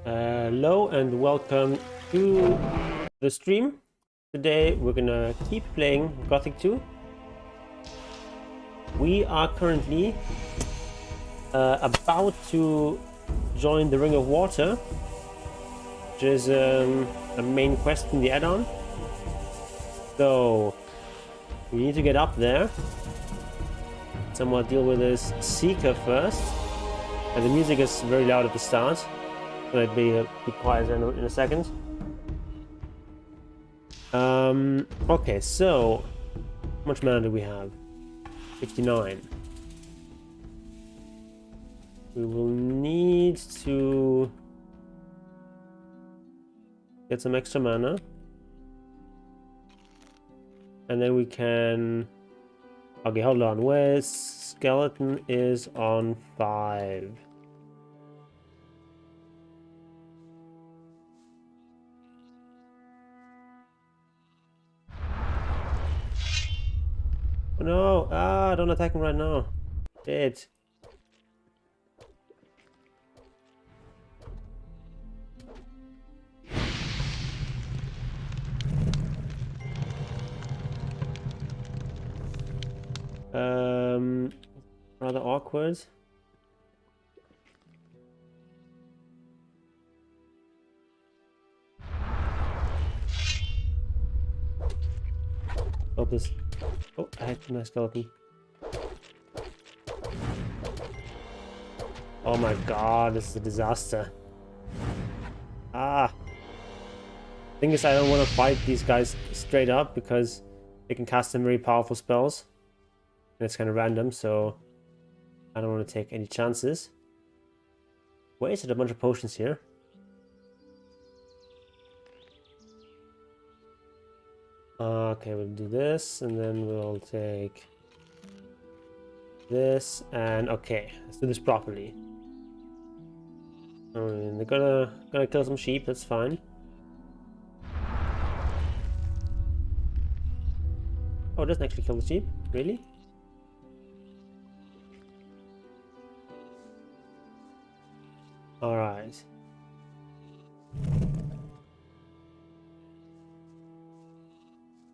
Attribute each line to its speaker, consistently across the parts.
Speaker 1: Hello and welcome to the stream. Today we're gonna keep playing Gothic 2. We are currently about to join the Ring of Water, which is a main quest in the add-on. So we need to get up there. Somewhat deal with this Seeker first. And the music is very loud at the start. Gonna be quiet in a second. Okay, so how much mana do we have? 59. We will need to get some extra mana, and then we can. Okay, hold on. Where's skeleton is on 5. Oh no! Ah, don't attack him right now. Dead. Rather awkward. Hope this. Oh, I had my skeleton. Oh my god, this is a disaster. Ah. Thing is, I don't want to fight these guys straight up because they can cast some very powerful spells. And it's kind of random, so I don't want to take any chances. Wasted a bunch of potions here. Okay, we'll do this, and then we'll take this, and okay, let's do this properly. I mean, they're gonna kill some sheep. That's fine. Oh, it doesn't actually kill the sheep, really? All right.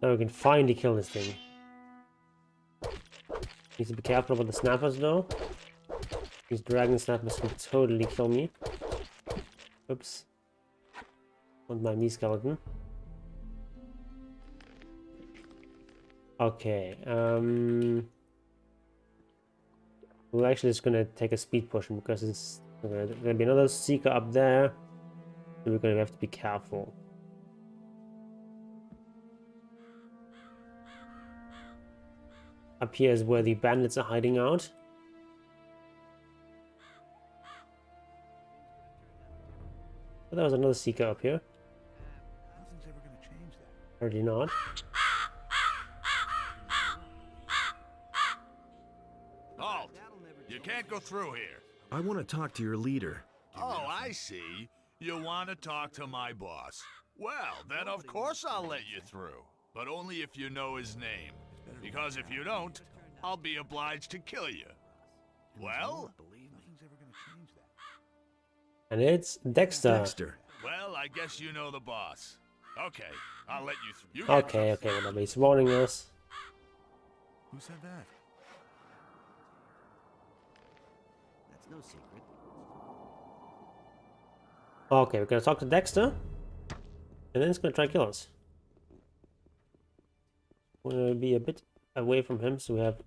Speaker 1: Now we can finally kill this thing. Need to be careful about the snappers though. These dragon snappers can totally kill me. Oops. Want my me skeleton. Okay. We're actually just gonna take a speed potion because it's gonna be another seeker up there. So we're gonna have to be careful. Up here is where the bandits are hiding out. Oh, there was another seeker up here. Apparently not.
Speaker 2: Halt! You can't go through here.
Speaker 3: I want to talk to your leader.
Speaker 2: Oh, I see. You want to talk to my boss. Well, then of course I'll let you through. But only if you know his name. Because if you don't, I'll be obliged to kill you. Well?
Speaker 1: And it's Dexter.
Speaker 3: Dexter.
Speaker 2: Well, I guess you know the boss. Okay, I'll let you through. You
Speaker 1: Okay, whatever. He's warning us.
Speaker 2: Who said that?
Speaker 4: That's no secret.
Speaker 1: Okay, we're gonna talk to Dexter. And then it's gonna try to kill us. We're gonna be a bit away from him so we have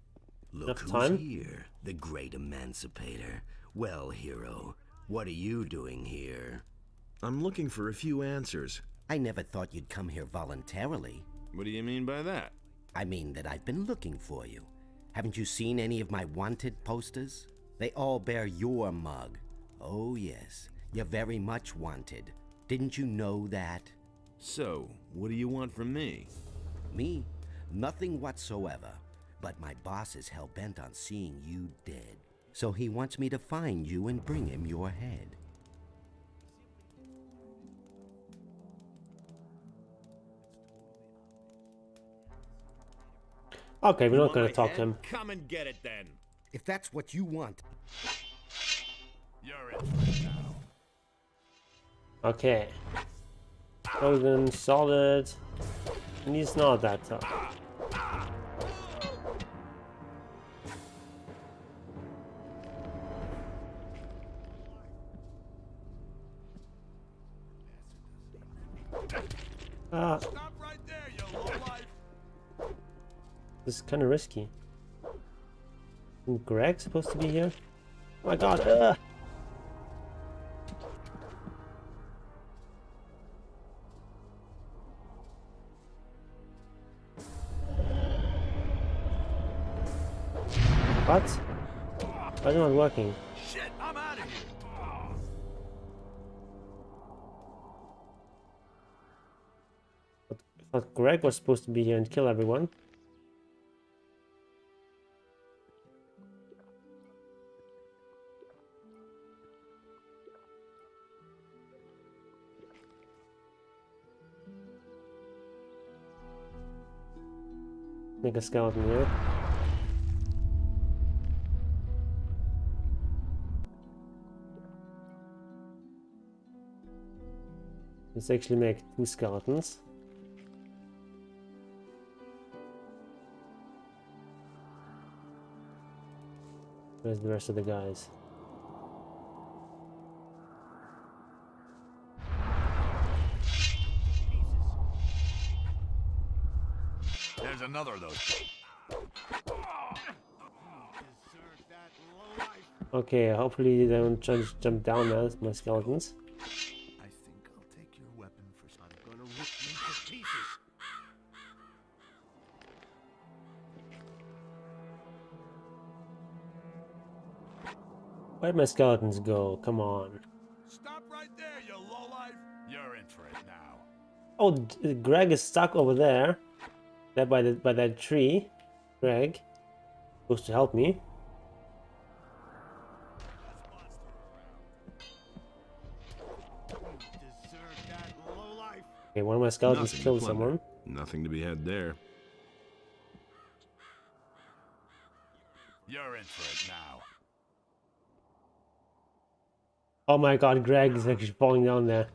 Speaker 4: Look
Speaker 1: enough time.
Speaker 4: who's here, the great emancipator. Well, hero, what are you doing here?
Speaker 3: I'm looking for a few answers.
Speaker 4: I never thought you'd come here voluntarily.
Speaker 5: What do you mean by that?
Speaker 4: I mean that I've been looking for you. Haven't you seen any of my wanted posters? They all bear your mug. Oh yes, you're very much wanted. Didn't you know that?
Speaker 5: So, what do you want from me?
Speaker 4: Me? Nothing whatsoever. But my boss is hell-bent on seeing you dead. So he wants me to find you and bring him your head.
Speaker 1: Okay, we're
Speaker 5: You
Speaker 1: not
Speaker 5: want
Speaker 1: gonna
Speaker 5: my
Speaker 1: talk
Speaker 5: head?
Speaker 1: to him.
Speaker 5: Come and get it then.
Speaker 4: If that's what you want.
Speaker 2: You're in for it now.
Speaker 1: Okay. Golden, solid. And he's not that tough. Ah,
Speaker 2: Stop right there, you lowlife!
Speaker 1: this is kind of risky. Isn't Greg supposed to be here? Oh my god! What? Why is it not working?
Speaker 2: Shit, I'm out of here!
Speaker 1: I thought Greg was supposed to be here and kill everyone. Make a skeleton here. Let's actually make 2 skeletons. Where's the rest of the guys?
Speaker 2: There's another of those.
Speaker 1: Okay, hopefully they don't just jump down now, my skeletons.
Speaker 2: I think I'll take your weapon for some. I'm gonna rip you to pieces.
Speaker 1: Where'd my skeletons go? Come on.
Speaker 2: Stop right there, you lowlife! You're in for it now.
Speaker 1: Oh, Greg is stuck over there. There by that tree. Greg, supposed to help me. Okay, one of my skeletons
Speaker 3: Nothing to
Speaker 1: killed
Speaker 3: plunder.
Speaker 1: someone.
Speaker 3: Nothing to be had there.
Speaker 2: You're in for it now.
Speaker 1: Oh my god, Greg is actually falling down there.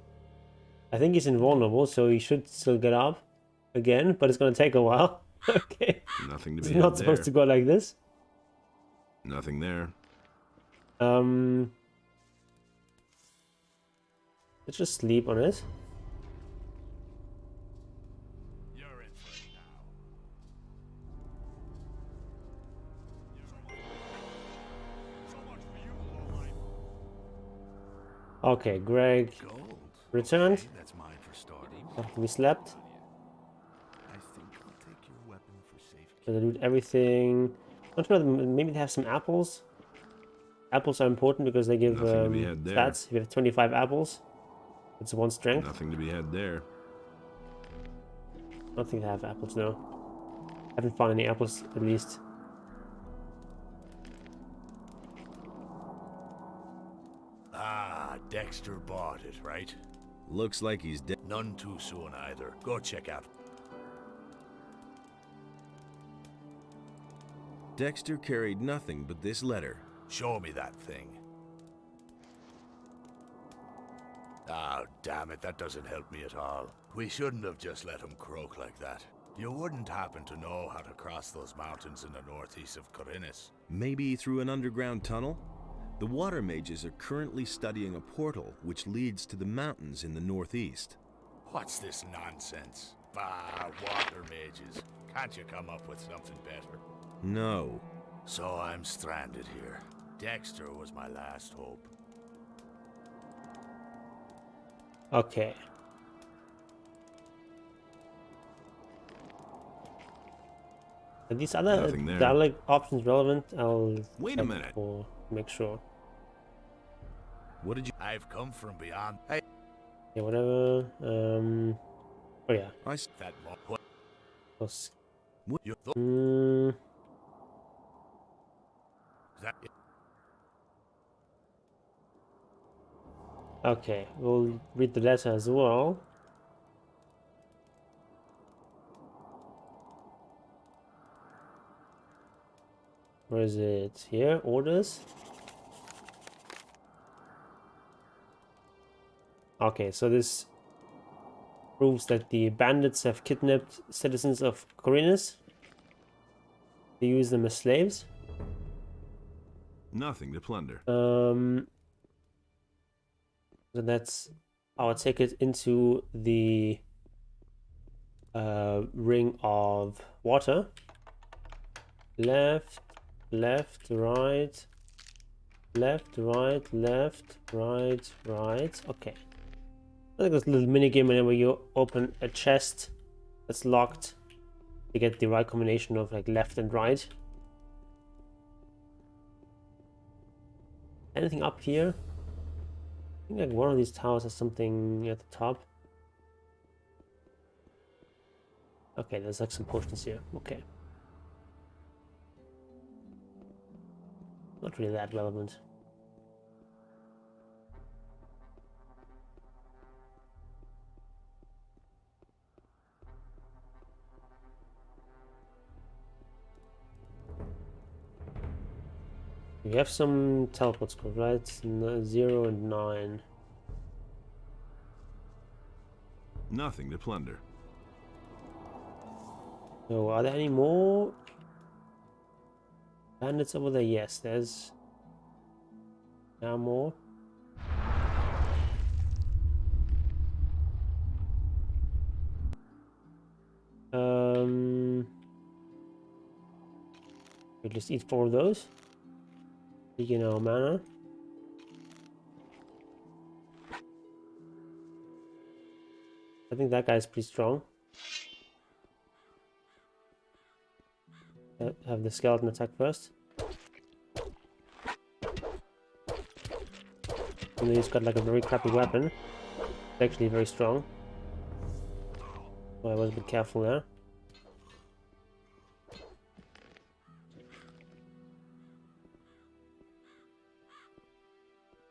Speaker 1: I think he's invulnerable, so he should still get up again, but it's gonna take a while. Okay.
Speaker 3: Nothing to
Speaker 1: It's
Speaker 3: be
Speaker 1: not
Speaker 3: had
Speaker 1: supposed
Speaker 3: there.
Speaker 1: to go like this.
Speaker 3: Nothing there.
Speaker 1: Let's just sleep on it.
Speaker 2: You're in for it now. So much for you, lowlife.
Speaker 1: Okay, Greg
Speaker 2: Gold.
Speaker 1: returned
Speaker 2: Okay, that's mine for starting.
Speaker 1: after we slept.
Speaker 2: I think I'll take your weapon for safety.
Speaker 1: Gonna loot everything. Don't you know, maybe they have some apples? Apples are important because they give
Speaker 3: Nothing to be had there.
Speaker 1: stats. If you have 25 apples, it's 1 strength.
Speaker 3: Nothing to be had there.
Speaker 1: I don't think they have apples though. Haven't found any apples at least.
Speaker 2: Ah, Dexter bought it, right?
Speaker 5: Looks like he's dead.
Speaker 2: None too soon either. Go check out.
Speaker 5: Dexter carried nothing but this letter.
Speaker 2: Show me that thing. Ah, damn it, that doesn't help me at all. We shouldn't have just let him croak like that. You wouldn't happen to know how to cross those mountains in the northeast of Corinnes.
Speaker 5: Maybe through an underground tunnel? The water mages are currently studying a portal which leads to the mountains in the northeast.
Speaker 2: What's this nonsense? Ah, water mages. Can't you come up with something better?
Speaker 5: No.
Speaker 2: So I'm stranded here. Dexter was my last hope.
Speaker 1: Okay. Are these other
Speaker 3: Nothing there.
Speaker 1: dialect options relevant? I'll
Speaker 3: Wait a
Speaker 1: check
Speaker 3: minute.
Speaker 1: for make sure.
Speaker 5: What did you...
Speaker 2: I've come from beyond. Hey,
Speaker 1: Yeah, whatever. Oh yeah.
Speaker 2: that what?
Speaker 1: Plus,
Speaker 2: You that
Speaker 1: okay, we'll read the letter as well. Where is it? Here, orders. Okay, so this proves that the bandits have kidnapped citizens of Corinus. They use them as slaves.
Speaker 3: Nothing to plunder.
Speaker 1: So that's our ticket into the ring of water. Left, left, right, left, right, left, right, right. Okay. I think there's a little mini game where you open a chest that's locked to get the right combination of like left and right. Anything up here? I think like one of these towers has something at the top. Okay, there's like some potions here. Okay. Not really that relevant. We have some teleport scrolls, right? 0 and 9.
Speaker 3: Nothing to plunder.
Speaker 1: So, are there any more bandits over there? Yes, there's now more. We'll just eat 4 of those. Speaking our mana. I think that guy's pretty strong. Have the skeleton attack first. And then he's got like a very crappy weapon. It's actually very strong. So I was a bit careful there.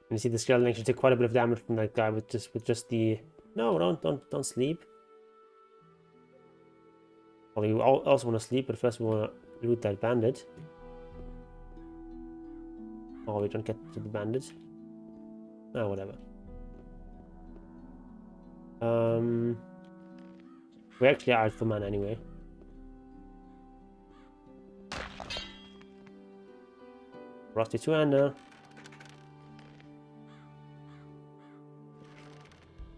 Speaker 1: And you see the skeleton actually took quite a bit of damage from that guy with just the... No, don't sleep. Well, you also want to sleep, but first we want to loot that bandit. Oh, we don't get to the bandit. Oh, whatever. We actually are out for mana anyway. Rusty two-hander.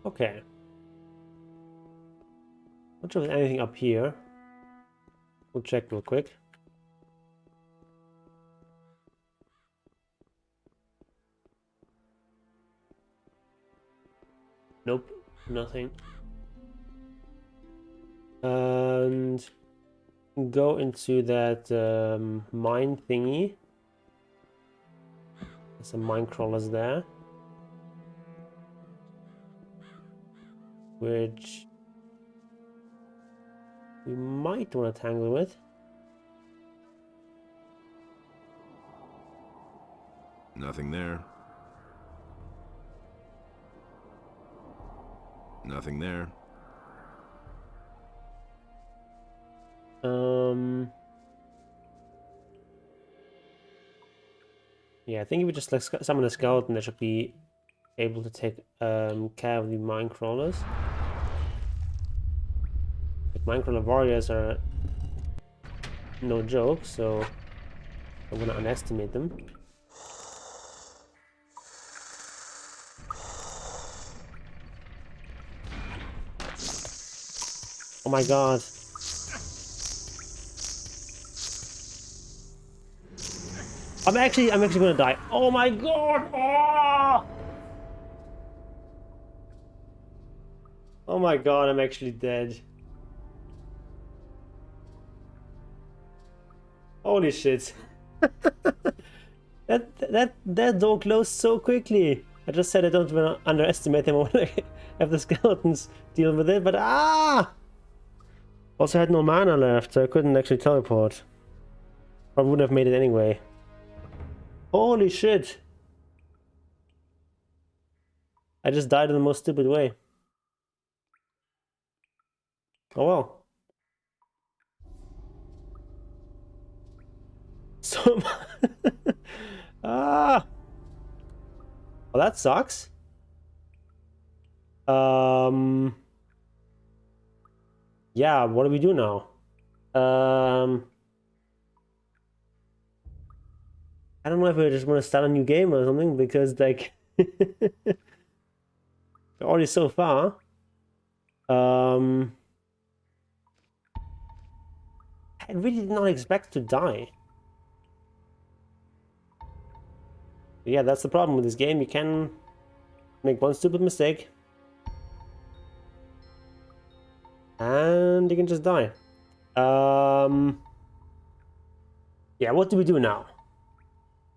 Speaker 1: Okay. Not sure if there's anything up here. We'll check real quick. Nope, nothing. And go into that mine thingy. There's some mine crawlers there. Which we might want to tangle with.
Speaker 3: Nothing there. Nothing there.
Speaker 1: Yeah, I think if we just like summon a skeleton, they should be able to take care of the mine crawlers. Like, mine crawler warriors are no joke, so I'm gonna underestimate them. Oh my god. I'm actually gonna die. Oh my god! Oh! Oh my god, I'm actually dead. Holy shit. that door closed so quickly. I just said I don't want to underestimate them. I want to have the skeletons deal with it, but ah! Also had no mana left, so I couldn't actually teleport. I wouldn't have made it anyway. Holy shit! I just died in the most stupid way. Oh well. So ah! Well, that sucks. Yeah, what do we do now? I don't know if I just want to start a new game or something, because like we're already so far. I really did not expect to die. Yeah, that's the problem with this game. You can make one stupid mistake and you can just die. Yeah, what do we do now? Do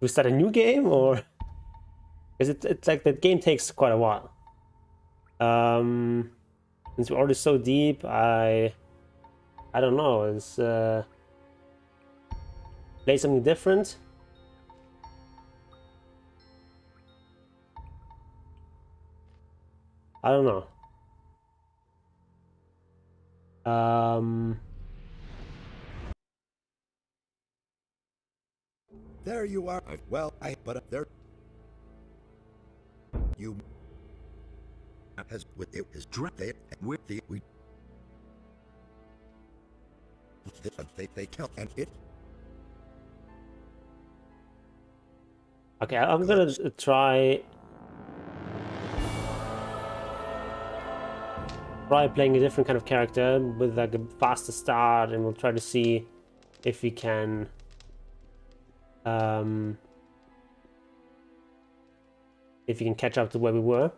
Speaker 1: we start a new game, or because it's like that game takes quite a while. Since we're already so deep, I don't know. Is play something different? I don't know.
Speaker 6: There you are. But there you has with it is dressed with the we they count and it.
Speaker 1: Okay, I'm gonna try playing a different kind of character with like a faster start, and we'll try to see if we can catch up to where we were.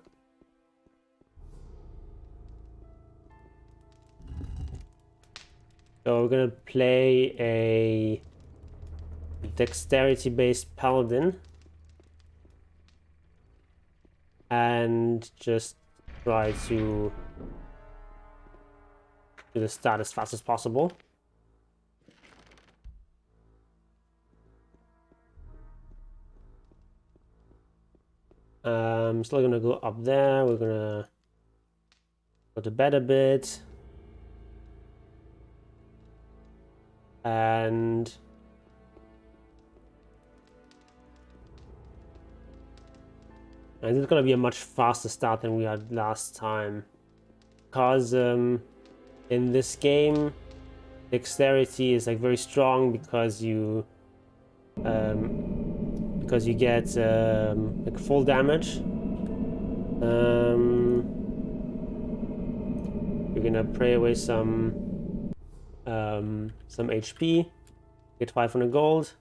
Speaker 1: So we're gonna play a dexterity based paladin and just try to do the start as fast as possible. Still gonna go up there. We're gonna go to bed a bit. And it's gonna be a much faster start than we had last time, because in this game dexterity is like very strong, because you get like full damage. You're gonna pray away some HP, get 500 gold.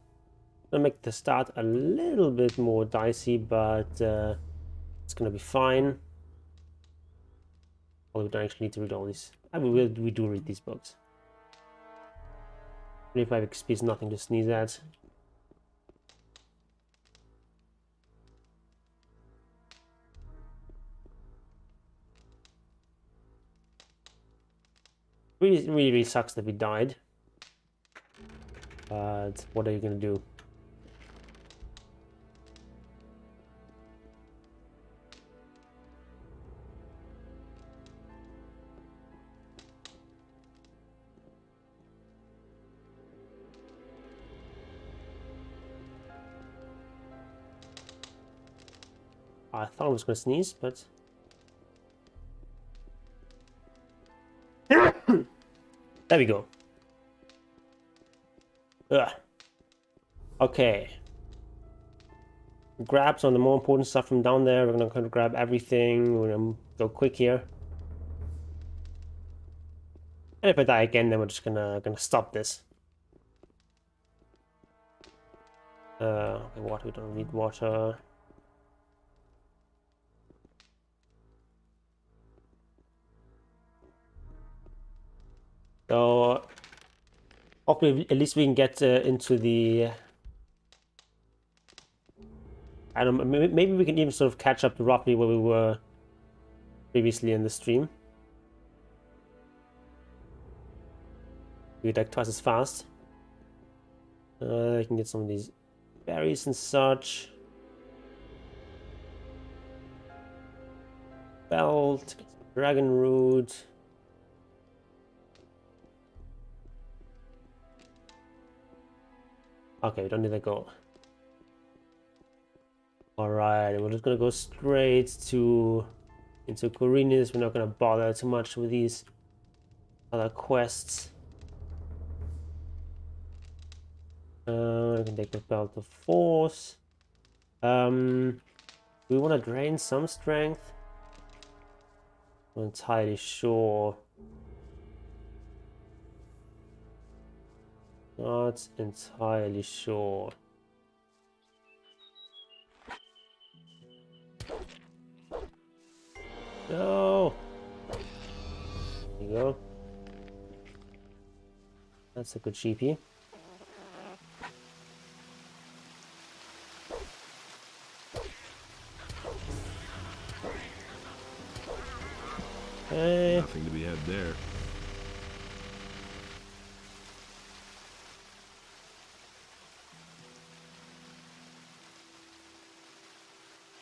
Speaker 1: Gonna make the start a little bit more dicey, but it's gonna be fine. Well, we don't actually need to read all these. We do read these books. 25 XP is nothing to sneeze at. Really sucks that we died. But what are you gonna do? I thought I was gonna sneeze, but there we go. Ugh. Okay. Grab some of the more important stuff from down there. We're gonna kind of grab everything. We're gonna go quick here. And if I die again, then we're just gonna stop this. Okay, water. We don't need water. So hopefully, at least we can get into the. I don't know. Maybe we can even sort of catch up to roughly where we were previously in the stream. We're like twice as fast. I can get some of these berries and such. Belt, dragon root. Okay, we don't need that gold. Alright, we're just gonna go straight to into Corinis. We're not gonna bother too much with these other quests. I can take the Belt of Force. We want to drain some strength. I'm not entirely sure. Not entirely sure. No! There you go. That's a good sheepy. Okay.
Speaker 3: Nothing to be had there.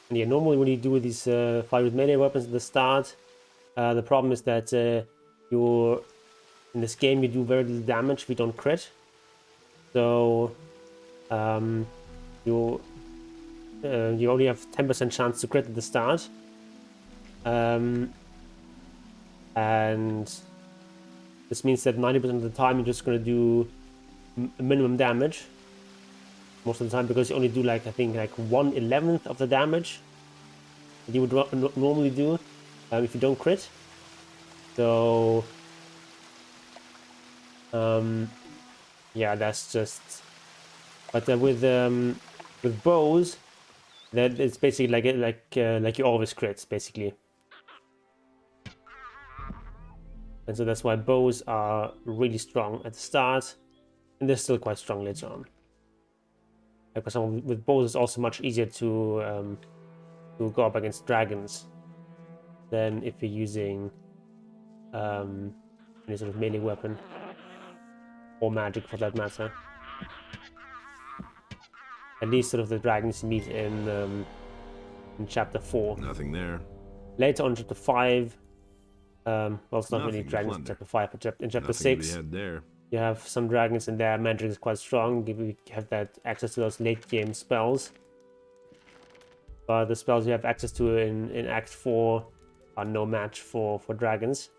Speaker 1: And yeah, normally when you do these fight with melee weapons at the start, the problem is that you're in this game you do very little damage if you don't crit. So you only have 10% chance to crit at the start, and this means that 90% of the time you're just going to do minimum damage most of the time, because you only do like, I think, like 1/11 of the damage that you would normally do if you don't crit. So yeah, that's just. But with bows, that it's basically like you always crit basically, and so that's why bows are really strong at the start, and they're still quite strong later on. Like for example, with bows, it's also much easier to go up against dragons than if you're using any sort of melee weapon or magic for that matter. At least sort of the dragons you meet in chapter 4.
Speaker 3: Nothing there.
Speaker 1: Later on, chapter 5. Well, it's not really
Speaker 3: Nothing to
Speaker 1: dragons in
Speaker 3: plunder.
Speaker 1: chapter 5, but in chapter
Speaker 3: Nothing to be
Speaker 1: 6.
Speaker 3: had there.
Speaker 1: You have some dragons and their magic is quite strong. You have that access to those late game spells. But the spells you have access to in Act 4 are no match for dragons.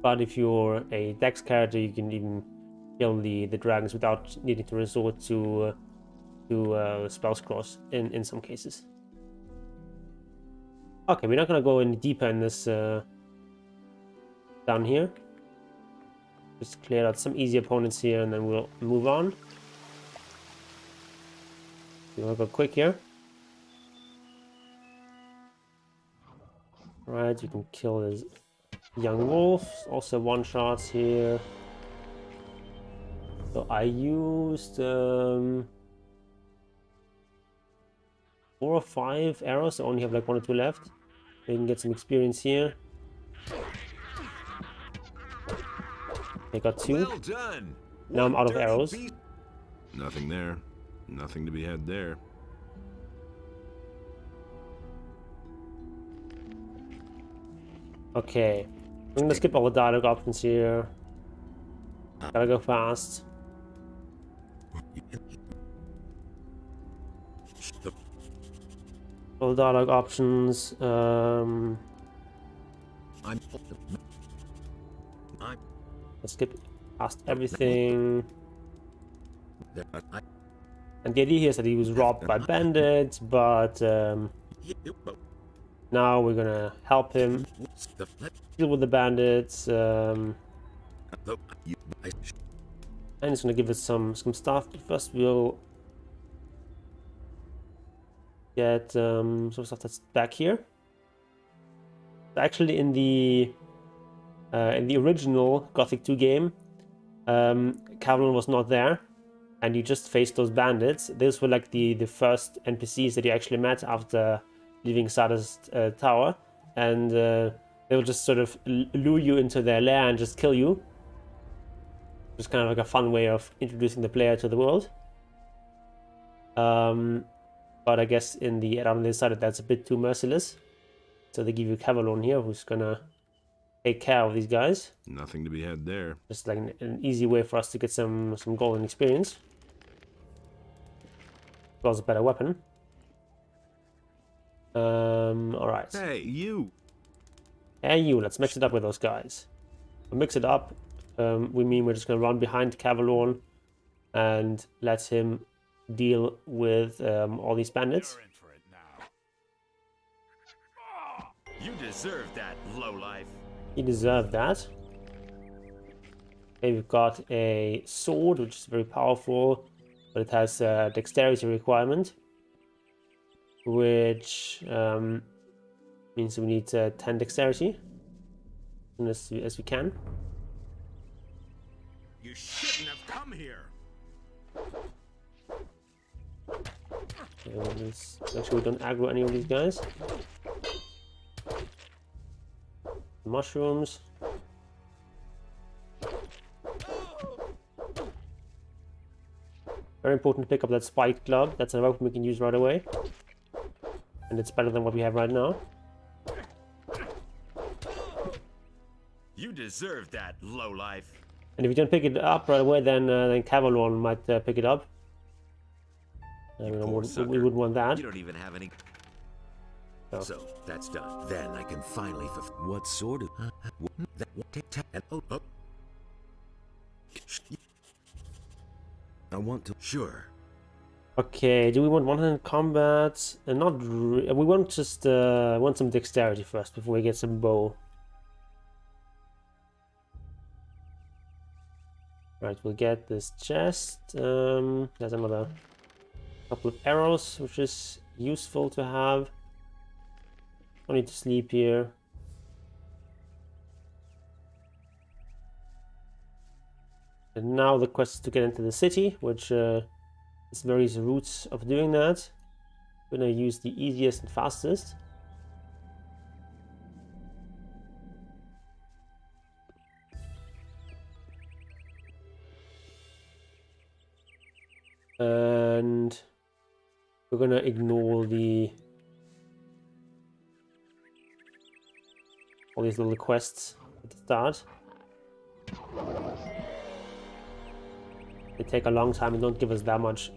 Speaker 1: But if you're a Dex character, you can even kill the dragons without needing to resort to spell scrolls in some cases. Okay, we're not gonna go any deeper in this down here. Just clear out some easy opponents here, and then we'll move on. We'll go quick here. Right, you can kill this young wolf. Also one shots here. So I used 4 or 5 arrows. I only have like 1 or 2 left. We can get some experience here. I got 2.
Speaker 6: Well done.
Speaker 1: Now I'm
Speaker 6: One
Speaker 1: out of
Speaker 6: dirty
Speaker 1: arrows.
Speaker 6: beast.
Speaker 3: Nothing there. Nothing to be had there.
Speaker 1: Okay, I'm gonna skip all the dialogue options here. Gotta go fast. All the dialogue options. Let's skip past everything. And the idea here is that he was robbed by bandits, but now we're gonna help him deal with the bandits. And he's gonna give us some stuff. But first, we'll get some stuff that's back here. Actually, in the original Gothic II game, Cavalon was not there, and you just faced those bandits. Those were like the first NPCs that you actually met after leaving Sada's tower, and they will just sort of lure you into their lair and just kill you. Just kind of like a fun way of introducing the player to the world. But I guess in the add-on they decided that's a bit too merciless, so they give you Cavalon here, who's gonna take care of these guys.
Speaker 3: Nothing to be had there.
Speaker 1: Just like an easy way for us to get some golden experience. As well as a better weapon. Alright.
Speaker 3: Hey, you!
Speaker 1: Hey you, let's mix it up with those guys. We'll mix it up. We mean we're just gonna run behind Cavalorn and let him deal with all these bandits.
Speaker 2: You're in for it now.
Speaker 7: You deserve that, lowlife.
Speaker 1: He deserved that. Okay, we've got a sword, which is very powerful, but it has a dexterity requirement, which means we need 10 dexterity as we can.
Speaker 7: You shouldn't have come here.
Speaker 1: Okay, let's make sure we don't aggro any of these guys. Mushrooms. Very important to pick up that spiked glove. That's a weapon we can use right away. And it's better than what we have right now.
Speaker 7: You deserve that, lowlife.
Speaker 1: And if you don't pick it up right away, then Cavalorn might pick it up. We wouldn't want that.
Speaker 7: You don't even have any.
Speaker 1: So.
Speaker 6: So that's done. Then I can finally fulfill.
Speaker 4: What sort of... I want to...
Speaker 6: Sure.
Speaker 1: Okay, do we want one-handed combat? Not we want just want some dexterity first before we get some bow. Right, we'll get this chest. There's another couple of arrows, which is useful to have. I need to sleep here. And now the quest is to get into the city, which is various routes of doing that. I'm gonna use the easiest and fastest. And we're gonna ignore all these little quests at the start. They take a long time and don't give us that much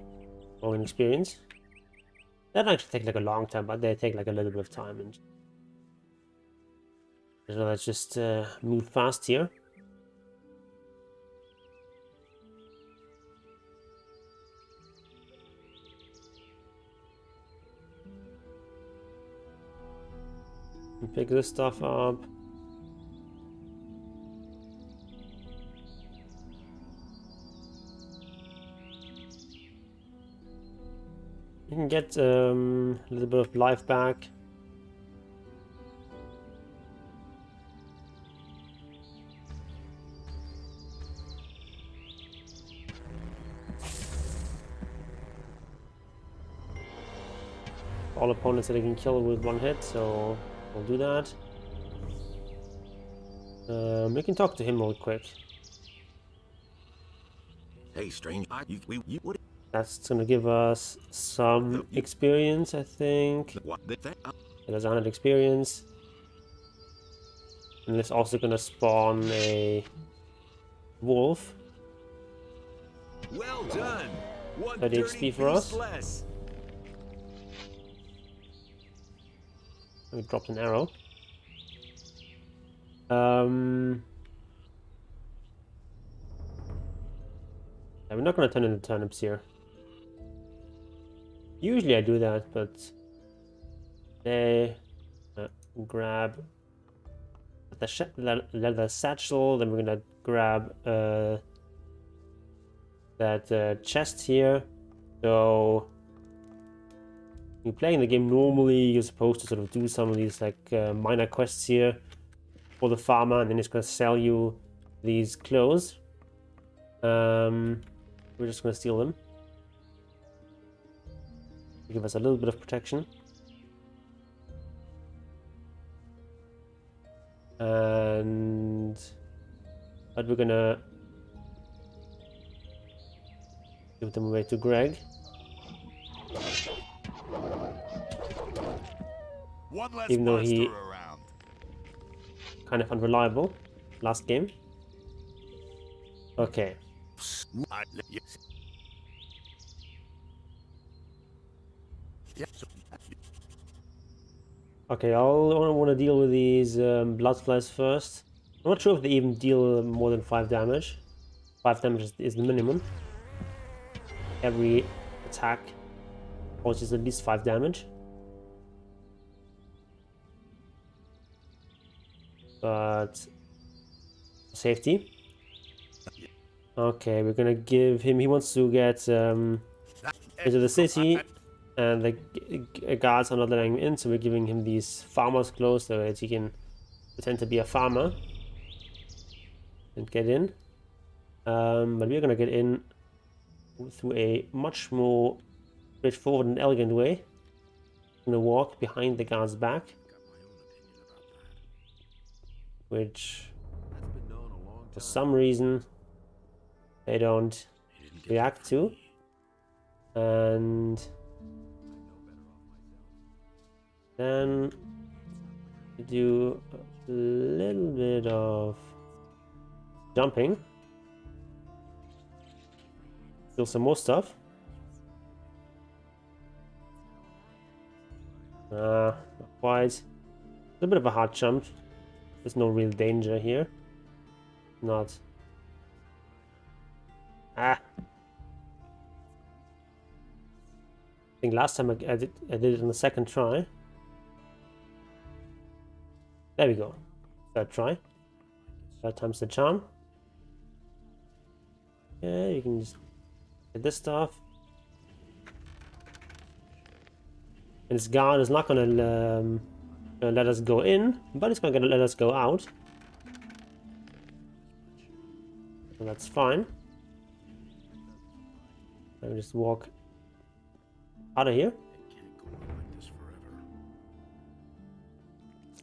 Speaker 1: rolling experience. They don't actually take like a long time, but they take like a little bit of time. And so let's just move fast here. And pick this stuff up. You can get a little bit of life back. All opponents that I can kill with one hit, so we'll do that. We can talk to him real quick.
Speaker 6: Hey, strange. What?
Speaker 1: That's gonna give us some experience, I think.
Speaker 6: What?
Speaker 1: It has 100 experience. And it's also gonna spawn a wolf.
Speaker 7: Well done.
Speaker 1: 30 XP for us.
Speaker 7: Less.
Speaker 1: We dropped an arrow. Yeah, we're not gonna turn into turnips here. Usually I do that, but they grab the leather satchel. Then we're gonna grab that chest here. So you're playing the game normally, you're supposed to sort of do some of these like minor quests here for the farmer, and then he's gonna sell you these clothes. We're just gonna steal them. Give us a little bit of protection. But we're gonna give them away to Greg.
Speaker 2: One less
Speaker 1: Even though
Speaker 2: monster
Speaker 1: he-
Speaker 2: around.
Speaker 1: Kind of unreliable last game. Okay. Okay, I'll want to deal with these bloodflies first. I'm not sure if they even deal more than 5 damage. 5 damage is the minimum. Every attack causes at least 5 damage. But safety. Okay, we're gonna give him. He wants to get into the city, and the guards are not letting him in, so we're giving him these farmer's clothes so that he can pretend to be a farmer and get in. But we're gonna get in through a much more straightforward and elegant way. I'm gonna walk behind the guard's back, which for some reason they don't react to, and then do a little bit of jumping, do some more stuff. Not quite. It's a bit of a hard jump. There's no real danger here. Not. I think last time I did it on the second try. There we go. Third try. Third time's the charm. Yeah, you can just get this stuff. And this guard is not gonna let us go in, but it's gonna let us go out. So that's fine. Let me just walk out of here.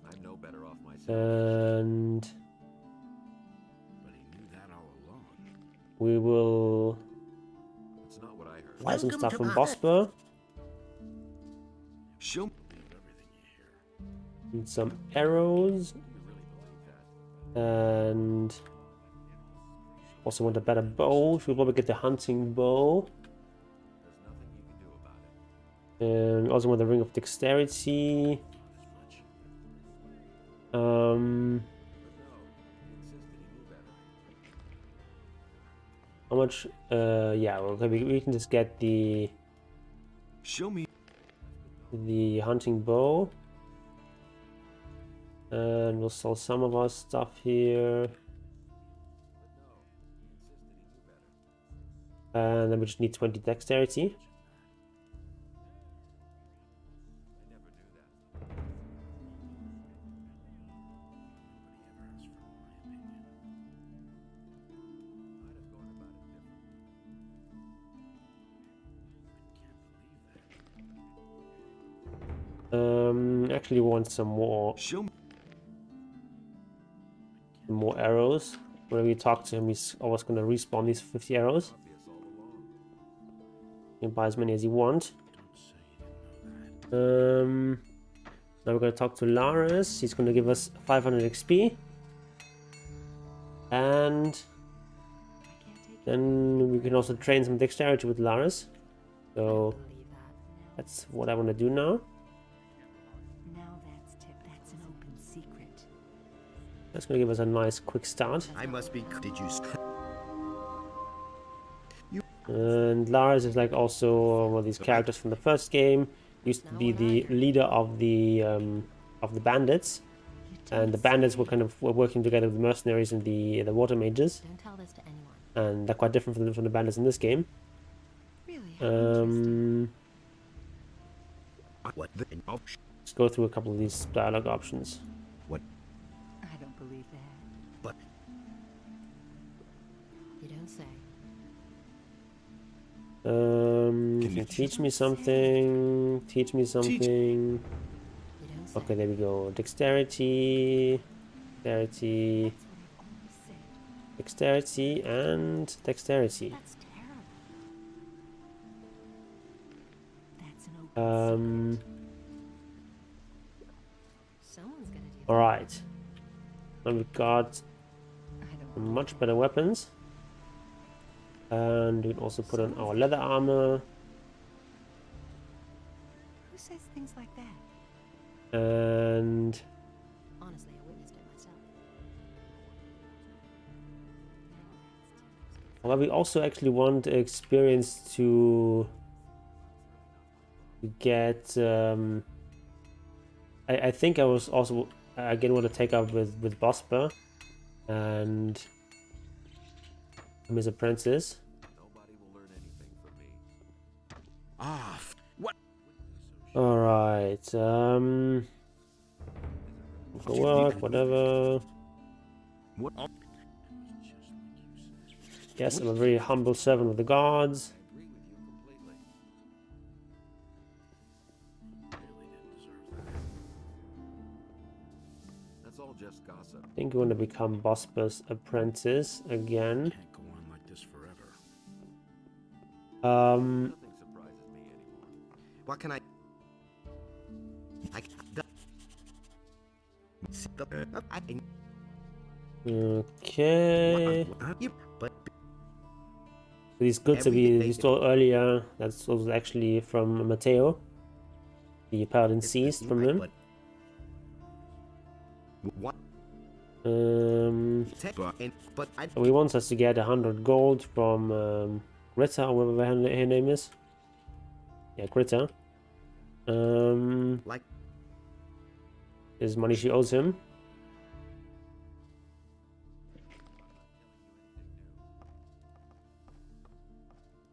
Speaker 7: I'm no better off myself.
Speaker 1: And
Speaker 7: But he knew that all along.
Speaker 1: we will
Speaker 7: That's not what I heard.
Speaker 1: buy some
Speaker 6: Welcome
Speaker 1: stuff
Speaker 6: to
Speaker 1: from
Speaker 6: my-
Speaker 1: Bosper.
Speaker 5: Show me.
Speaker 1: And some arrows. And also want a better bow. We'll probably get the hunting bow. And we also want the ring of dexterity. How much? Yeah, well, we can just get the
Speaker 5: Show me.
Speaker 1: hunting bow. And we'll sell some of our stuff here. And then we just need 20 dexterity. Actually want some more
Speaker 5: Show me.
Speaker 1: arrows. Whenever you talk to him, he's always going to respawn these 50 arrows. You can buy as many as you want. Now we're going to talk to Laris. He's going to give us 500 XP. And then we can also train some dexterity with Laris. So that's what I want to do now. That's going to give us a nice quick start.
Speaker 6: I must be. Did you?
Speaker 1: And Lars is like also one of these characters from the first game. Used to be the leader of the bandits, and the bandits were working together with the mercenaries and the water mages.
Speaker 8: Don't tell this to anyone.
Speaker 1: And they're quite different from the bandits in this game.
Speaker 8: Really?
Speaker 6: What?
Speaker 1: Let's go through a couple of these dialogue options.
Speaker 8: I don't believe that.
Speaker 6: But
Speaker 8: You don't say.
Speaker 1: You can teach me something. Teach me something.
Speaker 8: You don't say.
Speaker 1: Okay, there we go. Dexterity, dexterity,
Speaker 8: That's what I've always said.
Speaker 1: dexterity, and dexterity.
Speaker 8: That's terrible. That's an open secret. Someone's gonna do
Speaker 1: All right. Now we've got
Speaker 8: that. I don't believe
Speaker 1: much better weapons, and we can also put on our leather armor.
Speaker 8: Who says things like that?
Speaker 1: And
Speaker 8: Honestly, I witnessed it myself.
Speaker 1: well, we also actually want experience to get. I think I was also again want to take up with Bosper and his apprentice.
Speaker 7: Nobody will learn anything from me. Ah, what?
Speaker 1: All right. For work, whatever.
Speaker 5: What?
Speaker 1: Yes, I'm a very humble servant of the gods.
Speaker 7: I agree with you completely. Really didn't deserve that. That's all just gossip.
Speaker 1: I think we want to become Bosper's apprentice again.
Speaker 7: Can't go on like this forever.
Speaker 1: Um,
Speaker 7: Nothing surprises me anymore.
Speaker 4: What can I
Speaker 1: okay.
Speaker 4: but
Speaker 1: These goods that we
Speaker 4: Everything-
Speaker 1: stole earlier, that's also actually from Matteo. The paladin seized from him.
Speaker 4: But what? But I
Speaker 1: So he wants us to get 100 gold from Greta, or whatever her name is. Yeah, Greta.
Speaker 4: like
Speaker 1: Is money she owes him.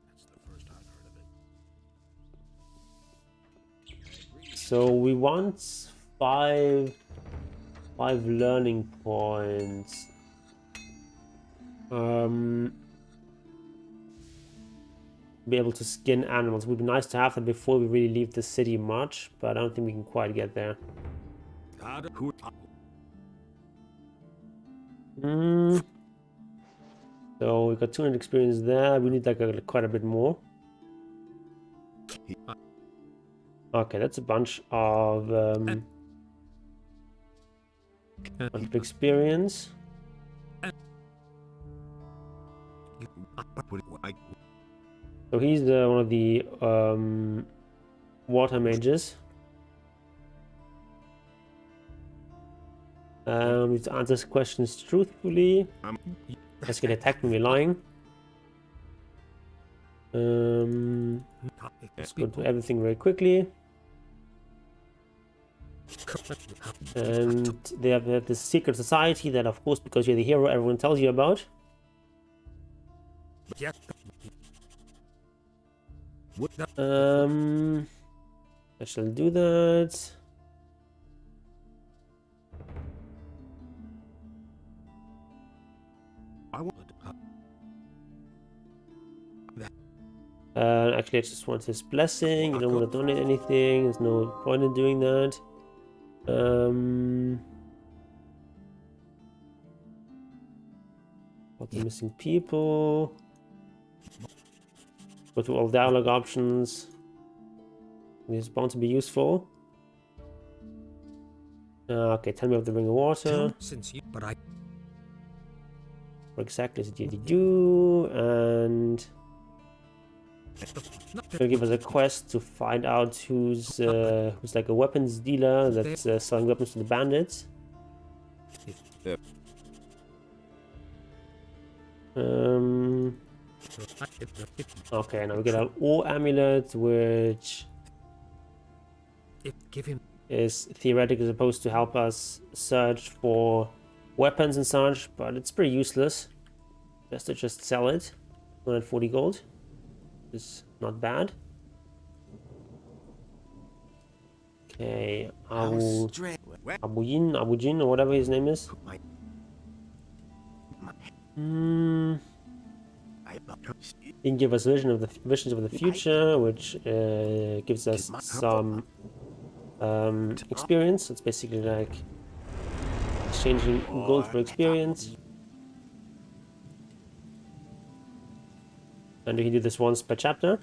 Speaker 7: That's the first I've heard of it.
Speaker 1: So we want five learning points. Be able to skin animals. Would be nice to have them before we really leave the city much, but I don't think we can quite get there. So we got 200 experience there. We need like quite a bit more. Okay, that's a bunch of experience. So he's one of the water mages. Need to answer questions truthfully. Let's get attacked when we're lying. Let's go to everything very quickly. And they have this secret society that, of course, because you're the hero, everyone tells you about. I shall do that. Actually, I just want his blessing. You don't want to donate anything. There's no point in doing that. What the missing people? Go through all dialogue options. It's bound to be useful. Okay, tell me about the ring of water. What exactly did you do? And gonna give us a quest to find out who's like a weapons dealer that's selling weapons to the bandits. Okay, now we get an ore amulet, which is theoretically supposed to help us search for weapons and such, but it's pretty useless. Best to just sell it. 140 gold. Is not bad. Okay, Abujin, or whatever his name is. He can give us visions of the future, which gives us some experience. It's basically like exchanging gold for experience. And we can do this once per chapter.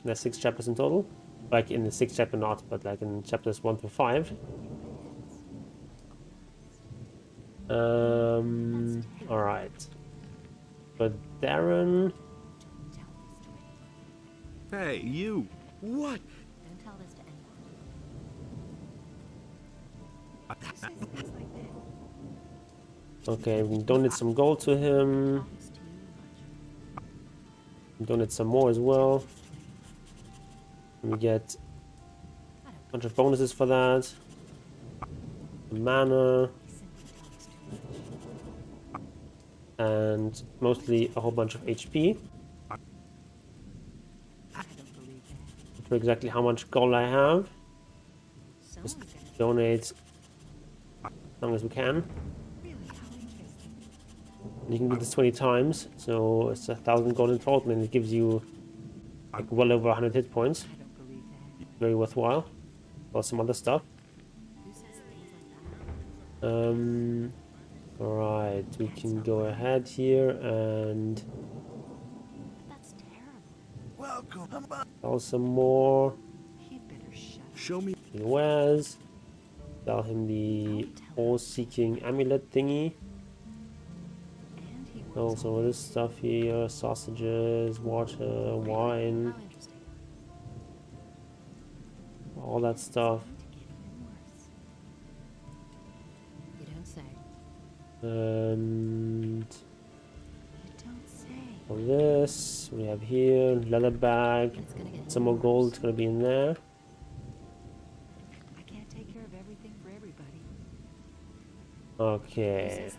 Speaker 1: There's 6 chapters in total. Like in the 6th chapter not, but like in chapters 1 through 5. Alright. But Darren...
Speaker 5: Hey, you!
Speaker 7: What?
Speaker 8: Don't tell this to anyone.
Speaker 1: Okay, we can donate some gold to him. Donate some more as well. We get a bunch of bonuses for that. Mana. And mostly a whole bunch of HP. Not sure exactly how much gold I have. Just donate as long as we can. And you can do this 20 times, so it's 1,000 gold in total, and it gives you like well over 100 hit points. Very worthwhile. Or some other stuff. Alright, we can go ahead here and sell some more.
Speaker 6: Show me.
Speaker 1: Wares. Sell him the all-seeking amulet thingy. Also this stuff here, sausages, water, wine, all that stuff. And for this, we have here leather bag, some more gold. It's gonna be in there.
Speaker 8: I can't take care of everything for everybody.
Speaker 1: Okay.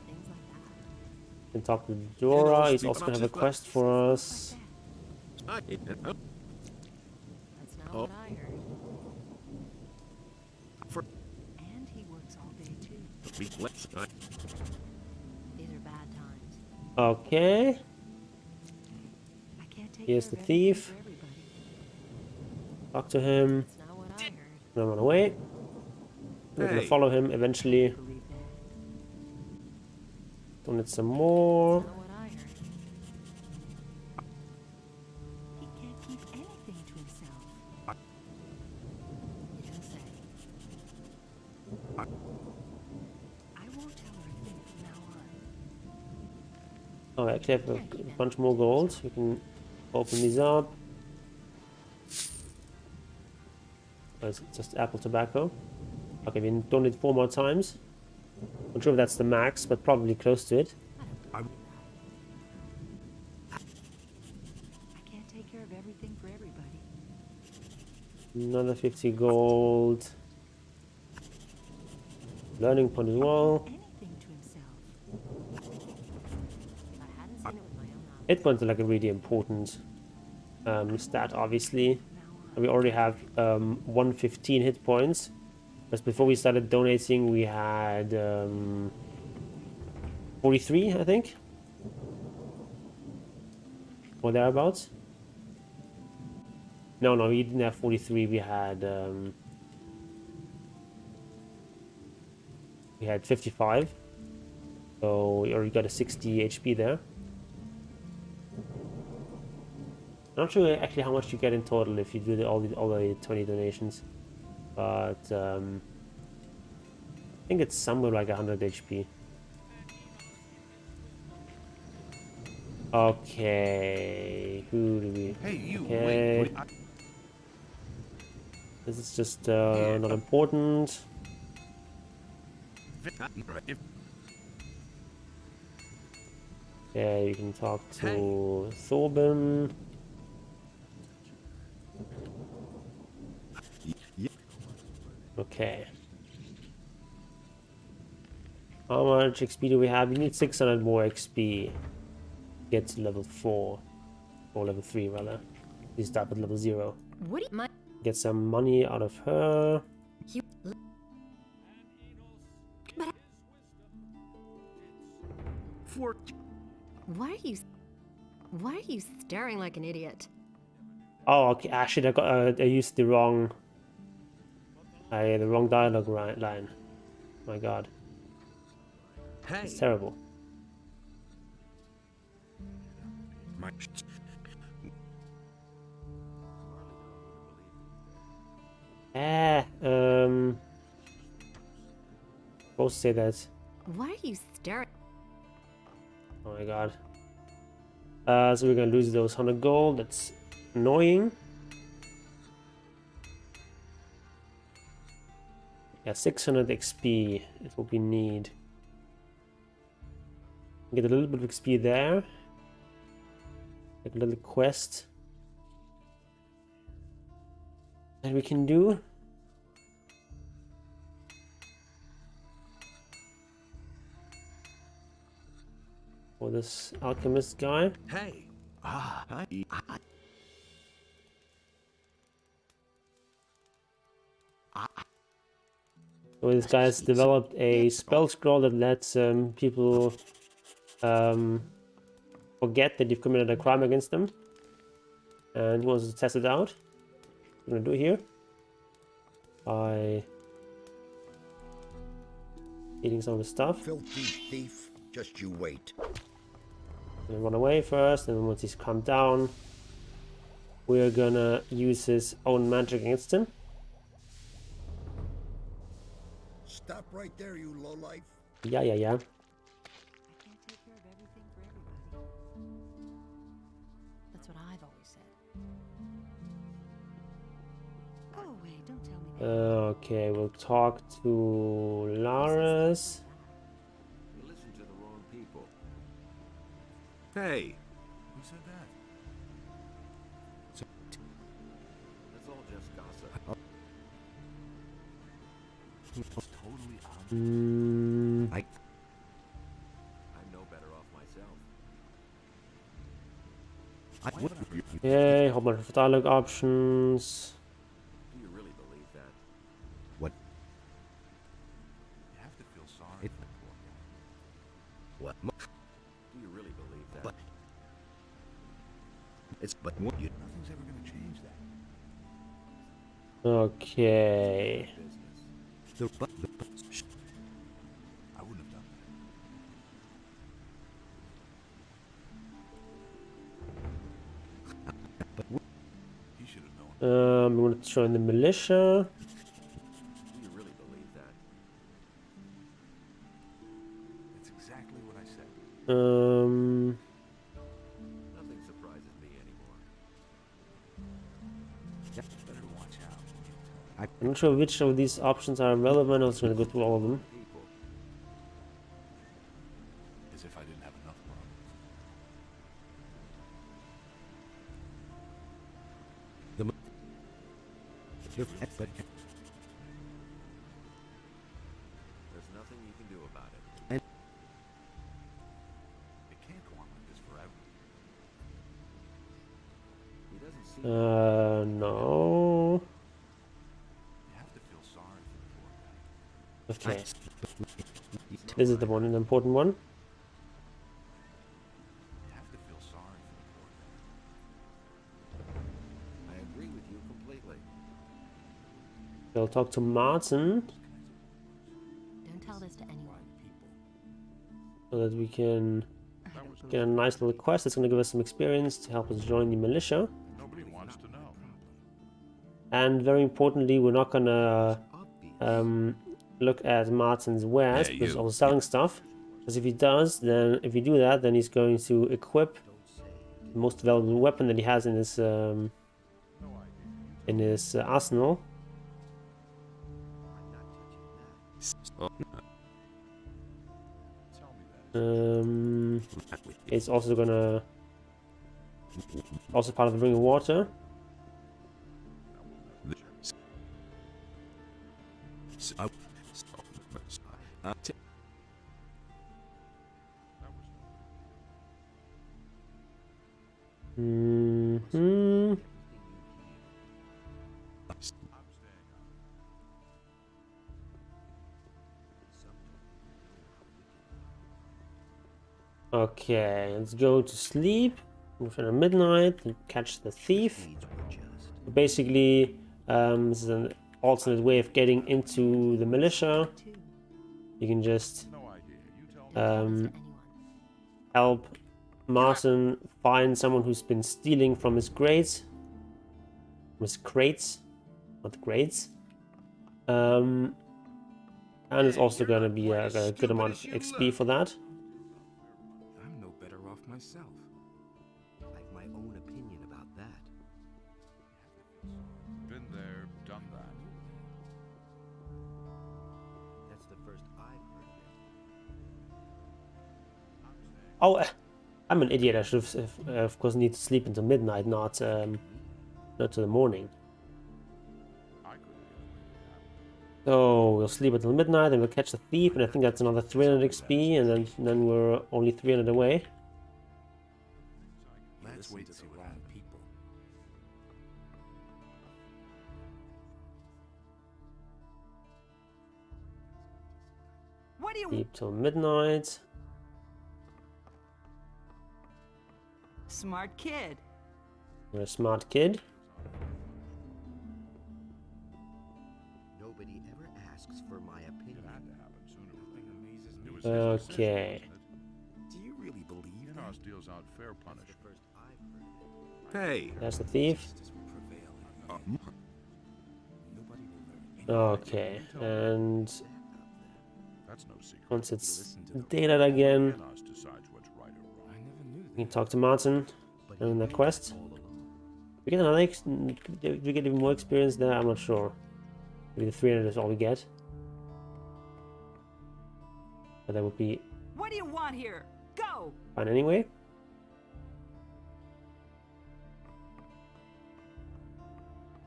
Speaker 1: Can talk to Dora. He's also gonna have a quest for us.
Speaker 8: That's not what I heard. And he works all day too. These are bad times.
Speaker 1: Okay.
Speaker 8: I can't take
Speaker 1: Here's
Speaker 8: care
Speaker 1: the
Speaker 8: of
Speaker 1: thief.
Speaker 8: everything for everybody.
Speaker 1: Talk to him.
Speaker 8: That's not what I heard.
Speaker 1: Don't run away. We're gonna follow him eventually.
Speaker 8: Believe that.
Speaker 1: Donate some more.
Speaker 8: That's not what I heard. He can't keep anything to himself. You don't say. I won't tell her a thing from now on.
Speaker 1: Oh, I actually have a bunch more gold. We can open these up. Oh, it's just apple tobacco. Okay, we can donate 4 more times. Not sure if that's the max, but probably close to it.
Speaker 8: I can't take care of everything for everybody.
Speaker 1: Another 50 gold. Learning point as well.
Speaker 8: Anything to himself. I hadn't seen it with my own eyes.
Speaker 1: Hit points are like a really important stat, obviously. And we already have 115 hit points. Because before we started donating, we had 43, I think. Or thereabouts. No, we didn't have 43. We had 55. So we already got a 60 HP there. Not sure actually how much you get in total if you do all the 20 donations, but I think it's somewhere like 100 HP. Okay, who do we?
Speaker 6: Hey, you.
Speaker 1: Okay.
Speaker 6: Wait.
Speaker 1: This is just not important. Yeah, you can talk to Thorben. Okay. How much XP do we have? We need 600 more XP. Get to level 4. Or level 3 rather. We start with level 0.
Speaker 8: What do you, my
Speaker 1: Get some money out of her.
Speaker 8: you but why are you staring like an idiot?
Speaker 1: Oh, okay. Actually, I used the wrong dialogue line. My God, it's terrible. Supposed to say that.
Speaker 8: Why are you staring?
Speaker 1: Oh my God. So we're gonna lose those 100 gold. That's annoying. Yeah, 600 XP is what we need. Get a little bit of XP there. Like a little quest that we can do. For this alchemist guy.
Speaker 7: Hey.
Speaker 1: So this guy has developed a spell scroll that lets people forget that you've committed a crime against them. And he wants to test it out. I'm gonna do it here by eating some of the stuff.
Speaker 6: Filthy thief, just you wait.
Speaker 1: Gonna run away first, and once he's calmed down, we're gonna use his own magic against him.
Speaker 6: Stop right there, you lowlife.
Speaker 1: Yeah.
Speaker 8: I can't take care of everything for everybody. That's what I've always said. Go away, don't tell me that.
Speaker 1: Okay, we'll talk to Laris.
Speaker 7: You listen to the wrong people.
Speaker 5: Hey,
Speaker 2: Who said that?
Speaker 7: That's all just gossip.
Speaker 2: It's totally out.
Speaker 4: I
Speaker 7: I'm no better off myself.
Speaker 1: Yay, whole bunch of dialogue options.
Speaker 7: Do you really believe that?
Speaker 4: what?
Speaker 2: You have to feel sorry for the poor guy.
Speaker 6: What?
Speaker 7: Do you really believe that?
Speaker 6: But it's but what you
Speaker 2: Nothing's ever gonna change that.
Speaker 1: Okay.
Speaker 7: Business.
Speaker 6: the
Speaker 2: I wouldn't have done that. He should have known.
Speaker 1: I'm gonna join the militia.
Speaker 7: Do you really believe that?
Speaker 2: It's exactly what I said.
Speaker 7: Nothing surprises me anymore.
Speaker 2: Better to watch out.
Speaker 1: I'm not sure which of these options are relevant. I'm just gonna go through all of them.
Speaker 7: People.
Speaker 2: As if I didn't have enough problems.
Speaker 6: but
Speaker 7: There's nothing you can do about it.
Speaker 2: It can't go on like this forever.
Speaker 7: He doesn't seem
Speaker 1: No.
Speaker 2: You have to feel sorry for the poor guy.
Speaker 1: Okay. This is the one, an important one.
Speaker 2: You have to feel sorry for the poor guy.
Speaker 7: I agree with you completely.
Speaker 1: We'll talk to Martin
Speaker 8: Don't tell this to anyone.
Speaker 1: so that we can get a nice little quest that's gonna give us some experience to help us join the militia.
Speaker 2: Nobody wants to know.
Speaker 1: And very importantly, we're not gonna look at Martin's wares because he's also selling stuff. Because if he does, then if we do that, then he's going to equip the most valuable weapon that he has in his arsenal. It's also gonna part of the Ring of Water. Hmm. Okay, let's go to sleep. At midnight and catch the thief. Basically, this is an alternate way of getting into the militia. You can just
Speaker 2: No idea. You tell me.
Speaker 8: Anyone.
Speaker 1: help Martin find someone who's been stealing from his crates. Not crates. And it's also gonna be a good amount of XP for that.
Speaker 7: I'm no better off myself. I have my own opinion about that.
Speaker 2: Been there, done that.
Speaker 1: Oh, I'm an idiot. I should have, of course, need to sleep until midnight, not to the morning. So we'll sleep until midnight, and we'll catch the thief, and I think that's another 300 XP, and then we're only 300 away.
Speaker 7: Let's wait to the wrong people.
Speaker 8: What do you
Speaker 1: Sleep till midnight.
Speaker 8: Smart kid.
Speaker 1: You're a smart kid.
Speaker 6: Nobody ever asks for my opinion.
Speaker 1: Okay.
Speaker 7: Do you really believe that?
Speaker 3: deals out fair punishment.
Speaker 6: First I've heard.
Speaker 5: Hey!
Speaker 1: There's the thief.
Speaker 7: Justice will prevail. Nobody will learn anything.
Speaker 1: Okay, and
Speaker 3: That's no secret.
Speaker 1: once it's daylight again,
Speaker 3: Us decides what's right or wrong.
Speaker 7: I never knew
Speaker 1: we can
Speaker 7: that.
Speaker 1: talk to Martin on that quest. We get another. Do we get even more experience there? I'm not sure. Maybe the 300 is all we get. But that would be
Speaker 8: What do you want here? Go!
Speaker 1: fine anyway.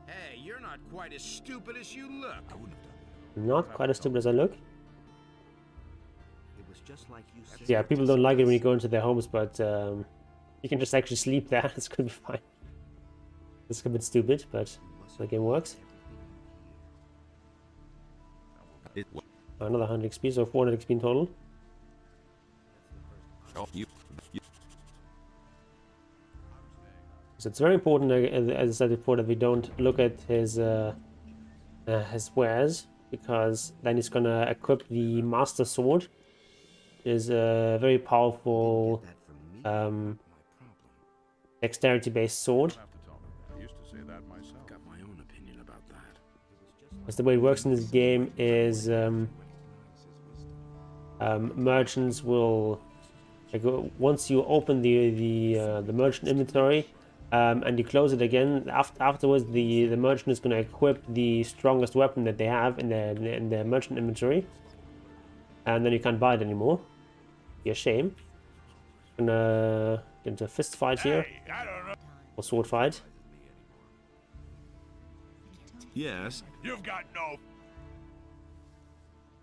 Speaker 6: Hey, you're not quite as stupid as you look. I wouldn't have done
Speaker 1: Not quite as stupid as I look.
Speaker 6: that. It was just like you said.
Speaker 1: Yeah, people don't like it when you go into their homes, but you can just actually sleep there. It's gonna be fine. It's a bit stupid, but the game works. Another 100 XP, so 400 XP in total. So it's very important, as I said before, that we don't look at his wares, because then he's gonna equip the Master Sword, which is a very powerful
Speaker 6: That from me.
Speaker 1: dexterity-based sword.
Speaker 3: I used to say that myself.
Speaker 7: Got my own opinion about that.
Speaker 1: Because the way it works in this game is merchants will, like, once you open the merchant inventory and you close it again, afterwards the merchant is going to equip the strongest weapon that they have in their merchant inventory, and then you can't buy it anymore. Be a shame. Gonna get into a fist fight here,
Speaker 2: Hey, I don't know.
Speaker 1: or sword fight.
Speaker 5: Yes?
Speaker 2: You've got no.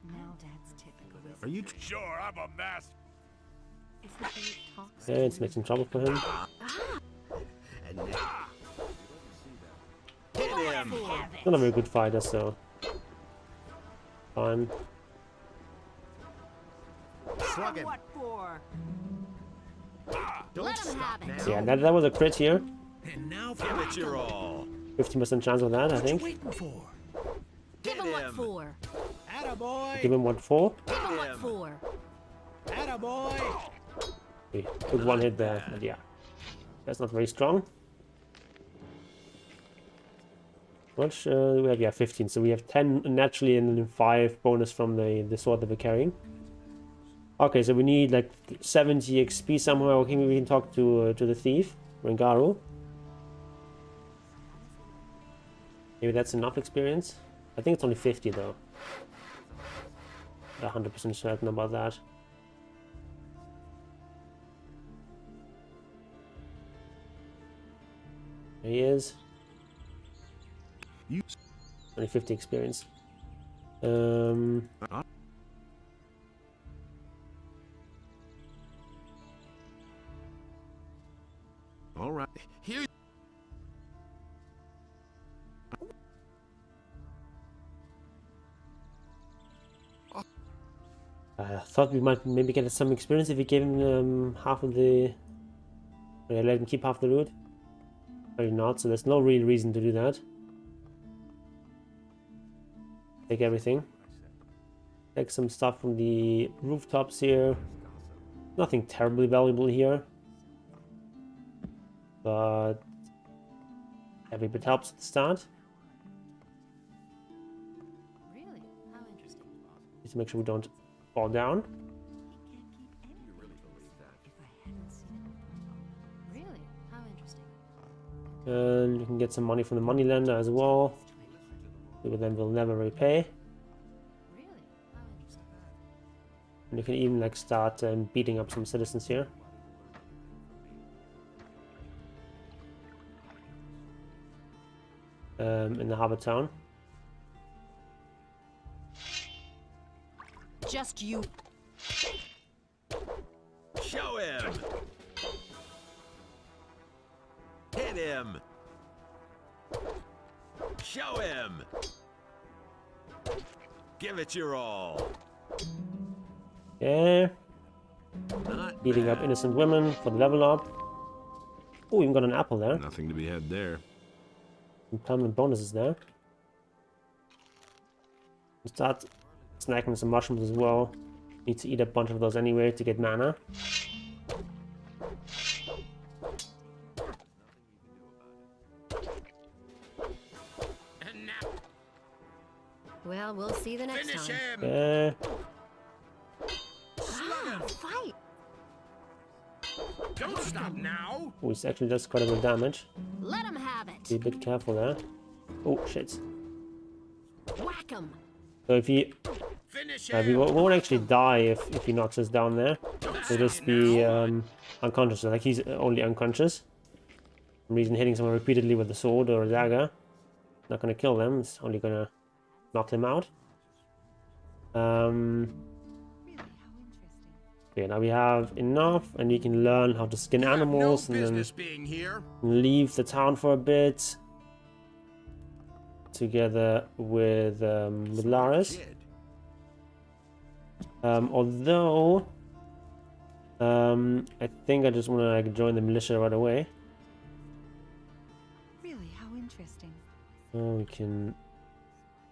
Speaker 8: Now Dad's typical.
Speaker 5: Are you...
Speaker 2: Sure, I'm a mess.
Speaker 8: Is the babe talks
Speaker 1: Okay, let's make some trouble for him.
Speaker 6: And now,
Speaker 1: Not a very good fighter, so fine.
Speaker 6: slug him.
Speaker 8: What for?
Speaker 6: Don't stop now.
Speaker 1: So yeah, that was a crit here.
Speaker 7: And now for it your all.
Speaker 1: 15% chance of that, I think.
Speaker 7: Waiting for.
Speaker 8: Give him what for?
Speaker 7: Attaboy.
Speaker 1: Give him what for?
Speaker 8: Give him what for?
Speaker 7: Attaboy.
Speaker 1: Okay, took one hit there, but yeah, that's not very strong. Much we have? Yeah, 15. So we have 10 naturally, and then 5 bonus from the sword that we're carrying. Okay, so we need like 70 XP somehow. Okay, maybe we can talk to the thief, Rengaru. Maybe that's enough experience. I think it's only 50 though. Not 100% certain about that. There he is.
Speaker 5: You...
Speaker 1: Only 50 experience.
Speaker 5: All right. Here...
Speaker 1: I thought we might maybe get some experience if we gave him half of the... let him keep half the loot. Probably not, so there's no real reason to do that. Take everything. Take some stuff from the rooftops here. Nothing terribly valuable here. But every bit helps at the start.
Speaker 8: Really? How interesting.
Speaker 1: Just to make sure we don't fall down.
Speaker 8: If I hadn't seen it before. Really? How interesting.
Speaker 1: And you can get some money from the moneylender as well. Who then will never repay.
Speaker 8: Really? How interesting.
Speaker 1: And you can even like start beating up some citizens here. in the harbor town.
Speaker 8: Just you.
Speaker 9: Show him! Hit him! Show him! Give it your all!
Speaker 1: Yeah.
Speaker 9: Not
Speaker 1: Beating up
Speaker 9: bad.
Speaker 1: innocent women for the level up. Oh, even got an apple there.
Speaker 3: Nothing to be had there.
Speaker 1: Some permanent bonuses there. Start snacking some mushrooms as well. Need to eat a bunch of those anyway to get mana.
Speaker 8: Well, we'll see the next
Speaker 9: Finish
Speaker 8: time.
Speaker 9: him!
Speaker 1: Yeah.
Speaker 8: Ah, fight!
Speaker 9: Don't stop now!
Speaker 1: Oh, he's actually does quite a bit of damage.
Speaker 8: Let him have
Speaker 1: Be a
Speaker 8: it!
Speaker 1: bit careful there. Oh shit.
Speaker 8: Whack him!
Speaker 1: So if he
Speaker 9: Finish
Speaker 1: we
Speaker 9: him!
Speaker 1: won't actually die if he knocks us down there. He'll just be unconscious. Like he's only unconscious. For some reason hitting someone repeatedly with a sword or a dagger not gonna kill them. It's only gonna knock them out. Okay, now we have enough, and we can learn how to skin animals
Speaker 9: no
Speaker 1: and then
Speaker 9: business being here.
Speaker 1: leave the town for a bit together with Laris.
Speaker 9: Kid.
Speaker 1: Although I think I just want to like join the militia right away.
Speaker 8: Really, how interesting.
Speaker 1: We can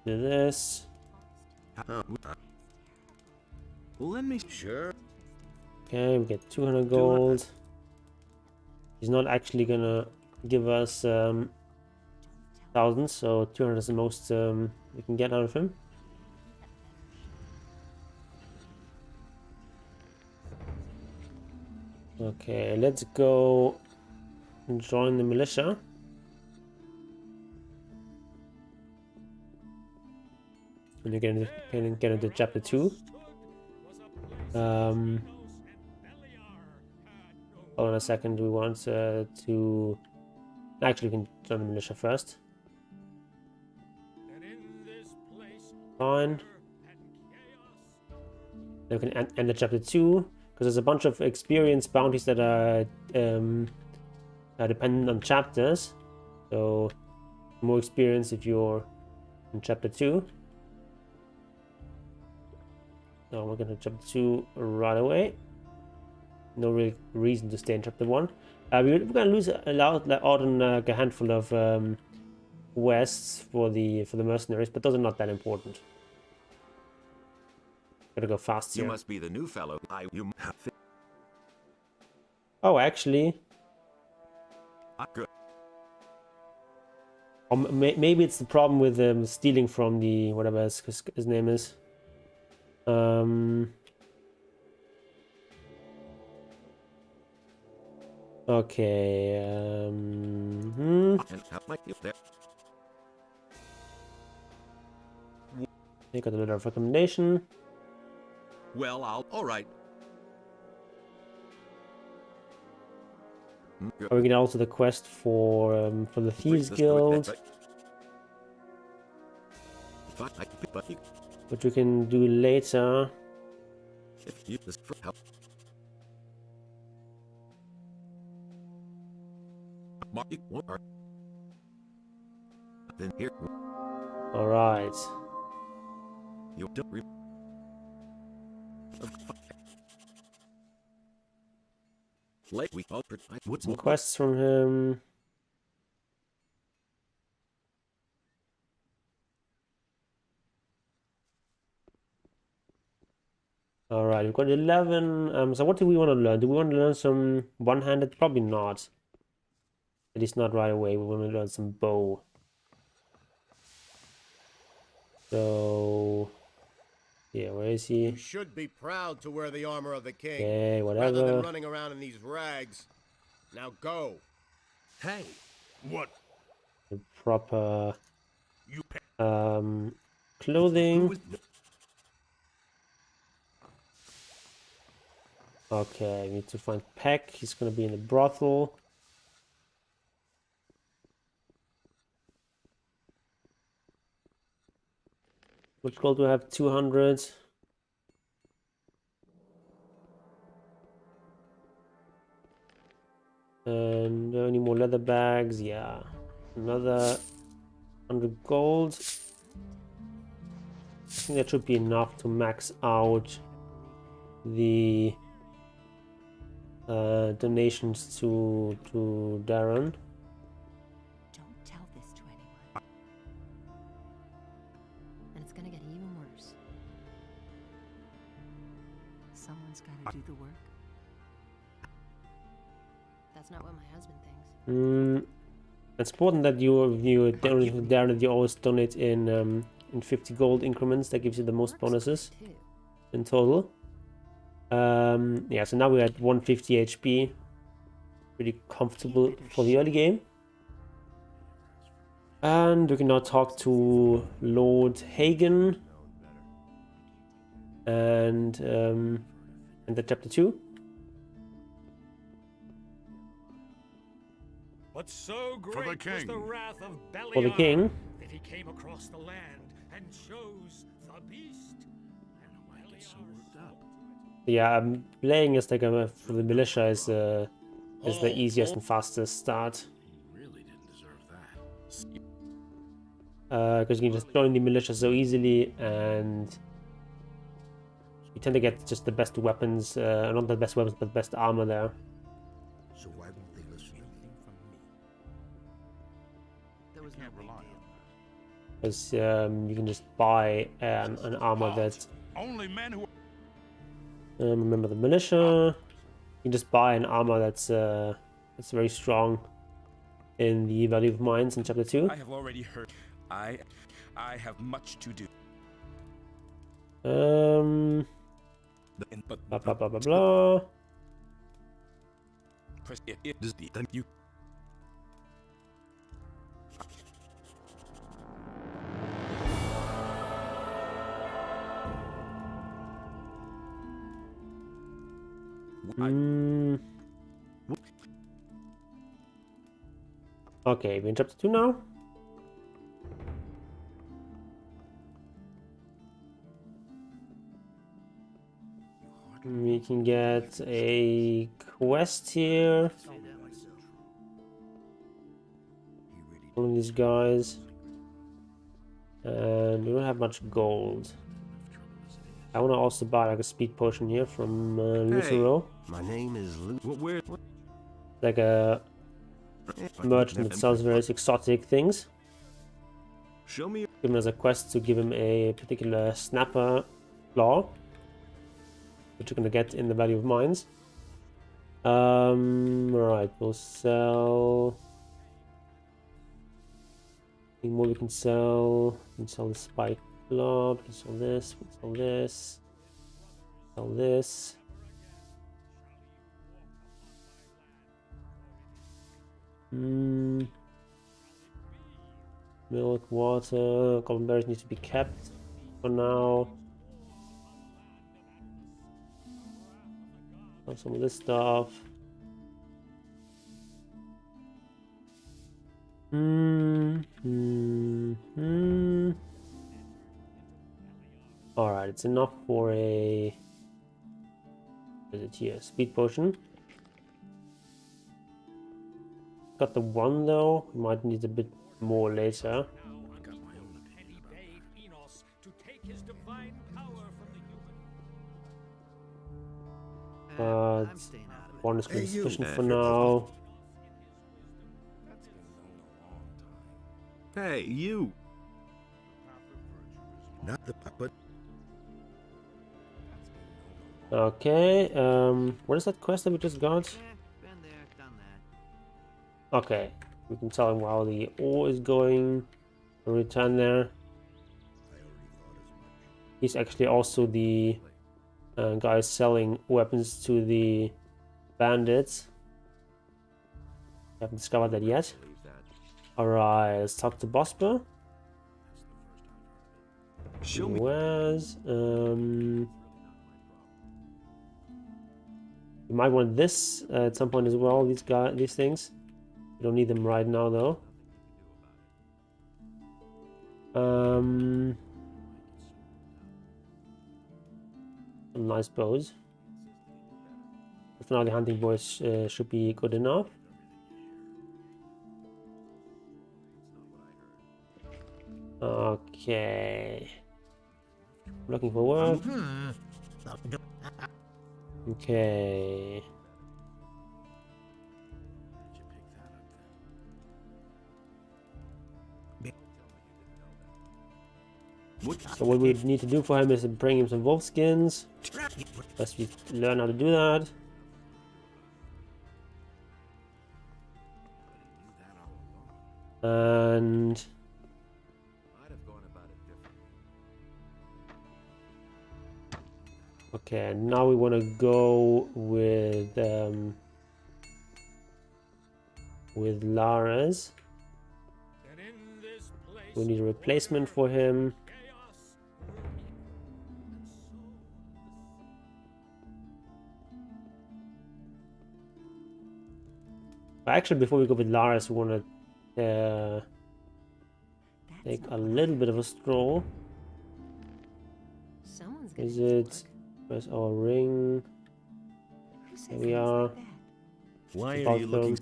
Speaker 1: do this.
Speaker 9: Let me. Sure.
Speaker 1: Okay, we get 200 gold. He's not actually gonna give us 1,000, so 200 is the most we can get out of him. Okay, let's go and join the militia. And you get into chapter 2. Hold on a second, we want to... Actually, we can join the militia first. Fine. Then we can end the chapter 2, because there's a bunch of experience bounties that are dependent on chapters. So, more experience if you're in chapter 2. So we're going to chapter 2 right away. No real reason to stay in chapter 1. We're going to lose out on a handful of quests for the mercenaries, but those are not that important. Gotta go fast here.
Speaker 9: You must be the new fellow.
Speaker 1: Oh, actually,
Speaker 9: Good.
Speaker 1: maybe it's the problem with stealing from the whatever his name is. Okay. I got a letter of recommendation.
Speaker 9: Well, all right.
Speaker 1: We get also the quest for the Thieves Guild, which we can do later.
Speaker 9: Then here.
Speaker 1: All right.
Speaker 9: You don't re- Late we all what's
Speaker 1: Some quests from him. All right, we've got 11. So what do we want to learn? Do we want to learn some one-handed? Probably not. At least not right away. We want to learn some bow. So, yeah, where is he?
Speaker 10: You should be proud to wear the armor of the king.
Speaker 1: Okay,
Speaker 10: Rather
Speaker 1: whatever.
Speaker 10: than running around in these rags. Now go.
Speaker 2: Hey, what?
Speaker 1: The proper
Speaker 2: You
Speaker 1: clothing. Okay, we need to find Peck. He's gonna be in the brothel. Which gold do I have? 200. And any more leather bags? Yeah. Another 100 gold. I think that should be enough to max out the donations to Darren.
Speaker 8: Don't tell this to anyone. And it's gonna get even worse. Someone's gotta do the work. That's not what my husband thinks.
Speaker 1: It's important that you donate to Darren, that you always donate in 50 gold increments. That gives you the most bonuses in total. Yeah, so now we're at 150 HP. Pretty comfortable for the early game. And we can now talk to Lord Hagen and the chapter 2.
Speaker 11: But so great
Speaker 2: For the
Speaker 11: was
Speaker 2: king.
Speaker 11: the wrath of Beliar
Speaker 1: For the king.
Speaker 11: that he came across the land and chose the beast. And while
Speaker 9: Get so worked up.
Speaker 1: Yeah, playing as like for the militia is the easiest and fastest start.
Speaker 9: He really didn't deserve that.
Speaker 1: Because you can just join the militia so easily, and you tend to get just the best weapons, not the best weapons, but the best armor there.
Speaker 6: So why won't they listen?
Speaker 7: There was no rely on
Speaker 1: Because you can just buy an armor that.
Speaker 2: Only men who
Speaker 1: Remember the militia. You can just buy an armor that's very strong in the Valley of Mines in chapter 2.
Speaker 11: I have already heard. I have much to do.
Speaker 1: Blah blah blah blah blah.
Speaker 11: You
Speaker 1: Okay, we're in chapter 2 now. We can get a quest here. One of these guys. And we don't have much gold. I want to also buy like a speed potion here from Lucero.
Speaker 6: My name is Luke.
Speaker 9: Where?
Speaker 1: Like a merchant that sells various exotic things.
Speaker 9: Show me.
Speaker 1: Give him as a quest to give him a particular snapper claw, which you're gonna get in the Valley of Mines. Right, we'll sell. Anything more we can sell? We can sell the spike club, we can sell this, we can sell this, sell this. Milk, water, goblin berries need to be kept for now. Some of this stuff. Alright, it's enough for a... What is it here? Speed potion. Got the one though. We might need a bit more later. One is going to be sufficient for now.
Speaker 9: Hey, you!
Speaker 6: Not the puppet.
Speaker 1: Okay, what is that quest that we just got?
Speaker 7: been there, done that.
Speaker 1: Okay, we can tell him while the ore is going. We'll return there. He's actually also the guy selling weapons to the bandits. Haven't discovered that yet. Alright, let's talk to Bosper.
Speaker 9: Show me.
Speaker 1: Where's you might want this at some point as well. These things. You don't need them right now though. nice bows. For now, the hunting bows should be good enough. Okay. Looking for work. Okay. So what we need to do for him is to bring him some wolf skins. First we learn how to do that. And okay, now we want to go with Lara's. We need a replacement for him. But actually, before we go with Lara's, we want to take a little bit of a stroll. Is it? Where's our ring? Here we are.
Speaker 5: Why are you looking?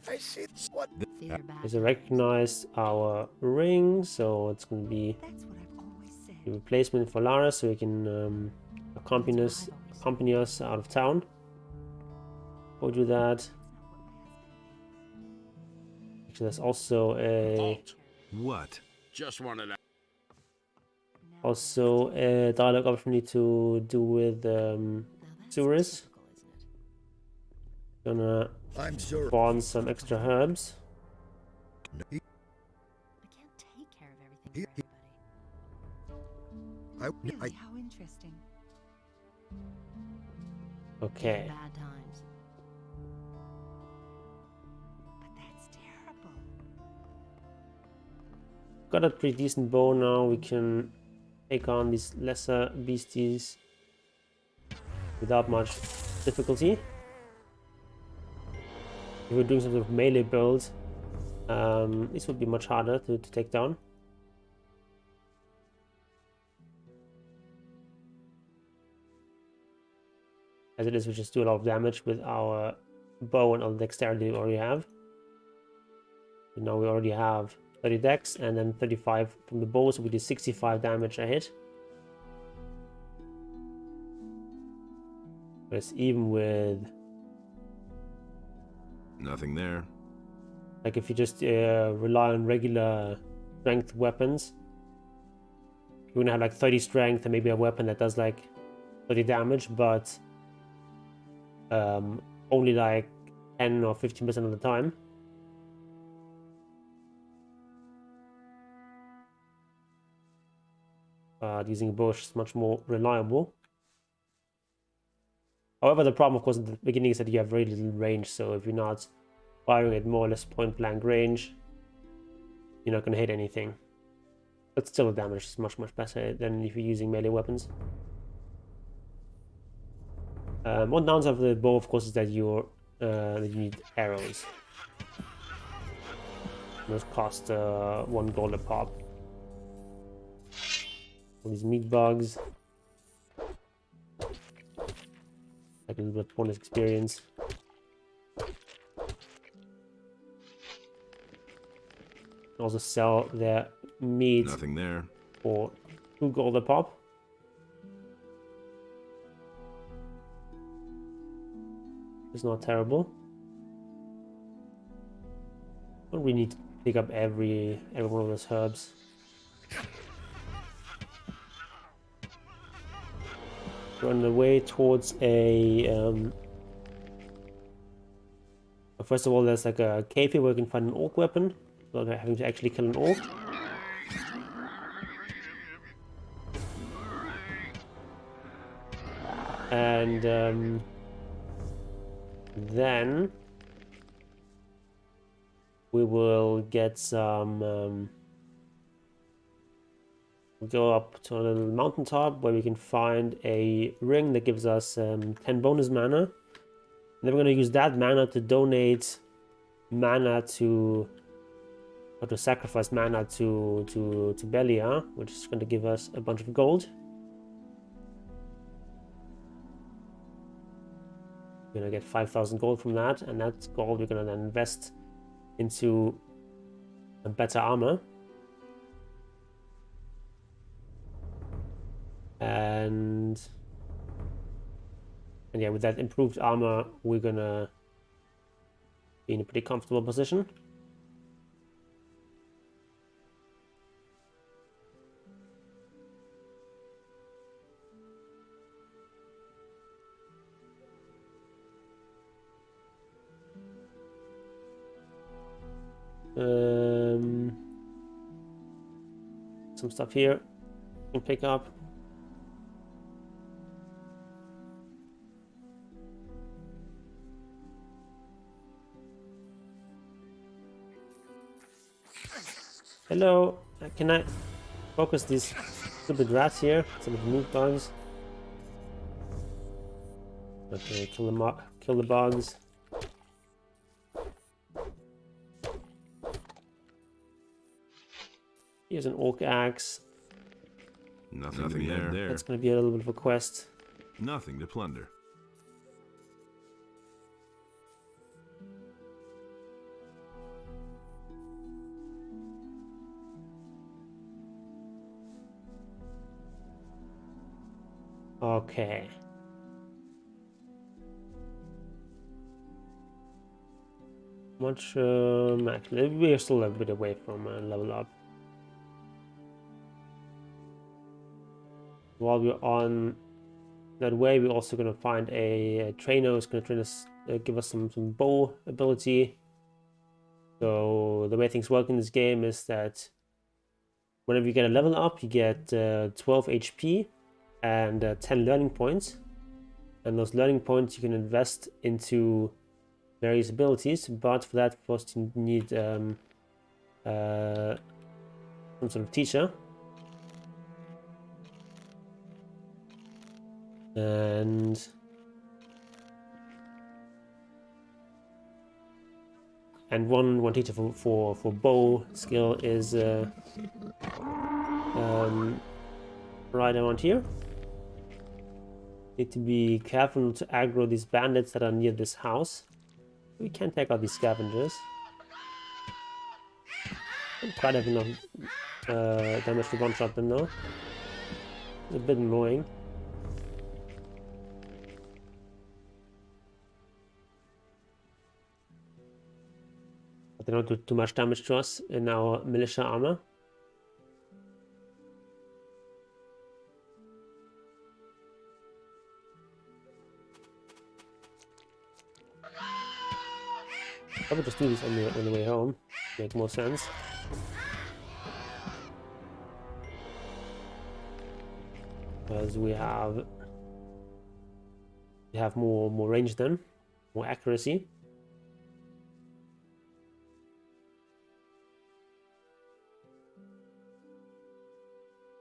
Speaker 1: Is it recognized our ring? So it's going to be the replacement for Lara, so we can accompany us out of town. We'll do that. Actually, there's also a
Speaker 3: Just wanted to.
Speaker 1: Also a dialogue opportunity to do with Suris. Gonna spawn some extra herbs.
Speaker 8: I can't take care of everything for everybody. Really, how interesting.
Speaker 1: Okay.
Speaker 8: Bad times. But that's terrible.
Speaker 1: Got a pretty decent bow now. We can take on these lesser beasties without much difficulty. If we're doing some sort of melee build, this would be much harder to take down. As it is, we just do a lot of damage with our bow and all the dexterity we already have. So now we already have 30 dex and then 35 from the bow, so we do 65 damage a hit. Whereas even with...
Speaker 3: Nothing there.
Speaker 1: Like if you just rely on regular strength weapons, you're gonna have like 30 strength and maybe a weapon that does like 30 damage, but only like 10 or 15% of the time. Using a bow is much more reliable. However, the problem, of course, at the beginning is that you have very little range, so if you're not firing at more or less point-blank range, you're not going to hit anything. But still, the damage is much, much better than if you're using melee weapons. One downside of the bow, of course, is that you need arrows. Those cost 1 gold a pop. All these meat bugs. Like a little bit bonus experience. Also sell their meat.
Speaker 3: Nothing there.
Speaker 1: For 2 gold a pop. It's not terrible. Don't really need to pick up every one of those herbs. We're on the way towards a first of all, there's like a cave here where we can find an orc weapon without having to actually kill an orc. And then we will get some go up to a little mountaintop where we can find a ring that gives us 10 bonus mana. And then we're going to use that mana to donate mana to, or to sacrifice mana to Belia, which is going to give us a bunch of gold. We're gonna get 5,000 gold from that, and that gold we're gonna then invest into a better armor. And yeah, with that improved armor, we're gonna be in a pretty comfortable position. Some stuff here you can pick up. Hello, can I focus these stupid rats here? Some of the meat bugs. Okay, kill the bugs. Here's an orc axe.
Speaker 3: Nothing there.
Speaker 1: That's gonna be a little bit of a quest.
Speaker 3: Nothing to plunder.
Speaker 1: Okay. Actually, we're still a bit away from level up. While we're on that way, we're also going to find a trainer who's going to train us, give us some bow ability. So the way things work in this game is that whenever you get a level up, you get 12 HP and 10 learning points. And those learning points you can invest into various abilities, but for that first you need some sort of teacher. And one teacher for bow skill is right around here. Need to be careful to aggro these bandits that are near this house. We can take out these scavengers. Don't quite have enough damage to one-shot them though. It's a bit annoying. But they don't do too much damage to us in our militia armor. I would just do this on the way home. Make more sense. Because we have more range then, more accuracy.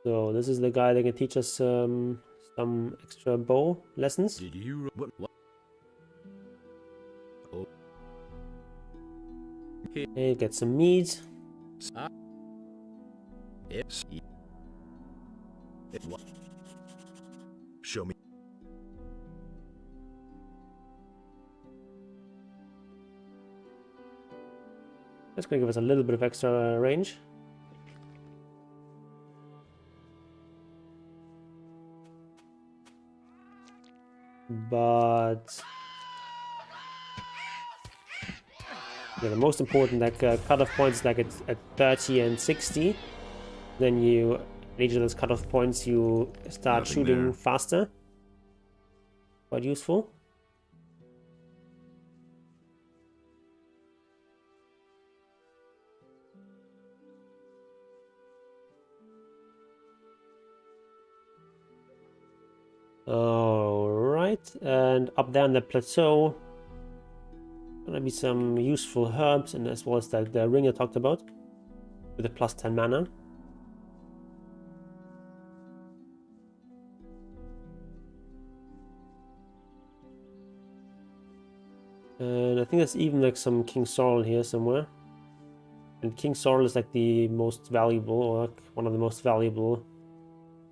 Speaker 1: So this is the guy that can teach us some extra bow lessons.
Speaker 3: Did you what? Oh.
Speaker 1: Okay, get some meat.
Speaker 3: Show me.
Speaker 1: That's gonna give us a little bit of extra range. But yeah, the most important cutoff points like at 30 and 60. Then you, at each of those cutoff points, you start
Speaker 3: Nothing
Speaker 1: shooting
Speaker 3: there.
Speaker 1: faster. Quite useful. Alright, and up there on the plateau, gonna be some useful herbs, and as well as the ring I talked about, with a plus 10 mana. And I think there's even like some King Sorrel here somewhere. And King Sorrel is like the most valuable, or like one of the most valuable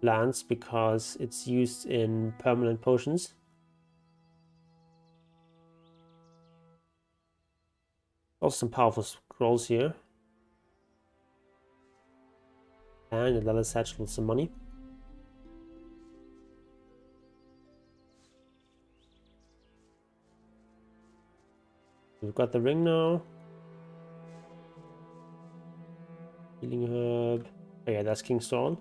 Speaker 1: lands, because it's used in permanent potions. Also some powerful scrolls here. And another satchel with some money. We've got the ring now. Healing herb. Oh yeah, that's King's Sword.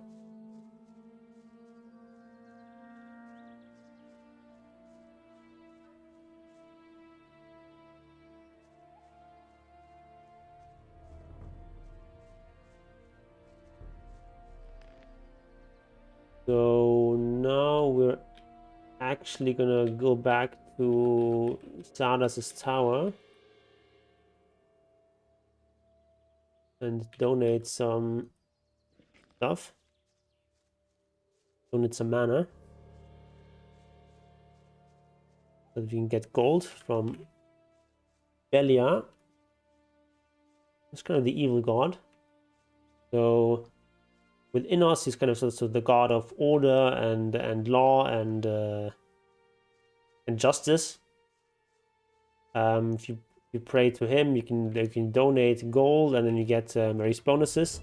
Speaker 1: So now we're actually gonna go back to Stardust's tower and donate some stuff. Donate some mana. So that we can get gold from Belia. It's kind of the evil god. So within us, he's kind of so the god of order and law and justice. If you pray to him, you can donate gold and then you get various bonuses.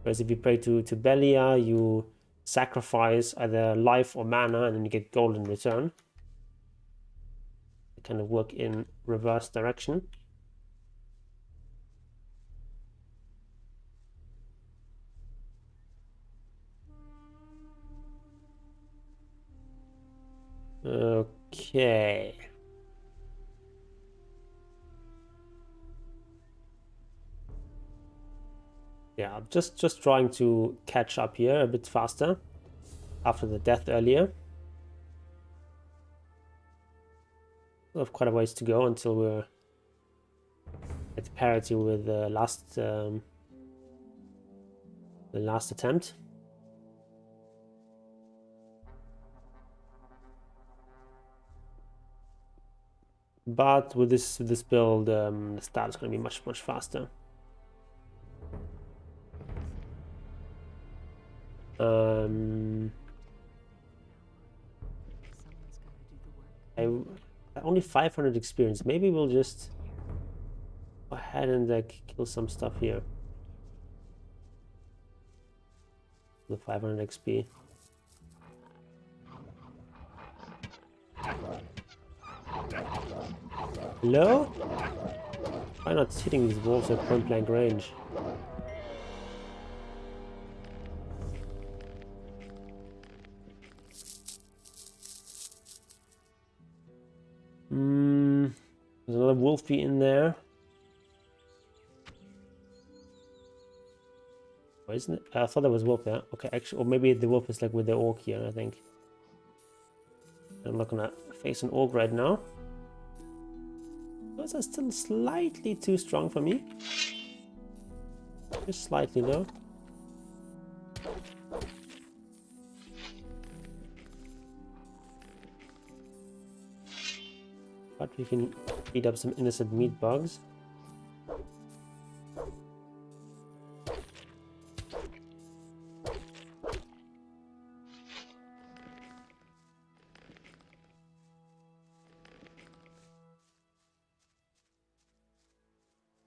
Speaker 1: Whereas if you pray to Belia, you sacrifice either life or mana and then you get gold in return. They kind of work in reverse direction. Okay. Yeah, I'm just trying to catch up here a bit faster after the death earlier. We have quite a ways to go until we're at parity with the last attempt. But with this build, the start is going to be much faster. Only 500 experience. Maybe we'll just go ahead and kill some stuff here. The 500 XP. Hello? Why not hitting these wolves at point blank range? There's another wolfie in there. Why isn't it? I thought there was wolf there. Okay, actually, or maybe the wolf is like with the orc here, I think. I'm not gonna face an orc right now. Those are still slightly too strong for me. Just slightly though. But we can beat up some innocent meat bugs.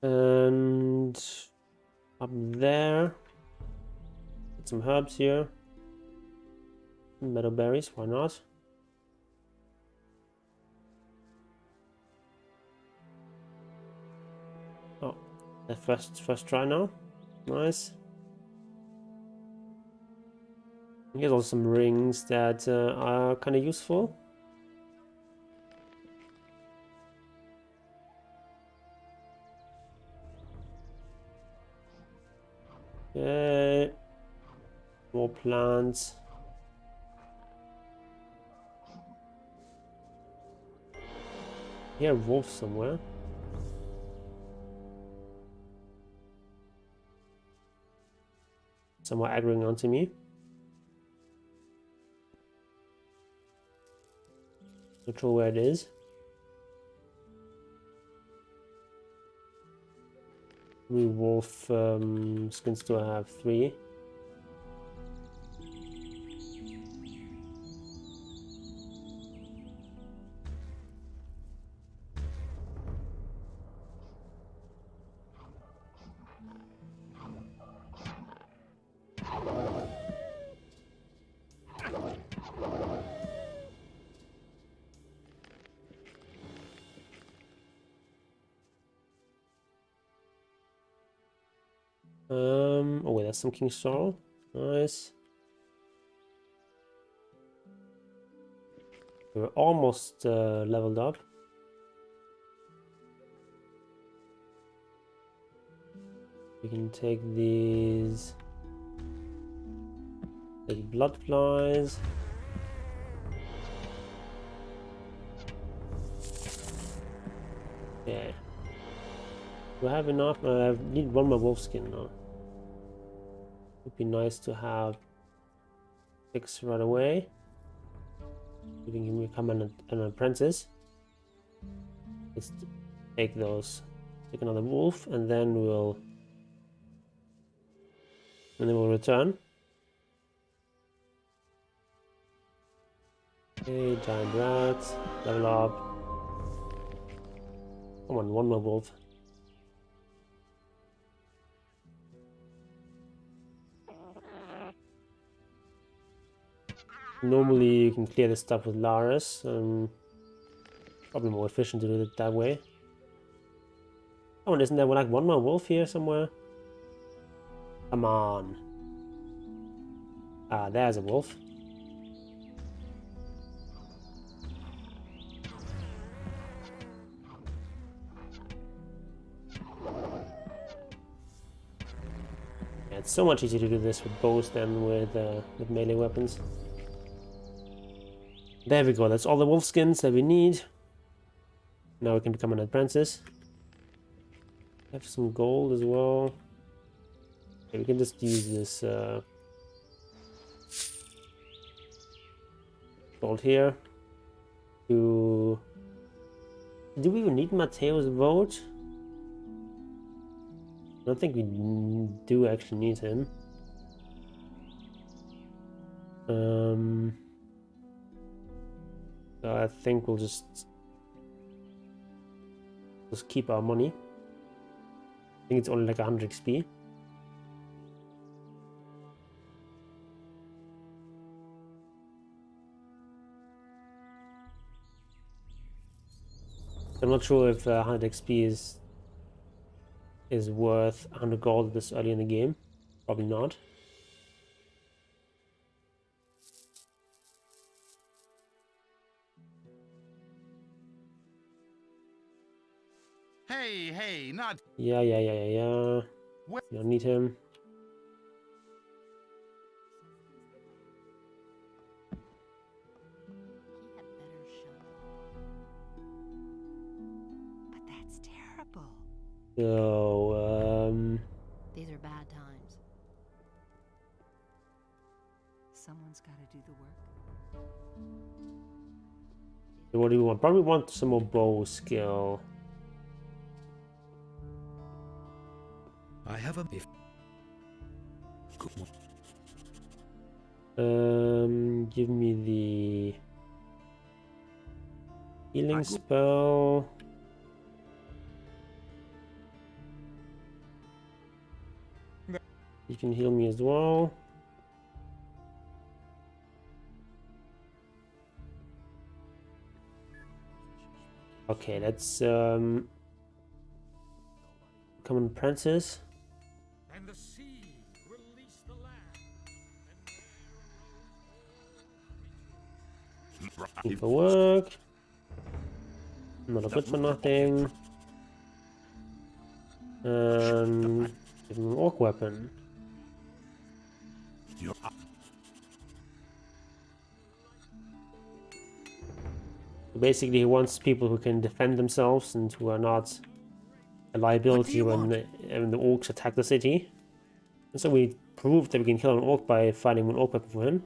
Speaker 1: And up there, get some herbs here. Meadow berries, why not? Oh, the first try now. Nice. Here's also some rings that are kind of useful. Okay. More plants. Here, wolf somewhere. Somewhere aggroing onto me. Not sure where it is. We wolf skins do I have 3? Oh wait, that's some King's Sorrow. Nice. We're almost leveled up. We can take these. Take blood flies. Okay. Do I have enough? I need one more wolf skin now. Would be nice to have 6 right away. You can become an apprentice. Let's take those. Take another wolf, and then we'll return. Okay, giant rats, level up. Come on, one more wolf. Normally you can clear this stuff with Laris. Probably more efficient to do it that way. Oh, and isn't there like one more wolf here somewhere? Come on. Ah, there's a wolf. Yeah, it's so much easier to do this with bows than with melee weapons. There we go, that's all the wolf skins that we need. Now we can become an apprentice. Have some gold as well. Okay, we can just use this gold here to... Do we even need Matteo's vote? I don't think we do actually need him. So I think we'll just keep our money. I think it's only like 100 XP. I'm not sure if 100 XP is worth 100 gold this early in the game. Probably not.
Speaker 2: Hey, not...
Speaker 1: Yeah. Don't need him.
Speaker 8: He had better show up. But that's terrible.
Speaker 1: So,
Speaker 8: These are bad times. Someone's got to do the work.
Speaker 1: what do we want? Probably want some more bow skill.
Speaker 6: I have a if
Speaker 1: Give me the healing spell. You can heal me as well. Okay, let's become an apprentice.
Speaker 11: And the sea released the land, and there arose all
Speaker 1: Need for work. Not a good for nothing. And give him an orc weapon. Basically, he wants people who can defend themselves and who are not a liability when the orcs attack the city. And so we proved that we can kill an orc by finding an orc weapon for him.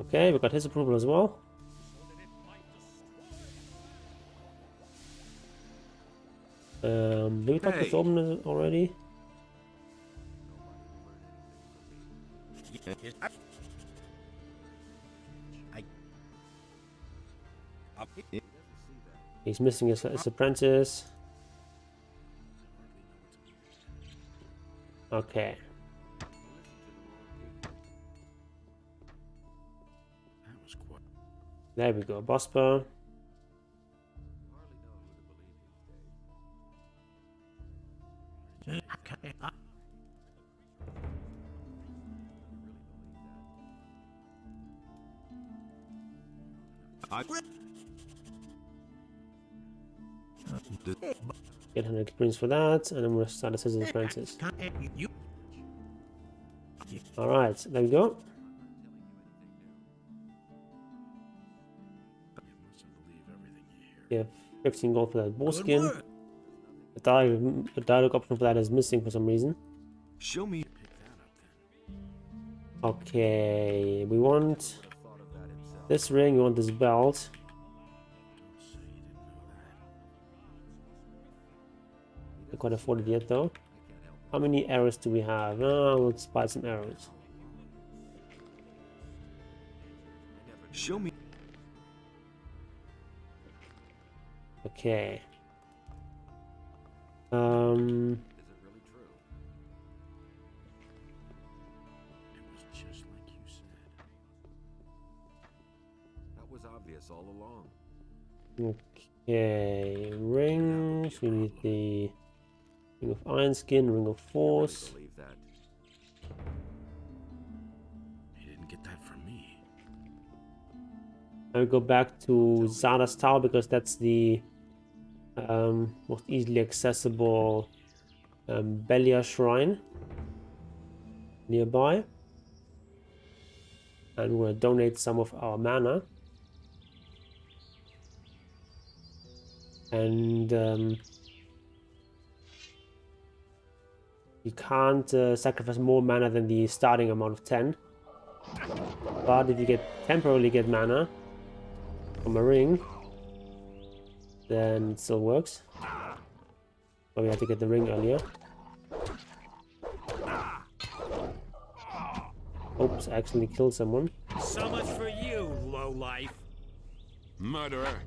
Speaker 1: Okay, we got his approval as well. Did we talk to Thorben already? He's missing his apprentice. Okay. There we go, boss spur. Get 100 experience for that, and then we'll start as an apprentice. Alright, there we go. Yeah, 15 gold for that boar skin. The dialogue option for that is missing for some reason.
Speaker 5: Show me.
Speaker 1: Okay, we want this ring, we want this belt. I can't afford it yet though. How many arrows do we have? Oh, let's buy some arrows.
Speaker 5: Show me.
Speaker 1: Okay.
Speaker 7: Is it really true?
Speaker 9: It was just like you said.
Speaker 7: That was obvious all along.
Speaker 1: Okay, rings. We need the ring of iron skin, ring of force.
Speaker 7: Believe that.
Speaker 9: You didn't get that from me.
Speaker 1: I will go back to Zada's Tower because that's the most easily accessible Belia shrine nearby. And we're gonna donate some of our mana. And you can't sacrifice more mana than the starting amount of 10. But if you temporarily get mana from a ring, then it still works. But we have to get the ring earlier. Oops, I accidentally killed someone.
Speaker 11: So much for you, lowlife.
Speaker 5: Murderer.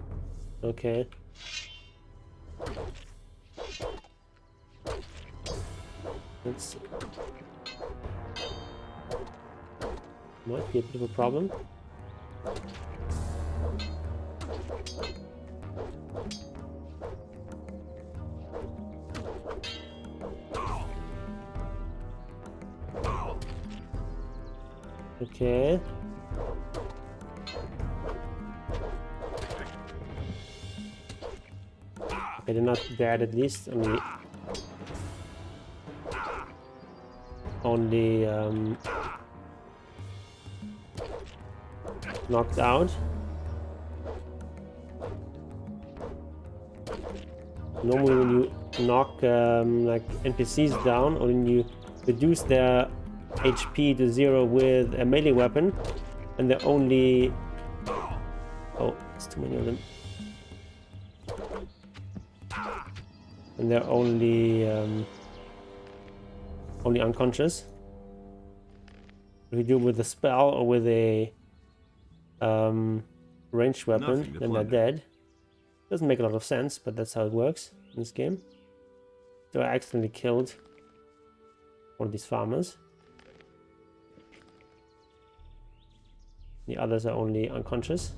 Speaker 1: Okay. Let's see. Might be a bit of a problem. Okay. Okay, they're not dead at least. Only knocked out. Normally when you knock like NPCs down, or when you reduce their HP to 0 with a melee weapon, and they're only... Oh, there's too many of them. And they're only unconscious. If you do it with a spell or with a ranged weapon, then they're dead. Doesn't make a lot of sense, but that's how it works in this game. So I accidentally killed one of these farmers. The others are only unconscious.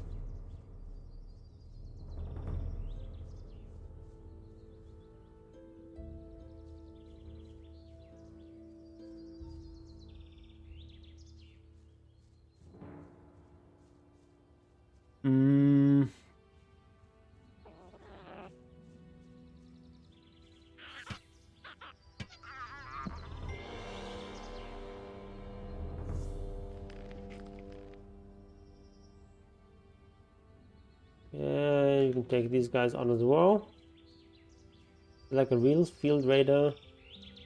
Speaker 1: You can take these guys on as well. Like a real field raider.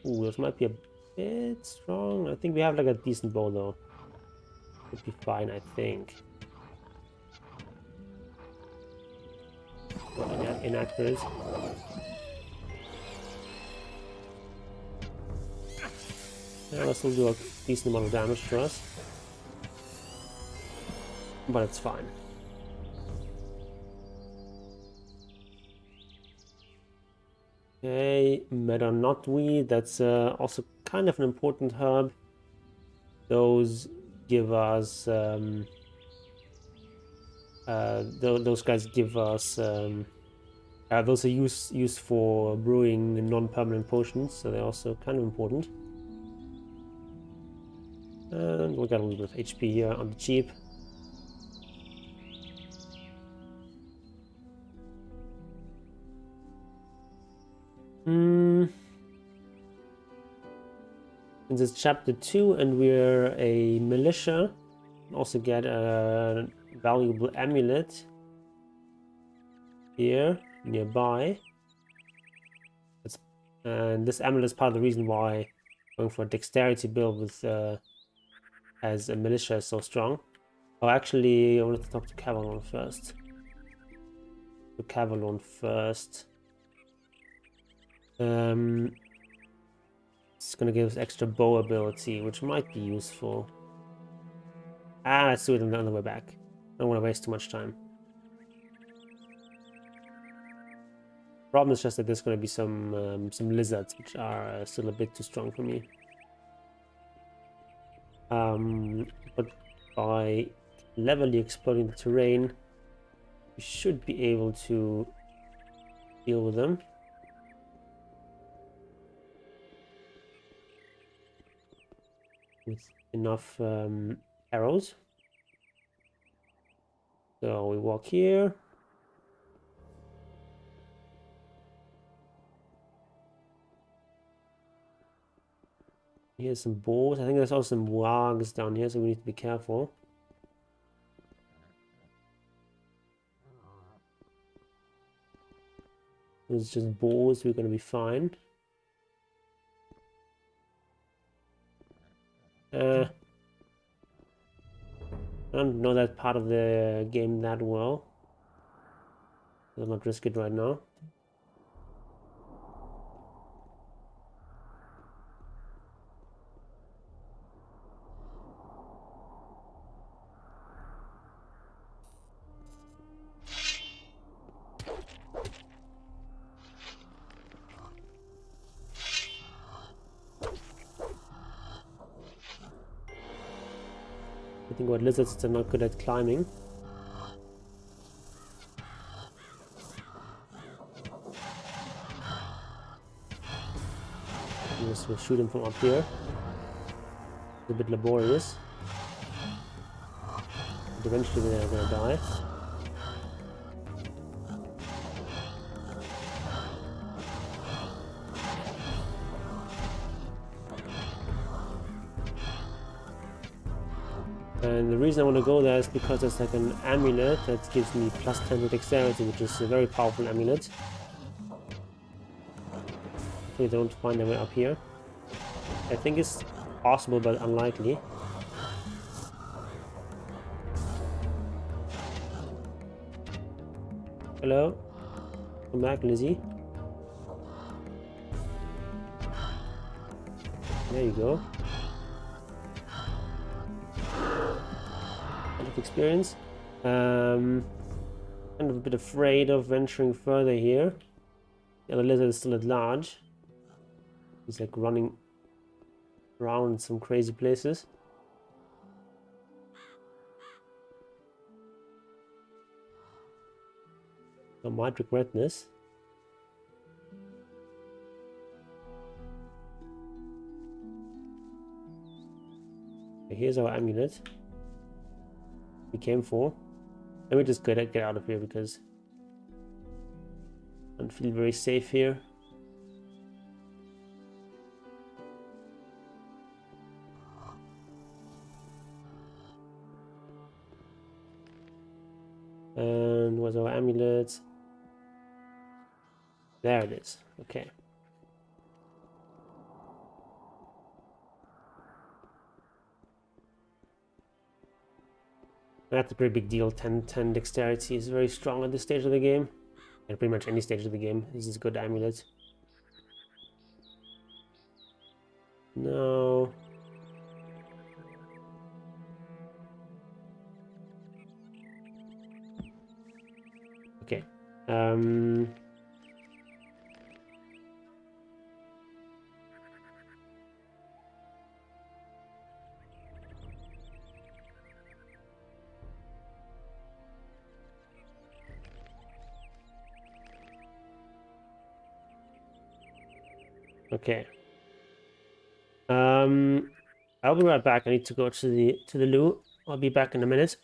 Speaker 1: Ooh, this might be a bit strong. I think we have like a decent bow though. Should be fine, I think. Yeah, inaccurate. Yeah, this will do a decent amount of damage to us. But it's fine. Okay, Meta Knotweed, that's also kind of an important herb. Those give us those guys give us those are used for brewing non-permanent potions, so they're also kind of important. And we got a little bit of HP here on the cheap. This is chapter 2, and we're a militia. Also get a valuable amulet here nearby. And this amulet is part of the reason why going for a dexterity build with as a militia is so strong. Oh, actually, I wanted to talk to Cavalon first. It's gonna give us extra bow ability, which might be useful. Let's do it on the way back. I don't want to waste too much time. Problem is just that there's gonna be some lizards, which are still a bit too strong for me. But by cleverly exploring the terrain, we should be able to deal with them. With enough arrows. So we walk here. Here's some boars. I think there's also some wargs down here, so we need to be careful. It's just boars, we're gonna be fine. I don't know that part of the game that well. I'll not risk it right now. I think what lizards, they're not good at climbing. We'll shoot them from up here. It's a bit laborious. But eventually they're gonna die. And the reason I want to go there is because there's like an amulet that gives me plus 10 to dexterity, which is a very powerful amulet. Hopefully they don't find their way up here. I think it's possible, but unlikely. Hello? Come back, Lizzie. There you go. Experience. Kind of a bit afraid of venturing further here. The other lizard is still at large. He's like running around in some crazy places. I might regret this. Okay, here's our amulet we came for. Let me just get out of here because I don't feel very safe here. And where's our amulet? There it is. Okay. That's a pretty big deal. 10 dexterity is very strong at this stage of the game. And pretty much any stage of the game. This is a good amulet. No. Okay. Okay. I'll be right back. I need to go to the loo. I'll be back in a minute.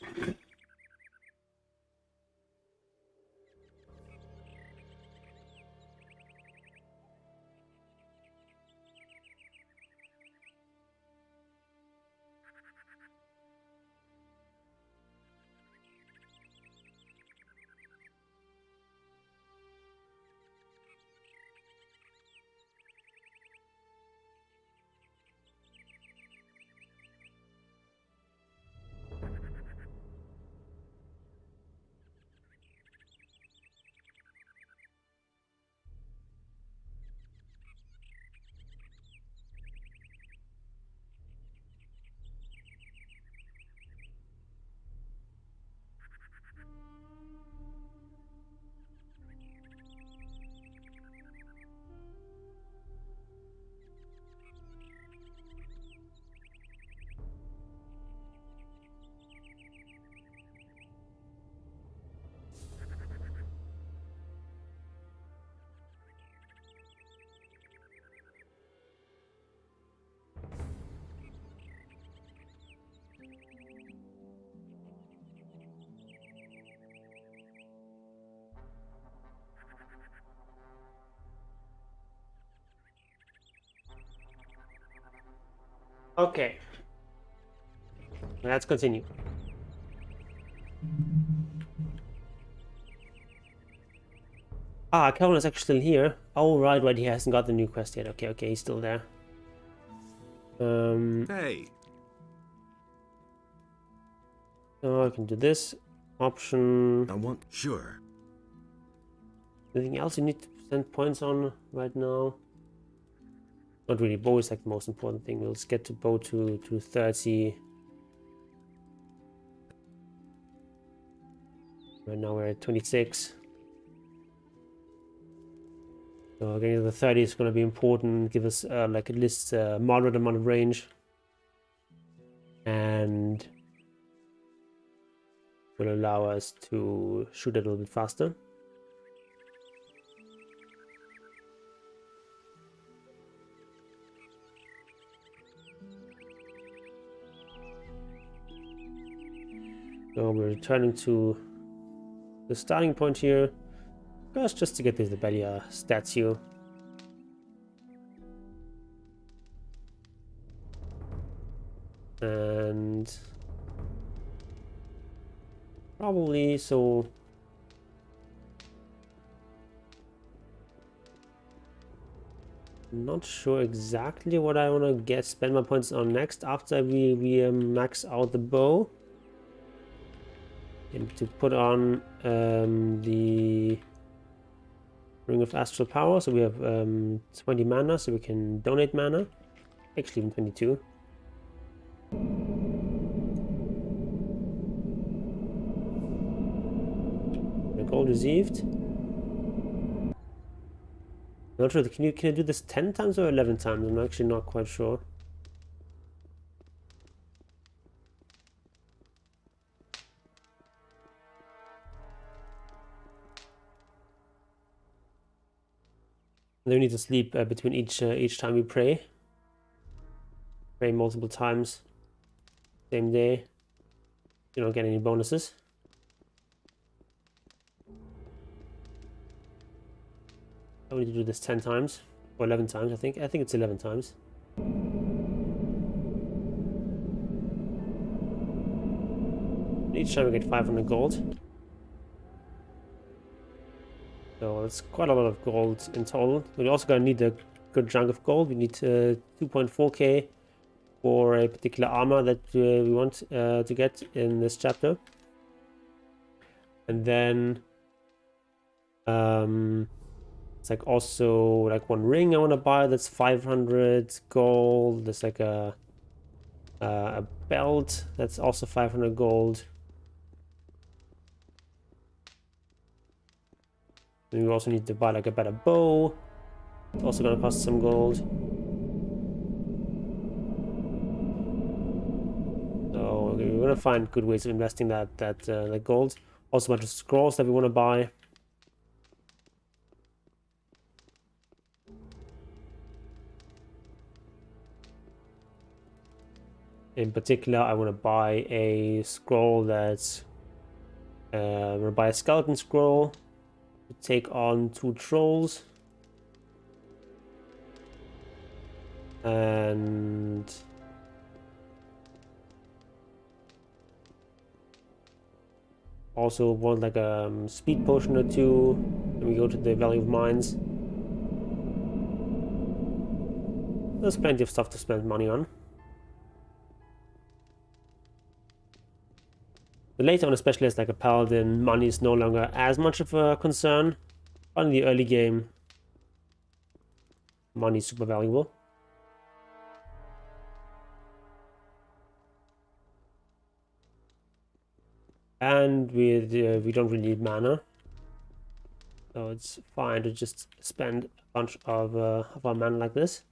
Speaker 1: Okay. Let's continue. Ah, Calvin is actually still here. Oh, right, he hasn't got the new quest yet. Okay, he's still there.
Speaker 3: Hey.
Speaker 1: So I can do this option.
Speaker 6: I want sure.
Speaker 1: Anything else you need to spend points on right now? Not really. Bow is like the most important thing. We'll get to bow to 30. Right now we're at 26. So getting to the 30 is going to be important. Give us like at least a moderate amount of range. And will allow us to shoot a little bit faster. So we're returning to the starting point here. Just to get the better statue. And probably so. I'm not sure exactly what I want to spend my points on next after we max out the bow. And to put on the Ring of Astral Power, so we have 20 mana, so we can donate mana. Actually, even 22. The gold received. Not sure. Can I do this 10 times or 11 times? I'm actually not quite sure. Then we need to sleep between each time we pray. Pray multiple times. Same day. You don't get any bonuses. I need to do this 10 times. Or 11 times, I think. I think it's 11 times. Each time we get 500 gold. So that's quite a lot of gold in total. We're also going to need a good chunk of gold. We need 2.4k for a particular armor that we want to get in this chapter. And then it's like also like one ring I want to buy that's 500 gold. There's like a belt that's also 500 gold. We also need to buy like a better bow. It's also going to cost some gold. So we're going to find good ways of investing that gold. Also a bunch of scrolls that we want to buy. In particular, I want to buy a scroll that's... I'm going to buy a skeleton scroll to take on 2 trolls. And... also want like a speed potion or 2 when we go to the Valley of Mines. There's plenty of stuff to spend money on. The later on, especially as like a paladin, money is no longer as much of a concern. But in the early game, money is super valuable. And we don't really need mana, so it's fine to just spend a bunch of our mana like this.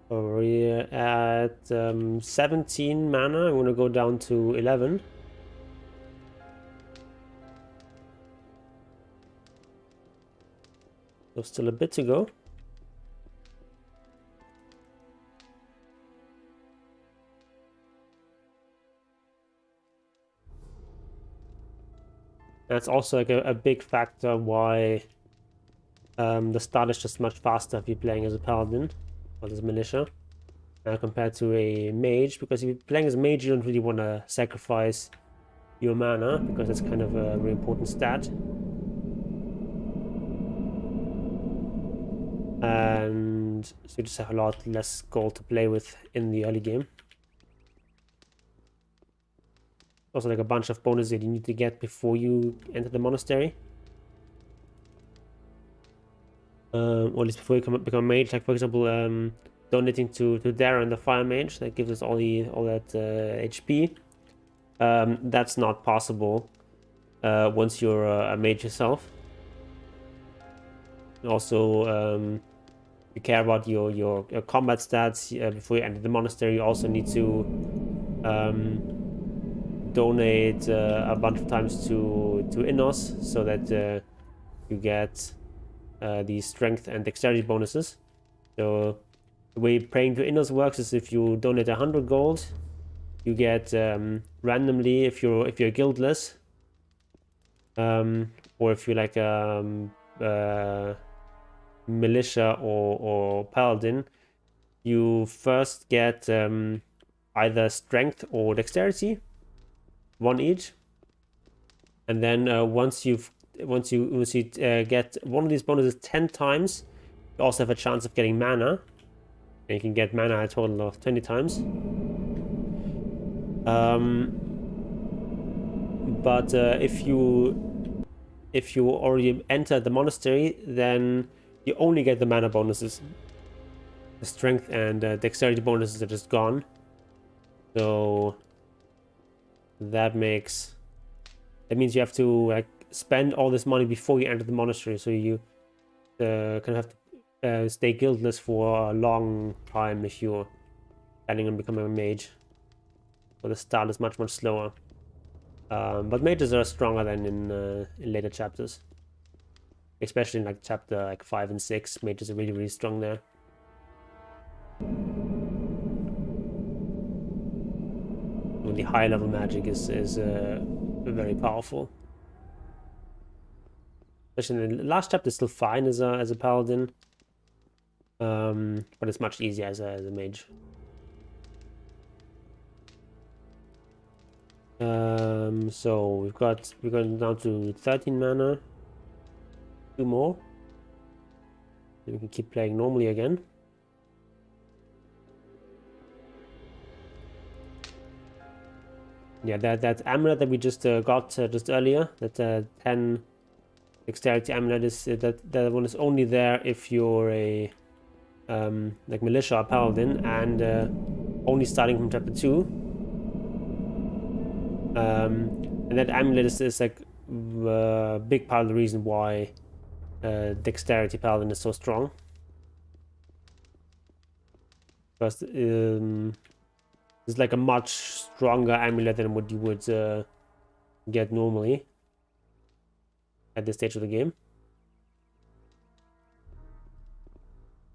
Speaker 1: We're at 17 mana. I'm going to go down to 11. So still a bit to go. That's also like a big factor why the start is just much faster if you're playing as a paladin or as a militia compared to a mage, because if you're playing as a mage you don't really want to sacrifice your mana because it's kind of a very important stat. And so you just have a lot less gold to play with in the early game. Also like a bunch of bonuses that you need to get before you enter the monastery. Or at least before you become a mage, like for example donating to Darren the fire mage, that gives us all that HP. That's not possible once you're a mage yourself. Also, you care about your combat stats before you enter the monastery. You also need to donate a bunch of times to Innos so that you get the strength and dexterity bonuses. So the way praying to Innos works is if you donate 100 gold, you get randomly, if you're guildless, or if you're like militia or paladin, you first get either strength or dexterity, 1 each, and then once you get one of these bonuses 10 times, you also have a chance of getting mana, and you can get mana a total of 20 times. But if you already enter the monastery, then you only get the mana bonuses. The strength and dexterity bonuses are just gone. So that means you have to like spend all this money before you enter the monastery. So you kind of have to stay guildless for a long time if you're planning on becoming a mage. So the start is much slower. But mages are stronger than in later chapters. Especially in like chapter like 5 and 6, mages are really strong there. When the high level magic is very powerful. Especially in the last chapter, is still fine as a paladin, but it's much easier as a mage. So we're going down to 13 mana. 2 more. Then we can keep playing normally again. Yeah, that amulet that we just got just earlier, that 10 dexterity amulet, is that one is only there if you're a like militia or paladin, and only starting from chapter 2. And that amulet is like a big part of the reason why Dexterity Paladin is so strong. Because It's like a much stronger amulet than what you would get normally at this stage of the game.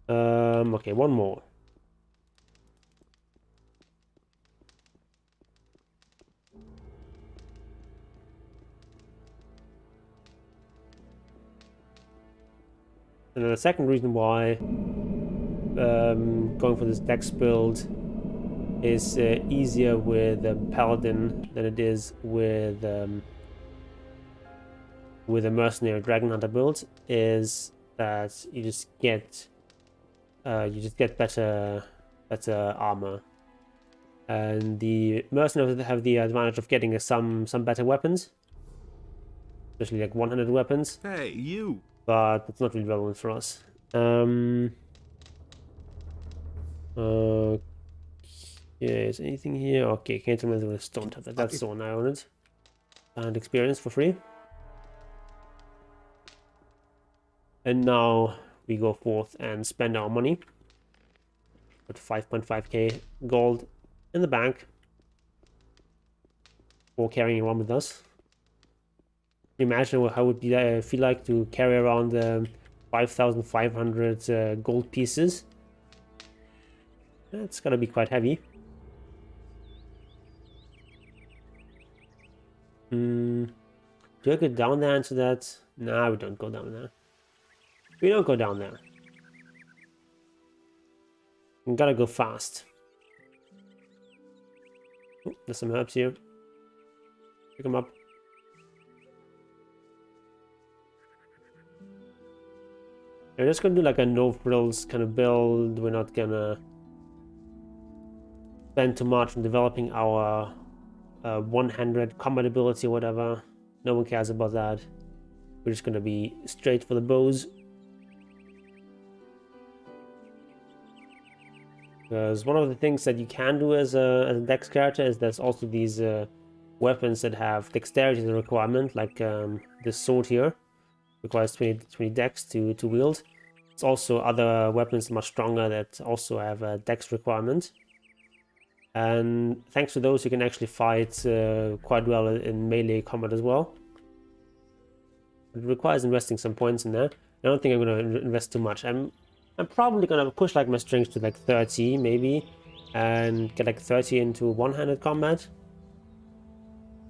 Speaker 1: Okay, one more. And then the second reason why going for this dex build is easier with a paladin than it is with a mercenary dragon hunter build is that you just get better armor, and the mercenaries have the advantage of getting some better weapons, especially like one-handed weapons.
Speaker 5: Hey, you!
Speaker 1: But it's not really relevant for us. Okay, is anything here? Okay, can't remember with a stone tablet. That's the one I wanted. And experience for free. And now we go forth and spend our money. Put 5.5k gold in the bank. For carrying around with us. Imagine how it would be, feel like to carry around 5,500 gold pieces. That's gonna be quite heavy. Do I go down there into that? Nah, we don't go down there. We don't go down there. We gotta go fast. Oh, there's some herbs here. Pick them up. We're just gonna do like a no frills kind of build. We're not gonna spend too much on developing our one-handed combat ability or whatever. No one cares about that. We're just gonna be straight for the bows. Because one of the things that you can do as a dex character is there's also these weapons that have dexterity as a requirement, like this sword here. Requires 20 dex to wield. It's also other weapons much stronger that also have a dex requirement. And thanks to those, you can actually fight quite well in melee combat as well. It requires investing some points in there. I don't think I'm going to invest too much. I'm probably going to push like my strength to like 30 maybe, and get like 30 into one-handed combat.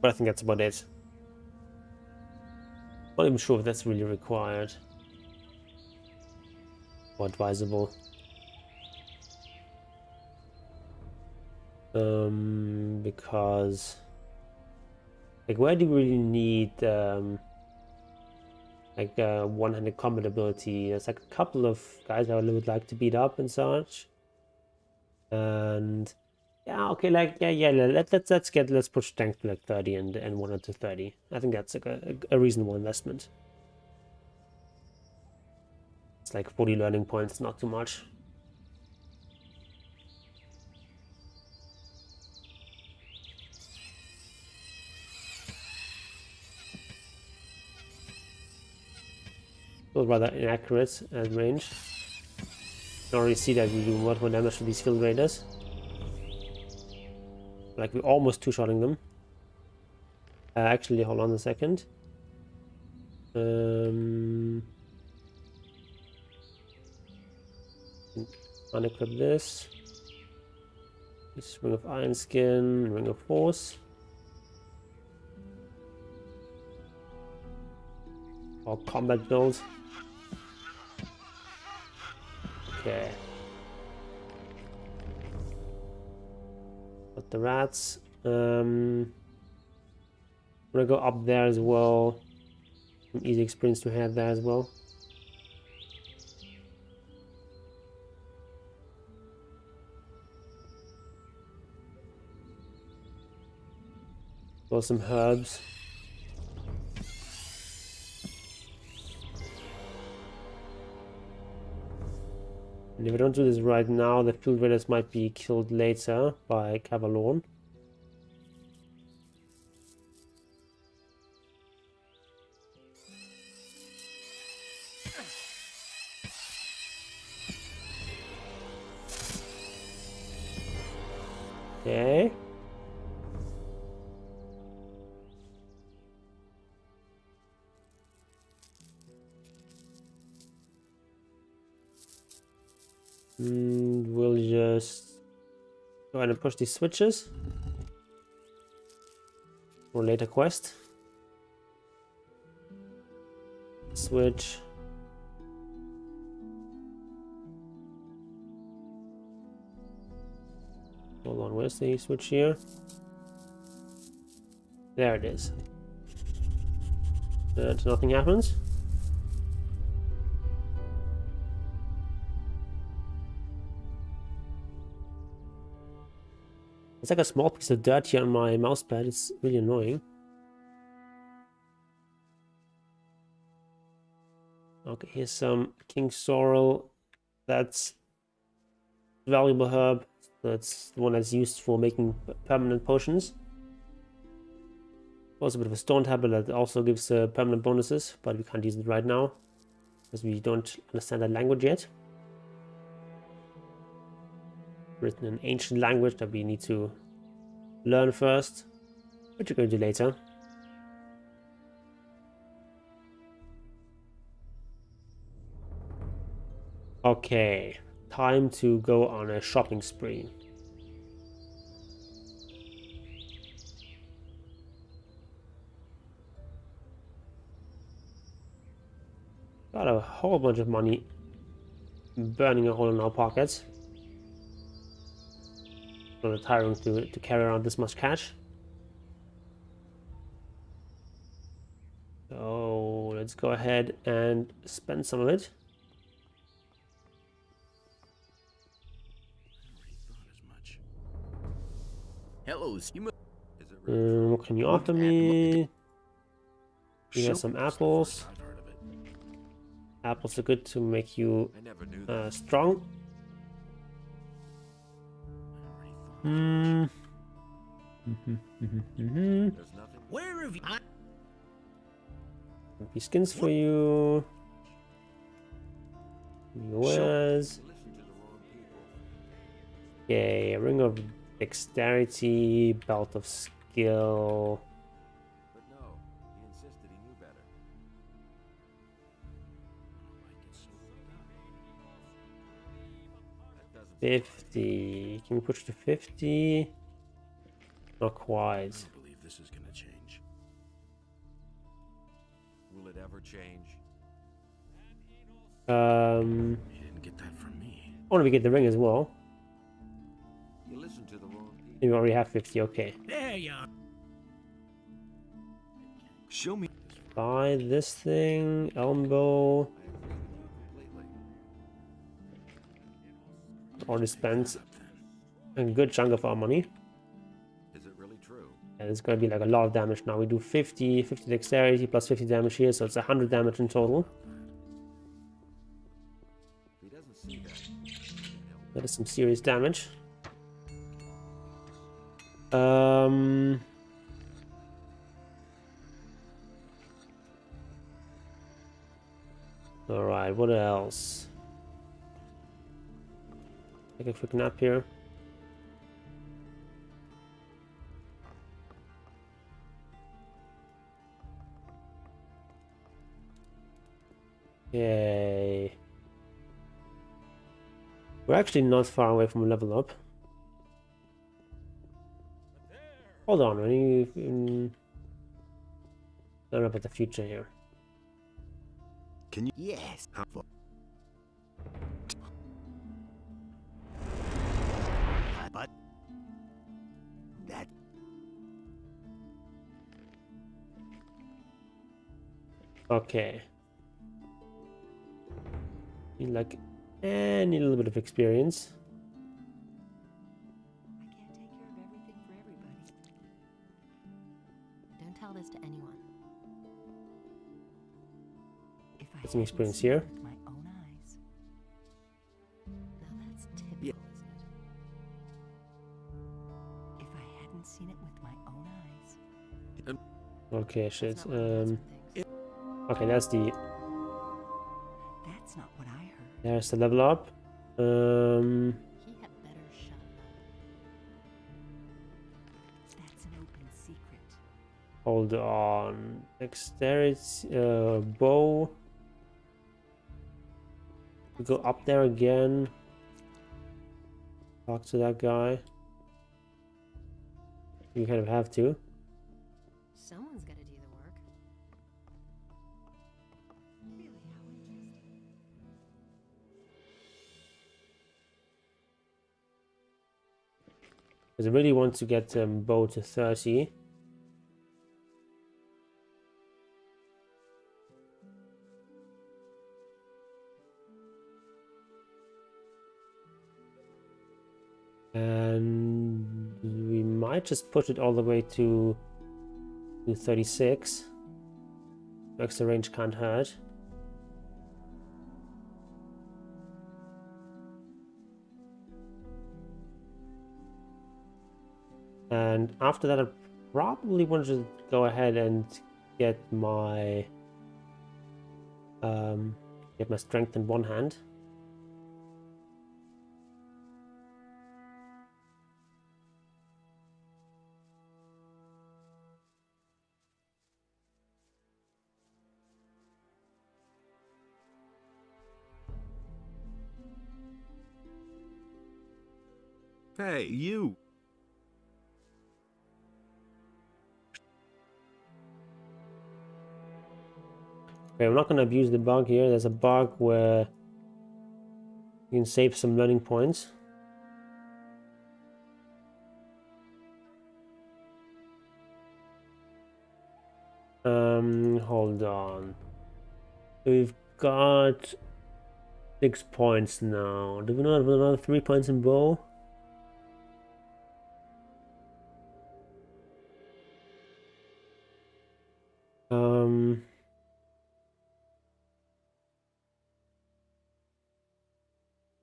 Speaker 1: But I think that's about it. Not even sure if that's really required or advisable. Because like where do we really need like one-handed combat ability? There's like a couple of guys I would like to beat up and such. And yeah, okay, like let's push strength to like 30 and one to 30. I think that's like a reasonable investment. It's like 40 learning points, not too much. It was rather inaccurate at range. You can already see that we do a lot more damage to these field raiders. Like we're almost two-shotting them. Actually, hold on a second. Unequip this. Ring of Iron Skin, Ring of Force. Or combat build. Okay. Got the rats. I'm gonna go up there as well. Some easy experience to have there as well. Got some herbs. And if I don't do this right now, the field raiders might be killed later by Cavalorn. Okay. We'll just go ahead and push these switches for later quest. Switch. Hold on, where's the switch here? There it is. And nothing happens. It's like a small piece of dirt here on my mouse pad. It's really annoying. Okay, here's some king sorrel. That's valuable herb. That's the one that's used for making permanent potions. Also a bit of a stone tablet that also gives permanent bonuses, but we can't use it right now because we don't understand that language yet. Written in ancient language that we need to learn first, which we're going to do later. Okay, time to go on a shopping spree. Got a whole bunch of money burning a hole in our pockets. Not tiring to carry around this much cash. So let's go ahead and spend some of it.
Speaker 7: Hello, Schema.
Speaker 1: What can you offer me? You have some apples. Apples are good to make you strong.
Speaker 7: Where have you?
Speaker 1: Be skins for you. Yours. Okay, ring of dexterity, belt of skill.
Speaker 7: But no, he insisted he knew better.
Speaker 1: 50. Can we push to 50? Not quite.
Speaker 9: I don't believe this is gonna change.
Speaker 7: Will it ever change?
Speaker 1: You
Speaker 9: didn't get that from me.
Speaker 1: I want to get the ring as well.
Speaker 7: You listen to the wrong people.
Speaker 1: You already have 50, okay.
Speaker 11: There you are.
Speaker 7: Show me.
Speaker 1: Buy this thing, elbow. Already spent a good chunk of our money.
Speaker 7: Is it really true?
Speaker 1: And it's going to be like a lot of damage now. We do 50 dexterity plus 50 damage here, so it's 100 damage in total.
Speaker 7: He doesn't see that.
Speaker 1: That is some serious damage. Alright, what else? Take a quick nap here. Yay. We're actually not far away from a level up. Hold on, I don't know about the future here.
Speaker 6: Can you?
Speaker 7: Yes. But that.
Speaker 1: Okay. Need like any little bit of experience.
Speaker 8: I can't take care of everything for everybody. Don't tell this to anyone. If I
Speaker 1: Get some
Speaker 8: hadn't
Speaker 1: experience
Speaker 8: seen
Speaker 1: here.
Speaker 8: it with my own eyes. Now that's typical, isn't it? If I hadn't seen it with my own eyes.
Speaker 1: Okay, shit.
Speaker 8: That's not what happens with things.
Speaker 1: Okay, that's the.
Speaker 8: That's not what I heard.
Speaker 1: There's the level up.
Speaker 8: He had better shut up.
Speaker 1: Hold on. Dexterity, bow. We go up there again. Talk to that guy. You kind of have to.
Speaker 8: Someone's got to do the work. Really, how interesting.
Speaker 1: Because I really want to get bow to 30. And we might just push it all the way to 36. Extra range can't hurt. And after that, I probably want to go ahead and get my strength in one hand.
Speaker 5: Hey, you!
Speaker 1: Okay, I'm not going to abuse the bug here. There's a bug where you can save some learning points. Hold on. We've got 6 points now. Do we not have another 3 points in bow?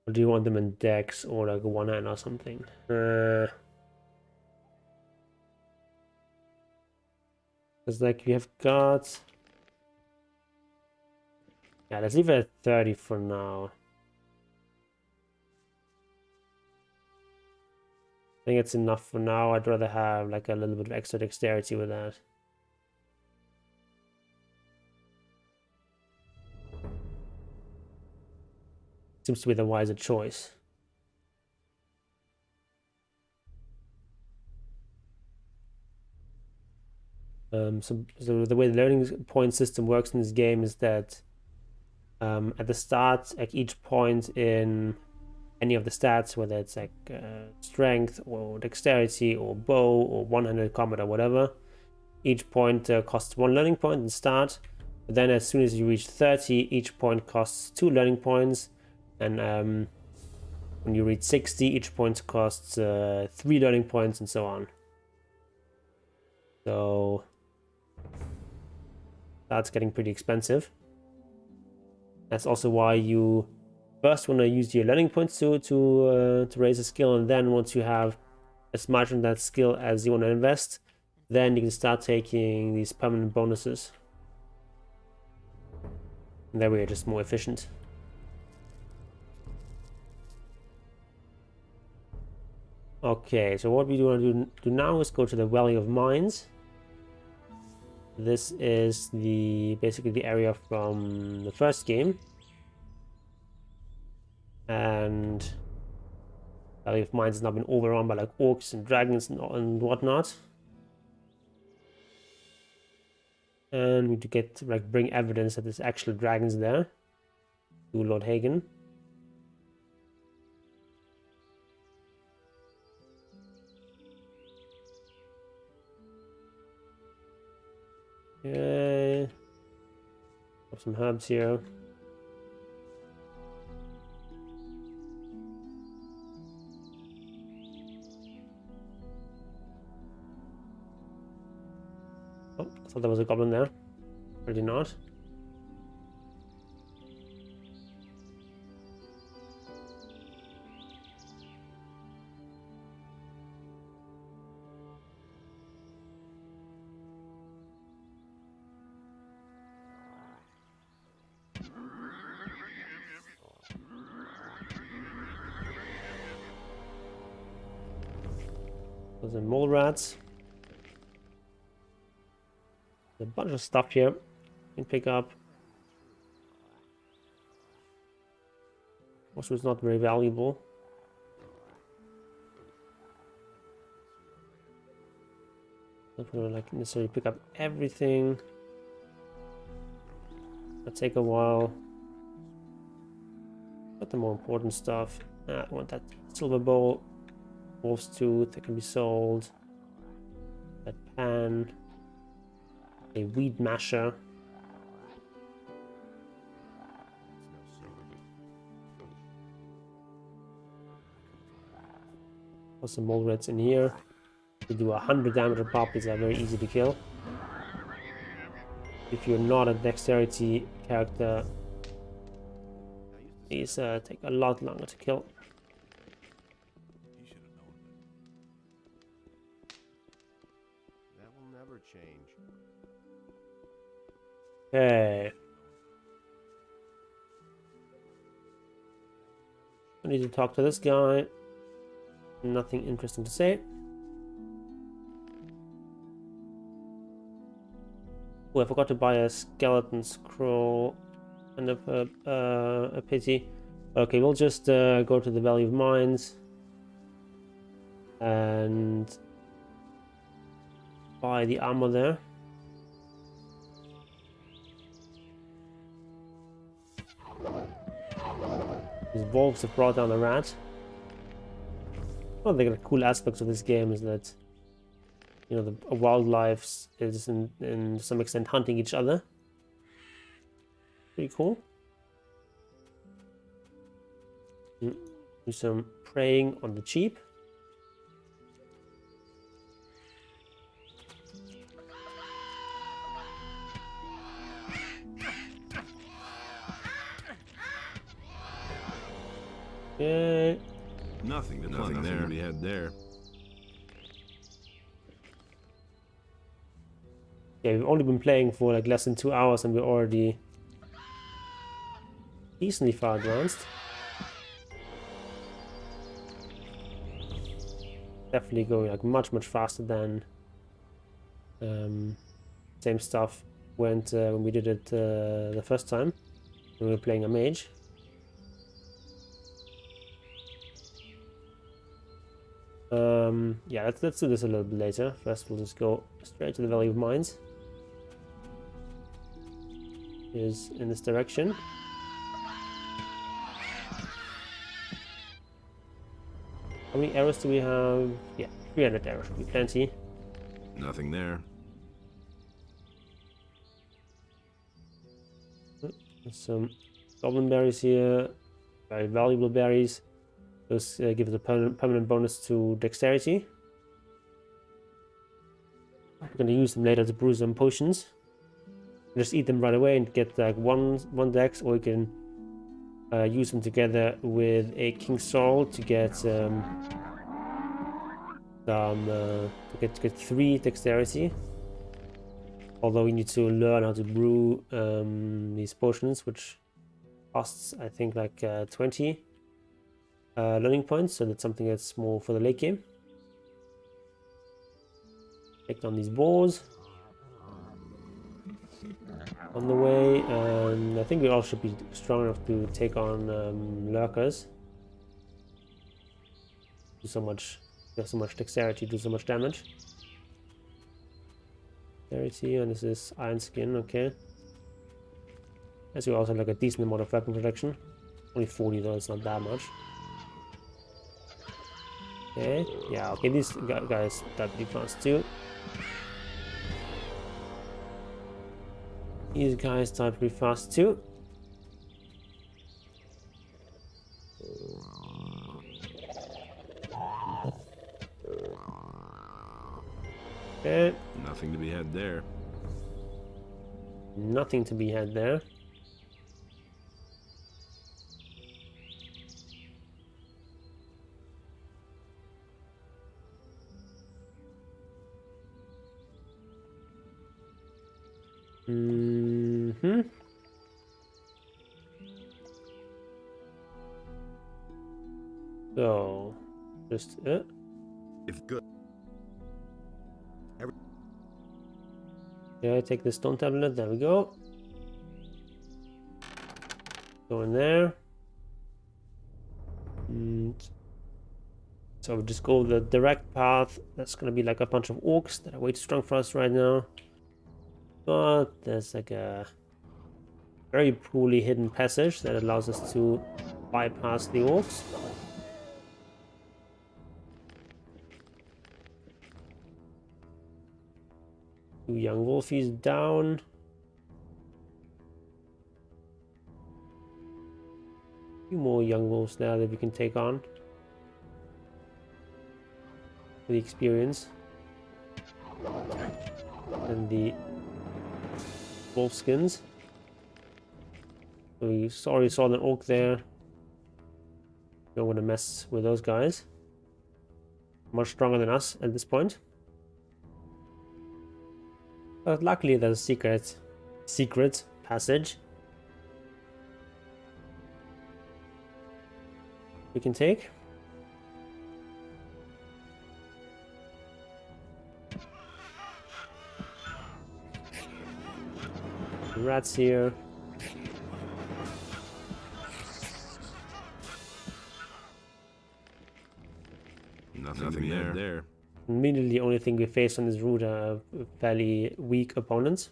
Speaker 1: Or do you want them in dex or like one hand or something? Because like we have got... Yeah, let's leave it at 30 for now. I think it's enough for now. I'd rather have like a little bit of extra dexterity with that. Seems to be the wiser choice. So the way the learning point system works in this game is that at the start, like each point in any of the stats, whether it's like strength or dexterity or bow or one-handed combat or whatever, each point costs 1 learning point in start. But then as soon as you reach 30, each point costs 2 learning points. And when you reach 60, each point costs 3 learning points and so on. So that's getting pretty expensive. That's also why you first want to use your learning points to raise a skill, and then once you have as much on that skill as you want to invest, then you can start taking these permanent bonuses. And that way you're just more efficient. Okay, so what we want to do now is go to the Valley of Mines. This is basically the area from the first game. And Valley of Mines has now been overrun by like orcs and dragons and whatnot. And we need to get bring evidence that there's actual dragons there to Lord Hagen. Okay. Have some herbs here. Oh, I thought there was a goblin there. Really not. Those are mole rats. A bunch of stuff here you can pick up. Also, it's not very valuable. Not gonna like necessarily pick up everything. That'll take a while. But the more important stuff. I want that silver bowl, wolf's tooth that can be sold. That pan, a weed masher. Also, mole rats in here. To do 100 damage on pop, these are very easy to kill. If you're not a dexterity character, these take a lot longer to kill.
Speaker 10: That will never change.
Speaker 1: Okay. I need to talk to this guy. Nothing interesting to say. Oh, I forgot to buy a skeleton scroll. Kind of a pity. Okay, we'll just go to the Valley of Mines and buy the armor there. These wolves have brought down a rat. One of the cool aspects of this game is that, you know, the wildlife is in some extent hunting each other. Pretty cool. Do some preying on the cheap. Okay.
Speaker 3: Nothing to be had there.
Speaker 1: Yeah, we've only been playing for like less than 2 hours and we're already decently far advanced. Definitely going like much faster than same stuff went when we did it the first time when we were playing a mage. Yeah, let's do this a little bit later. First, we'll just go straight to the Valley of Mines. Is in this direction. How many arrows do we have? Yeah, 300 arrows should be plenty.
Speaker 3: Nothing there.
Speaker 1: There's some Goblin Berries here. Very valuable berries. Those give us a permanent bonus to Dexterity. We're going to use them later to brew some potions. Just eat them right away and get like one dex, or you can use them together with a King's Soul to get get 3 Dexterity. Although we need to learn how to brew these potions, which costs I think like 20 learning points, so that's something that's more for the late game. Take down these boars on the way, and I think we all should be strong enough to take on lurkers. Do so much dexterity, do so much damage. Dexterity, and this is iron skin, okay. As we also have like a decent amount of weapon protection. Only 40 though, it's not that much. Okay, yeah, okay, these guys that pretty fast too. These guys die pretty fast too. Okay.
Speaker 3: Nothing to be had there.
Speaker 1: Nothing to be had there. So, just
Speaker 6: If good.
Speaker 1: Yeah, take the stone tablet. There we go. Go in there. And so we just go the direct path. That's gonna be like a bunch of orcs that are way too strong for us right now. But there's like a very poorly hidden passage that allows us to bypass the orcs. Two young wolfies down. A few more young wolves there that we can take on. For the experience. And the wolf skins. We already saw an orc there. Don't want to mess with those guys. Much stronger than us at this point. But luckily there's a secret passage we can take. Rats here.
Speaker 3: Nothing there.
Speaker 1: Immediately, the only thing we face on this route are fairly weak opponents.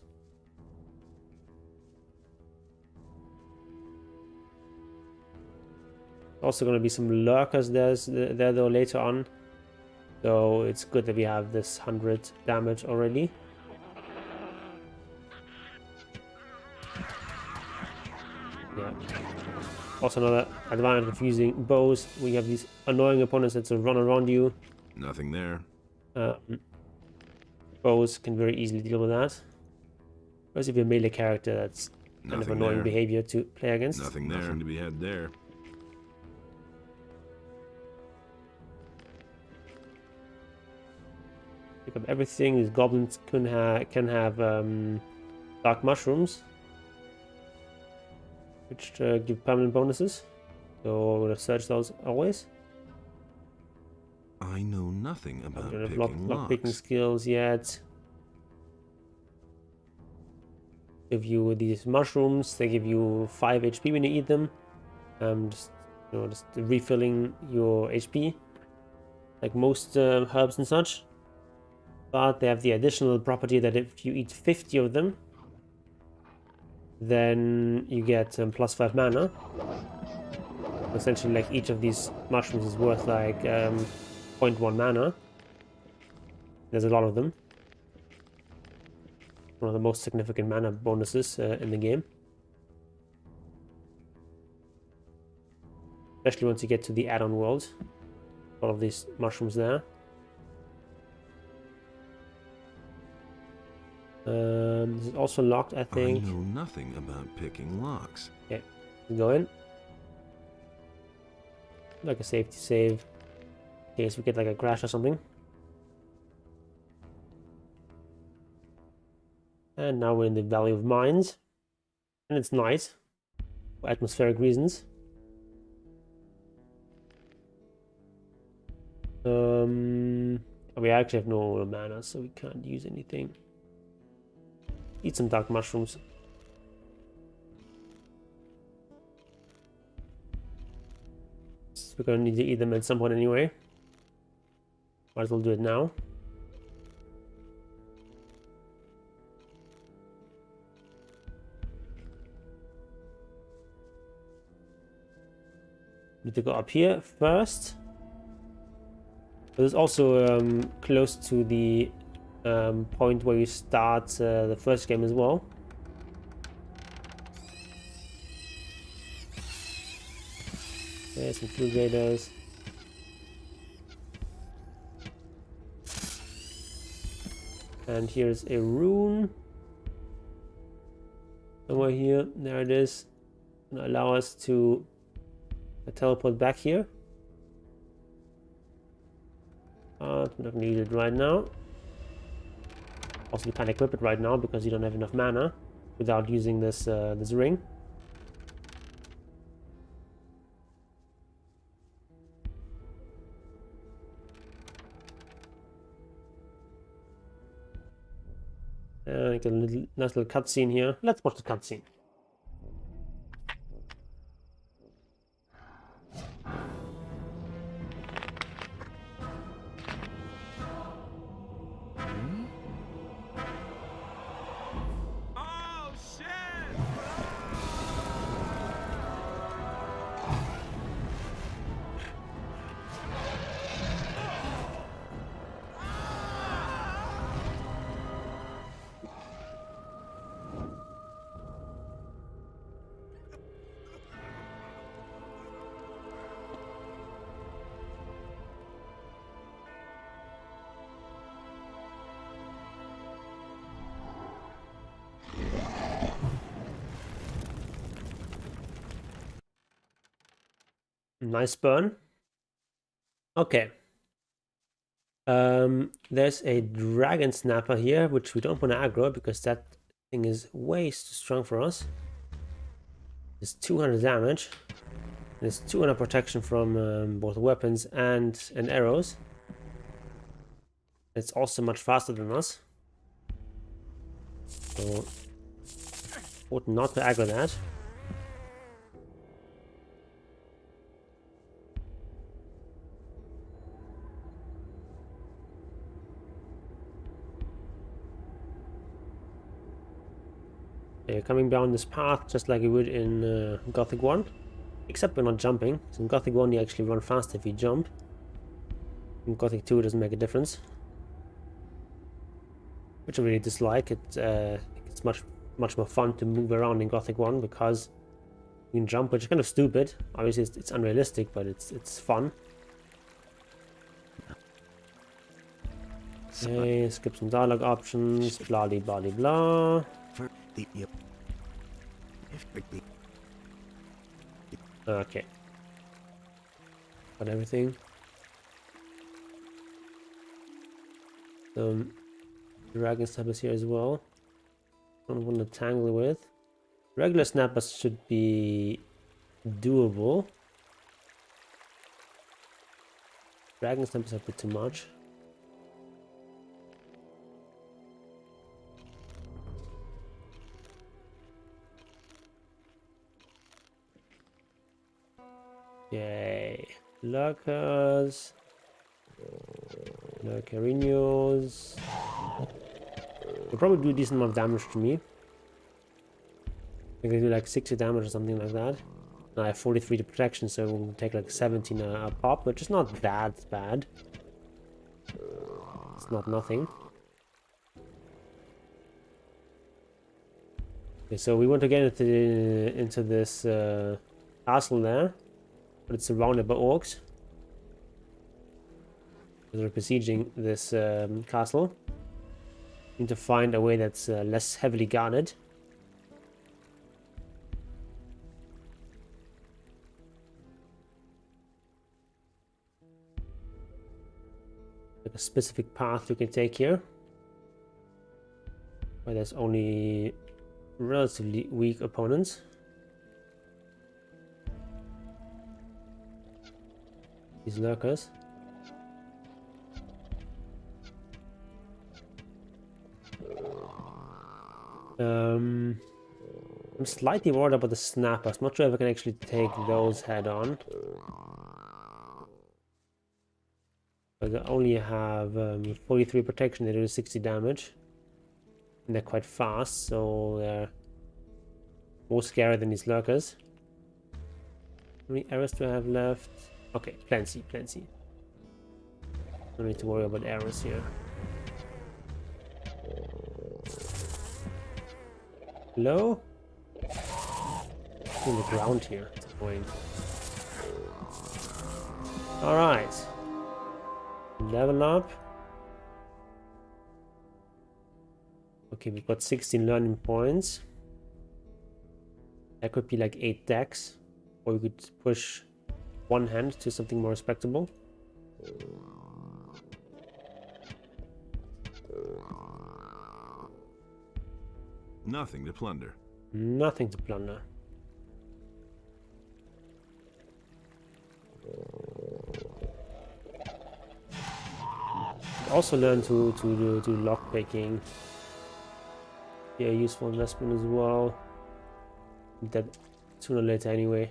Speaker 1: Also going to be some lurkers there though later on. So it's good that we have this 100 damage already. Yeah. Also another advantage of using bows. We have these annoying opponents that sort of run around you.
Speaker 3: Nothing there.
Speaker 1: Bows can very easily deal with that. Whereas if you're a melee character, that's kind of annoying behavior to play against.
Speaker 3: Nothing to be had there.
Speaker 1: Pick up everything. These goblins can have dark mushrooms, which give permanent bonuses. So we're gonna search those always.
Speaker 3: I know nothing about
Speaker 1: lock picking skills yet. Give you these mushrooms. They give you 5 HP when you eat them. Just refilling your HP, like most herbs and such. But they have the additional property that if you eat 50 of them, then you get plus 5 mana. Essentially, like each of these mushrooms is worth like 0.1 mana. There's a lot of them. One of the most significant mana bonuses in the game. Especially once you get to the add-on world. All of these mushrooms there. This is also locked, I think.
Speaker 3: I know nothing about picking locks.
Speaker 1: Okay, go in. Like a safety save. In case we get like a crash or something. And now we're in the Valley of Mines. And it's night. For atmospheric reasons. We actually have no mana, so we can't use anything. Eat some dark mushrooms. We're gonna need to eat them at some point anyway. Might as well do it now. Need to go up here first. But it's also close to the point where you start the first game as well. There's some blue graders. And here's a rune. Somewhere here. There it is. Gonna allow us to teleport back here. We're not gonna use it right now. Also, we can't equip it right now because you don't have enough mana without using this this ring. Get a nice little cutscene here. Let's watch the cutscene.
Speaker 11: Oh, shit!
Speaker 1: Nice burn. Okay. There's a dragon snapper here, which we don't want to aggro because that thing is way too strong for us. It's 200 damage. There's 200 protection from both weapons and arrows. It's also much faster than us. So, ought not to aggro that. Coming down this path just like you would in Gothic 1, except we're not jumping. So in Gothic 1 you actually run faster if you jump. In Gothic 2 it doesn't make a difference, which I really dislike. It's much more fun to move around in Gothic 1 because you can jump, which is kind of stupid. Obviously it's unrealistic, but it's fun. Okay, skip some dialogue options, blah blah blah blah. Okay. Got everything. Dragon snappers here as well. Don't want to tangle with. Regular snappers should be doable. Dragon snappers are a bit too much. Yay. Lurkers. Lurkerinos. Will probably do a decent amount of damage to me. I think they do like 60 damage or something like that. I have 43 to protection, so we'll take like 17 a pop, which is not that bad. It's not nothing. Okay, so we want to get into this castle there, but it's surrounded by orcs. We're besieging this castle. Need to find a way that's less heavily guarded. Like a specific path you can take here, where there's only relatively weak opponents. These lurkers. I'm slightly worried about the snappers. Not sure if I can actually take those head on. But I only have 43 protection, they do 60 damage. And they're quite fast, so they're more scary than these lurkers. How many arrows do I have left? Okay, plenty. Don't need to worry about arrows here. Hello? In the ground here. That's annoying. Alright. Level up. Okay, we've got 16 learning points. That could be like 8 decks. Or we could push one hand to something more respectable.
Speaker 3: Nothing to plunder.
Speaker 1: Nothing to plunder. Also learn to do lock picking. Yeah, useful investment as well. Need that sooner or later anyway.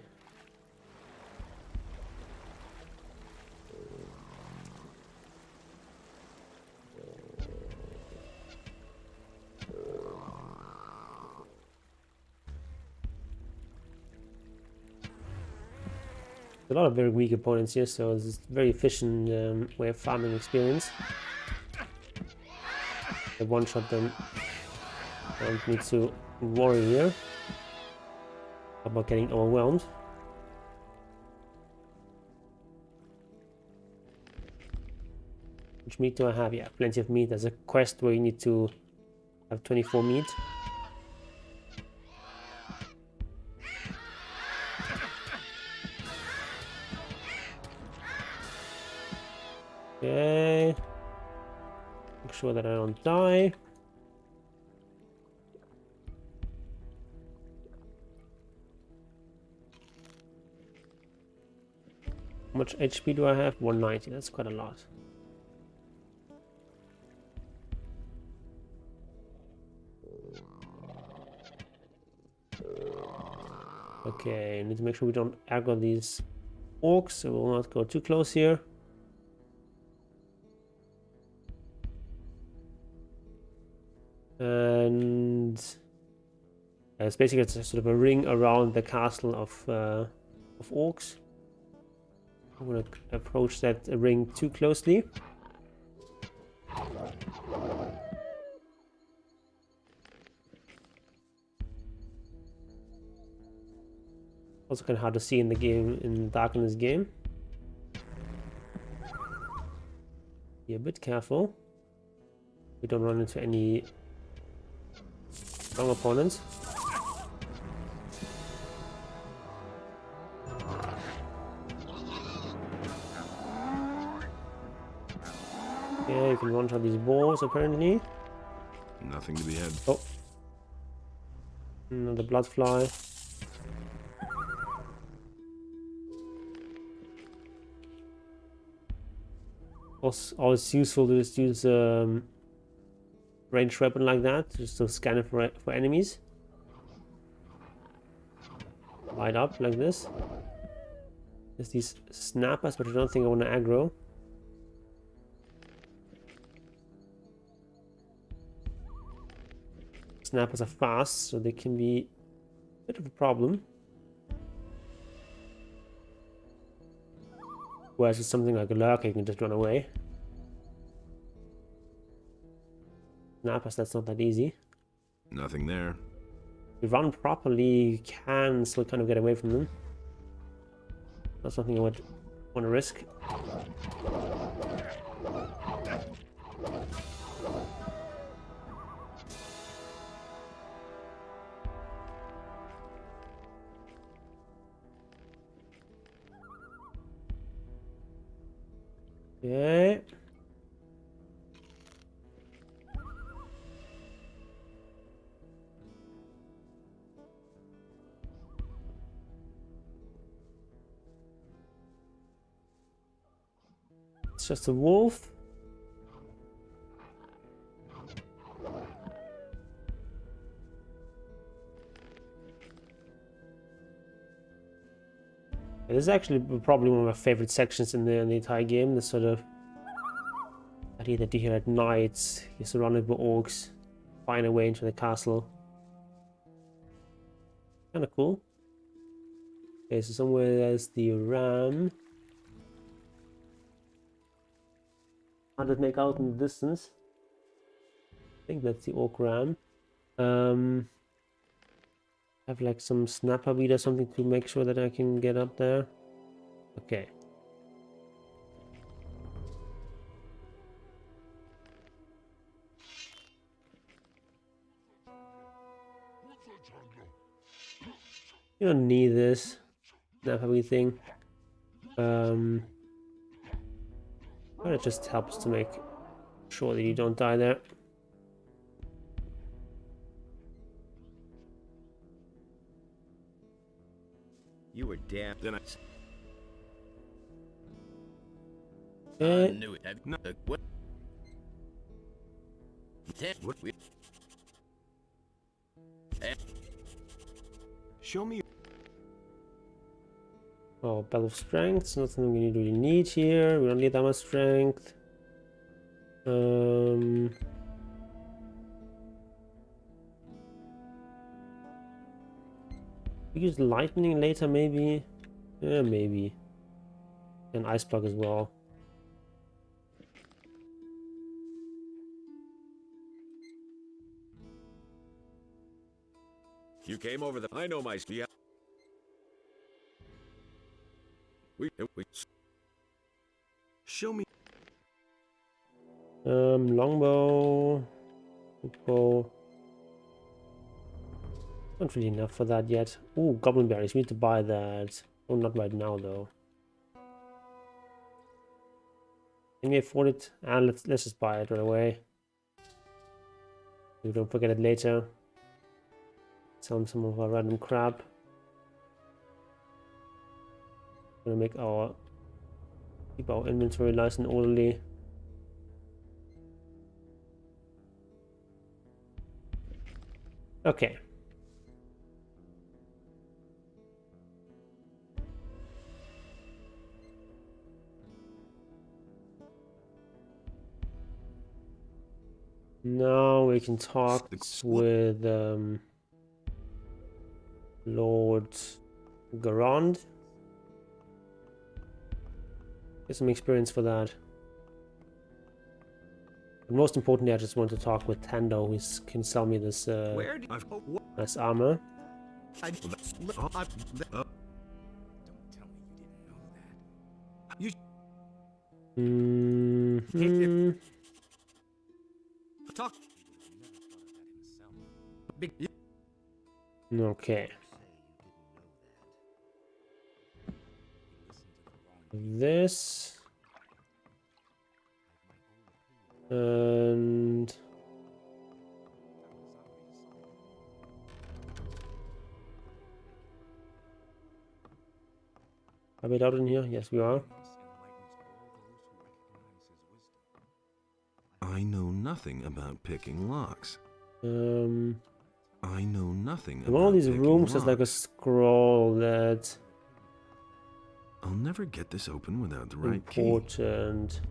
Speaker 1: A lot of very weak opponents here, so it's a very efficient way of farming experience. I one-shot them. Don't need to worry here about getting overwhelmed. Which meat do I have? Yeah, plenty of meat. There's a quest where you need to have 24 meat. Okay. Make sure that I don't die. How much HP do I have? 190. That's quite a lot. Okay, need to make sure we don't aggro these orcs, so we'll not go too close here. And it's basically it's sort of a ring around the castle of orcs. I'm gonna approach that ring too closely. Also kind of hard to see in the game, in the dark in this game. Be a bit careful. We don't run into any strong opponents. Yeah, you can one-shot these balls apparently.
Speaker 3: Nothing to be had.
Speaker 1: Oh. Another blood fly. Also, always useful to just use ranged weapon like that, just to scan it for enemies. Light up like this. There's these snappers, but I don't think I want to aggro. Snappers are fast, so they can be a bit of a problem. Whereas with something like a lurker, you can just run away. Snappers, that's not that easy.
Speaker 3: Nothing there.
Speaker 1: If you run properly, you can still kind of get away from them. Not something I would want to risk. Okay. It's just a wolf. This is actually probably one of my favorite sections in the entire game. The sort of idea that you hear at night, you're surrounded by orcs, find a way into the castle. Kind of cool. Okay, so somewhere there's the ram. Hard to make out in the distance. I think that's the orc ram. Have like some snapper bead or something to make sure that I can get up there. Okay. You don't need this snapper bead thing. But it just helps to make sure that you don't die there.
Speaker 6: You were damn.
Speaker 3: Then I
Speaker 6: knew it. What?
Speaker 5: Show me.
Speaker 1: Oh, Bell of Strength, not something we really need here. We don't need that much strength. We use lightning later, maybe. Yeah, maybe. And ice block as well.
Speaker 6: You came over the. I know my spear. We.
Speaker 5: Show me.
Speaker 1: Longbow. Bow. Not really enough for that yet. Ooh, Goblin Berries. We need to buy that. Oh, not right now though. Can we afford it? And let's just buy it right away. We don't forget it later. Sell some of our random crap. Gonna make our keep our inventory nice and orderly. Okay. Now we can talk with Lord Garand. Get some experience for that. But most importantly, I just want to talk with Tando, who can sell me this nice armor.
Speaker 7: Don't tell me you didn't know that.
Speaker 10: Talk.
Speaker 1: Okay. This and are we out in here? Yes, we are.
Speaker 5: I know nothing about picking locks. I know nothing about
Speaker 1: one of these rooms has like a
Speaker 5: locks.
Speaker 1: scroll that
Speaker 5: I'll never get this open without the right key.
Speaker 1: important.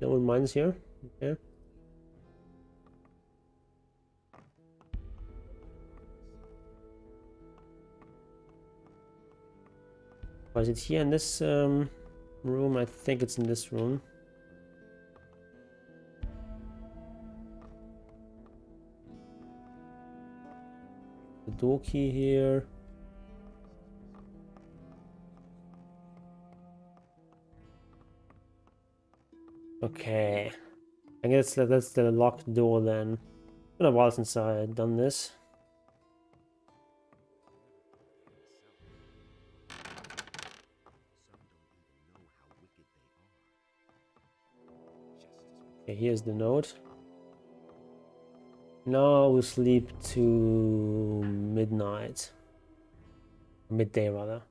Speaker 1: No one minds here. Okay. Or is it here in this room? I think it's in this room. The door key here. Okay. I guess that's the locked door then. It's been a while since I had done this. Okay, here's the note. Now we'll sleep to midnight. Midday, rather.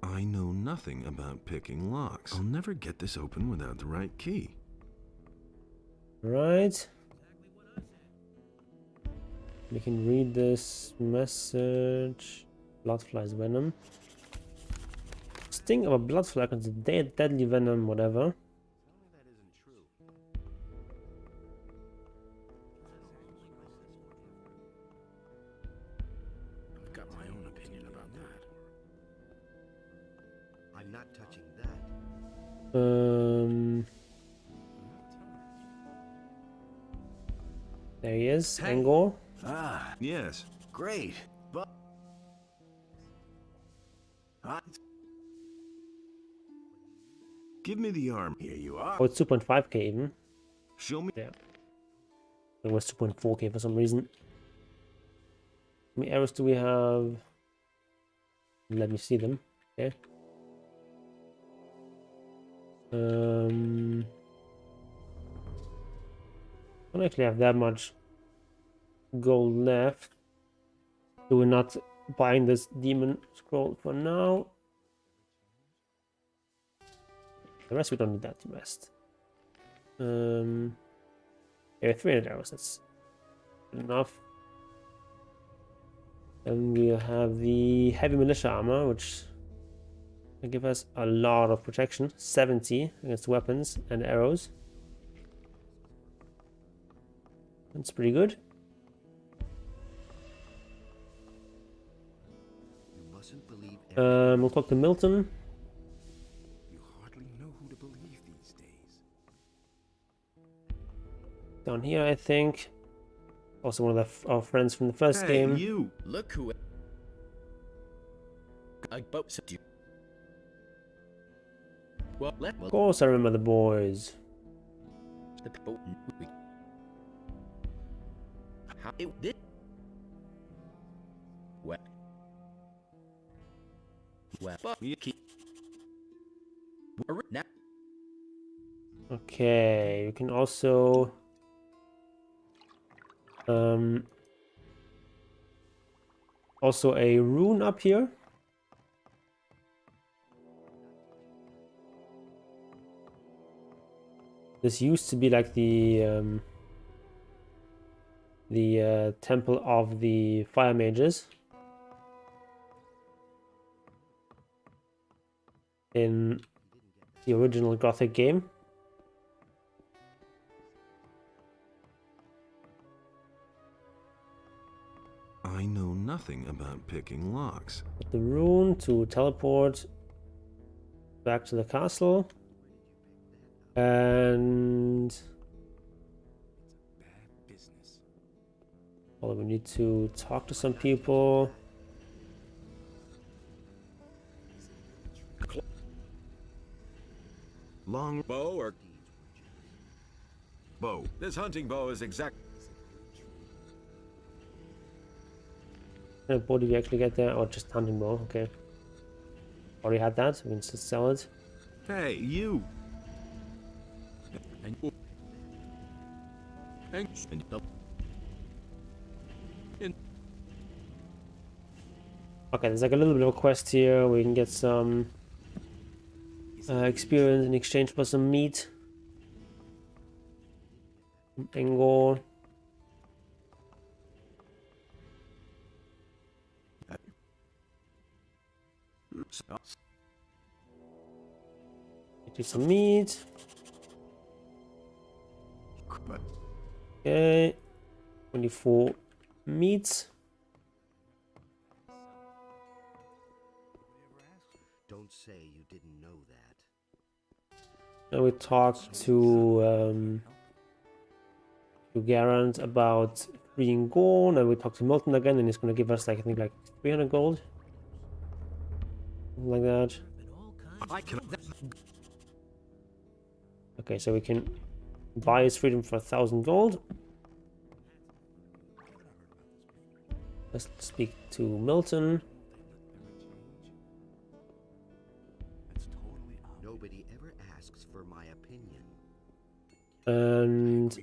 Speaker 5: I know nothing about picking locks. I'll never get this open without the right key.
Speaker 1: Right. We can read this message. Bloodfly's venom. Sting of a bloodfly contains deadly venom, whatever.
Speaker 9: I've got my own opinion about that.
Speaker 7: I'm not touching that.
Speaker 1: There he is,
Speaker 7: Hey.
Speaker 1: Angor.
Speaker 7: Ah,
Speaker 5: Yes.
Speaker 7: great. But
Speaker 5: Give me the arm.
Speaker 7: here you are.
Speaker 1: Oh, it's 2.5k even.
Speaker 5: Show me.
Speaker 1: Yeah. It was 2.4k for some reason. How many arrows do we have? Let me see them. Okay. Don't actually have that much gold left. So we're not buying this demon scroll for now. The rest we don't need that rest. Yeah, 300 arrows, that's good enough. And we'll have the heavy militia armor, which will give us a lot of protection. 70 against weapons and arrows. That's pretty good.
Speaker 7: You mustn't believe
Speaker 1: We'll talk to Milton.
Speaker 7: You hardly know who to believe these days.
Speaker 1: Down here, I think. Also one of our friends from the first game.
Speaker 3: You!
Speaker 6: Look who I boat you. Well,
Speaker 1: Of course I remember the boys.
Speaker 6: the boat. How it did. What? Well, you keep. Now.
Speaker 1: Okay, you can also also a rune up here. This used to be like the temple of the fire mages in the original Gothic game.
Speaker 3: I know nothing about picking locks.
Speaker 1: Put the rune to teleport back to the castle. And
Speaker 7: Bad business.
Speaker 1: well, we need to talk to some people.
Speaker 3: Long
Speaker 6: Bow or
Speaker 3: bow.
Speaker 6: this hunting bow is exact.
Speaker 1: What kind of bow did we actually get there? Oh, just hunting bow. Okay. Already had that. We can just sell it.
Speaker 3: Hey, you!
Speaker 1: Okay, there's like a little bit of a quest here. We can get some experience in exchange for some meat. Angor. Get you some meat. Okay. 24 meats.
Speaker 4: Don't say you didn't know that.
Speaker 1: And we talked to Garant about freeing Gorn, and we talked to Milton again, and he's gonna give us like I think like 300 gold. Something like that.
Speaker 6: I can.
Speaker 1: Okay, so we can buy his freedom for 1,000 gold. Let's speak to Milton.
Speaker 4: Nobody ever asks for my opinion.
Speaker 1: And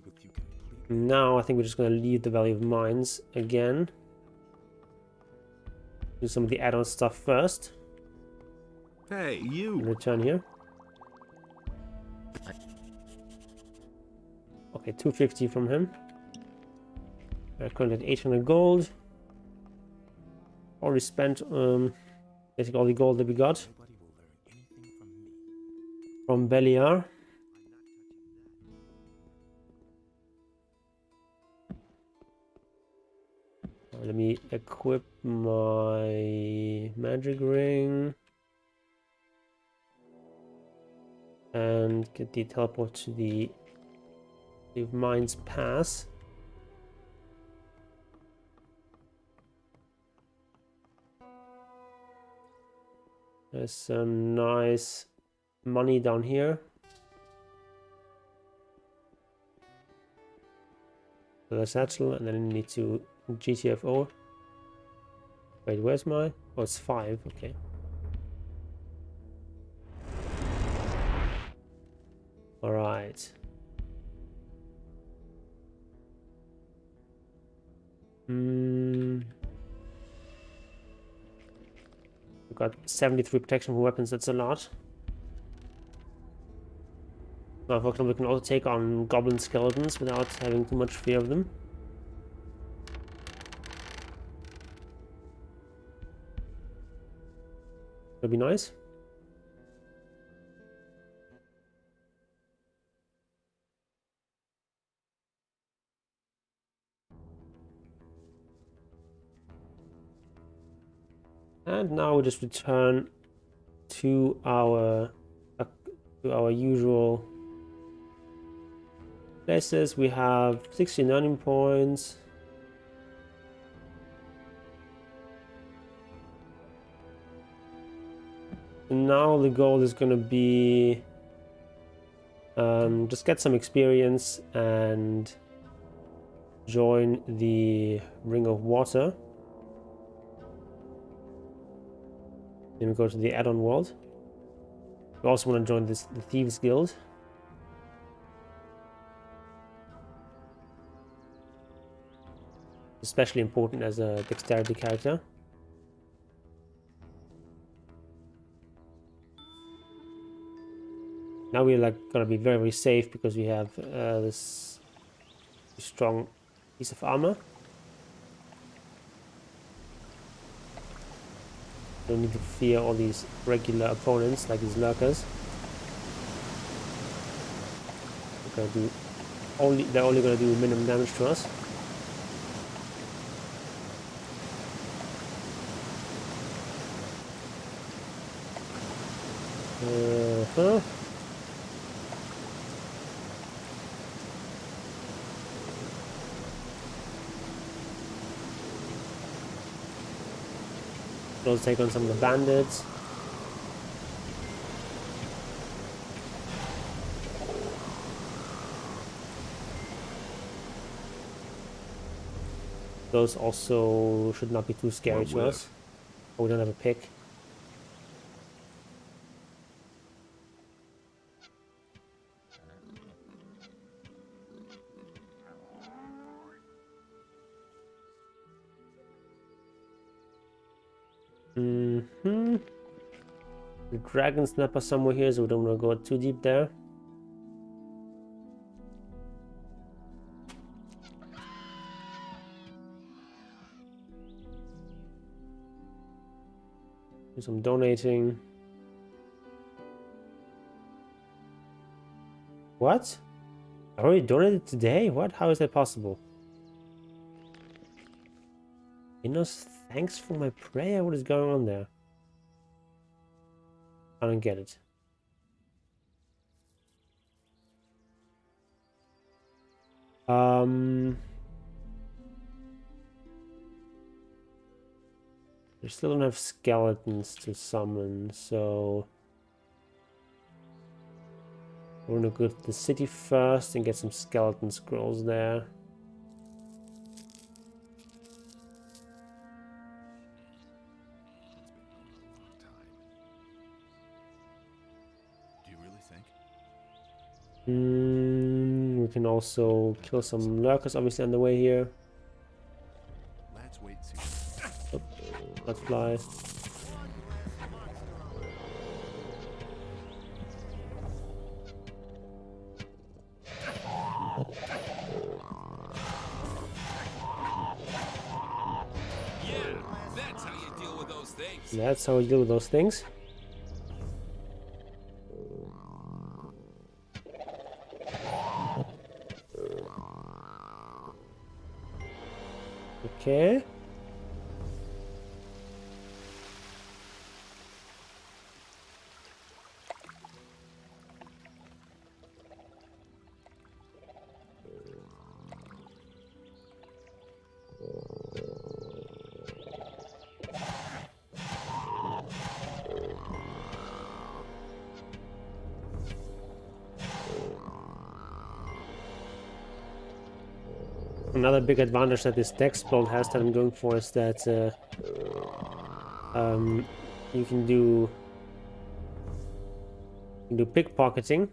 Speaker 1: now I think we're just going to leave the Valley of Mines again. Do some of the add-on stuff first.
Speaker 3: Hey,
Speaker 1: And
Speaker 3: you!
Speaker 1: return here. Okay, 250 from him. We're currently at 800 gold. Already spent basically all the gold that we got from Beliar. Let me equip my magic ring and get the teleport to the Mines Pass. There's some nice money down here. So the satchel, and then I need to GTFO. Wait, where's my? Oh, it's 5. Okay. All right. We've got 73 protection from weapons, that's a lot. Now, for example, we can also take on Goblin Skeletons without having too much fear of them. That'd be nice. And now we just return to our usual places. We have 60 learning points. And now the goal is going to be just get some experience and join the Ring of Water. Then we go to the add-on world. We also want to join the Thieves Guild. Especially important as a Dexterity character. Now we're like gonna be very, very safe because we have this strong piece of armor. Don't need to fear all these regular opponents like these lurkers. They're only gonna do minimum damage to us. We'll take on some of the bandits. Those also should not be too scary to us. Oh, we don't have a pick. The dragon snapper somewhere here, so we don't want to go too deep there. Do some donating. What? I already donated today? What? How is that possible? Inos, thanks for my prayer. What is going on there? I don't get it. We still don't have skeletons to summon, so we're gonna go to the city first and get some skeleton scrolls there. We can also kill some lurkers obviously on the way here.
Speaker 7: Let's wait and see.
Speaker 1: Oh, let's fly.
Speaker 12: Yeah, that's how you deal with those things.
Speaker 1: That's how we deal with those things. Okay. Another big advantage that this Dex build has that I'm going for is that you can do pickpocketing,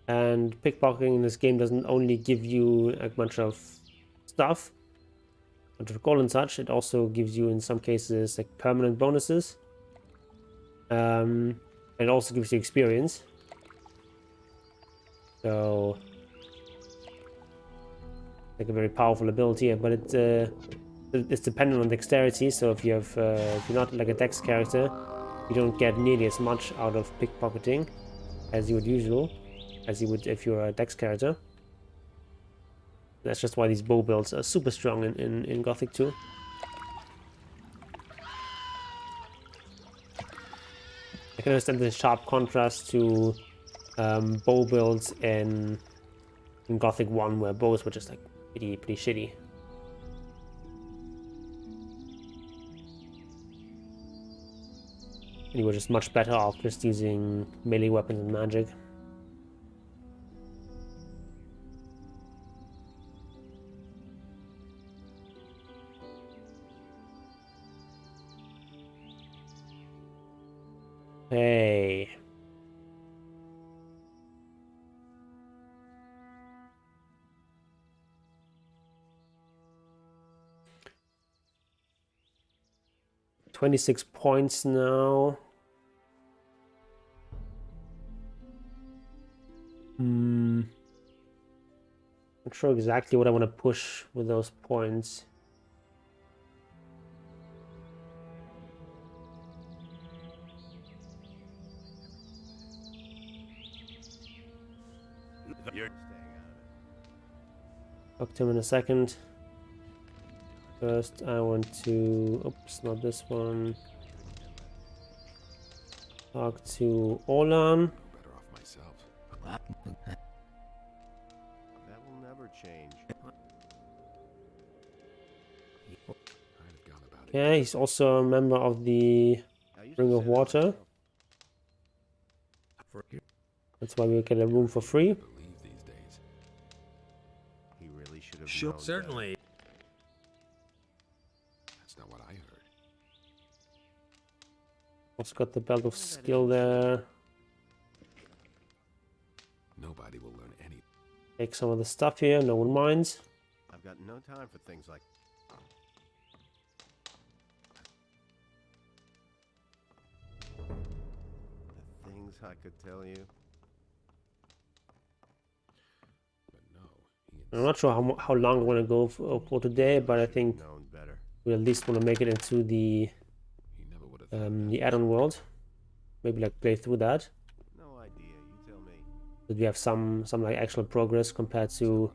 Speaker 1: and pickpocketing in this game doesn't only give you a bunch of stuff, a bunch of gold and such. It also gives you in some cases like permanent bonuses. It also gives you experience. So, like a very powerful ability, but it's dependent on dexterity. So if you have, if you're not like a dex character, you don't get nearly as much out of pickpocketing as you would if you're a dex character. That's just why these bow builds are super strong in Gothic 2. I can understand the sharp contrast to bow builds in Gothic 1, where bows were just like pretty shitty. And you were just much better off just using melee weapons and magic. Hey. $26 now. Not sure exactly what I want to push with those points. Talk to him in a second. First, I want to... Oops, not this one. Talk to Olan.
Speaker 7: Better off myself. That will never change.
Speaker 1: Yeah, he's also a member of the Ring of Water. That's why we get a room for free.
Speaker 7: He really should have
Speaker 9: Sure, certainly.
Speaker 7: That's not what I heard.
Speaker 1: Also got the Belt of Skill there.
Speaker 7: Nobody will learn any.
Speaker 1: Take some of the stuff here, no one minds.
Speaker 7: I've got no time for things like. The things I could tell you.
Speaker 1: I'm not sure how long I want to go for today, but I think we at least want to make it into the add-on world. Maybe like play through that.
Speaker 7: No idea, you tell me.
Speaker 1: That we have some like actual progress compared to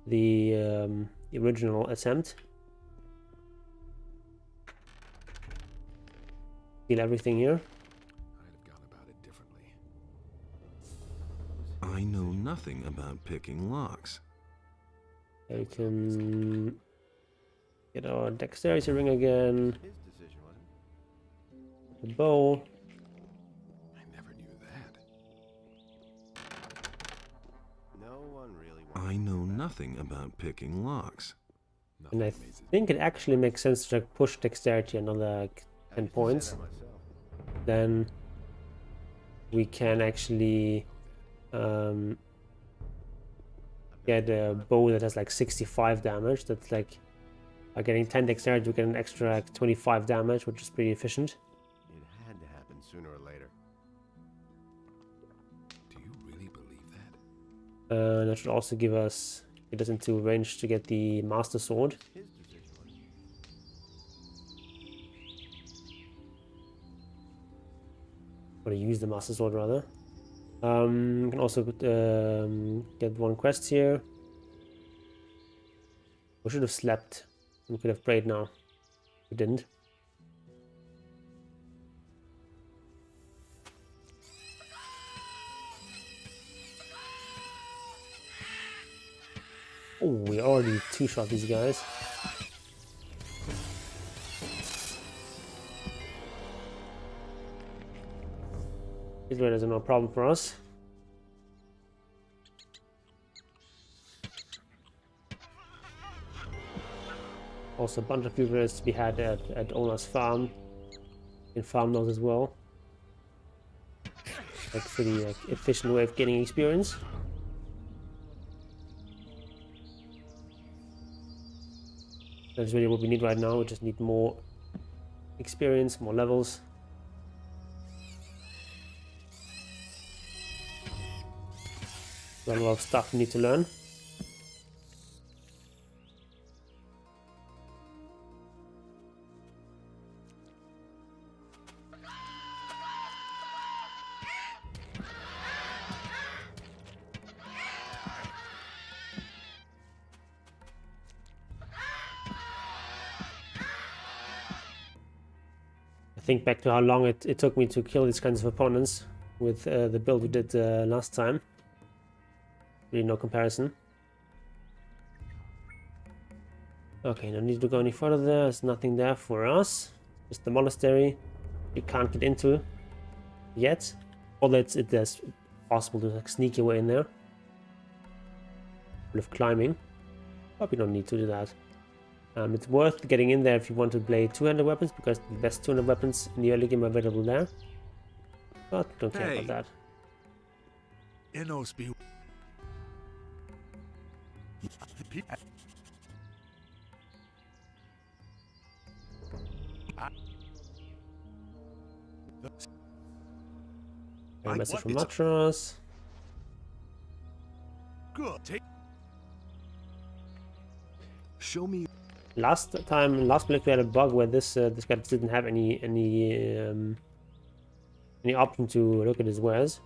Speaker 1: the original attempt. Feel everything here.
Speaker 3: I know nothing about picking locks.
Speaker 1: We can get our dexterity ring again.
Speaker 7: His decision, wasn't
Speaker 1: The bow.
Speaker 7: I never knew that. No one really wants.
Speaker 3: I know nothing about picking locks.
Speaker 1: And I think it actually makes sense to like push dexterity another like 10 points. Then we can actually get a bow that has like 65 damage. That's like by getting 10 dexterity we get an extra like 25 damage, which is pretty efficient.
Speaker 7: It had to happen sooner or later. Do you really believe that?
Speaker 1: That should also get us into range to get the Master Sword.
Speaker 7: His decision, wasn't
Speaker 1: Or to use the Master Sword rather. We can also get one quest here. We should have slept. We could have prayed now. We didn't. Oh, we already two-shot these guys. These raiders are no problem for us. Also a bunch of few raiders to be had at Ola's farm. In farm those as well. Like pretty efficient way of getting experience. That's really what we need right now. We just need more experience, more levels. A lot of stuff we need to learn. Think back to how long it took me to kill these kinds of opponents with the build we did last time. Really no comparison. Okay, no need to go any further there. There's nothing there for us. Just the monastery you can't get into yet. Although it's possible to like, sneak your way in there with climbing. But we don't need to do that. It's worth getting in there if you want to play 200 weapons, because the best 200 weapons in the early game are available there. But don't care about that.
Speaker 2: Innos be.
Speaker 1: A message from Matros.
Speaker 2: Good. Take.
Speaker 5: Show me.
Speaker 1: Last week we had a bug where this guy didn't have any option to look at his wares.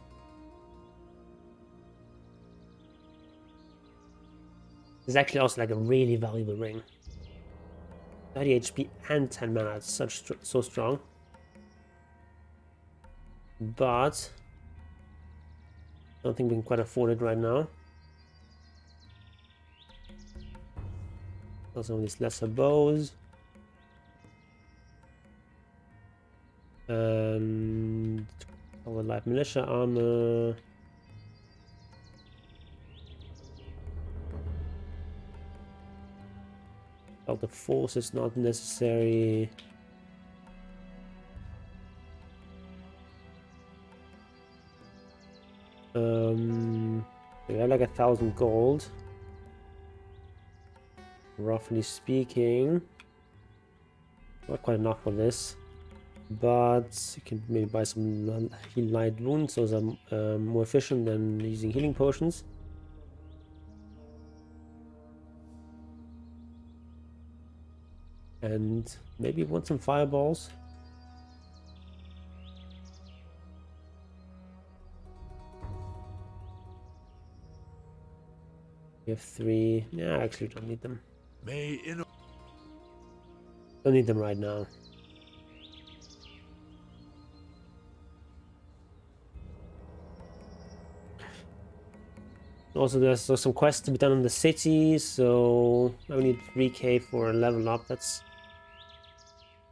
Speaker 1: It's actually also like a really valuable ring. 30 HP and 10 mana. It's so strong. But I don't think we can quite afford it right now. Also these lesser bows. And all the light militia armor. All the force is not necessary. We have like 1,000 gold. Roughly speaking, not quite enough for this, but you can maybe buy some heal light wounds. Those are more efficient than using healing potions. And maybe want some fireballs. We have 3. Yeah, I actually don't need them. Don't need them right now. Also, there's some quests to be done in the city, so I need 3k for a level up. That's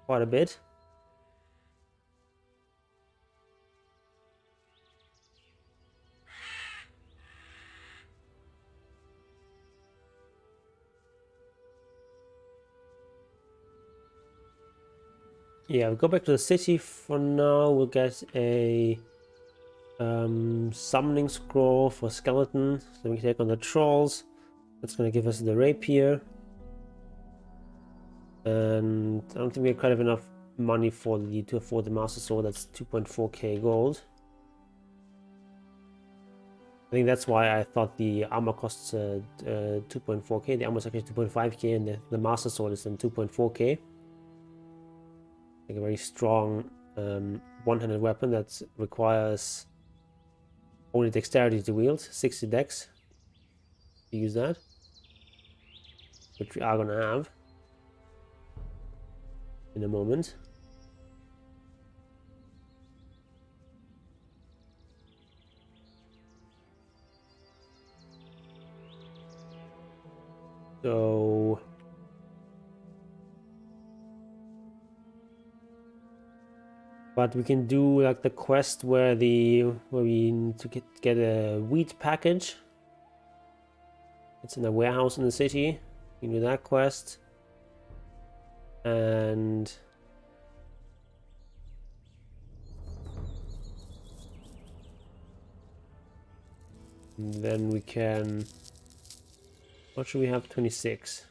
Speaker 1: quite a bit. Yeah, we'll go back to the city for now. We'll get a summoning scroll for skeleton, so we can take on the trolls. That's going to give us the rapier. And I don't think we have quite enough money to afford the master sword. That's 2.4k gold. I think that's why I thought the armor costs 2.4k. The armor is actually 2.5k, and the master sword is then 2.4k. Like a very strong one-handed weapon that requires only dexterity to wield, 60 dex to use that, which we are gonna have in a moment. So but we can do like the quest where we need to get a wheat package. It's in a warehouse in the city. You can do that quest. And then we can, what should we have? 26.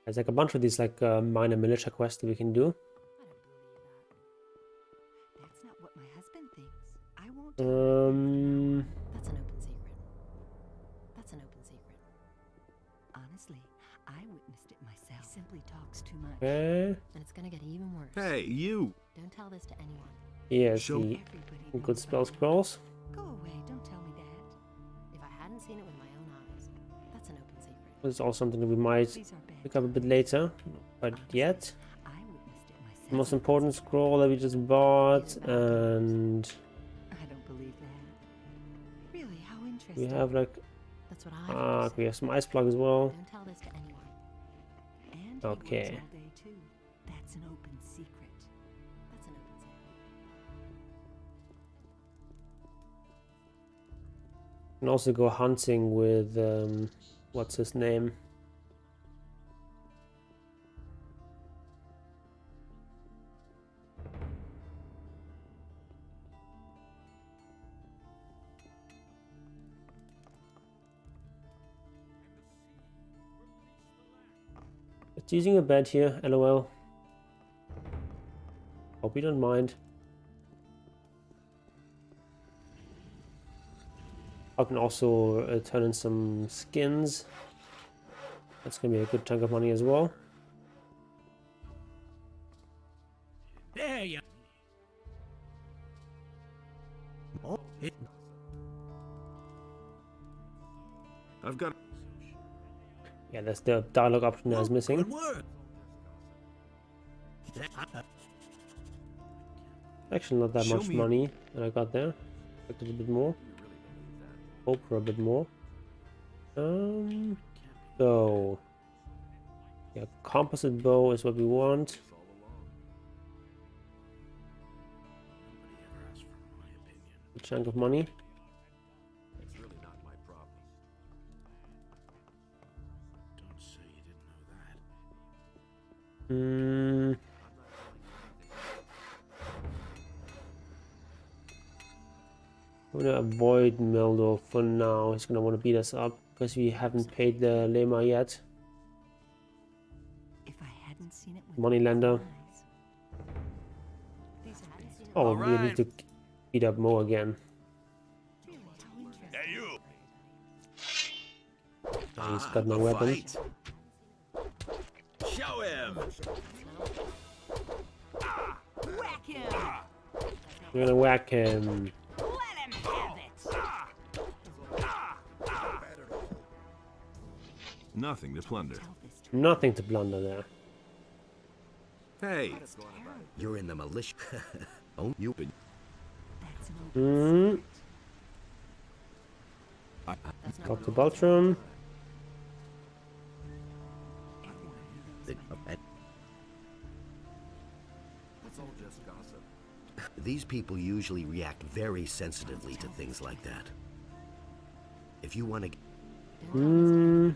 Speaker 1: There's like a bunch of these like minor militia quests that we can do.
Speaker 8: Honestly, I witnessed it myself. He simply talks too much.
Speaker 1: Okay.
Speaker 8: And it's gonna get even worse.
Speaker 5: Hey, you!
Speaker 8: Don't tell this to anyone.
Speaker 1: Here's
Speaker 5: Show
Speaker 1: the
Speaker 8: Everybody
Speaker 1: good
Speaker 8: knows
Speaker 1: spell
Speaker 8: about it.
Speaker 1: scrolls.
Speaker 8: Go away, don't tell me that. If I hadn't seen it with my own eyes, that's an open secret.
Speaker 1: This is also something that we might
Speaker 8: These are bad
Speaker 1: pick up a bit later, but yet.
Speaker 8: I witnessed it myself.
Speaker 1: The most important scroll that we just bought, and
Speaker 8: I don't believe that. Really, how interesting.
Speaker 1: we have like
Speaker 8: That's what I
Speaker 1: we have some ice block as well.
Speaker 8: Don't tell this to anyone. And he
Speaker 1: Okay.
Speaker 8: works all day too. That's an open secret. That's an open secret.
Speaker 1: Can also go hunting with what's his name? It's using a bed here, lol. Hope you don't mind. I can also turn in some skins. That's gonna be a good chunk of money as well.
Speaker 11: There you.
Speaker 6: Oh, it.
Speaker 5: I've got...
Speaker 1: Yeah, that's the dialogue option that is missing.
Speaker 11: Good work.
Speaker 1: Actually, not that
Speaker 5: Show
Speaker 1: much
Speaker 5: me-
Speaker 1: money that I got there. Expected a bit more. Hope for a bit more. So yeah, composite bow is what we want. A chunk of money.
Speaker 9: It's really not my problem. Don't say you didn't know that.
Speaker 1: I'm gonna avoid Meldo for now. He's gonna want to beat us up because we haven't paid the Lema yet.
Speaker 8: If I hadn't seen it with
Speaker 1: Moneylender.
Speaker 8: my eyes. These are bad.
Speaker 1: Oh,
Speaker 2: All
Speaker 1: we need
Speaker 2: right.
Speaker 1: to beat up Mo again.
Speaker 8: Really, how interesting.
Speaker 2: Hey, you!
Speaker 1: He's got no weapons.
Speaker 12: Show him!
Speaker 8: Whack him!
Speaker 1: We're gonna whack him.
Speaker 8: Let him have it!
Speaker 5: Nothing to plunder.
Speaker 8: Tell this to
Speaker 1: Nothing to plunder there.
Speaker 5: Hey!
Speaker 6: You're in the militia. Oh, you been.
Speaker 8: That's an open
Speaker 1: Hmm.
Speaker 8: That's not
Speaker 1: Got the Baltrum.
Speaker 7: It's all just gossip.
Speaker 6: These people usually react very sensitively to things like that. If you want to.
Speaker 1: Hmm.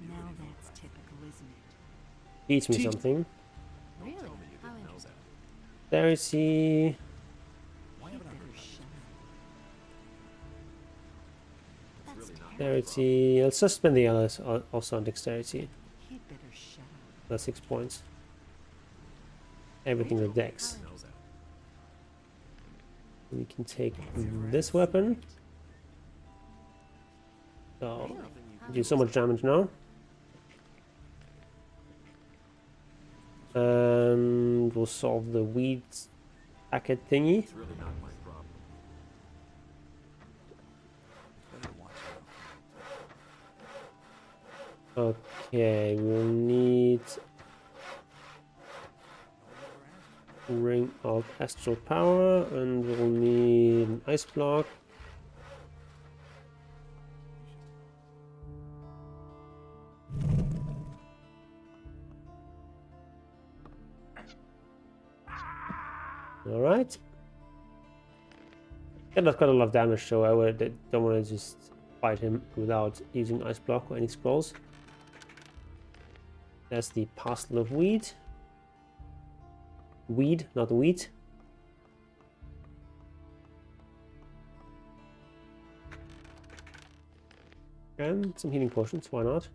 Speaker 8: Now that's typical, isn't it?
Speaker 1: Teach me something.
Speaker 8: Really? How interesting.
Speaker 1: Dexterity.
Speaker 8: He'd better shut up. That's terrible.
Speaker 1: Dexterity. Let's just spend the others also on dexterity.
Speaker 8: He'd better shut up.
Speaker 1: That's 6 points. Everything with dex. We can take this weapon. So do so much damage now. And we'll solve the weed packet thingy.
Speaker 9: It's really not my problem.
Speaker 1: Okay, we'll need Ring of Astral Power, and we'll need an Ice Block. Alright. Yeah, that's got a lot of damage, so I don't want to just fight him without using Ice Block or any scrolls. That's the Parcel of Weed. Weed, not wheat. And some healing potions, why not?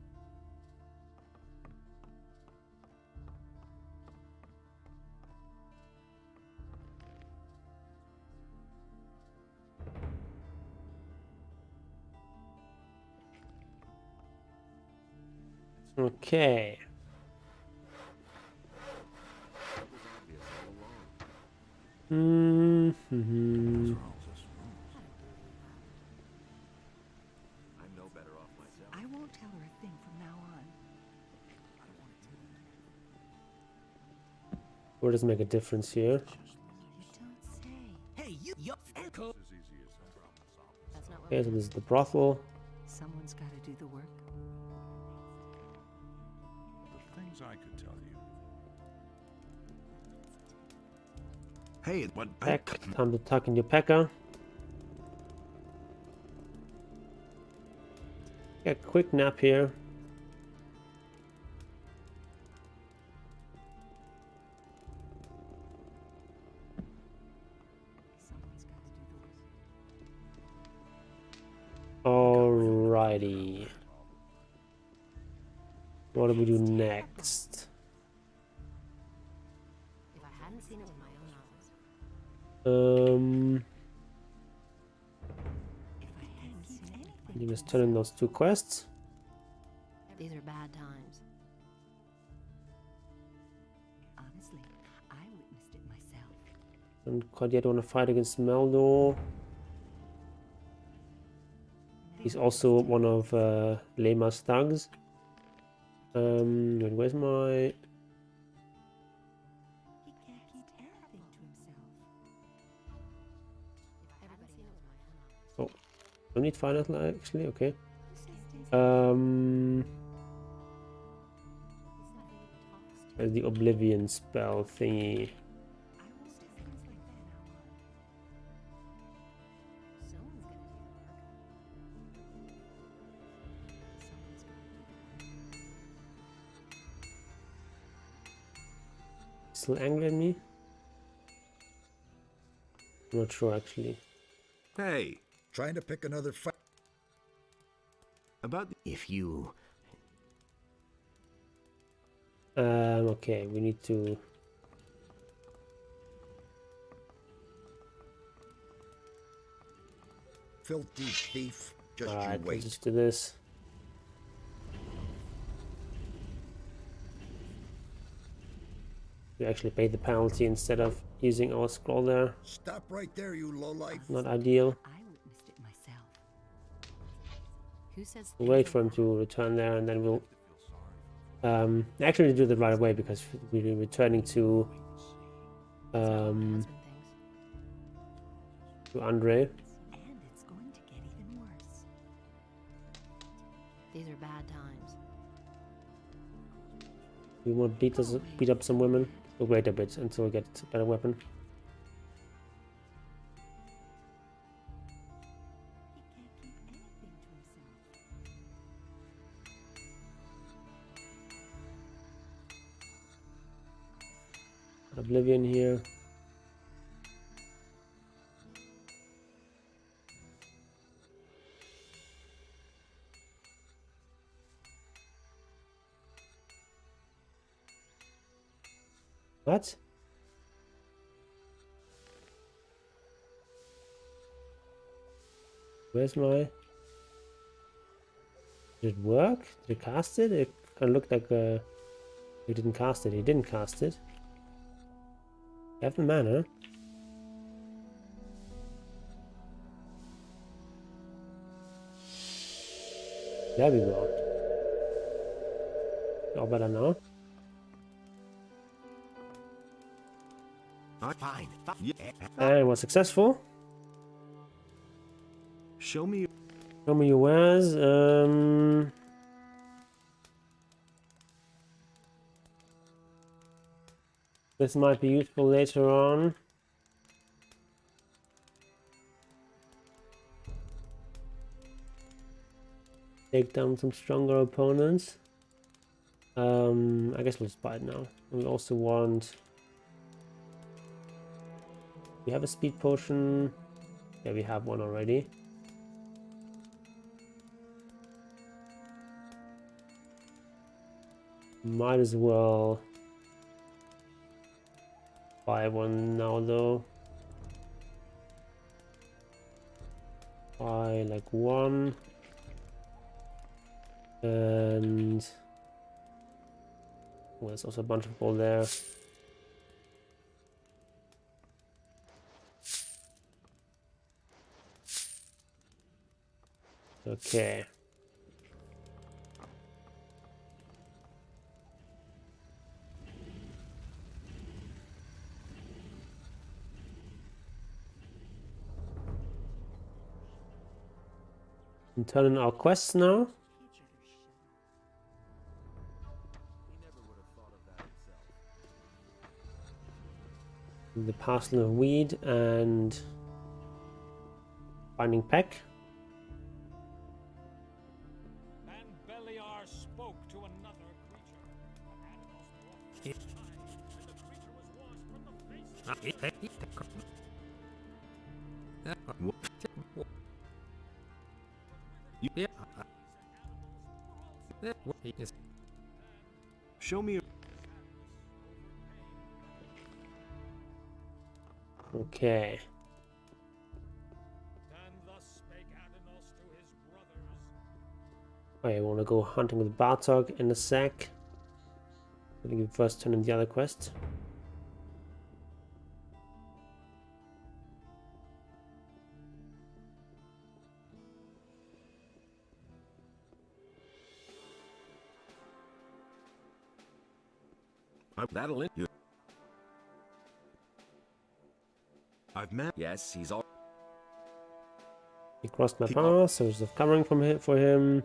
Speaker 1: Okay. Mm-hmm.
Speaker 11: I won't tell her a thing from now on.
Speaker 1: Where does it make a difference here?
Speaker 11: You don't say. Hey, you echo.
Speaker 8: That's not what
Speaker 1: Okay, so this is the brothel.
Speaker 11: Someone's got to do the work.
Speaker 9: The things I could tell you.
Speaker 3: Hey, what?
Speaker 1: Pack. Time to tuck in your packer. Get a quick nap here.
Speaker 11: Someone's got to do the work.
Speaker 1: Alrighty. What do we do next?
Speaker 8: If I hadn't seen it with my own eyes.
Speaker 11: If I hadn't seen anything.
Speaker 1: You just turn in those 2 quests.
Speaker 8: These are bad times.
Speaker 11: Honestly, I witnessed it myself.
Speaker 1: Don't quite yet want to fight against Meldo. He's also one of Lema's thugs. Wait, where's my...
Speaker 11: He can't keep everything to himself.
Speaker 8: If I hadn't seen it with my own eyes.
Speaker 1: Oh, don't need find out actually, okay. There's the Oblivion spell thingy.
Speaker 11: I won't do things like that now on.
Speaker 8: Someone's gonna do the work.
Speaker 11: Someone's got to do the work.
Speaker 1: Still angry at me? I'm not sure actually.
Speaker 3: Hey,
Speaker 13: Trying to pick another fight.
Speaker 3: about
Speaker 6: If you...
Speaker 1: Okay, we need to...
Speaker 13: Filthy thief. Just
Speaker 1: Alright,
Speaker 13: you
Speaker 1: let's
Speaker 13: wait.
Speaker 1: just do this. We actually paid the penalty instead of using our scroll there.
Speaker 13: Stop right there, you lowlife.
Speaker 1: Not ideal.
Speaker 11: I witnessed it myself.
Speaker 8: Who says
Speaker 1: We'll wait for him to return there and then we'll actually do that right away because we're returning to
Speaker 8: husband things?
Speaker 1: Andre.
Speaker 11: And it's going to get even worse.
Speaker 8: These are bad times.
Speaker 1: We want to beat up some women. We'll wait a bit until we get a better weapon.
Speaker 11: He can't keep anything to himself.
Speaker 1: Oblivion here. What? Where's my... Did it work? Did it cast it? It kind of looked like he didn't cast it. He didn't cast it. You have the mana. There we go. All better now.
Speaker 6: Fine.
Speaker 1: And it was successful.
Speaker 3: show me.
Speaker 1: Show me your wares. This might be useful later on. Take down some stronger opponents. I guess we'll just buy it now. We also want... We have a speed potion. Yeah, we have one already. Might as well buy one now though. Buy like one. And Oh, there's also a bunch of gold there. Okay. And turn in our quests now. The parcel of weed and finding Peck.
Speaker 11: And Beliar spoke to another creature. An animal's brought to the creature was washed from the face of
Speaker 5: Show me.
Speaker 1: Okay.
Speaker 11: And thus spake Adanos to his brothers.
Speaker 1: I want to go hunting with Bartok in a sec. I think we first turn in the other quest.
Speaker 3: That'll in you.
Speaker 5: I've met.
Speaker 3: Yes, he's all.
Speaker 1: He crossed my path, so there's a covering from him for him.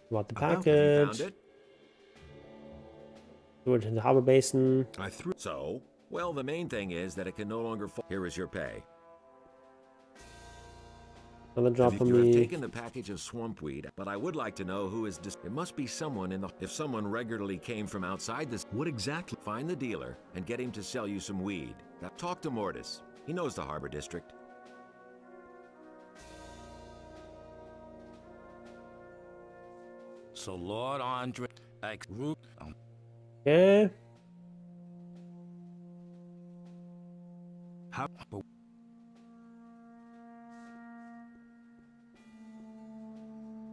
Speaker 1: About the package.
Speaker 3: Found it?
Speaker 1: Threw it in the harbor basin.
Speaker 5: I threw.
Speaker 3: So, well, the main thing is that it can no longer fall. Here is your pay.
Speaker 1: Another drop from
Speaker 3: You have
Speaker 1: me.
Speaker 3: taken the package of swampweed, but I would like to know who is. It must be someone in the. If someone regularly came from outside this.
Speaker 5: What exactly?
Speaker 3: Find the dealer and get him to sell you some weed. Now talk to Mortis. He knows the harbor district.
Speaker 12: So Lord Andre,
Speaker 1: Okay.
Speaker 5: How?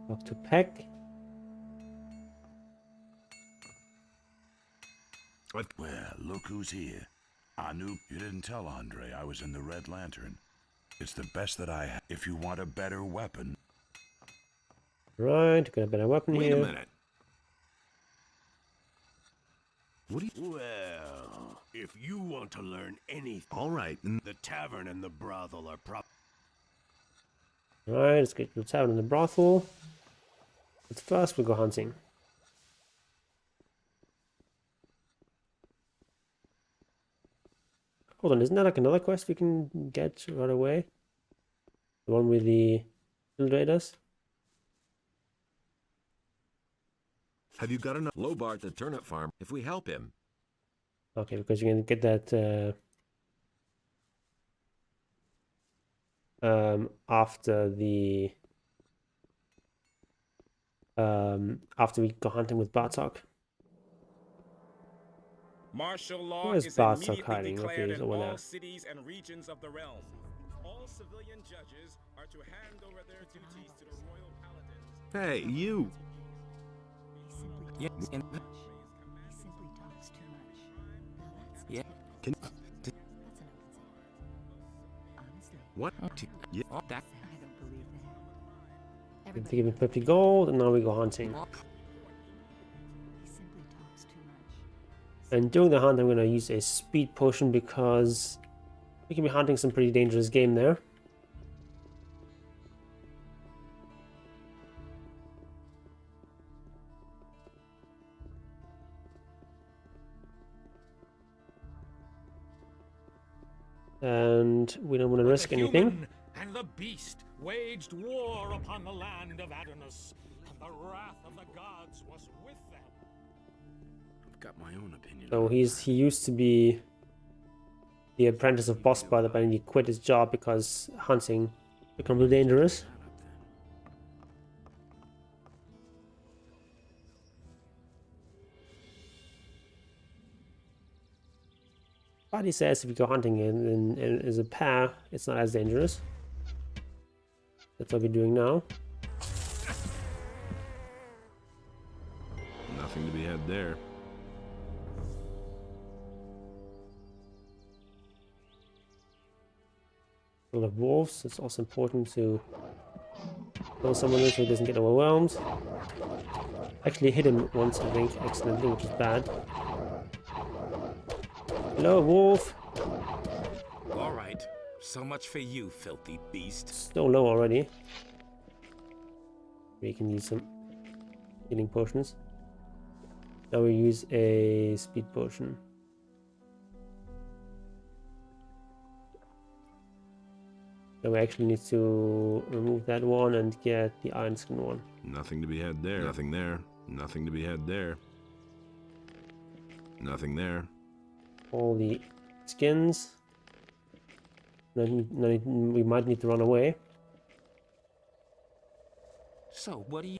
Speaker 1: Talk to Peck.
Speaker 14: Well, look who's here. I knew you didn't tell Andre I was in the Red Lantern. It's the best that I have. If you want a better weapon.
Speaker 1: Right, got a better weapon
Speaker 3: Wait
Speaker 1: here.
Speaker 3: a minute.
Speaker 5: What do you?
Speaker 9: Well, if you want to learn anything,
Speaker 5: All right.
Speaker 9: the tavern and the brothel are
Speaker 1: Right, let's get to the tavern and the brothel. But first we go hunting. Hold on, isn't that like another quest we can get right away? The one with the raiders?
Speaker 5: Have you got enough?
Speaker 3: Lobart the turnip farm. If we help him.
Speaker 1: Okay, because you can get that after the after we go hunting with Bartok.
Speaker 15: Martial law
Speaker 1: Where's
Speaker 15: is
Speaker 1: Bartok
Speaker 15: immediately
Speaker 1: hiding? Okay,
Speaker 15: declared
Speaker 1: he's
Speaker 15: in
Speaker 1: over
Speaker 15: all
Speaker 1: there.
Speaker 15: cities and regions of the realm. All civilian judges are to hand over their duties to the royal paladins.
Speaker 5: Hey, you.
Speaker 8: He simply talks too much. Now that's
Speaker 12: Yeah.
Speaker 5: Can.
Speaker 8: that's an open secret. Honestly,
Speaker 5: What? Yeah.
Speaker 8: I don't believe that.
Speaker 1: They give me 50 gold, and now we go hunting.
Speaker 8: He simply talks too much.
Speaker 1: And during the hunt, I'm going to use a speed potion because we can be hunting some pretty dangerous game there. And we don't want to risk
Speaker 11: The
Speaker 1: anything.
Speaker 11: human and the beast waged war upon the land of Adanos, and the wrath of the gods was with them.
Speaker 9: I've got my own opinion.
Speaker 1: So he used to be the apprentice of Boss Brother, but then he quit his job because hunting became too dangerous. But he says if you go hunting in as a pair, it's not as dangerous. That's what we're doing now.
Speaker 5: had there.
Speaker 1: A lot of wolves. It's also important to kill someone so he doesn't get overwhelmed. Actually hit him once, I think, accidentally, which is bad. Hello, wolf.
Speaker 7: All right. So much for you, filthy beast.
Speaker 1: So low already. We can use some healing potions. Now we use a speed potion. So we actually need to remove that one and get the iron skin one.
Speaker 5: Nothing to be had there. Nothing there. Nothing to be had there. Nothing there.
Speaker 1: All the skins. Then we might need to run away.
Speaker 7: So, what do you...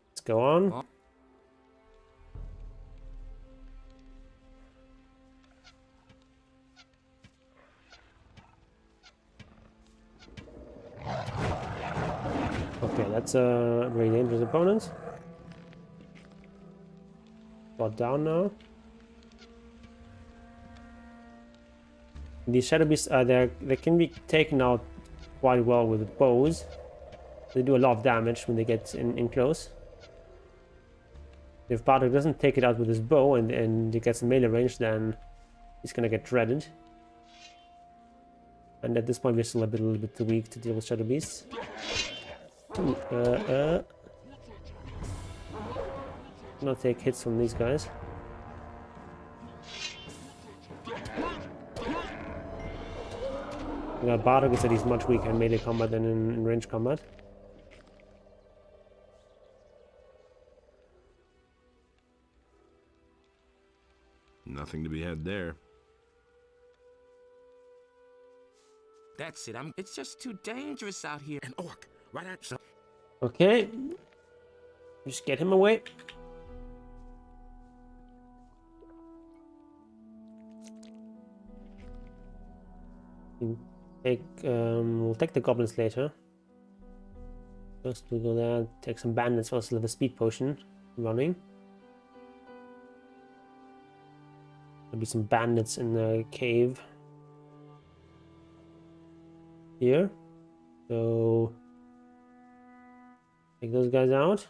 Speaker 1: Let's go on.
Speaker 7: Oh.
Speaker 1: Okay, that's a very dangerous opponent. Got down now. These shadow beasts are there. They can be taken out quite well with bows. They do a lot of damage when they get in close. If Bardock doesn't take it out with his bow and he gets in melee range, then he's gonna get dreaded. And at this point we're still a little bit too weak to deal with shadow beasts. Not take hits from these guys. Bardock is that he's much weaker in melee combat than in range combat.
Speaker 5: Nothing to be had there.
Speaker 7: That's it. It's just too dangerous out here. An orc, right outside.
Speaker 1: Okay. Just get him away. We'll take the goblins later. First we'll go there, take some bandits, also have a speed potion running. There'll be some bandits in the cave here. So take those guys out.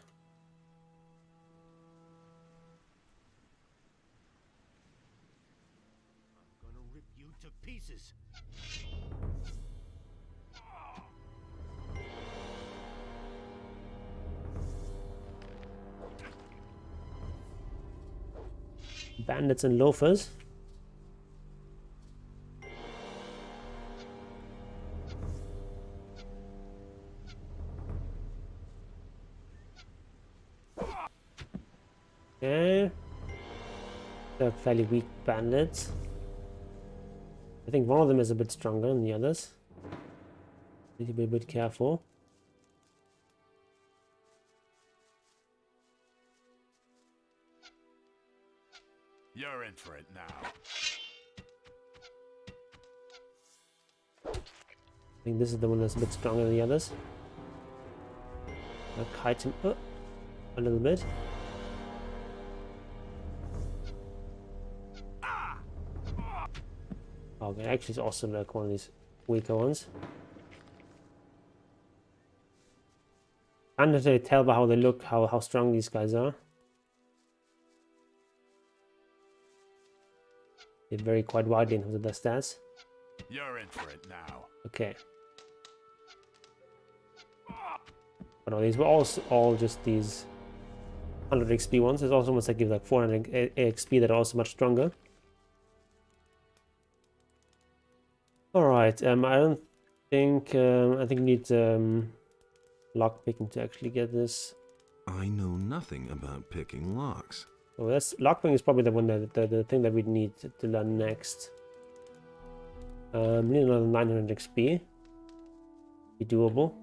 Speaker 6: I'm gonna rip you to pieces.
Speaker 1: Bandits and loafers. Okay. They're fairly weak bandits. I think one of them is a bit stronger than the others. Need to be a bit careful.
Speaker 2: You're in for it now.
Speaker 1: I think this is the one that's a bit stronger than the others. I'll kite him up a little bit. Okay, actually it's also like one of these weaker ones. Can't really tell by how they look how strong these guys are. They vary quite widely in terms of their stats.
Speaker 2: You're in for it now.
Speaker 1: Okay. But no, these were all just these 100 XP ones. There's also ones that give like 400 XP that are also much stronger. Alright, I don't think, I think we need lock picking to actually get this.
Speaker 5: I know nothing about picking locks.
Speaker 1: So that's lockpicking is probably the one that the thing that we need to learn next. Need another 900 XP. Be doable.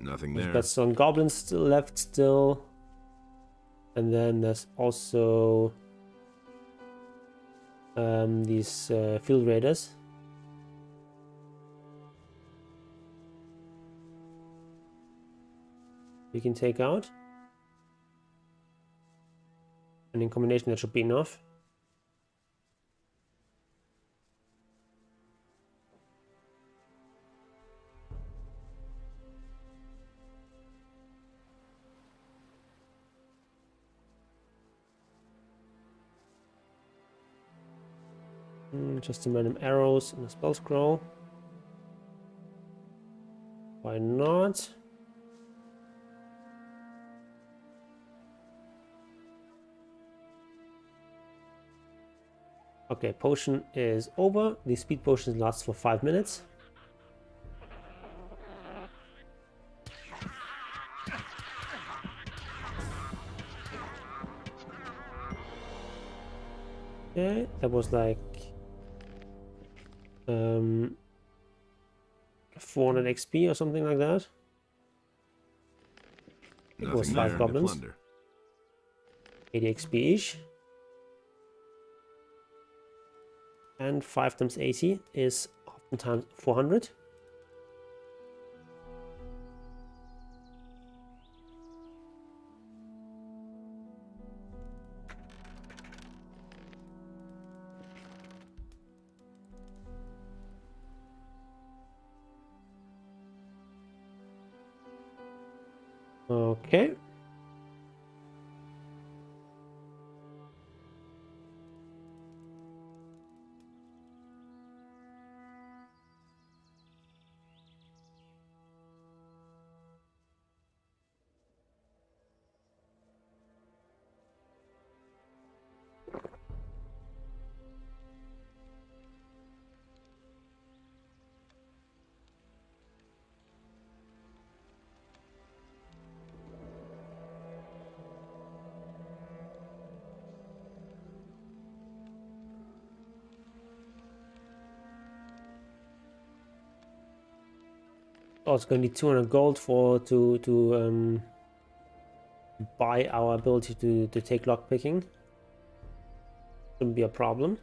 Speaker 5: Nothing
Speaker 1: We've
Speaker 5: there.
Speaker 1: got some goblins still left still. And then there's also these field raiders. we can take out. And in combination that should be enough. Just some random arrows and a spell scroll. Why not? Okay, potion is over. The speed potion lasts for 5 minutes. Okay, that was like 400 XP or something like that. It was 5 goblins. 80 XP each. And 5 times 80 is oftentimes 400. Okay. Oh, it's going to be 200 gold to buy our ability to take lockpicking. Shouldn't be a problem.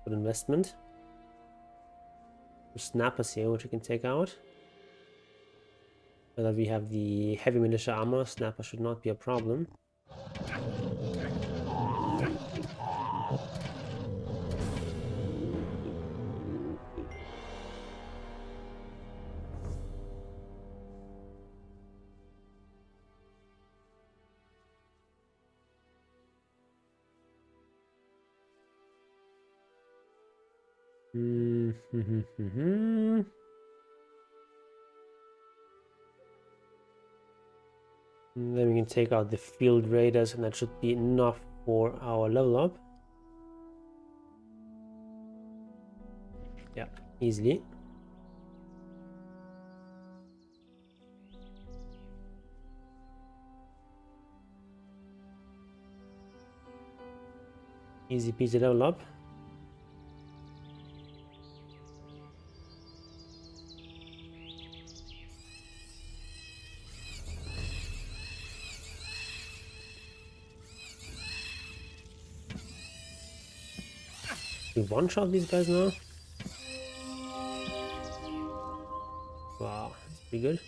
Speaker 1: Good investment. Snappers here, which we can take out. Now that we have the heavy militia armor, snapper should not be a problem. And then we can take out the field raiders, and that should be enough for our level up. Yeah, easily. Easy peasy level up. We one-shot these guys now. Wow, that's pretty good.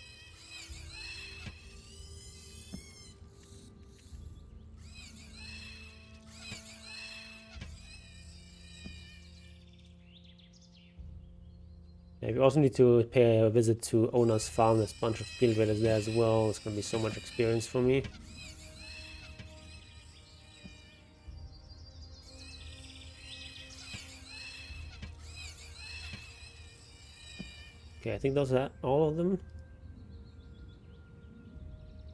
Speaker 1: Yeah, we also need to pay a visit to Owner's Farm. There's a bunch of field raiders there as well. It's gonna be so much experience for me. Okay, I think those are all of them.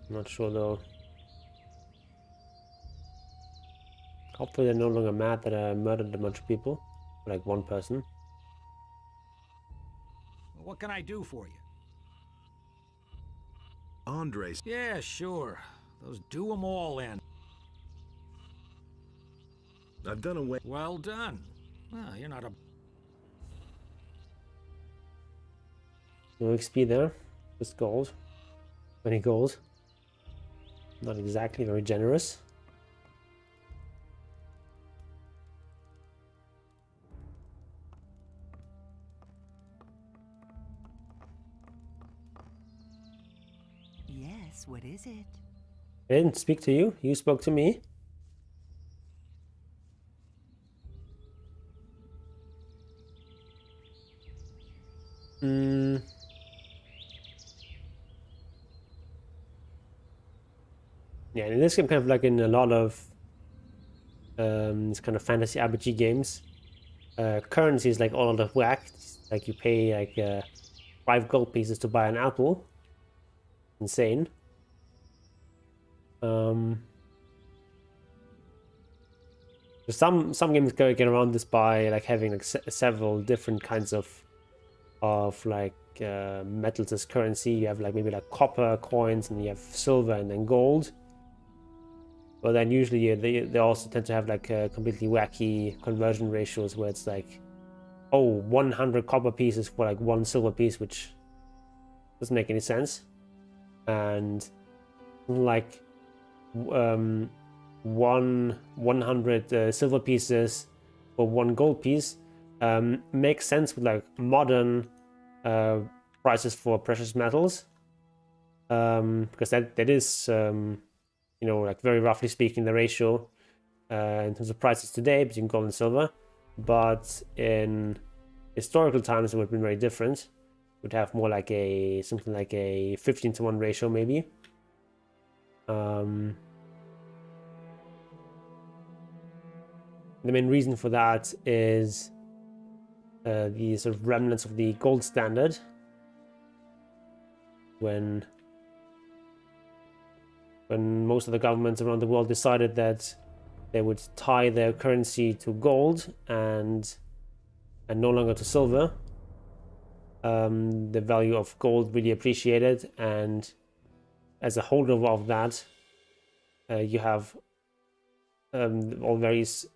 Speaker 1: I'm not sure though. Hopefully they're no longer mad that I murdered a bunch of people. Like one person.
Speaker 11: What can I do for you?
Speaker 5: Andres.
Speaker 11: Yeah, sure. Those do them all in.
Speaker 5: I've done away.
Speaker 11: Well done. Well, you're not a...
Speaker 1: No XP there. Just gold. 20 gold. Not exactly very generous.
Speaker 16: Yes, what is it?
Speaker 1: I didn't speak to you. You spoke to me. Yeah, in this game, kind of like in a lot of this kind of fantasy RPG games, currency is like all out of whack. Like you pay like 5 gold pieces to buy an apple. Insane. Some games get around this by like having like several different kinds of like metals as currency. You have like maybe like copper coins, and you have silver and then gold. But then usually they also tend to have like completely wacky conversion ratios where it's like, oh, 100 copper pieces for like 1 silver piece, which doesn't make any sense. And like 100 silver pieces for 1 gold piece makes sense with like modern prices for precious metals, because that is you know, like very roughly speaking, the ratio in terms of prices today between gold and silver. But in historical times, it would have been very different. It would have more like something like a 15-to-1 ratio, maybe. The main reason for that is the sort of remnants of the gold standard. When most of the governments around the world decided that they would tie their currency to gold and no longer to silver, the value of gold really appreciated, and as a holder of that, you have all various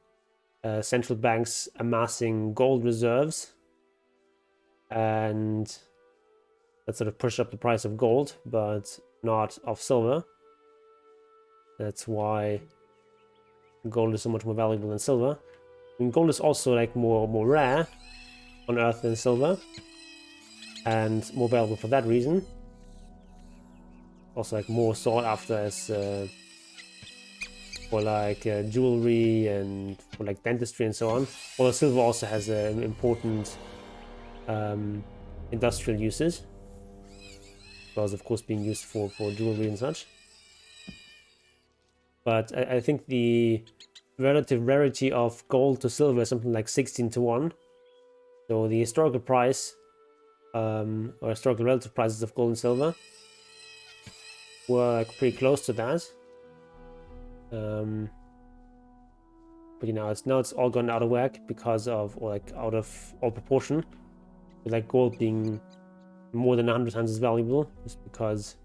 Speaker 1: central banks amassing gold reserves, and that sort of pushed up the price of gold, but not of silver. That's why gold is so much more valuable than silver. I mean, gold is also like more rare on Earth than silver, and more valuable for that reason. Also, like more sought after as for like jewelry and for like dentistry and so on. Although silver also has important industrial uses, as well as of course being used for jewelry and such. But I think the relative rarity of gold to silver is something like 16-to-1. So the historical price, or historical relative prices of gold and silver were like pretty close to that. But you know, it's all gone out of whack because of, or like out of all proportion, with like gold being more than 100 times as valuable, just because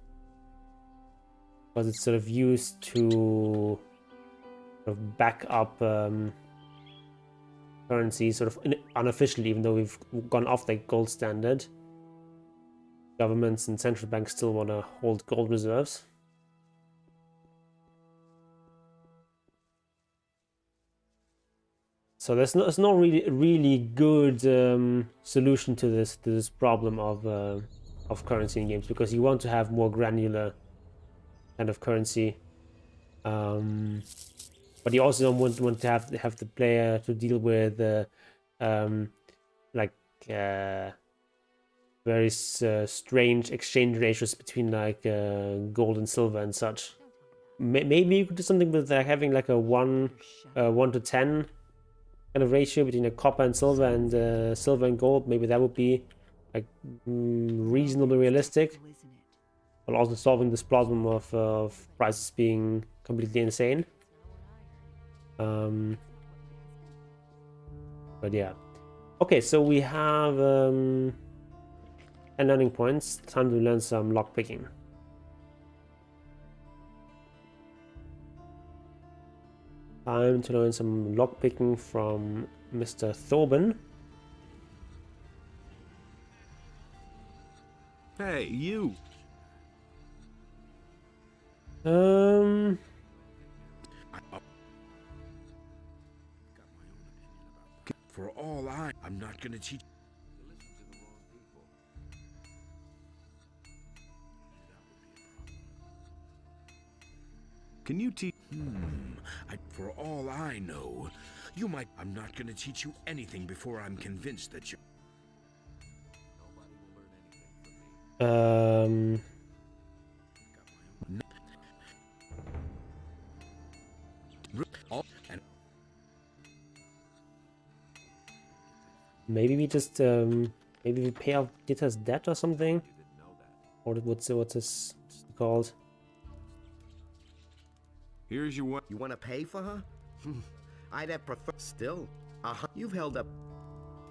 Speaker 1: it's sort of used to sort of back up currency sort of unofficially, even though we've gone off the gold standard. Governments and central banks still want to hold gold reserves. So there's no really good solution to this problem of currency in games, because you want to have more granular kind of currency, but you also don't want to have the player to deal with like very strange exchange ratios between like gold and silver and such. Maybe you could do something with having like a 1 to 10 kind of ratio between a copper and silver, and silver and gold. Maybe that would be like reasonably realistic, while also solving this problem of prices being completely insane. But yeah. Okay, so we have 10 learning points. Time to learn some lockpicking. Time to learn some lockpicking from Mr. Thorben.
Speaker 3: Hey, you!
Speaker 13: For all I'm not gonna teach.
Speaker 5: Can you teach?
Speaker 13: For all I know, you might. I'm not gonna teach you anything before I'm convinced that you.
Speaker 1: Maybe we just maybe we pay off Dita's debt or something. Or what's this called?
Speaker 5: Here's your what?
Speaker 6: You want to pay for her? I'd have preferred. Still, you've held up.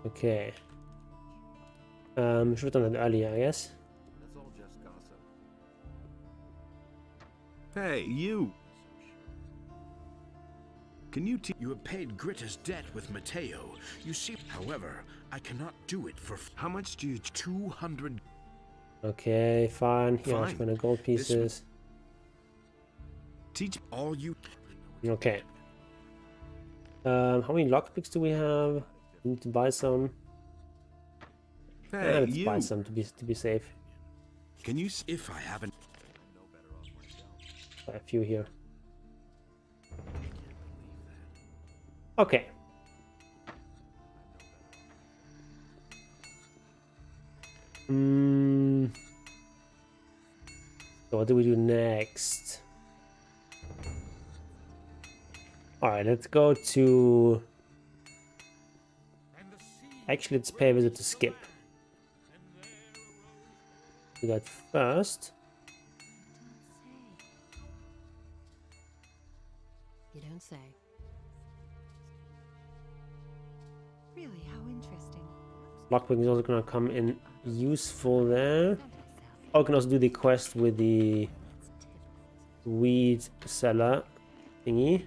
Speaker 1: Okay. Should have done that earlier, I guess.
Speaker 3: That's all just gossip.
Speaker 5: Hey, you! Can you teach?
Speaker 13: You have paid Gritta's debt with Mateo. You see, however, I cannot do it for. How much do you? 200.
Speaker 1: Okay, fine. Here,
Speaker 13: Fine.
Speaker 1: 20 gold pieces.
Speaker 13: Teach all you.
Speaker 1: Okay. How many lockpicks do we have? We need to buy some.
Speaker 5: Hey,
Speaker 1: Let's
Speaker 5: you!
Speaker 1: buy some to be safe.
Speaker 5: Can you?
Speaker 13: If I haven't.
Speaker 1: Buy a few here. Okay. So what do we do next? Alright, let's go to... Actually, let's pay a visit to Skip. Do that first.
Speaker 8: You don't say. Really, how interesting.
Speaker 1: Lockpicking is also gonna come in useful there. Oh, I can also do the quest with the weed seller thingy.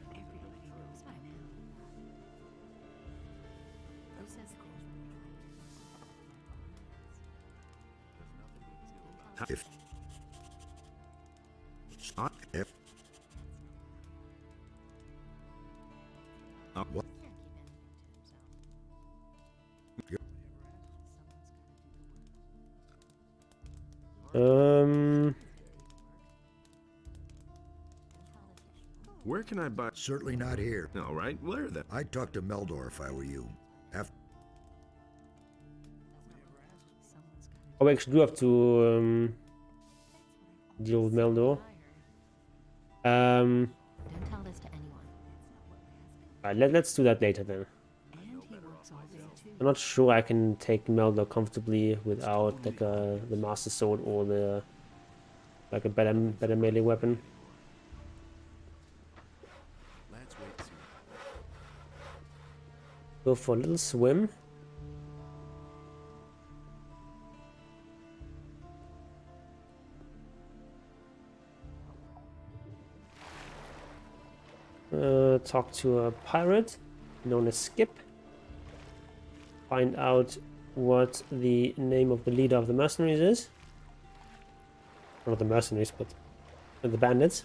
Speaker 6: What?
Speaker 5: Where can I buy?
Speaker 16: Certainly not here.
Speaker 5: All right, where then?
Speaker 16: I'd talk to Meldor if I were you.
Speaker 1: Oh, we actually do have to deal with Meldor.
Speaker 8: Don't tell this to anyone.
Speaker 1: Alright, let's do that later then. I'm not sure I can take Meldor comfortably without like the Master Sword or the like a better melee weapon.
Speaker 7: Let's wait and see.
Speaker 1: Go for a little swim. Talk to a pirate known as Skip. Find out what the name of the leader of the mercenaries is. Not the mercenaries, but the bandits.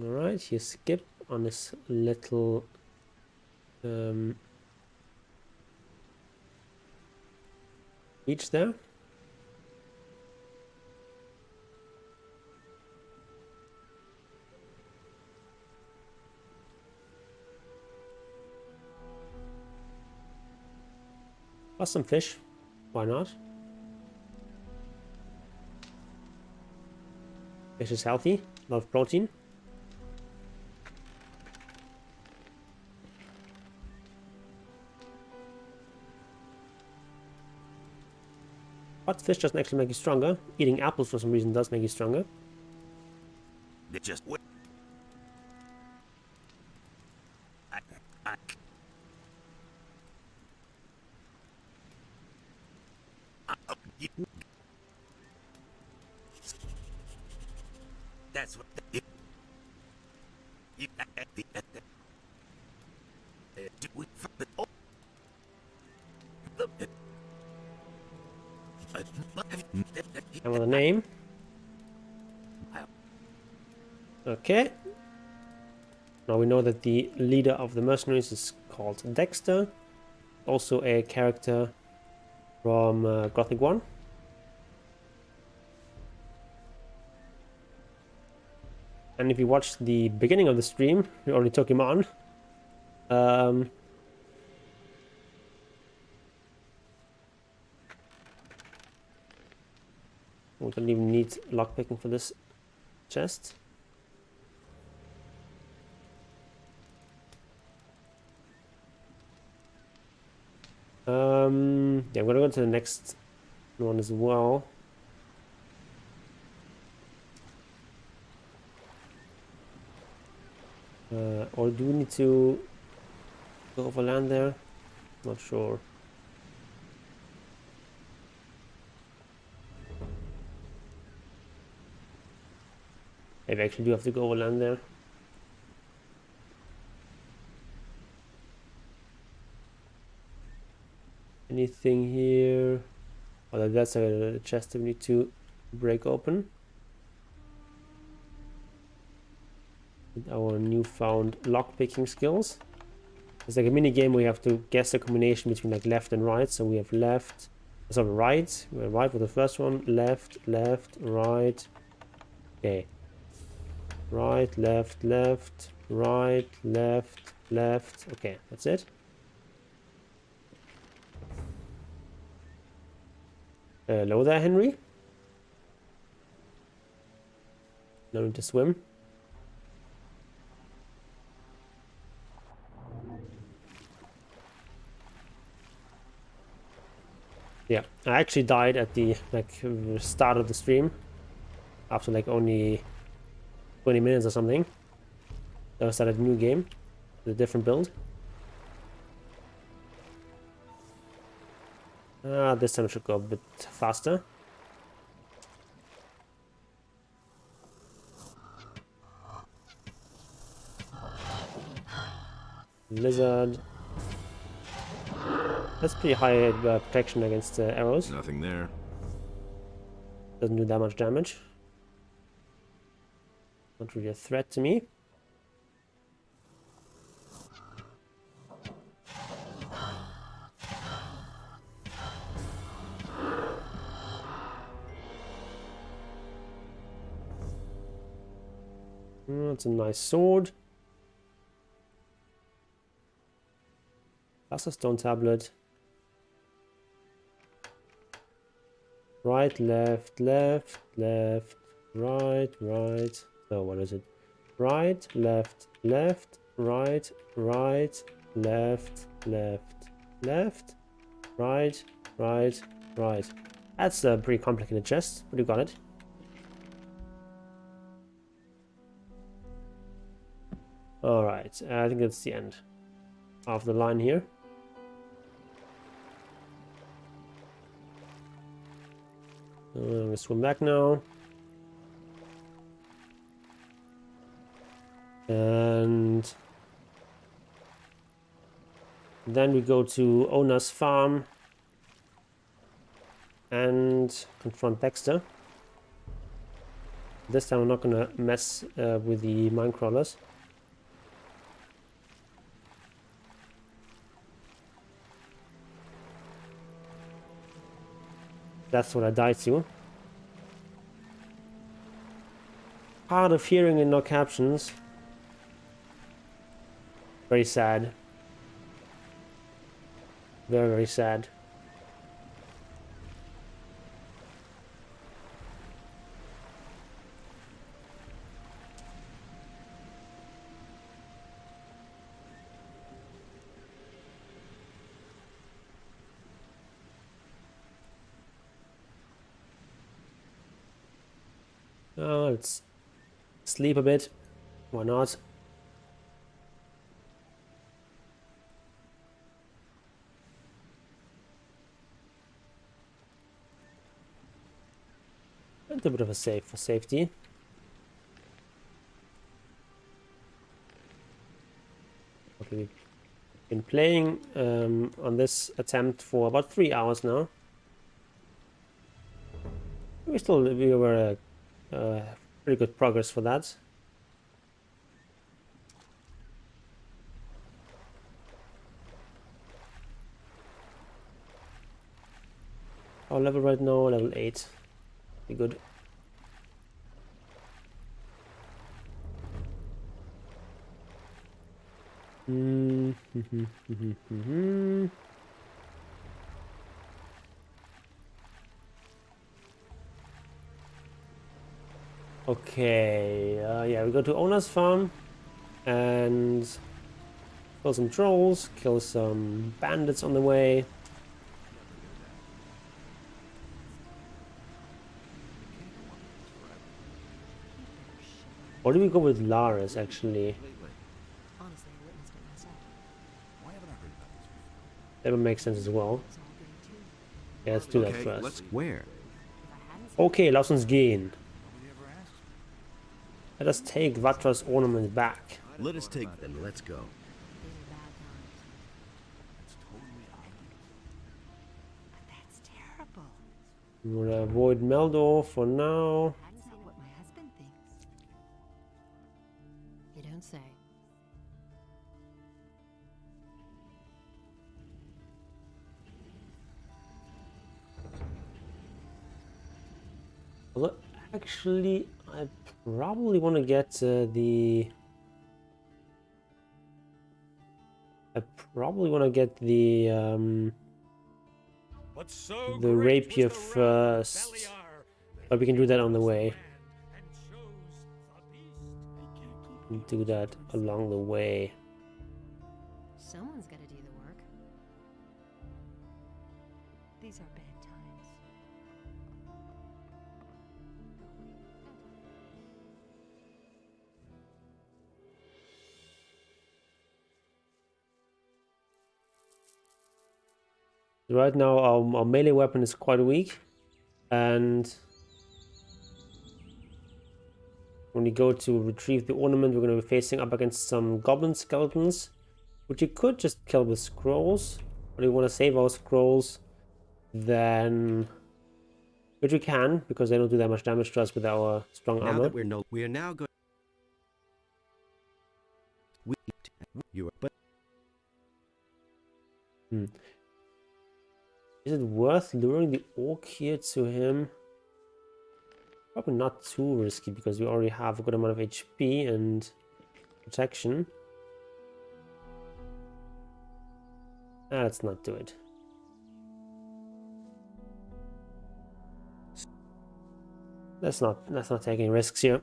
Speaker 1: Alright, here's Skip on this little beach there. Plus some fish. Why not? Fish is healthy. A lot of protein. But fish doesn't actually make you stronger. Eating apples for some reason does make you stronger.
Speaker 6: They just wait. That's what
Speaker 1: And with a name. Okay. Now we know that the leader of the mercenaries is called Dexter. Also a character from Gothic 1. And if you watched the beginning of the stream, we already took him on. We don't even need lockpicking for this chest. Yeah, I'm gonna go to the next one as well. Or do we need to go overland there? Not sure. Maybe I actually do have to go overland there. Anything here? Oh, that's a chest that we need to break open. With our newfound lockpicking skills. It's like a mini game where you have to guess a combination between like left and right. So we have left, sorry, right. We have right for the first one. Left, left, right. Okay. Right, left, left, right, left, left. Okay, that's it. Hello there, Henry. No need to swim. Yeah, I actually died at the start of the stream after like only 20 minutes or something. Then I started a new game with a different build. This time it should go a bit faster. Lizard. That's pretty high protection against arrows.
Speaker 3: Nothing there.
Speaker 1: Doesn't do that much damage. Not really a threat to me. That's a nice sword. That's a stone tablet. Right, left, left, left, right, right. So what is it? Right, left, left, right, right, left, left, left, right, right, right. That's a pretty complicated chest, but you got it. Alright, I think that's the end of the line here. I'm gonna swim back now. And then we go to Owner's farm and confront Dexter. This time I'm not gonna mess with the mine crawlers. That's what I died to. Hard of hearing and no captions. Very sad. Very, very sad. Let's sleep a bit. Why not? And a bit of a save for safety. Okay, we've been playing on this attempt for about 3 hours now. We were pretty good progress for that. Our level right now, level 8. Be good. Okay, yeah, we go to owner's farm and kill some trolls, kill some bandits on the way. Or do we go with Laris actually? That would make sense as well. Yeah, let's do that first.
Speaker 4: Where?
Speaker 1: Okay, lass uns gehen. Let us take Vatra's ornament back.
Speaker 6: Let us take them. Let's go.
Speaker 8: That's terrible.
Speaker 1: We're gonna avoid Meldor for now.
Speaker 8: That's not what my husband thinks. You don't say.
Speaker 1: Well, actually, I probably want to get the rapier first, but we can do that on the way. Do that along the way.
Speaker 8: Someone's got to do the work. These are bad times.
Speaker 1: Right now, our melee weapon is quite weak, and when we go to retrieve the ornament, we're going to be facing up against some Goblin Skeletons, which you could just kill with scrolls, but we want to save our scrolls, then, which we can, because they don't do that much damage to us with our strong
Speaker 4: Now
Speaker 1: armor.
Speaker 4: that we are now going.
Speaker 1: Is it worth luring the orc here to him? Probably not too risky because we already have a good amount of HP and protection. Let's not do it. Let's not take any risks here.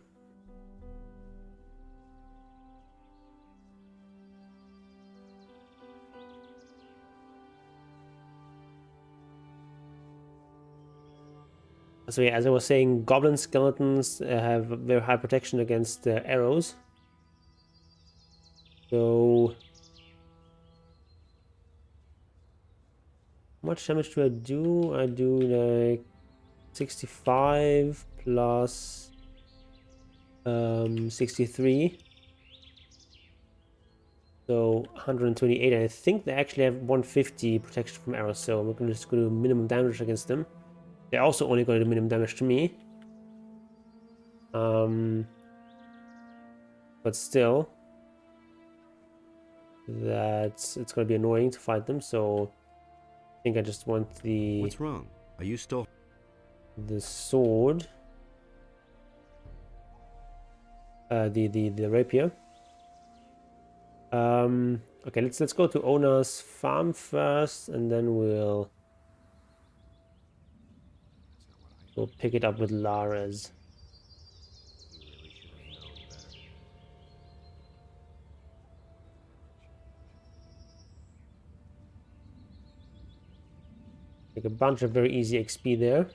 Speaker 1: So yeah, as I was saying, Goblin Skeletons have very high protection against arrows. So, how much damage do I do? I do like 65 plus 63. So 128. I think they actually have 150 protection from arrows, so we're just going to do minimum damage against them. They're also only going to do minimum damage to me. But still, it's going to be annoying to fight them, so I think I just want the...
Speaker 4: What's wrong? Are you still...
Speaker 1: The sword. The rapier. Okay, let's go to owner's farm first, and then we'll pick it up with Lara's. Take a bunch of very easy XP there.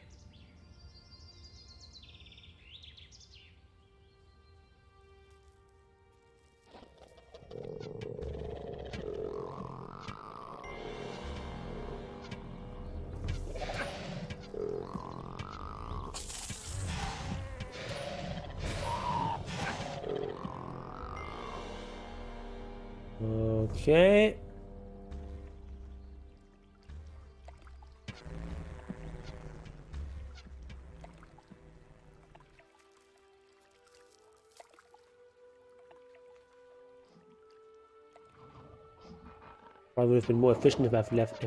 Speaker 1: Okay. Probably would have been more efficient if I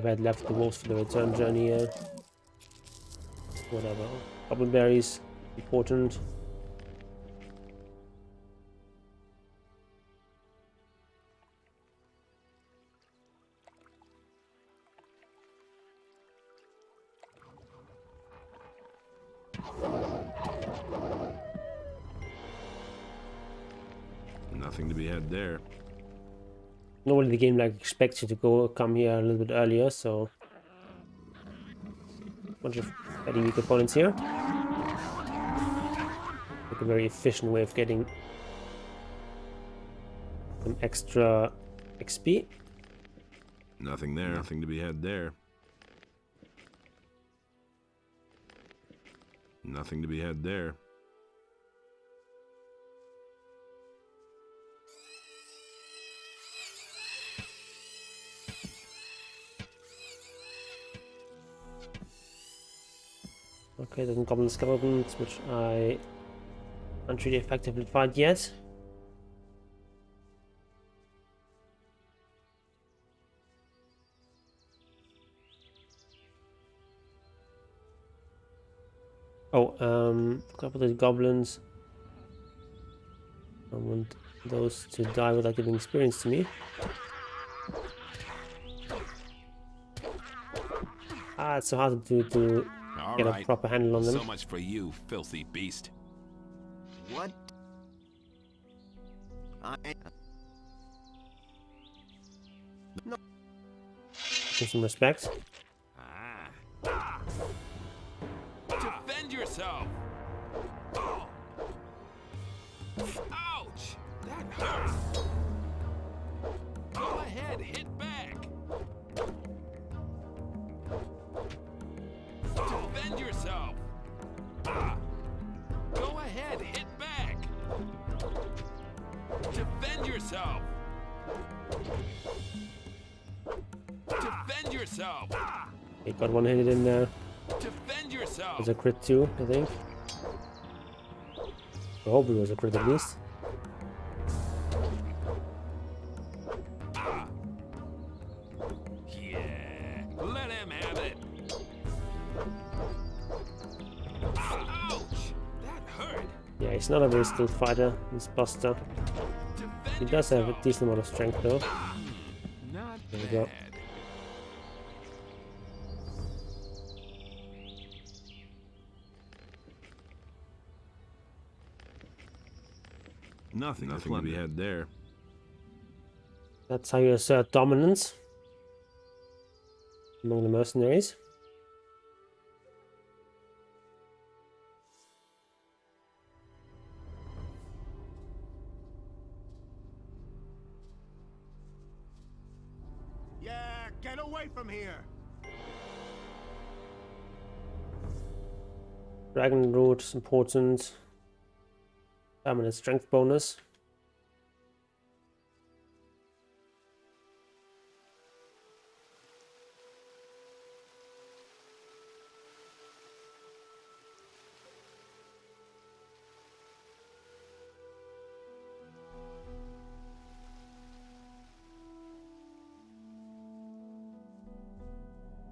Speaker 1: had left the wolves for the return journey. Whatever. Goblin Berries, important.
Speaker 5: Nothing to be had there.
Speaker 1: Normally the game like expects you to come here a little bit earlier, so bunch of very weak opponents here. Like a very efficient way of getting some extra XP.
Speaker 5: Nothing there. Nothing to be had there. Nothing to be had there.
Speaker 1: Okay, then Goblin Skeletons, which I can't really effectively fight yet. Oh, a couple of the goblins. I want those to die without giving experience to me. Ah, it's so hard to get a proper handle on them.
Speaker 12: So much for you, filthy beast.
Speaker 6: What? No.
Speaker 1: Give some respect.
Speaker 12: Defend yourself! Ouch! That hurt! Go ahead, hit back! Defend yourself! Go ahead, hit back! Defend yourself! Defend yourself!
Speaker 1: Okay, got one hit in there.
Speaker 12: Defend yourself!
Speaker 1: It was a crit too, I think. I hope it was a crit at least.
Speaker 12: Yeah, let him have it. Ouch! That hurt.
Speaker 1: Yeah, he's not a very skilled fighter, this Buster. He does have a decent amount of strength though.
Speaker 12: Not
Speaker 1: there we go.
Speaker 5: Nothing to be had there.
Speaker 1: That's how you assert dominance among the mercenaries.
Speaker 10: Yeah, get away from here!
Speaker 1: Dragon Root is important. Permanent strength bonus.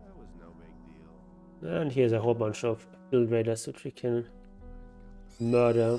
Speaker 10: That was no big deal.
Speaker 1: And here's a whole bunch of field raiders which we can murder.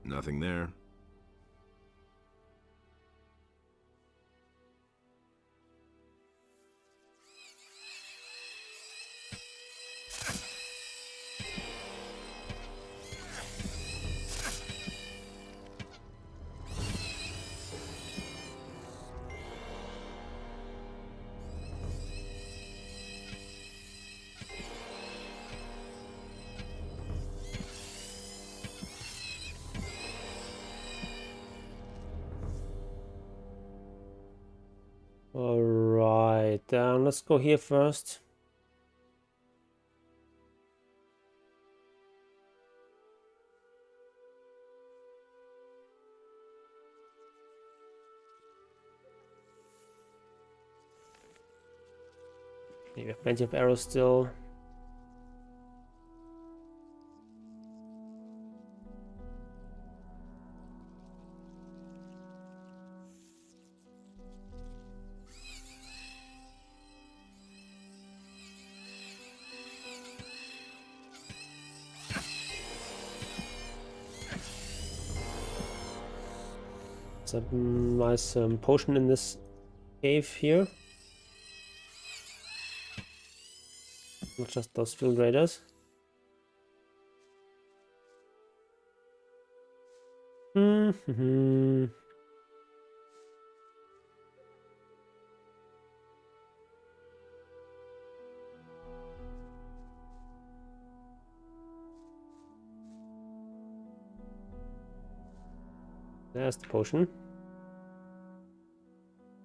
Speaker 5: Nothing there.
Speaker 1: Alright, let's go here first. We have plenty of arrows still. There's a nice potion in this cave here. Not just those field raiders. There's the potion.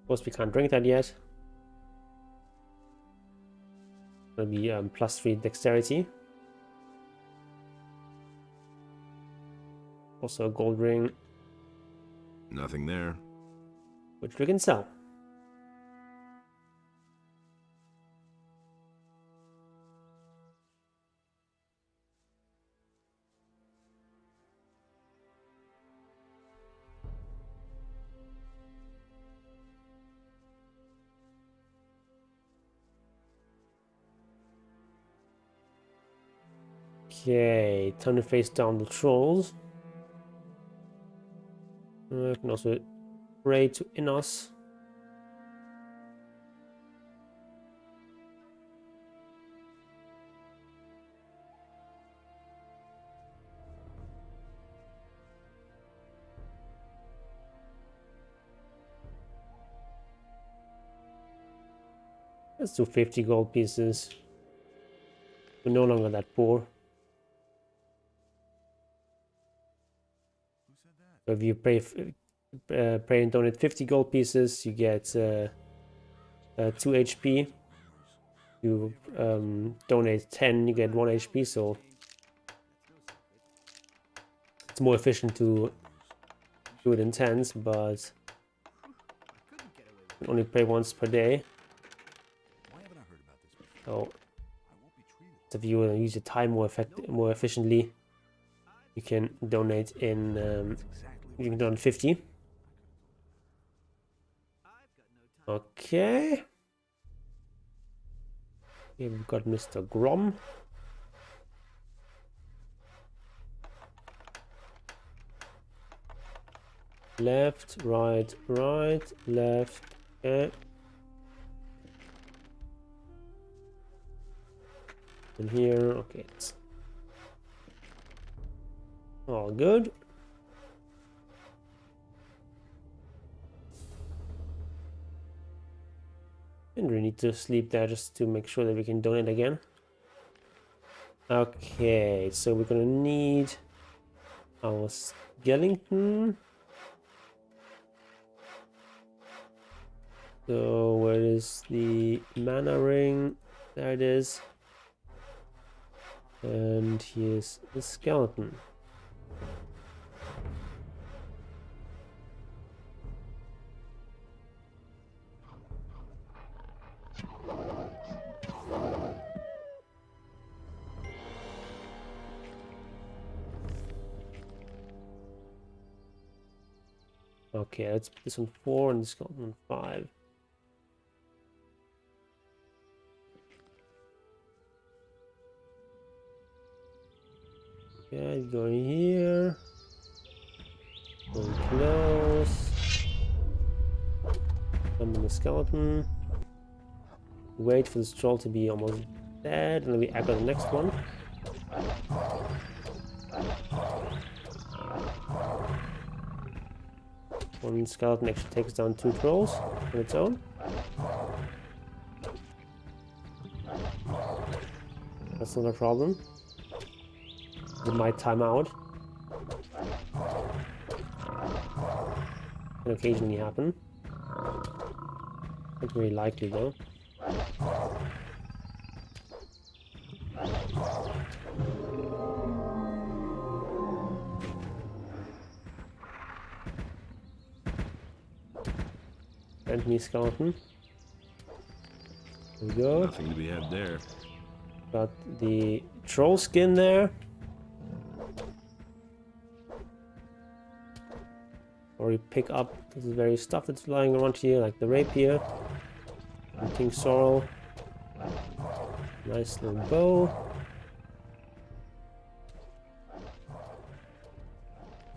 Speaker 1: Of course, we can't drink that yet. It'll be +3 dexterity. Also a gold ring.
Speaker 5: Nothing there.
Speaker 1: Which we can sell. Okay, time to face down the trolls. I can also pray to Innos. Let's do 50 gold pieces. We're no longer that poor. So if you pay and donate 50 gold pieces, you get 2 HP. You donate 10, you get 1 HP. So it's more efficient to do it in tens, but you only pay once per day. So if you want to use your time more efficiently, you can donate in. You can donate 50. Okay. Here we've got Mr. Grom. Left, right, right, left. Okay. And here, okay. It's all good. And we need to sleep there just to make sure that we can donate again. Okay, so we're gonna need our skeleton. So where is the mana ring? There it is. And here's the skeleton. Okay, let's put this on 4 and this on 5. Okay, going here. Going close. Summon the skeleton. Wait for this troll to be almost dead, and then we aggro the next one. One skeleton actually takes down 2 trolls on its own. That's not a problem. It might time out. Can occasionally happen. Not very likely though. Enemy skeleton. There we go.
Speaker 5: Nothing to be had there.
Speaker 1: Got the troll skin there. Or you pick up this very stuff that's lying around here, like the rapier. And King Sorrel. Nice little bow.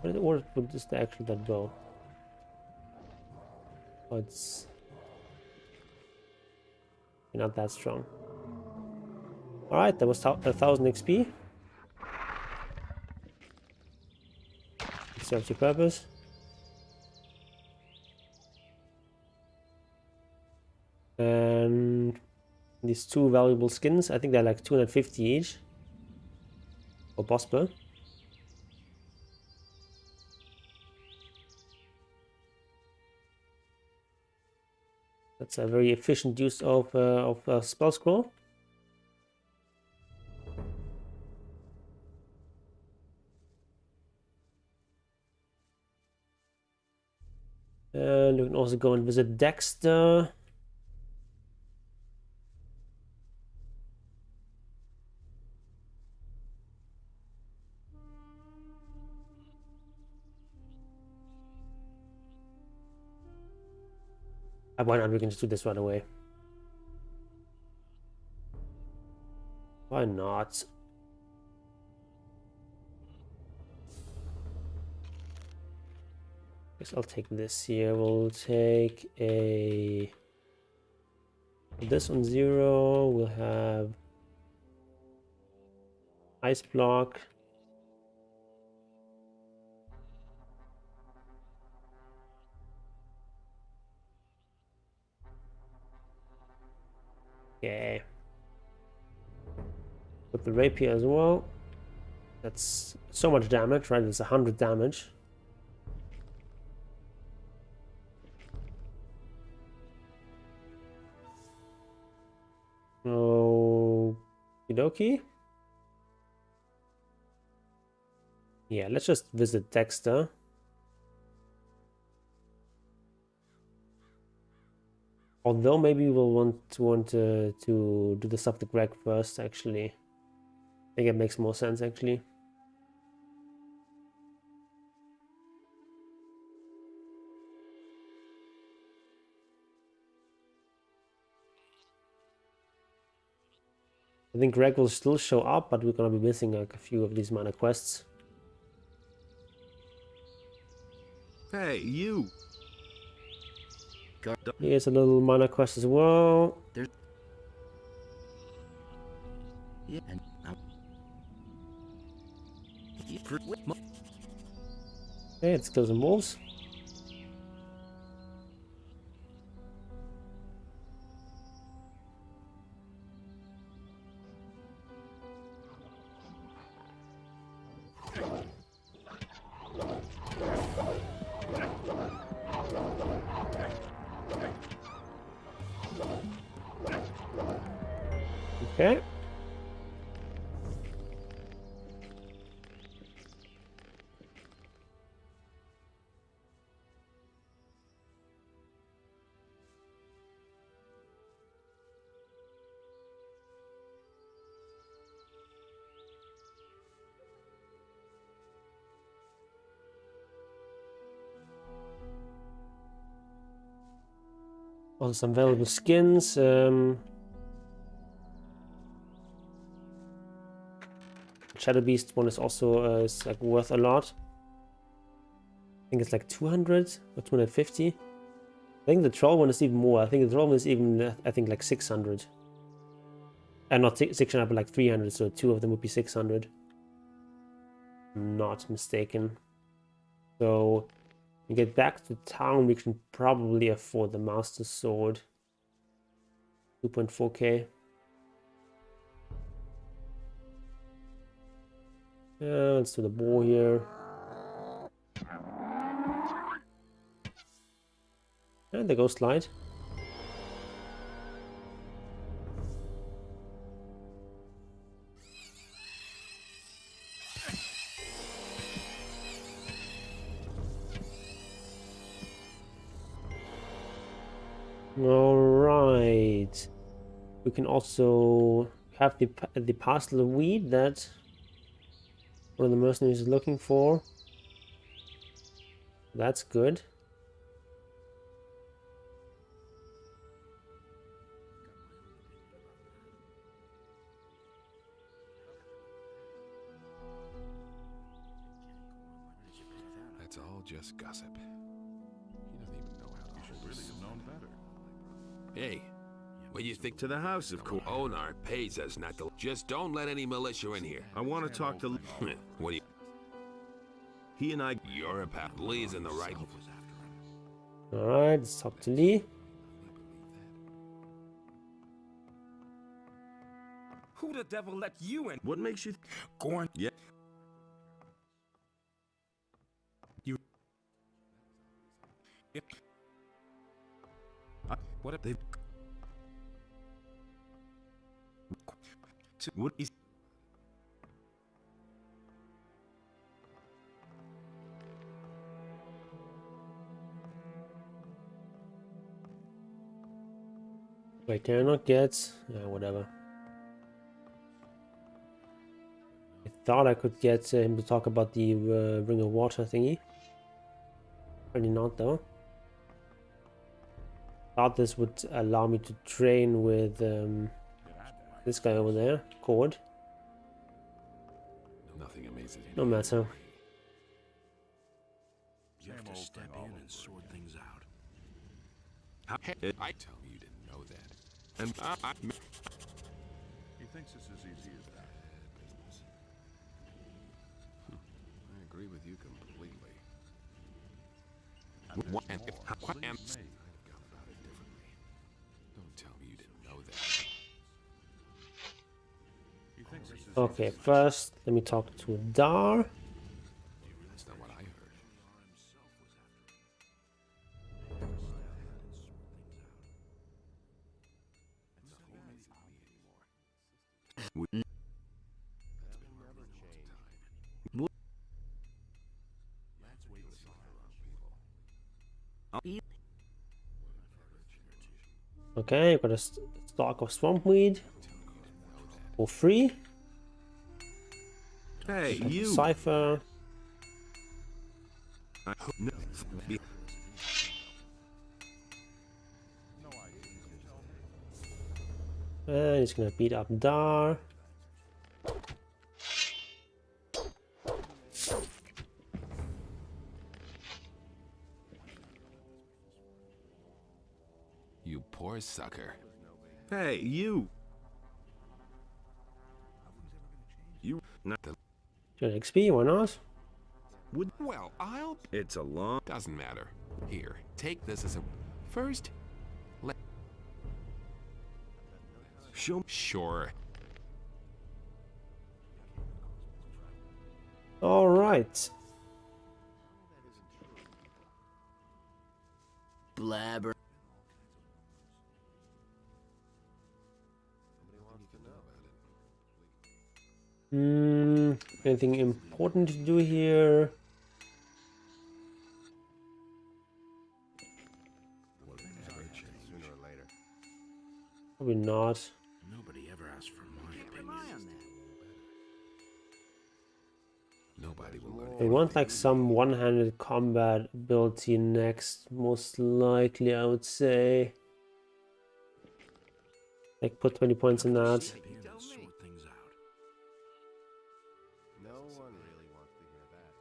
Speaker 1: What is actually that bow? Oh, it's not that strong. Alright, that was 1000 XP. It serves your purpose. And these two valuable skins, I think they're like 250 each. For Bosper. That's a very efficient use of spell scroll. And you can also go and visit Dexter. Why not? We can just do this right away. Why not? Guess I'll take this here. We'll take this on 0. We'll have ice block. Okay. With the rapier as well. That's so much damage, right? It's 100 damage. Okie dokie. Yeah, let's just visit Dexter. Although maybe we'll want to do the stuff to Greg first, actually. I think it makes more sense, actually. I think Greg will still show up, but we're gonna be missing like a few of these mana quests.
Speaker 13: Hey, you!
Speaker 1: Here's a little mana quest as well.
Speaker 6: Yeah, and
Speaker 1: Okay, let's kill some wolves. Okay. Also some valuable skins. Shadow Beast one is also is like worth a lot. I think it's like 200 or 250. I think the troll one is even more. I think the troll one is even I think like 600. And not 600, but like 300. So two of them would be 600. Not mistaken. So we get back to town. We can probably afford the Master Sword. 2.4k. Yeah, let's do the bow here. And the ghost light. All right. We can also have the parcel of weed that one of the mercenaries is looking for. That's good.
Speaker 12: That's all just gossip. He doesn't even know how to hold really have known better. Hey, what do you think?
Speaker 13: To the house, of course.
Speaker 12: Owner pays us not to. Just don't let any militia in here.
Speaker 13: I want to talk to...
Speaker 12: What do you...
Speaker 13: He and I...
Speaker 12: You're a pal. Lee's in the right.
Speaker 1: Alright, let's talk to Lee.
Speaker 7: Who the devil let you in?
Speaker 13: What makes you...
Speaker 7: Go on.
Speaker 13: Yeah.
Speaker 7: You... What if they...
Speaker 13: What is...
Speaker 1: Wait, can I not get... Yeah, whatever. I thought I could get him to talk about the Ring of Water thingy. Apparently not, though. Thought this would allow me to train with this guy over there, Cord.
Speaker 12: Nothing amazes you.
Speaker 1: No matter.
Speaker 13: You have to step in and sort things out.
Speaker 12: I tell you, you didn't know that. And
Speaker 14: He thinks it's as easy as that.
Speaker 12: Business. I agree with you completely.
Speaker 14: And
Speaker 12: And if
Speaker 14: there's more.
Speaker 12: and
Speaker 14: Believe
Speaker 12: I've
Speaker 14: me.
Speaker 12: gone about it differently. Don't tell me you didn't know that.
Speaker 14: He thinks it's as
Speaker 1: Okay,
Speaker 14: easy as
Speaker 1: first let me talk to Dar.
Speaker 12: That's not what I heard.
Speaker 1: Okay, I've got a stock of swampweed for free.
Speaker 13: Hey, you...
Speaker 1: Cipher. And he's gonna beat up Dar.
Speaker 12: You poor sucker.
Speaker 13: Hey, you... You... Not the...
Speaker 1: Good XP, why not?
Speaker 12: Well, I'll...
Speaker 13: It's a long...
Speaker 12: Doesn't matter. Here, take this as a... First, let...
Speaker 13: Show...
Speaker 12: Sure.
Speaker 1: Alright.
Speaker 6: Blabber.
Speaker 1: Anything important to do here? Probably not.
Speaker 13: Nobody ever asked for my opinion.
Speaker 12: Nobody will learn.
Speaker 1: I want like some one-handed combat ability next, most likely I would say. Like put 20 points in that.
Speaker 13: Step in and sort things out.
Speaker 10: No one really wants to hear that.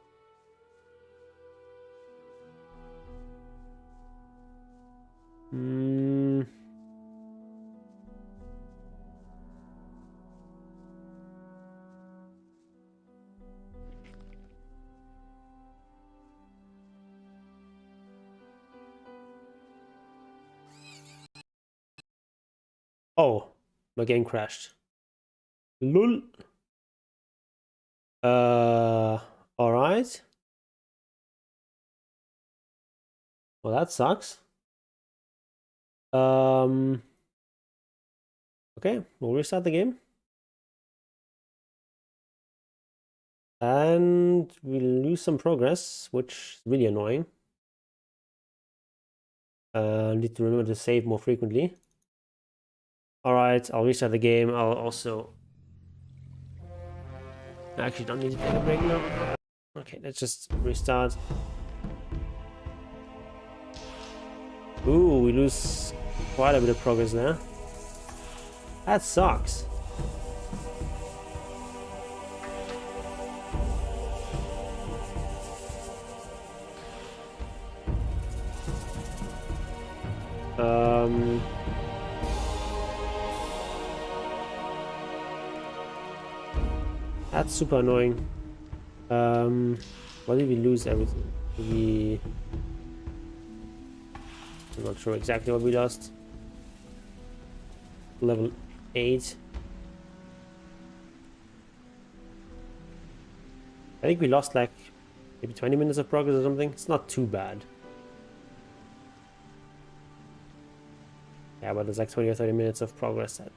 Speaker 1: Oh, my game crashed. Lul. Alright. Well, that sucks. Okay, we'll restart the game. And we'll lose some progress, which is really annoying. Need to remember to save more frequently. Alright, I'll restart the game. I'll also... I actually don't need to take a break now. Okay, let's just restart. Ooh, we lose quite a bit of progress there. That sucks. That's super annoying. Why did we lose everything? I'm not sure exactly what we lost. Level 8. I think we lost like maybe 20 minutes of progress or something. It's not too bad. Yeah, but there's like 20 or 30 minutes of progress. That's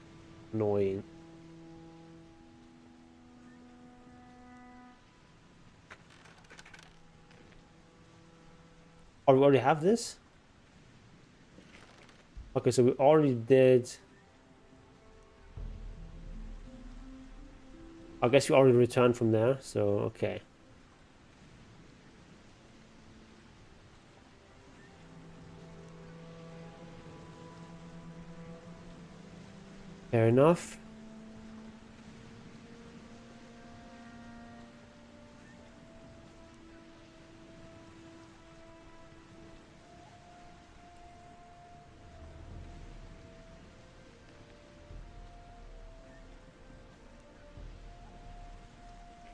Speaker 1: annoying. Oh, we already have this? Okay, so we already did... I guess we already returned from there, so okay. Fair enough.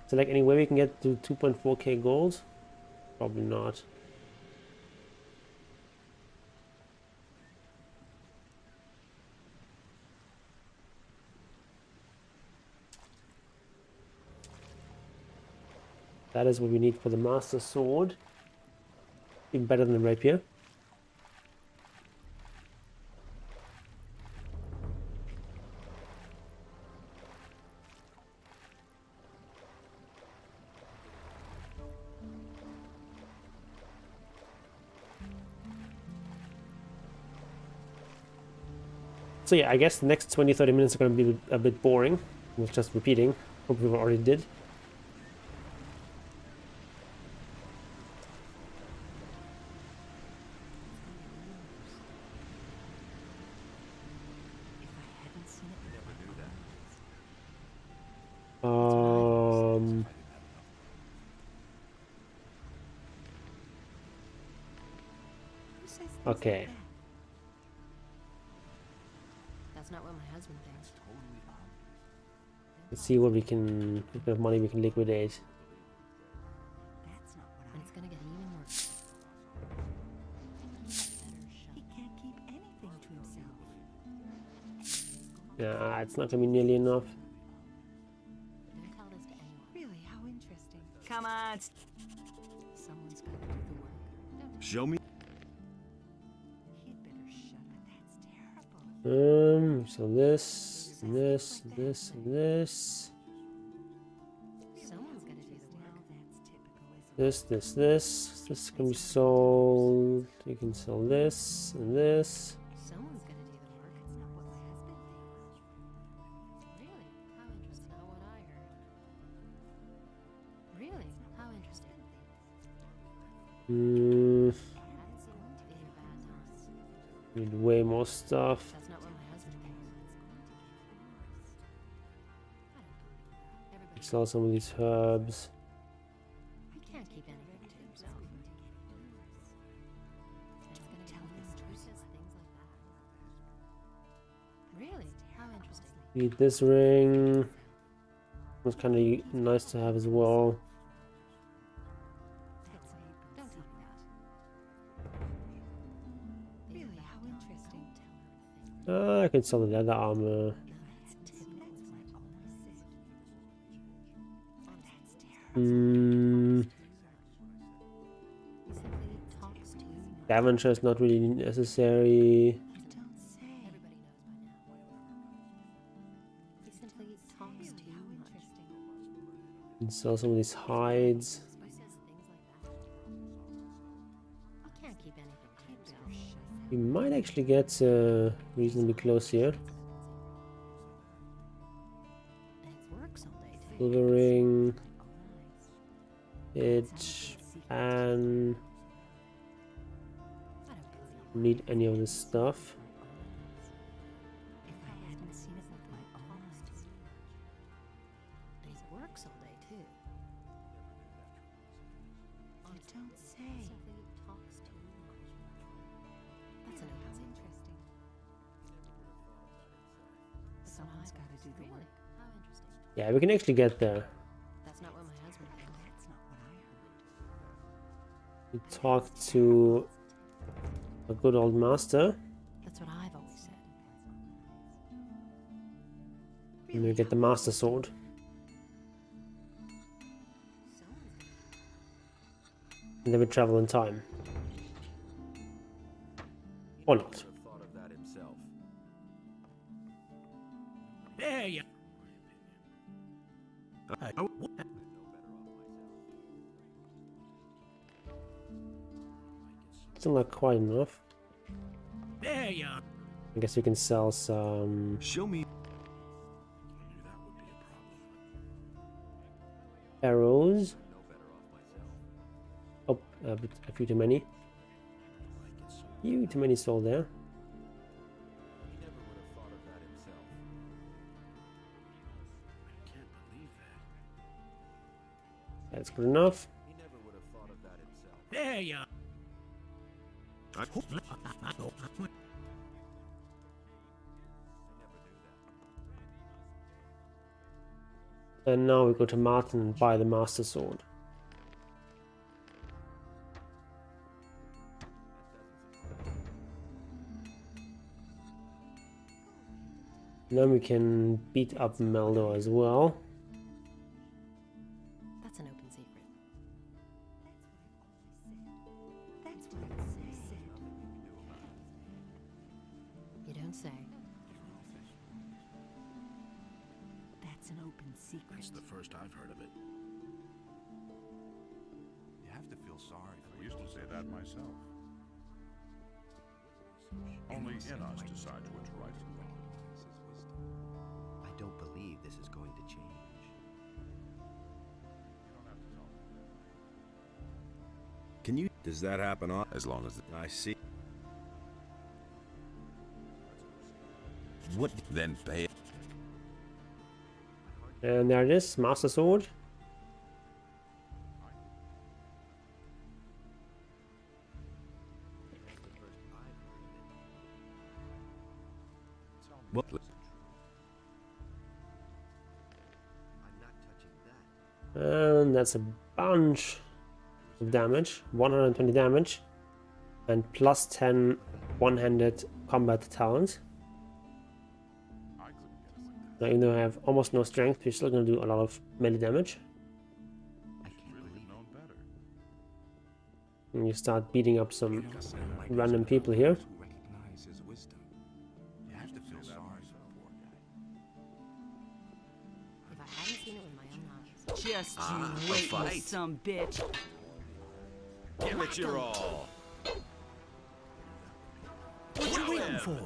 Speaker 1: So like any way we can get to 2.4k gold? Probably not. That is what we need for the Master Sword. Even better than the Rapier. So yeah, I guess the next 20-30 minutes are going to be a bit boring. I was just repeating what we already did. Okay.
Speaker 8: That's not what my husband thinks.
Speaker 1: Let's see what we can, what kind of money we can liquidate.
Speaker 8: That's not what and it's gonna get even worse. He can't keep anything to himself.
Speaker 1: Yeah, it's not gonna be nearly enough.
Speaker 8: Don't tell this to anyone. Really, how interesting. Come on. Someone's gotta do the work.
Speaker 5: Show me.
Speaker 1: So this, and this, and this, and this.
Speaker 8: Someone's gonna do the work.
Speaker 1: This can be sold. You can sell this and this.
Speaker 8: Someone's gonna do the work. It's not what my husband thinks. Really? How interesting. Not what I heard. Really? How interesting.
Speaker 1: Need way more stuff.
Speaker 8: That's not what my husband thinks.
Speaker 1: Sell some of these herbs.
Speaker 8: He can't keep anything to himself. It's gonna tell his choices, things like that. Really? How interesting.
Speaker 1: Need this ring. It's kind of nice to have as well. I can sell the leather armor. Scavenger is not really necessary. And sell some of these hides. We might actually get reasonably close here. Silvering. It and need any of this stuff.
Speaker 8: If I hadn't seen it with my own eyes. And he works all day too. You don't say. That's interesting. Someone's got to do the work. How interesting.
Speaker 1: Yeah, we can actually get there.
Speaker 8: That's not what my husband did. That's not what I heard.
Speaker 1: We talk to a good old master.
Speaker 8: That's what I've always said.
Speaker 1: And we get the master sword. And then we travel in time. Or not.
Speaker 3: Thought of that himself.
Speaker 13: There you.
Speaker 1: Still not quite enough.
Speaker 13: There you.
Speaker 1: I guess we can sell some.
Speaker 5: Show me.
Speaker 1: Arrows. Oh, but a few too many. Few too many sold there.
Speaker 3: He never would have thought of that himself.
Speaker 13: I can't believe that.
Speaker 1: That's good enough.
Speaker 3: He never would have thought of that himself.
Speaker 13: There you.
Speaker 1: And now we go to Martin and buy the master sword. And then we can beat up Meldor as well.
Speaker 8: That's an open secret. That's what I said. You don't say. That's an open secret.
Speaker 13: That's the first I've heard of it.
Speaker 14: You have to feel sorry for I used to say that myself. Only in us decides what's right and wrong.
Speaker 6: I don't believe this is going to change.
Speaker 5: Can you? Does that happen on?
Speaker 12: As long as
Speaker 5: I see.
Speaker 12: What? Then pay it.
Speaker 1: And there it is, master sword.
Speaker 5: What?
Speaker 1: And that's a bunch of damage, 120 damage, and plus 10 one-handed combat talent. Now, even though I have almost no strength, we're still going to do a lot of melee damage. And you start beating up some random people here.
Speaker 7: Recognize his wisdom. You have to feel sorry for the poor guy.
Speaker 8: If I hadn't seen it with my own eyes.
Speaker 17: Just you wait, you some bitch.
Speaker 3: Give it your all.
Speaker 17: What you waiting for?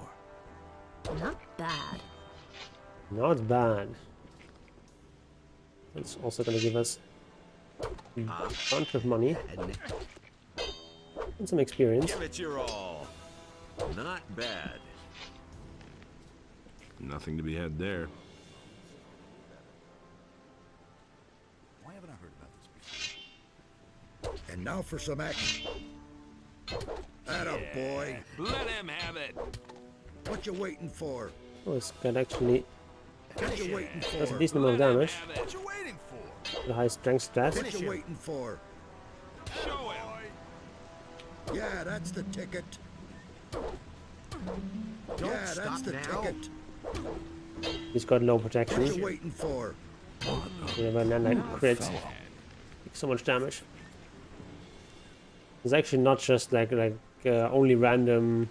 Speaker 8: Not bad.
Speaker 1: Not bad. It's also going to give us a bunch of money and some experience.
Speaker 3: Give it your all. Not bad.
Speaker 5: Nothing to be had there.
Speaker 14: Why haven't I heard about this before?
Speaker 16: And now for some action. Atta boy.
Speaker 12: Let him have it.
Speaker 16: What you waiting for?
Speaker 1: Oh, it's got actually
Speaker 16: What you waiting for?
Speaker 1: does a decent amount of damage.
Speaker 14: What you waiting for?
Speaker 1: The high strength stat.
Speaker 16: What you waiting for?
Speaker 14: Show him.
Speaker 16: Yeah, that's the ticket. Yeah, that's the ticket.
Speaker 1: He's got low protection.
Speaker 16: What you waiting for?
Speaker 1: Yeah, but then like crit. Takes so much damage. It's actually not just like only random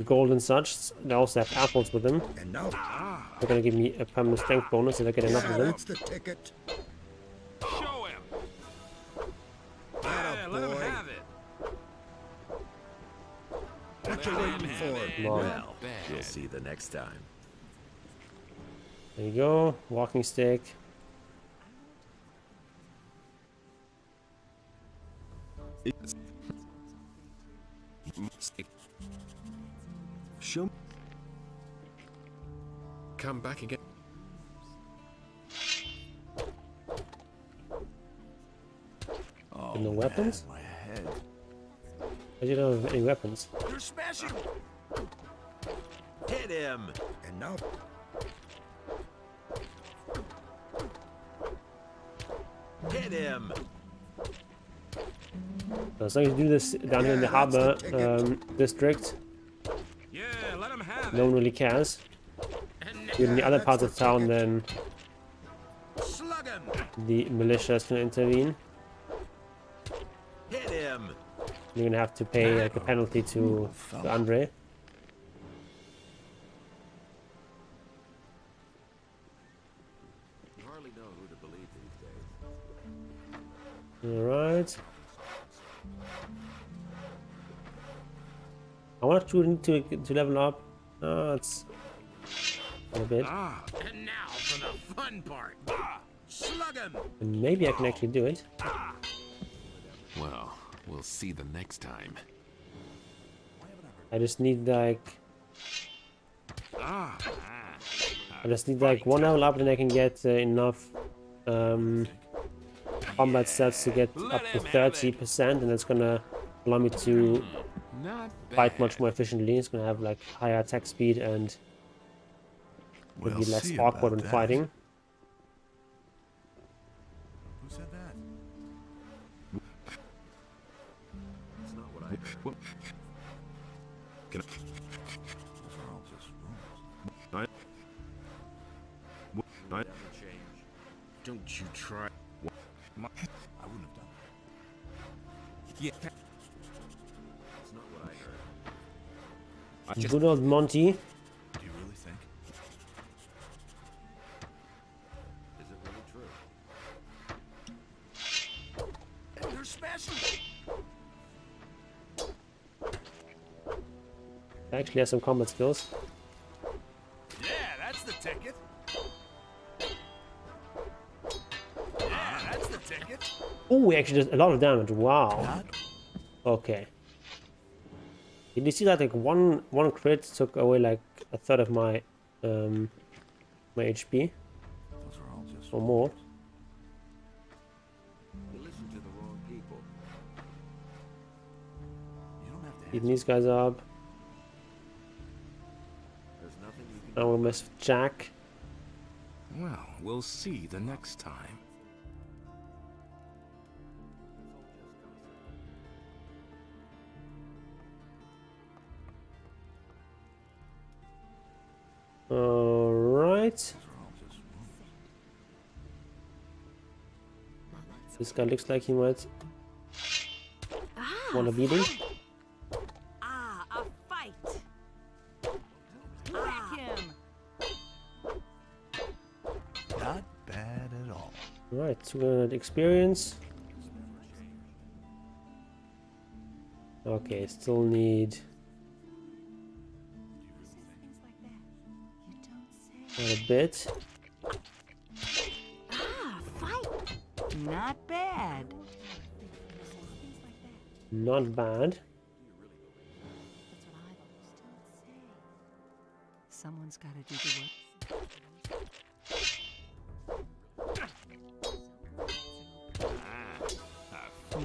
Speaker 1: gold and such. They also have apples with them.
Speaker 16: And now
Speaker 1: They're gonna give me a permanent strength bonus if I get enough of them.
Speaker 16: that's the ticket.
Speaker 12: Show him.
Speaker 16: Atta
Speaker 12: Let him
Speaker 16: boy.
Speaker 12: have it.
Speaker 16: What you waiting for?
Speaker 1: Come on.
Speaker 3: Well, you'll see the next time.
Speaker 1: There you go. Walking stick.
Speaker 12: Show. Come back again.
Speaker 14: Oh,
Speaker 1: no weapons?
Speaker 14: man, my head.
Speaker 1: I don't have any weapons.
Speaker 13: You're smashing.
Speaker 3: Hit him!
Speaker 13: And now.
Speaker 3: Hit him!
Speaker 1: So as long as you do this down here in the harbor district,
Speaker 15: Yeah, let him have
Speaker 1: no one really cares. In the other parts of town, then
Speaker 13: Slug him.
Speaker 1: the militia is gonna intervene.
Speaker 3: Hit him!
Speaker 1: You're gonna have to pay like a penalty to Andre.
Speaker 3: You hardly know who to believe these days.
Speaker 1: Alright. I want you to level up. Oh, it's a bit.
Speaker 13: Ah, and now for the fun part. Slug him.
Speaker 1: And maybe I can actually do it.
Speaker 12: Well, we'll see the next time.
Speaker 1: I just need like I just need like one level up, and I can get enough combat stats to get up to 30%, and that's gonna allow me to fight much more efficiently. It's gonna have like higher attack speed and will be less awkward when fighting.
Speaker 14: Who said that?
Speaker 3: It's not what I heard.
Speaker 14: Those are all just rumors.
Speaker 13: Don't you try.
Speaker 14: I wouldn't have done that.
Speaker 13: Yeah.
Speaker 3: It's not what I heard.
Speaker 1: Good old Monty.
Speaker 14: Do you really think?
Speaker 3: Is it really true?
Speaker 13: You're smashing.
Speaker 1: I actually have some combat skills.
Speaker 2: Yeah, that's the ticket. Yeah, that's the ticket.
Speaker 1: Oh, he actually does a lot of damage. Wow. Okay. Did you see that? Like one crit took away like a third of my my HP
Speaker 14: Those are all just
Speaker 1: or more.
Speaker 3: You listen to the wrong people.
Speaker 14: You don't have to
Speaker 1: Keeping these guys up.
Speaker 3: There's nothing you can
Speaker 1: Now we'll miss Jack.
Speaker 13: Well, we'll see the next time.
Speaker 1: Alright. This guy looks like he might want a beating.
Speaker 17: Ah, a fight. Whack him.
Speaker 14: Not bad at all.
Speaker 1: Alright, 200 experience. Okay, still need a bit.
Speaker 17: Ah, fight. Not bad.
Speaker 1: Not bad.
Speaker 8: Someone's got to do the work.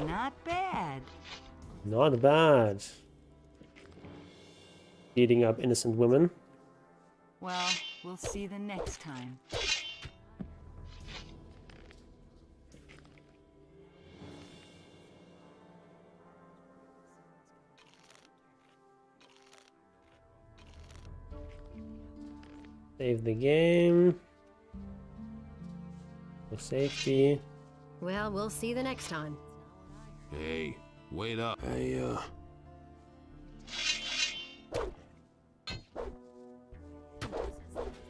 Speaker 17: Not bad.
Speaker 1: Not bad. Beating up innocent women.
Speaker 17: Well, we'll see the next time.
Speaker 1: Save the game. For safety.
Speaker 18: Well, we'll see the next time.
Speaker 12: Hey, wait up.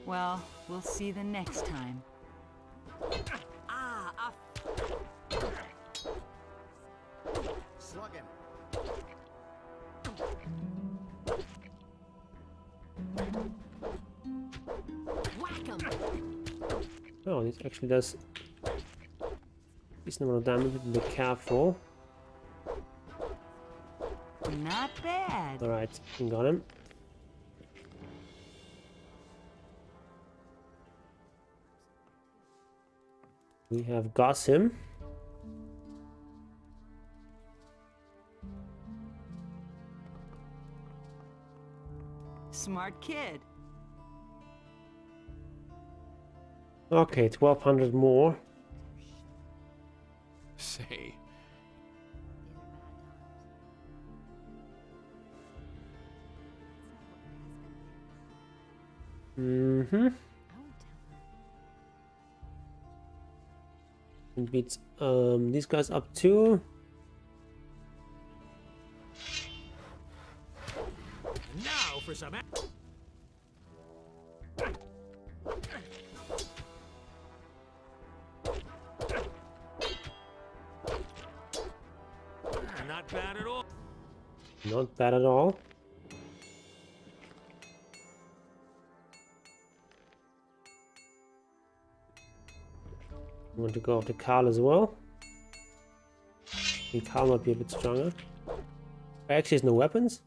Speaker 17: Well, we'll see the next time. Ah,
Speaker 6: Slug him.
Speaker 17: whack him.
Speaker 1: Oh, this actually does decent amount of damage. Be careful.
Speaker 17: Not bad.
Speaker 1: Alright, got him. We have got him.
Speaker 17: Smart kid.
Speaker 1: Okay, 1200 more.
Speaker 12: Say,
Speaker 1: Mm-hmm. And beats these guys up too.
Speaker 11: Now for some. Not bad at all.
Speaker 1: Not bad at all. I want to go after Carl as well. I think Carl might be a bit stronger. Actually, has no weapons.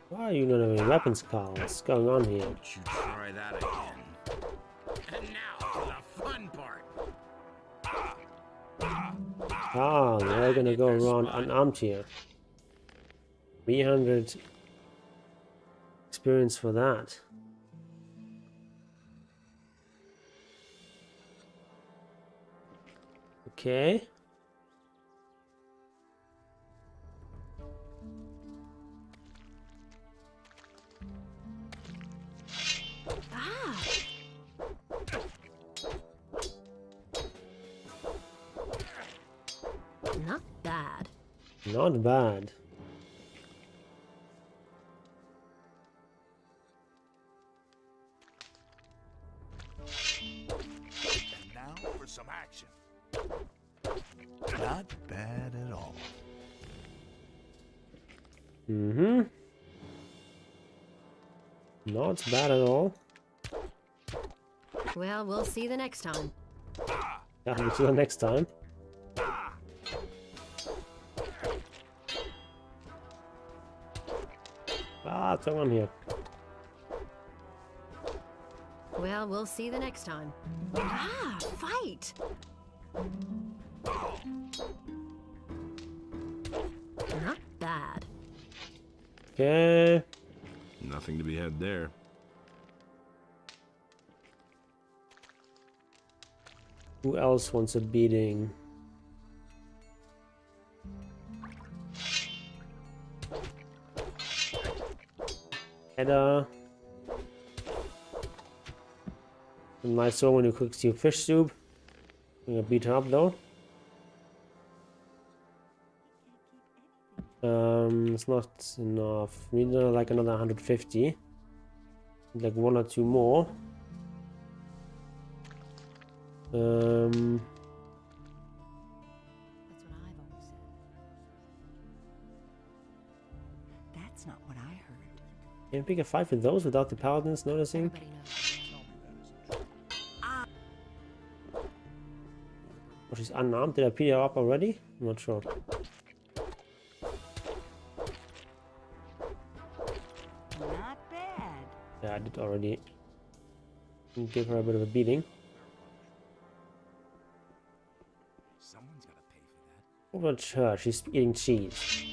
Speaker 1: Why are you not having weapons, Carl? What's going on here?
Speaker 13: Don't you try that again. And now to the fun part.
Speaker 1: Ah, they're gonna go around unarmed here. 300 experience for that. Okay.
Speaker 18: Ah! Not bad.
Speaker 1: Not bad.
Speaker 2: And now for some action. Not bad at all.
Speaker 1: Mm-hmm. Not bad at all.
Speaker 18: Well, we'll see the next time.
Speaker 1: Yeah, we'll see you next time. Ah, what's going on here?
Speaker 18: Well, we'll see the next time. Ah, fight! Not bad.
Speaker 1: Okay.
Speaker 5: Nothing to be had there.
Speaker 1: Who else wants a beating? Hedda. And my soul when you cooks your fish soup. I'm gonna beat her up though. It's not enough. We need like another 150. Like one or two more.
Speaker 17: That's not what I heard.
Speaker 1: Can you pick a fight with those without the paladins noticing? Oh, she's unarmed. Did I beat her up already? I'm not sure.
Speaker 17: Not bad.
Speaker 1: Yeah, I did already give her a bit of a beating.
Speaker 7: Someone's gotta pay for that.
Speaker 1: What about her? She's eating cheese.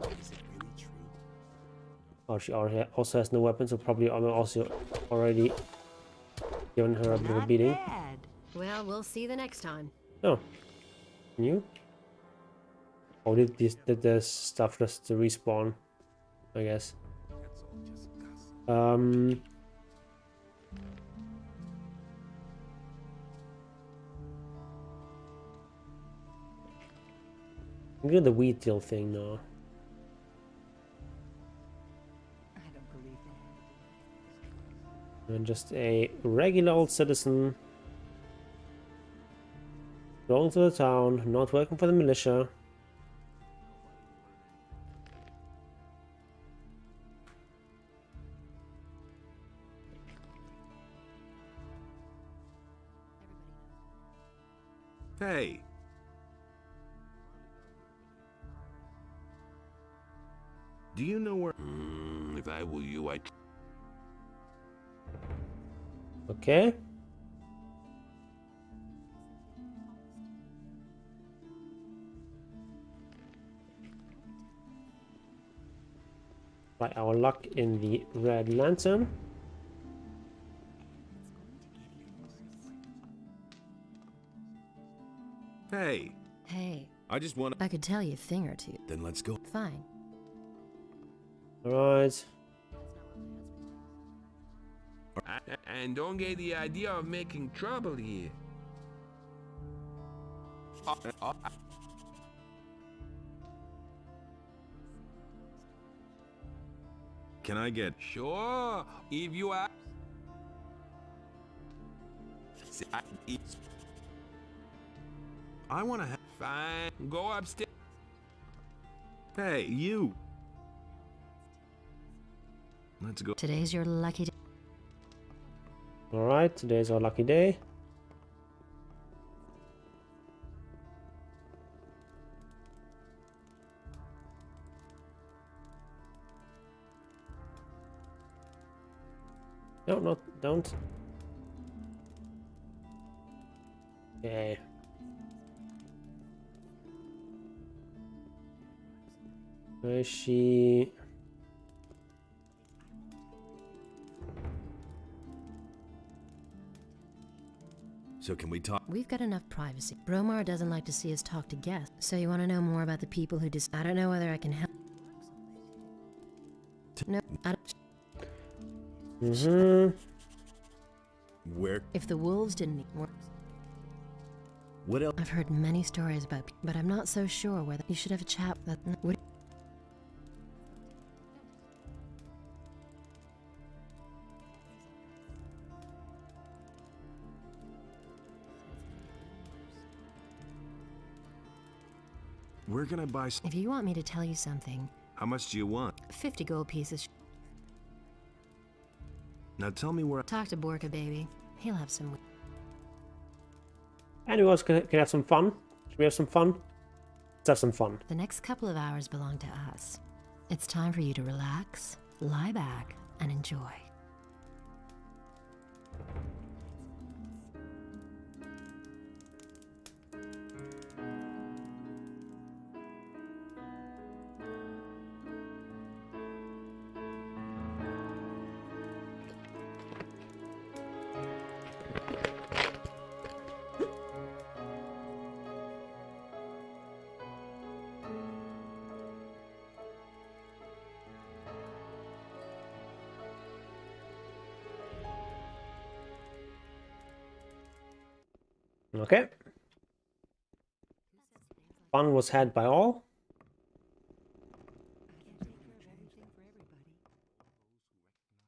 Speaker 7: Is it really true?
Speaker 1: Oh, she already also has no weapon, so probably I'm also already given her a bit of a beating.
Speaker 17: Bad.
Speaker 18: Well, we'll see the next time.
Speaker 1: Oh. New? Or did this stuff just to respawn? I guess.
Speaker 7: That's all just gossip.
Speaker 1: I'm doing the wheat deal thing now.
Speaker 17: I don't believe that.
Speaker 1: And just a regular old citizen. Going to the town, not working for the militia.
Speaker 5: Do you know where?
Speaker 12: If I were you, I'd...
Speaker 1: Okay. Try our luck in the red lantern.
Speaker 5: Hey.
Speaker 18: Hey.
Speaker 5: I just want
Speaker 18: I could tell you a thing or two.
Speaker 5: Then let's go.
Speaker 18: Fine.
Speaker 1: Alright.
Speaker 12: And don't get the idea of making trouble here.
Speaker 5: Can I get...
Speaker 12: Sure, if you are...
Speaker 5: I want to have...
Speaker 12: Fine, go upstairs.
Speaker 5: Hey, you! Let's go.
Speaker 18: Today's your lucky day.
Speaker 1: Alright, today's our lucky day. No, don't. Okay. Where is she?
Speaker 5: So can we talk?
Speaker 18: We've got enough privacy. Bromar doesn't like to see us talk to guests. So you want to know more about the people who I don't know whether I can help. No, I don't.
Speaker 5: Where?
Speaker 18: If the wolves didn't work.
Speaker 5: What else?
Speaker 18: I've heard many stories about, but I'm not so sure whether you should have a chat that would.
Speaker 5: Where can I buy
Speaker 18: If you want me to tell you something.
Speaker 5: How much do you want?
Speaker 18: 50 gold pieces.
Speaker 5: Now tell me where...
Speaker 18: Talk to Borka, baby. He'll have some...
Speaker 1: And who else can have some fun? Should we have some fun? Let's have some fun.
Speaker 18: The next couple of hours belong to us. It's time for you to relax, lie back, and enjoy.
Speaker 1: Okay. Fun was had by all.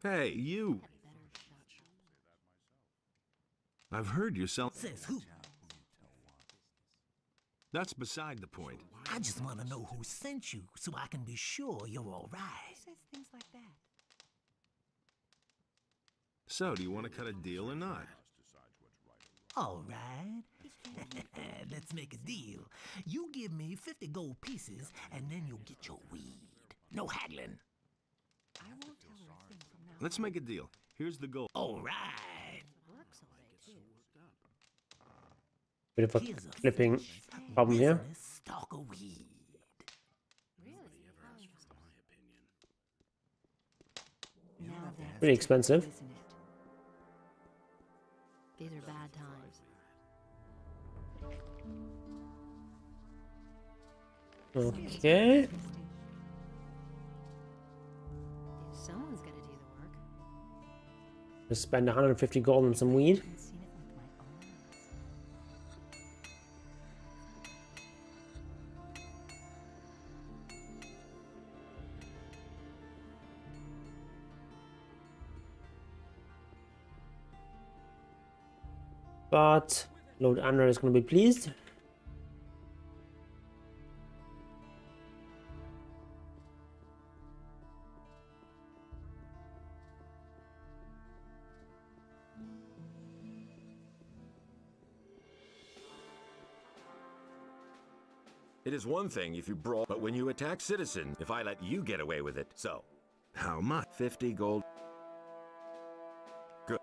Speaker 5: Hey, you! I've heard you sell...
Speaker 19: Says who?
Speaker 5: That's beside the point.
Speaker 19: I just want to know who sent you so I can be sure you're all right.
Speaker 8: Who says things like that?
Speaker 5: So, do you want to cut a deal or not?
Speaker 19: All right. Let's make a deal. You give me 50 gold pieces, and then you'll get your weed. No haggling.
Speaker 8: I won't tell her a thing from now.
Speaker 5: Let's make a deal. Here's the gold.
Speaker 19: All right.
Speaker 1: Bit of a clipping problem here.
Speaker 19: Stalk of weed.
Speaker 1: Pretty expensive.
Speaker 18: These are bad times.
Speaker 1: Okay.
Speaker 18: Someone's got to do the work.
Speaker 1: Just spend 150 gold on some weed. But Lord Andrew is going to be pleased.
Speaker 3: It is one thing if you brawl, but when you attack citizens, if I let you get away with it. So, how much? 50 gold. Good.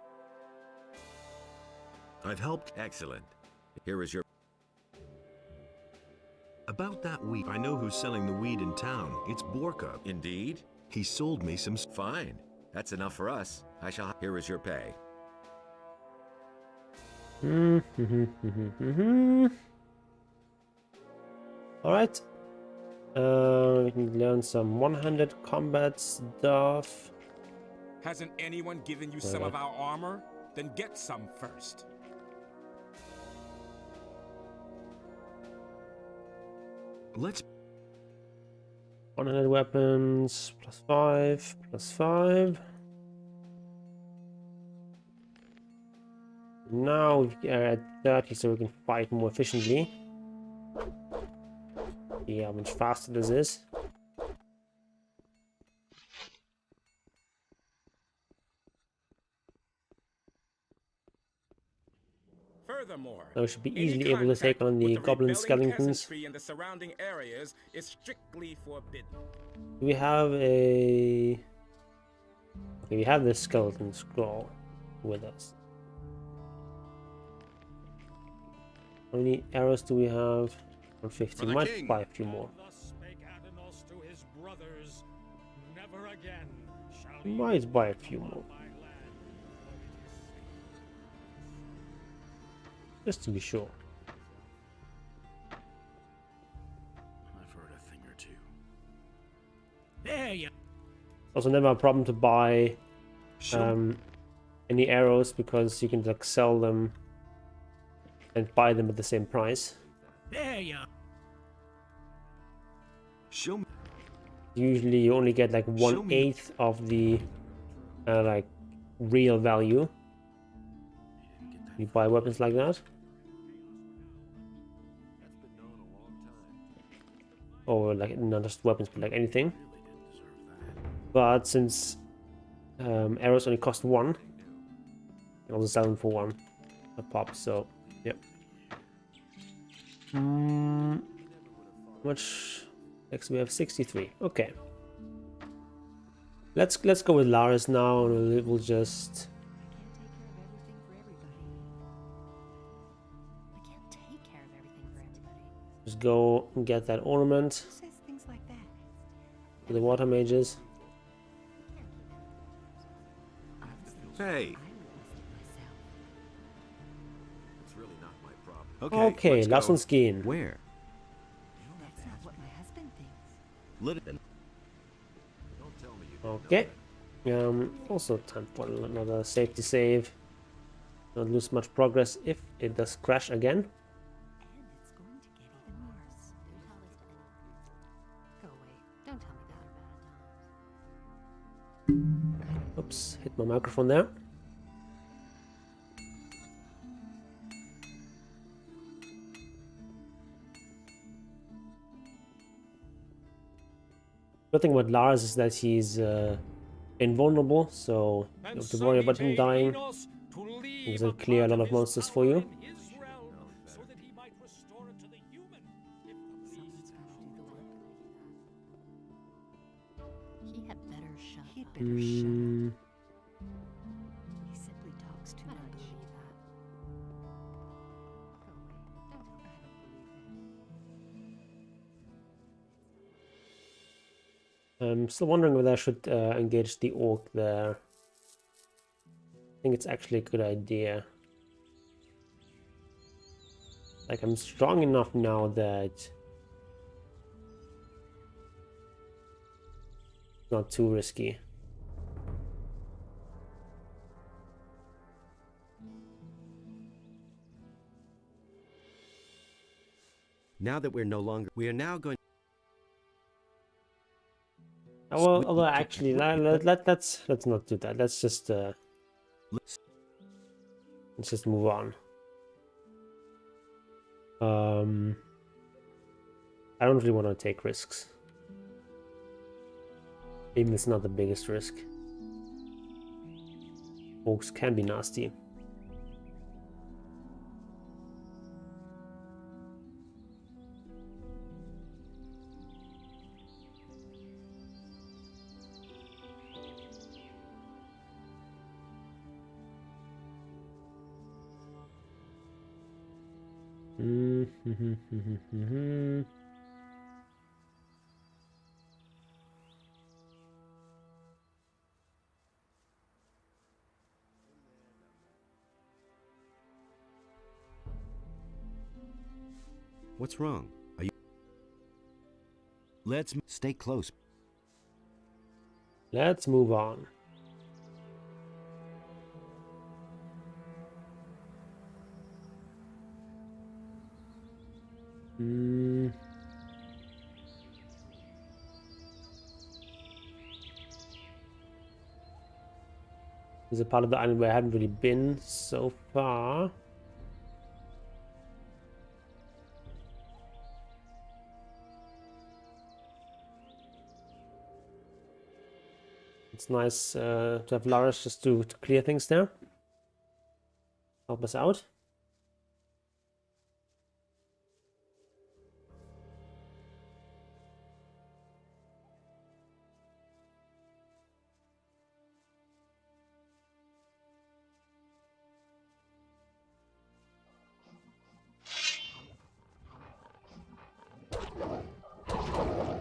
Speaker 3: I've helped. Excellent. Here is your...
Speaker 5: About that weed, I know who's selling the weed in town. It's Borka.
Speaker 3: Indeed?
Speaker 5: He sold me some...
Speaker 3: Fine. That's enough for us. I shall... Here is your pay.
Speaker 1: Alright. We can learn some one-handed combat stuff.
Speaker 15: Hasn't anyone given you some of our armor? Then get some first.
Speaker 5: Let's...
Speaker 1: One-handed weapons, +5, +5. Now we are at 30, so we can fight more efficiently. See how much faster this is.
Speaker 15: Furthermore,
Speaker 1: So we should be easily able to take on the Goblin Skeletons.
Speaker 15: in the surrounding areas is strictly forbidden.
Speaker 1: Do we have a... Okay, we have the skeleton scroll with us. How many arrows do we have? 150. Might
Speaker 12: king.
Speaker 1: buy a few more.
Speaker 11: Thus spake Adanos to his brothers, never again shall he
Speaker 1: Might buy a few more.
Speaker 11: my land, for it is safe.
Speaker 1: Just to be sure.
Speaker 9: I've heard a thing or two.
Speaker 19: There you.
Speaker 1: Also never a problem to buy any arrows, because you can like sell them and buy them at the same price.
Speaker 19: There you.
Speaker 5: Show me.
Speaker 1: Usually you only get like 1/8 of the like real value. You buy weapons like that. Or like not just weapons, but like anything. But since arrows only cost 1, you can also sell them for 1 a pop. So yep. Much? Next we have 63. Okay. Let's go with Lars now, and we'll just.
Speaker 8: I can't take care of everything for everybody.
Speaker 1: Just go and get that ornament.
Speaker 8: Who says things like that?
Speaker 1: For the water mages.
Speaker 3: Hey!
Speaker 12: It's really not my problem.
Speaker 5: Okay,
Speaker 1: Okay, last one's skin.
Speaker 5: Where?
Speaker 8: That's not what my husband thinks.
Speaker 5: Let it in.
Speaker 12: Don't tell me you
Speaker 1: Okay. Also time for another safety save. Don't lose much progress if it does crash again.
Speaker 8: And it's going to get even worse. Don't tell this to anyone. Go away. Don't tell me that.
Speaker 1: Oops, hit my microphone there. Good thing about Lars is that he's invulnerable, so you don't have to worry about him dying. He doesn't clear a lot of monsters for you.
Speaker 8: He had better shut up. He'd
Speaker 1: better
Speaker 8: shut up. He simply talks too much. I don't believe that. Go away. Don't tell me. I don't believe it.
Speaker 1: I'm still wondering whether I should engage the orc there. I think it's actually a good idea. Like, I'm strong enough now that it's not too risky.
Speaker 4: Now that we are now going.
Speaker 1: Well, although actually, let's not do that. Let's just move on. I don't really want to take risks. Even if it's not the biggest risk. Orcs can be nasty.
Speaker 4: What's wrong? Are you... Let's stay close.
Speaker 1: Let's move on. There's a part of the island where I haven't really been so far. It's nice to have Lars just to clear things there. Help us out.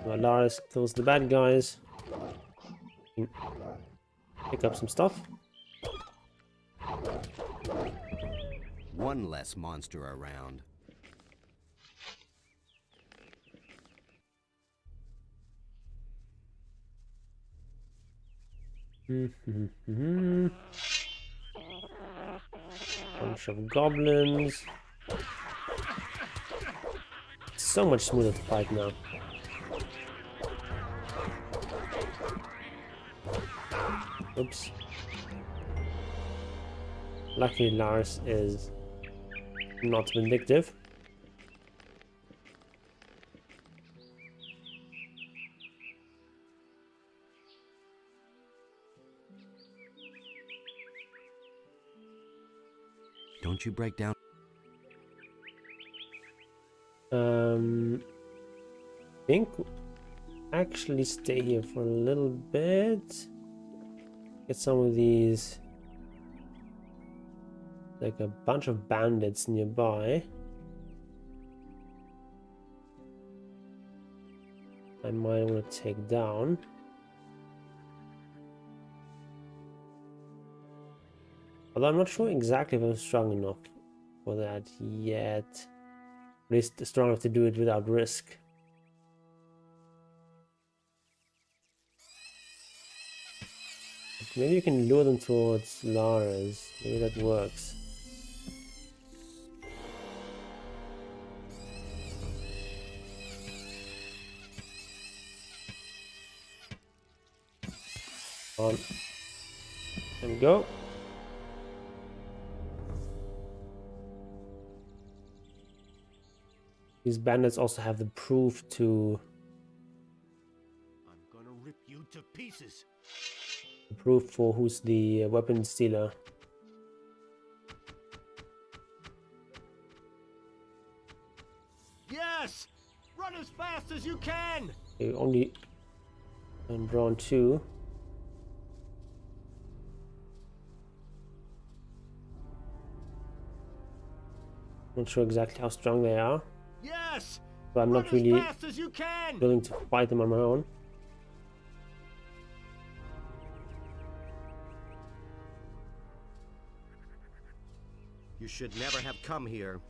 Speaker 1: Well, Lars kills the bad guys. Pick up some stuff.
Speaker 4: One less monster around.
Speaker 1: Bunch of goblins. It's so much smoother to fight now. Oops. Luckily Lars is not vindictive.
Speaker 4: Don't you break down?
Speaker 1: I think actually stay here for a little bit. Get some of these, like a bunch of bandits nearby. I might want to take down. Although I'm not sure exactly if I'm strong enough for that yet. At least strong enough to do it without risk. Maybe you can lure them towards Lars. Maybe that works. On. There we go. These bandits also have the proof to...
Speaker 6: I'm gonna rip you to pieces.
Speaker 1: The proof for who's the weapon stealer.
Speaker 6: Yes! Run as fast as you can!
Speaker 1: Okay, only drawn 2. Not sure exactly how strong they are.
Speaker 6: Yes!
Speaker 1: But I'm not really willing to fight them on my own.
Speaker 6: You should never have come here.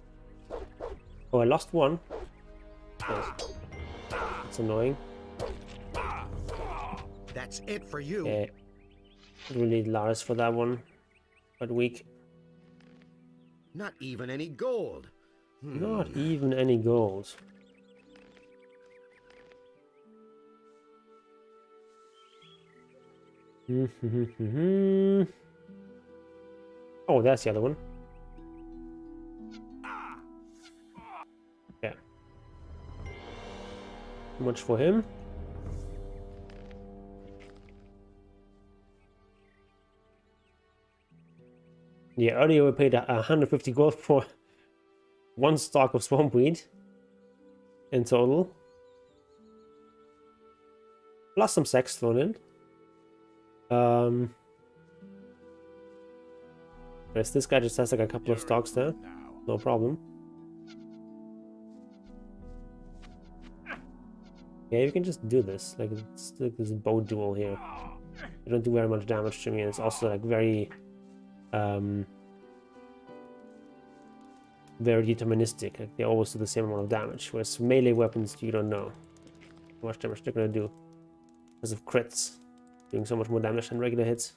Speaker 1: Oh, I lost one. Yes. That's annoying.
Speaker 6: That's it for you.
Speaker 1: Yeah. Really need Lars for that one. But weak.
Speaker 6: Not even any gold.
Speaker 1: Not even any gold. Oh, that's the other one. Yeah. Too much for him. Yeah, earlier we paid 150 gold for one stalk of swampweed in total. Plus some sacks thrown in. Whereas this guy just has like a couple of stalks there. No problem. Yeah, you can just do this. Like, it's like this bow duel here. They don't do very much damage to me, and it's also like very deterministic. Like, they always do the same amount of damage. Whereas melee weapons, you don't know how much damage they're gonna do because of crits doing so much more damage than regular hits.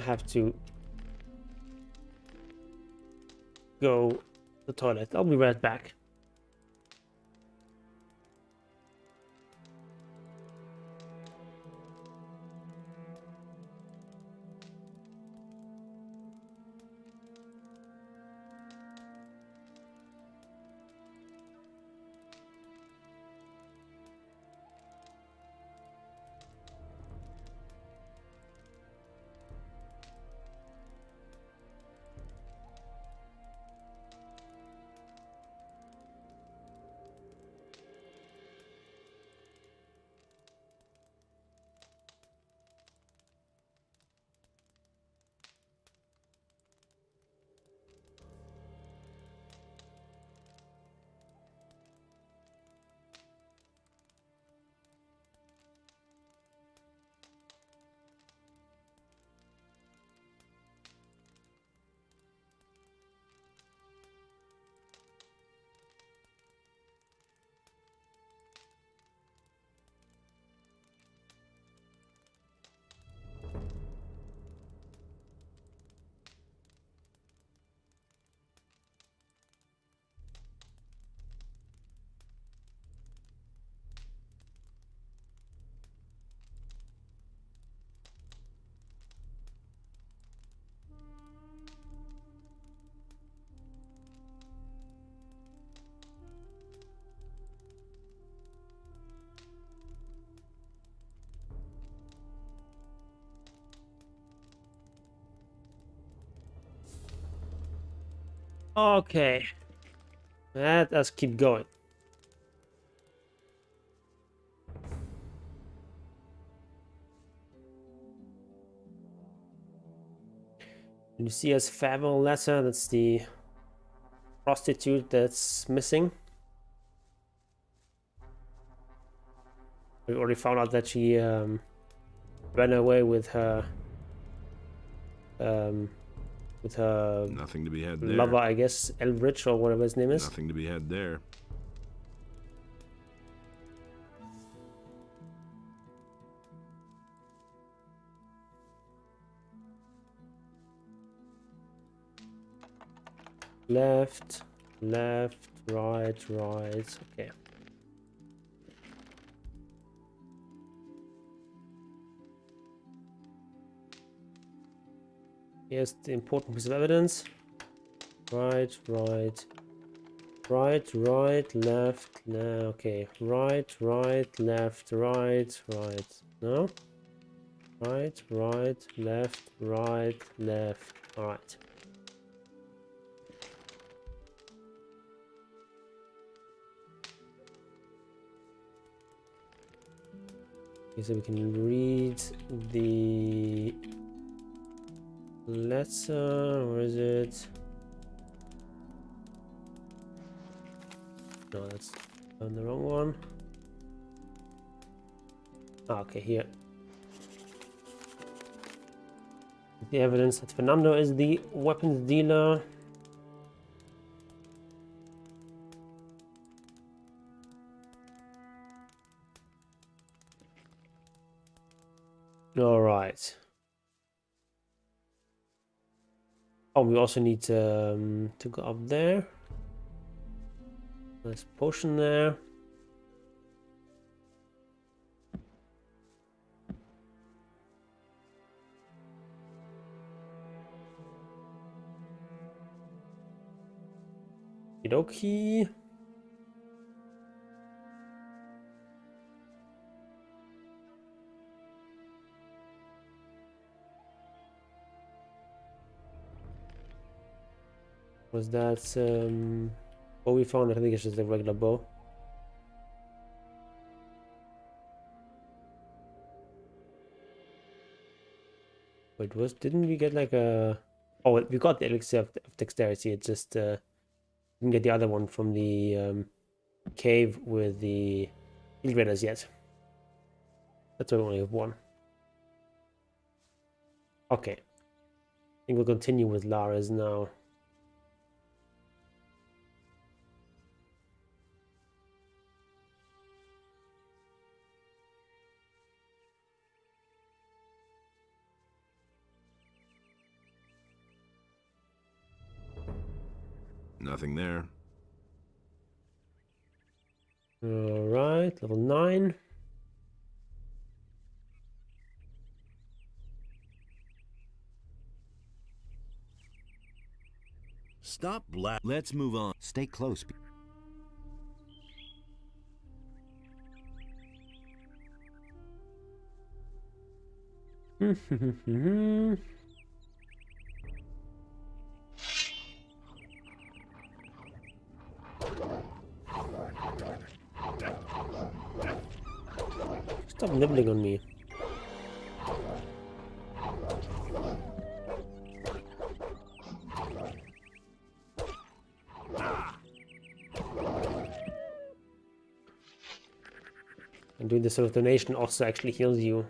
Speaker 1: Have to go to the toilet. I'll be right back. Okay. Let us keep going. You see as farewell letter, that's the prostitute that's missing. We already found out that she ran away with her
Speaker 5: nothing to be had there.
Speaker 1: Lover, I guess, Elbridge or whatever his name is.
Speaker 5: Nothing to be had there.
Speaker 1: Left, left, right, right. Okay. Here's the important piece of evidence. Right, right, right, right, left, okay. Right, right, left, right, right. No? Right, right, left, right, left. Alright. Okay, so we can read the letter. Where is it? No, that's on the wrong one. Ah, okay, here. The evidence that Fernando is the weapons dealer. All right. Oh, we also need to go up there. Nice potion there. Okie. Was that bow we found? I think it's just a regular bow. Wait, didn't we get like a... Oh, we got the elixir of dexterity. It just didn't get the other one from the cave with the field raiders yet. That's why we only have one. Okay. I think we'll continue with Lara's now.
Speaker 5: Nothing there.
Speaker 1: Alright, level 9.
Speaker 5: Stop Let's move on.
Speaker 4: Stay close.
Speaker 1: Stop nibbling on me. And doing the sort of donation also actually heals you.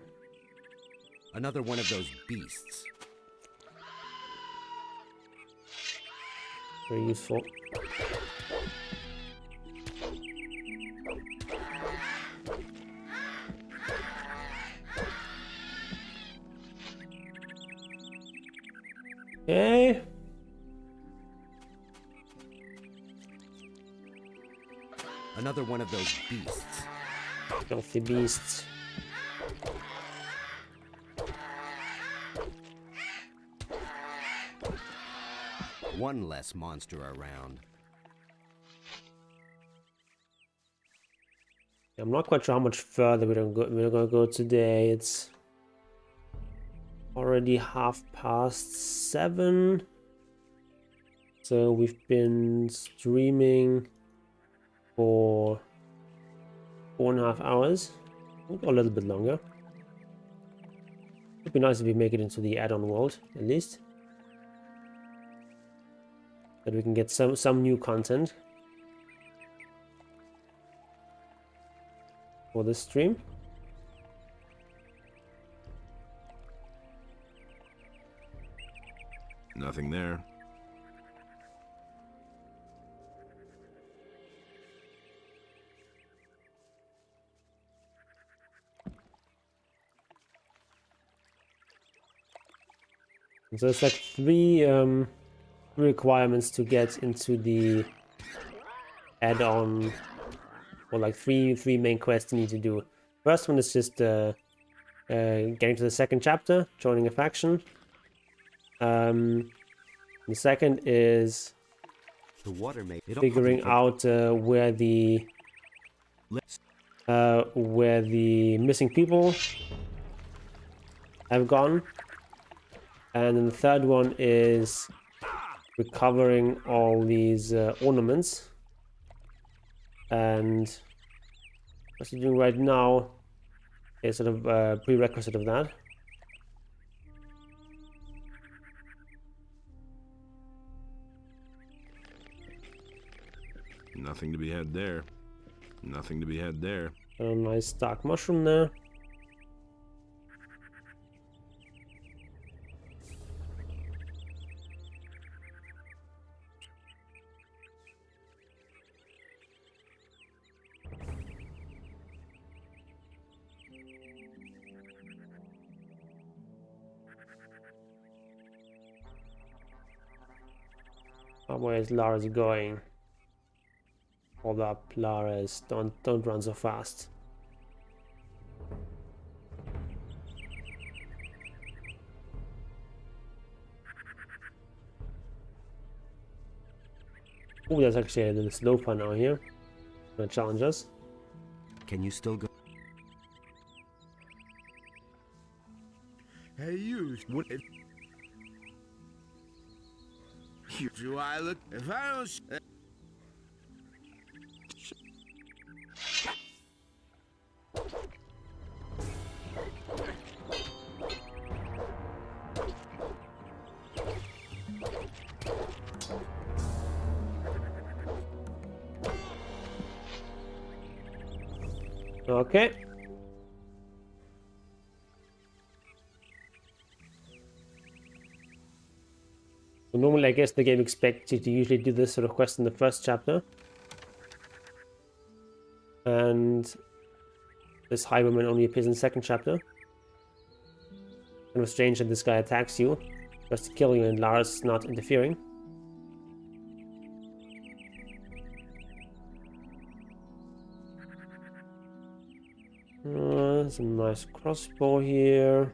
Speaker 4: Another one of those beasts.
Speaker 1: Very useful. Okay.
Speaker 4: Another one of those beasts.
Speaker 1: Filthy beasts.
Speaker 4: One less monster around.
Speaker 1: I'm not quite sure how much further we're gonna go today. It's already 7:30. So we've been streaming for 4.5 hours. Or a little bit longer. It'd be nice if we make it into the add-on world, at least. That we can get some new content for this stream.
Speaker 5: Nothing there.
Speaker 1: So it's like three requirements to get into the add-on, or like three main quests you need to do. First one is just getting to the second chapter, joining a faction. The second is figuring out where the missing people have gone. And then the third one is recovering all these ornaments. And what we're doing right now is sort of a prerequisite of that.
Speaker 5: Nothing to be had there. Nothing to be had there.
Speaker 1: A nice dark mushroom there. Where is Lara's going? Hold up, Lara's. Don't run so fast. Oh, there's actually a little sloper now here. Gonna challenge us.
Speaker 4: Can you still go?
Speaker 13: Hey, you. What? Do I look? If I don't.
Speaker 1: Okay. So normally I guess the game expects you to usually do this sort of quest in the first chapter. And this highwayman only appears in the second chapter. Kind of strange that this guy attacks you, tries to kill you, and Lara's not interfering. Some nice crossbow here.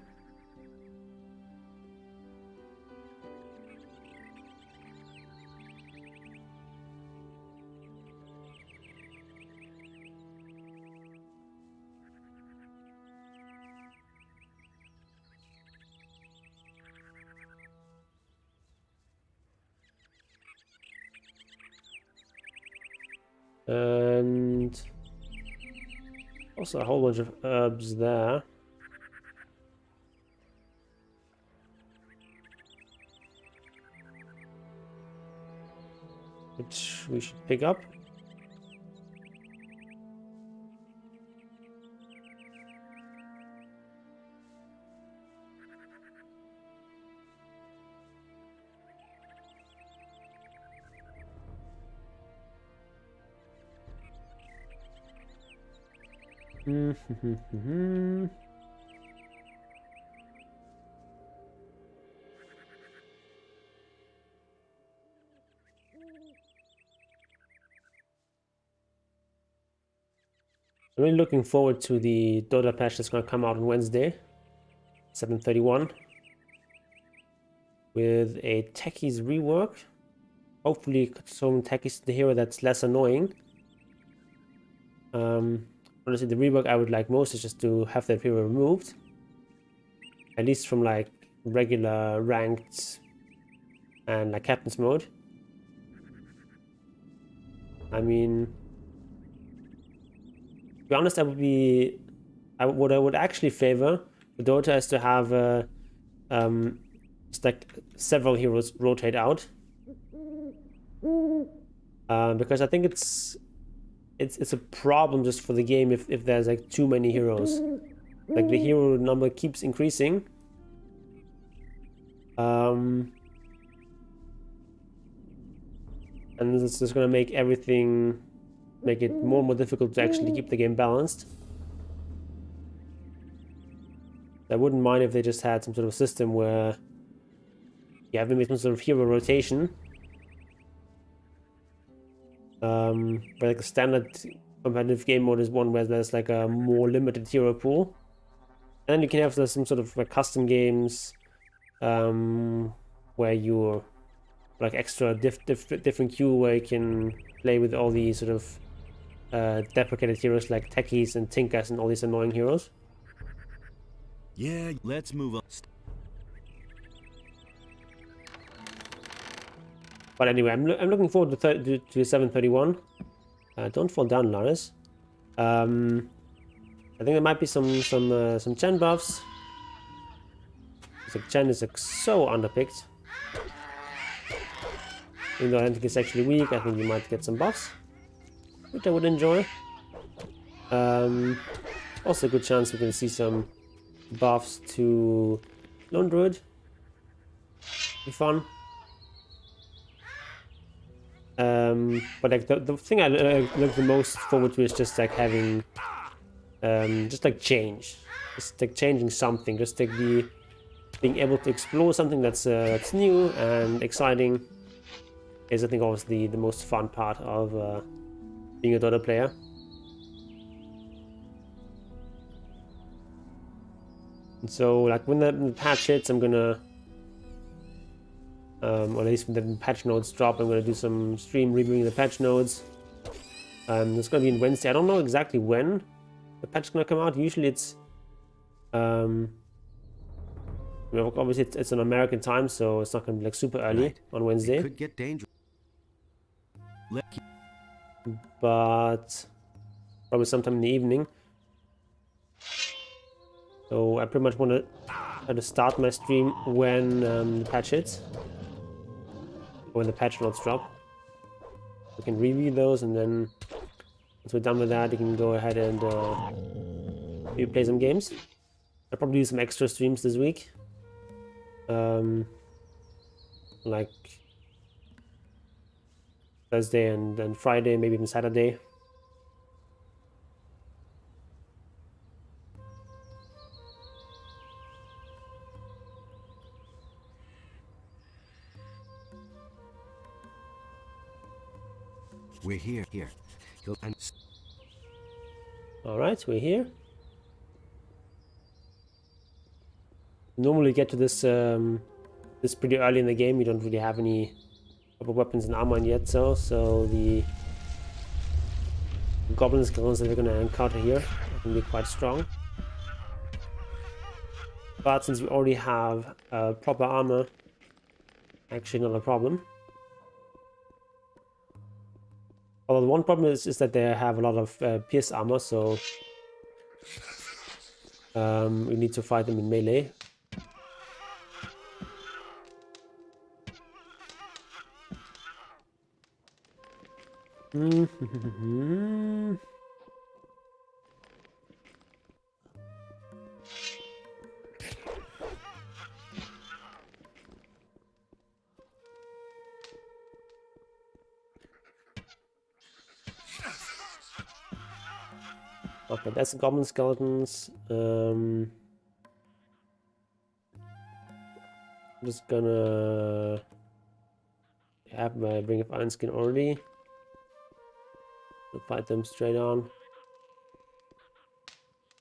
Speaker 1: And also a whole bunch of herbs there. Which we should pick up. I'm really looking forward to the Dota patch that's going to come out on Wednesday, 7/31, with a techies rework. Hopefully some techies to the hero that's less annoying. Honestly, the rework I would like most is just to have that hero removed. At least from like regular ranked and like captain's mode. I mean, to be honest, what I would actually favor for Dota is to have just like several heroes rotate out. Because I think it's a problem just for the game if there's like too many heroes. Like the hero number keeps increasing. And it's just gonna make it more and more difficult to actually keep the game balanced. I wouldn't mind if they just had some sort of system where you have maybe some sort of hero rotation. But like the standard competitive game mode is one where there's like a more limited hero pool. And then you can have some sort of like custom games where you're like extra different queue where you can play with all these sort of deprecated heroes like techies and tinkers and all these annoying heroes.
Speaker 5: Yeah, let's move on.
Speaker 1: But anyway, I'm looking forward to 7/31. Don't fall down, Laris. I think there might be some Chen buffs. Like Chen is like so underpicked. Even though I don't think it's actually weak, I think you might get some buffs, which I would enjoy. Also a good chance we're going to see some buffs to Lone Druid. Be fun. But like the thing I look the most forward to is just like having just like change, just like changing something, just like being able to explore something that's new and exciting is, I think, obviously the most fun part of being a Dota player. And so like when the patch hits, I'm gonna or at least when the patch nodes drop, I'm going to do some stream reviewing the patch nodes. It's going to be on Wednesday. I don't know exactly when the patch is going to come out. Usually it's obviously it's an American time, so it's not going to be like super early on Wednesday.
Speaker 4: It could get dangerous.
Speaker 1: But probably sometime in the evening. So I pretty much want to try to start my stream when the patch hits. When the patch notes drop. We can review those and then Once we're done with that, you can go ahead and maybe play some games. I'll probably do some extra streams this week. Like Thursday and then Friday, maybe even Saturday.
Speaker 6: We're here.
Speaker 1: Alright, we're here. Normally get to this this pretty early in the game. You don't really have any proper weapons and armor yet, so the Goblin Skeletons that we're gonna encounter here are gonna be quite strong. But since we already have proper armor, actually not a problem. Although the one problem is that they have a lot of pierce armor, so we need to fight them in melee. Okay, that's the Goblin Skeletons. I'm just gonna have my Ring of Iron Skin already. I'll fight them straight on.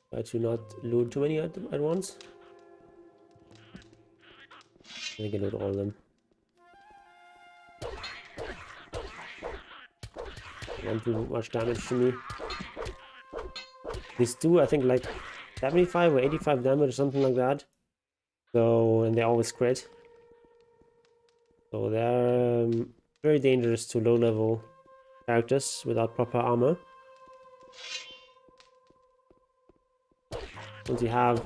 Speaker 1: Try to not loot too many at once. I can loot all of them. They won't do much damage to me. These do, I think, like 75 or 85 damage or something like that. So, and they always crit. So they're very dangerous to low-level characters without proper armor. Once you have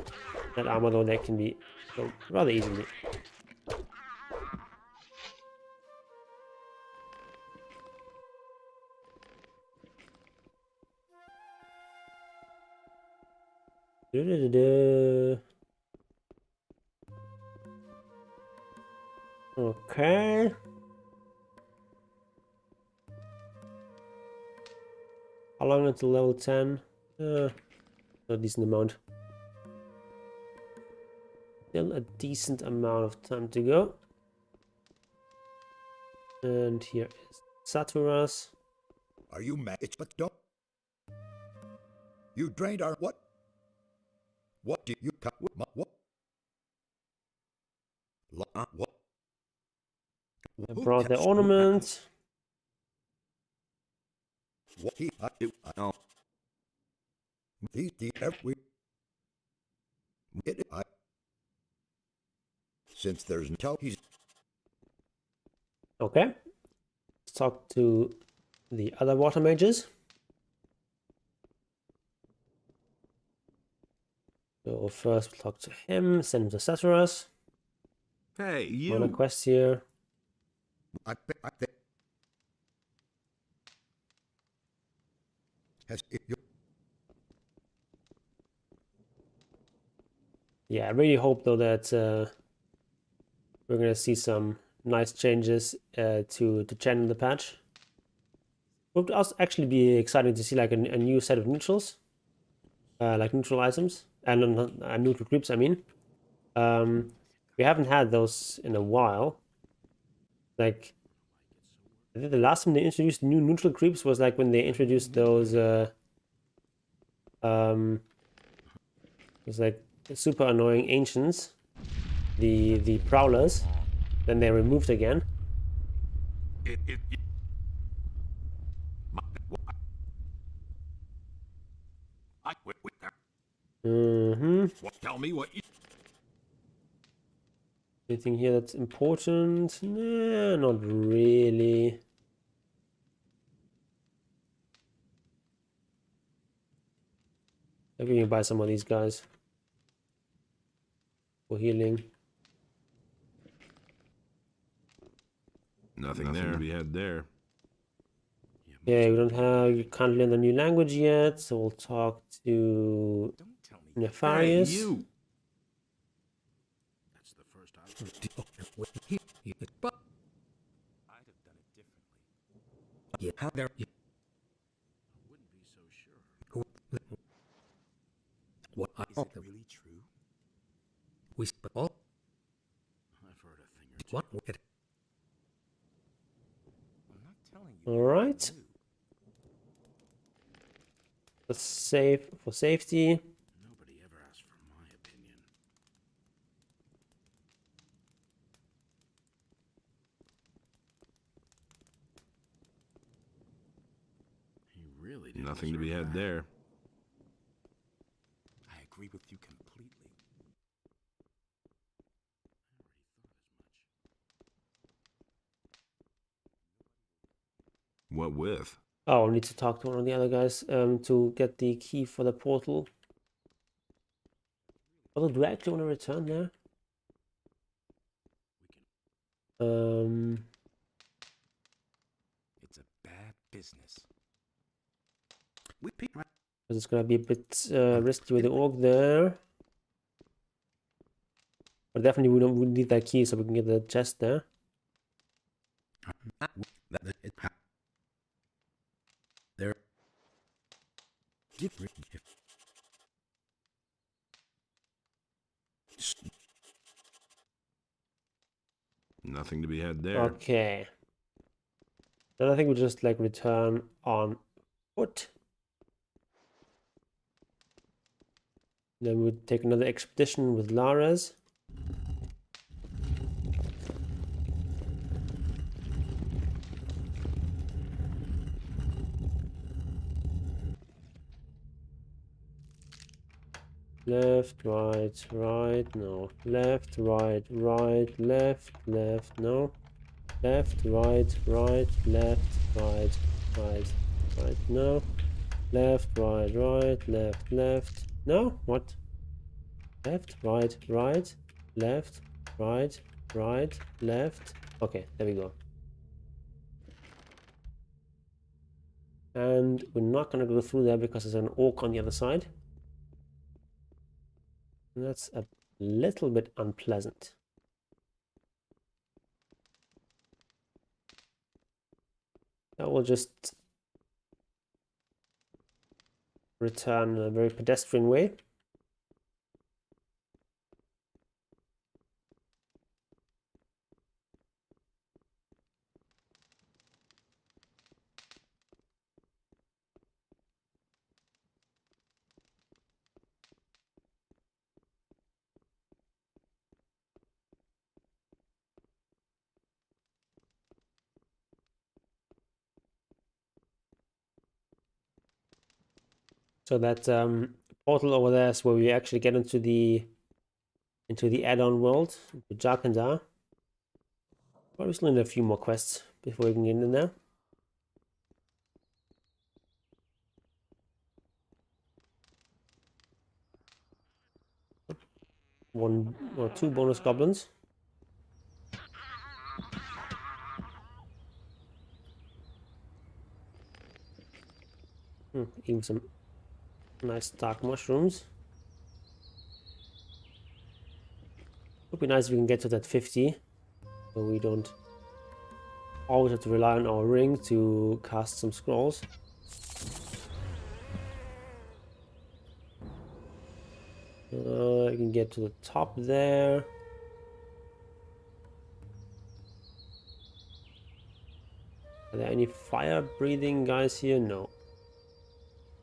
Speaker 1: that armor, though, they can be killed rather easily. Okay. How long until level 10? A decent amount. Still a decent amount of time to go. And here is Saturas.
Speaker 20: Are you mad? But don't. You drained our what? What did you cut? What? What?
Speaker 1: I brought the ornament.
Speaker 20: What he I do I know. The every it I since there's no he's
Speaker 1: Okay. Let's talk to the other water mages. So first we'll talk to him, send him to Saturas.
Speaker 5: Hey, you.
Speaker 1: On a quest here.
Speaker 20: I think has it you
Speaker 1: Yeah, I really hope though that we're gonna see some nice changes to channel the patch. It would also actually be exciting to see like a new set of neutrals, like neutral items and neutral creeps. I mean, we haven't had those in a while. Like, I think the last time they introduced new neutral creeps was like when they introduced those it was like super annoying ancients, the prowlers. Then they removed again.
Speaker 12: Tell me what you.
Speaker 1: Anything here that's important? Nah, not really. Maybe we can buy some of these guys for healing.
Speaker 5: Nothing there to be had there.
Speaker 1: Okay, we don't have, you can't learn the new language yet, so we'll talk to Nefarious.
Speaker 13: Hey, you.
Speaker 7: That's the first I've heard. But I'd have done it differently.
Speaker 13: Yeah, how there?
Speaker 7: I wouldn't be so sure.
Speaker 13: What?
Speaker 7: Is it really true?
Speaker 13: We but all.
Speaker 7: I've heard a thing or two.
Speaker 13: What?
Speaker 7: I'm not telling you.
Speaker 1: All right. Let's save for safety.
Speaker 7: Nobody ever asked for my opinion. He really didn't.
Speaker 5: Nothing to be had there.
Speaker 7: I agree with you completely.
Speaker 5: What with?
Speaker 1: Oh, I need to talk to one of the other guys to get the key for the portal. Although, do I actually want to return there?
Speaker 7: It's a bad business.
Speaker 1: Because it's gonna be a bit risky with the orc there. But definitely we need that key so we can get the chest there.
Speaker 13: There.
Speaker 5: Nothing to be had there.
Speaker 1: Okay. Then I think we just like return on foot. Then we take another expedition with Lares. Left, right, right, no. Left, right, right, left, left, no. Left, right, right, left, right, right, right, no. Left, right, right, left, left. No? What? Left, right, right, left, right, right, left. Okay, there we go. And we're not going to go through there because there's an orc on the other side. And that's a little bit unpleasant. I will just return in a very pedestrian way. So that portal over there is where we actually get into the add-on world, the Jharkendar. Probably still need a few more quests before we can get in there. One or two bonus goblins. Even some nice dark mushrooms. Would be nice if we can get to that 50, so we don't always have to rely on our ring to cast some scrolls. You can get to the top there. Are there any fire-breathing guys here? No.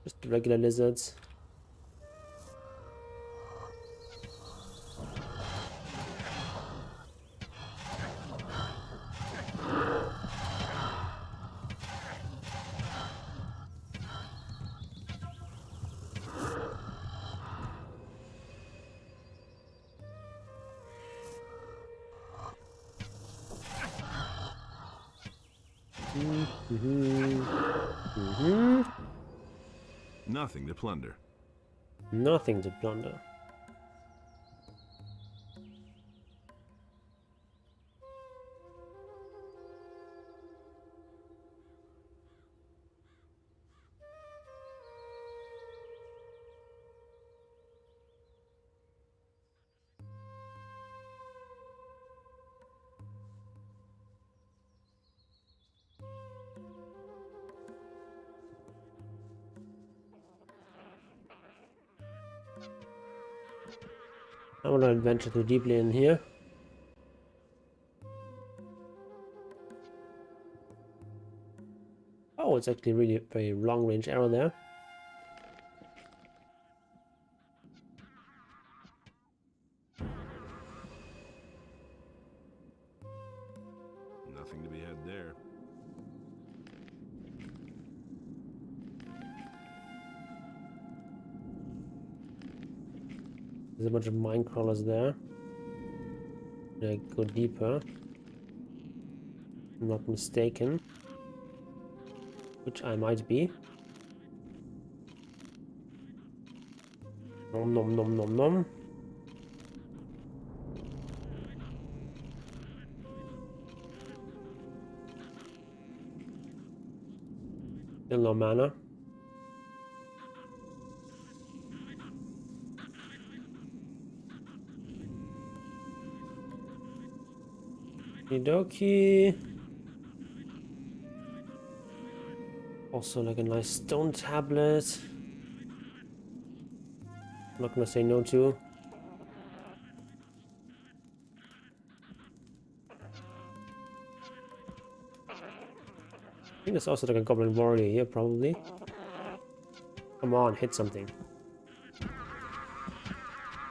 Speaker 1: Just regular lizards.
Speaker 5: Nothing to plunder.
Speaker 1: Nothing to plunder. I want to adventure too deeply in here. Oh, it's actually really a very long range arrow there.
Speaker 5: Nothing to be had there.
Speaker 1: There's a bunch of mine crawlers there. I go deeper. If I'm not mistaken. Which I might be. Nom nom nom nom nom. Still no mana. Okie. Also like a nice stone tablet. I'm not gonna say no to. I think there's also like a goblin warrior here, probably. Come on, hit something.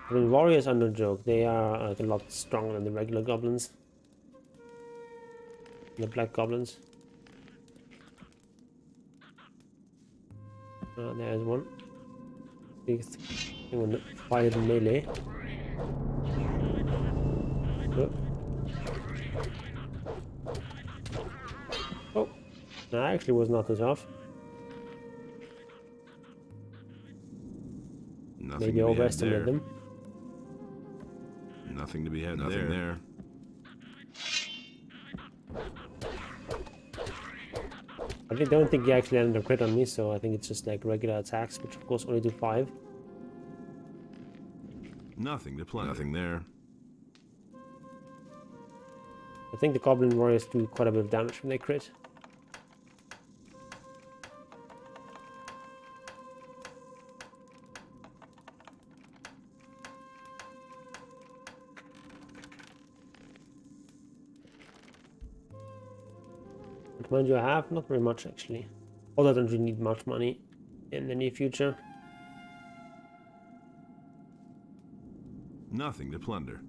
Speaker 1: Goblin warriors are no joke. They are like a lot stronger than the regular goblins. The black goblins. There's one. I'm gonna fight in melee. Oh, that actually was not too tough. Maybe overestimate them.
Speaker 5: Nothing to be had there.
Speaker 1: I don't think he actually landed a crit on me, so I think it's just like regular attacks, which of course only do 5.
Speaker 5: Nothing to play. Nothing there.
Speaker 1: I think the Goblin Warriors do quite a bit of damage when they crit. What money do I have? Not very much actually. Although I don't really need much money in the near future.
Speaker 5: Nothing to plunder.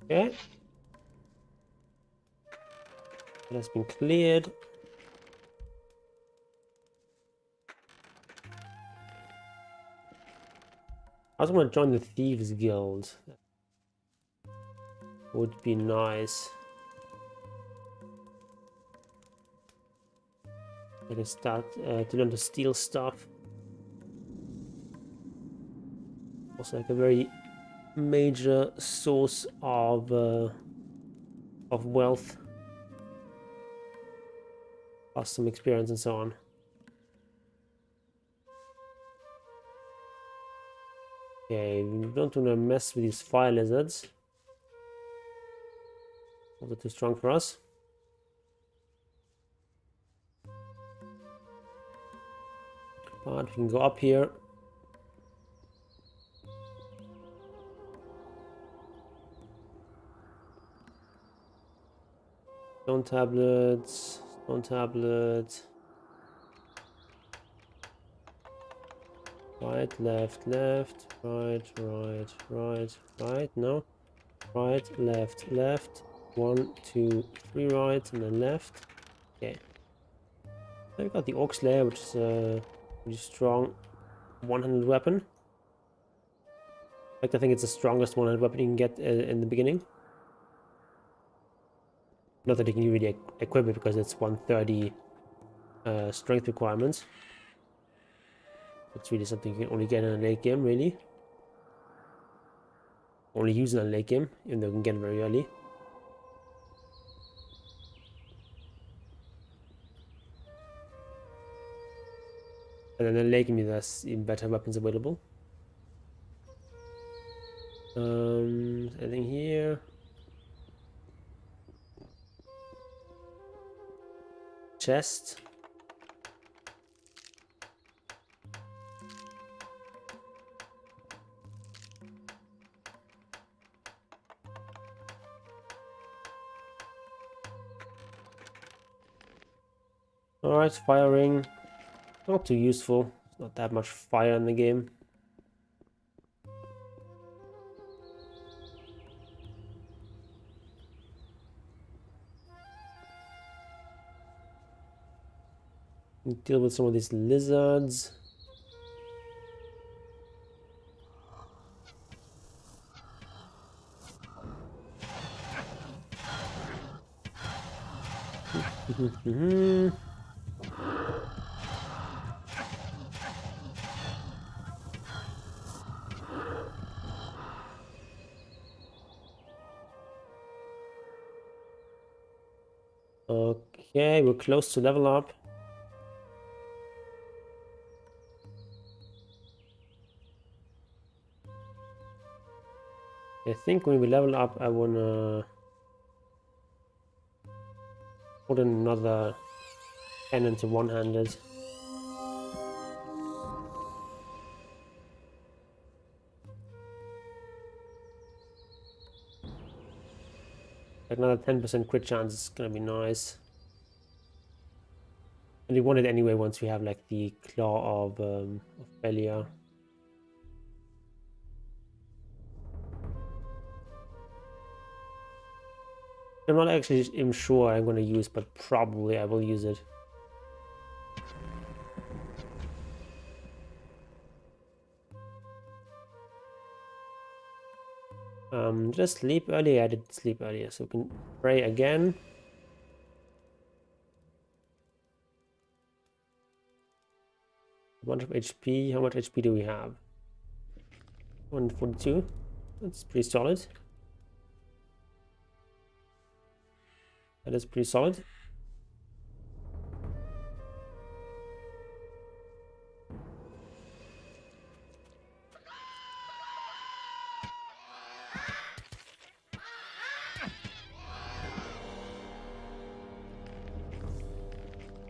Speaker 1: Okay. It has been cleared. I also want to join the Thieves Guild. Would be nice. I can start to learn to steal stuff. Also, like a very major source of wealth, plus some experience and so on. Okay, we don't want to mess with these fire lizards. Also too strong for us. But we can go up here. Stone tablets, stone tablets. Right, left, left, right, right, right, right, no. Right, left, left. 1, 2, 3 right, and then left. Okay. Then we got the Orc Slayer, which is a pretty strong one-handed weapon. In fact, I think it's the strongest one-handed weapon you can get in the beginning. Not that you can really equip it because it's 130 strength requirements. It's really something you can only get in a late game, really. Only use in a late game, even though you can get it very early. And then in late game, there's even better weapons available. Anything here? Chest. Alright, firing. Not too useful. Not that much fire in the game. Deal with some of these lizards. Okay, we're close to level up. I think when we level up, I wanna put in another cannon to one-handed. Like another 10% crit chance is gonna be nice. And we want it anyway once we have like the claw of Beliar. I'm not actually even sure I'm going to use, but probably I will use it. Just sleep earlier. I did sleep earlier, so we can pray again. A bunch of HP. How much HP do we have? 142. That's pretty solid. That is pretty solid.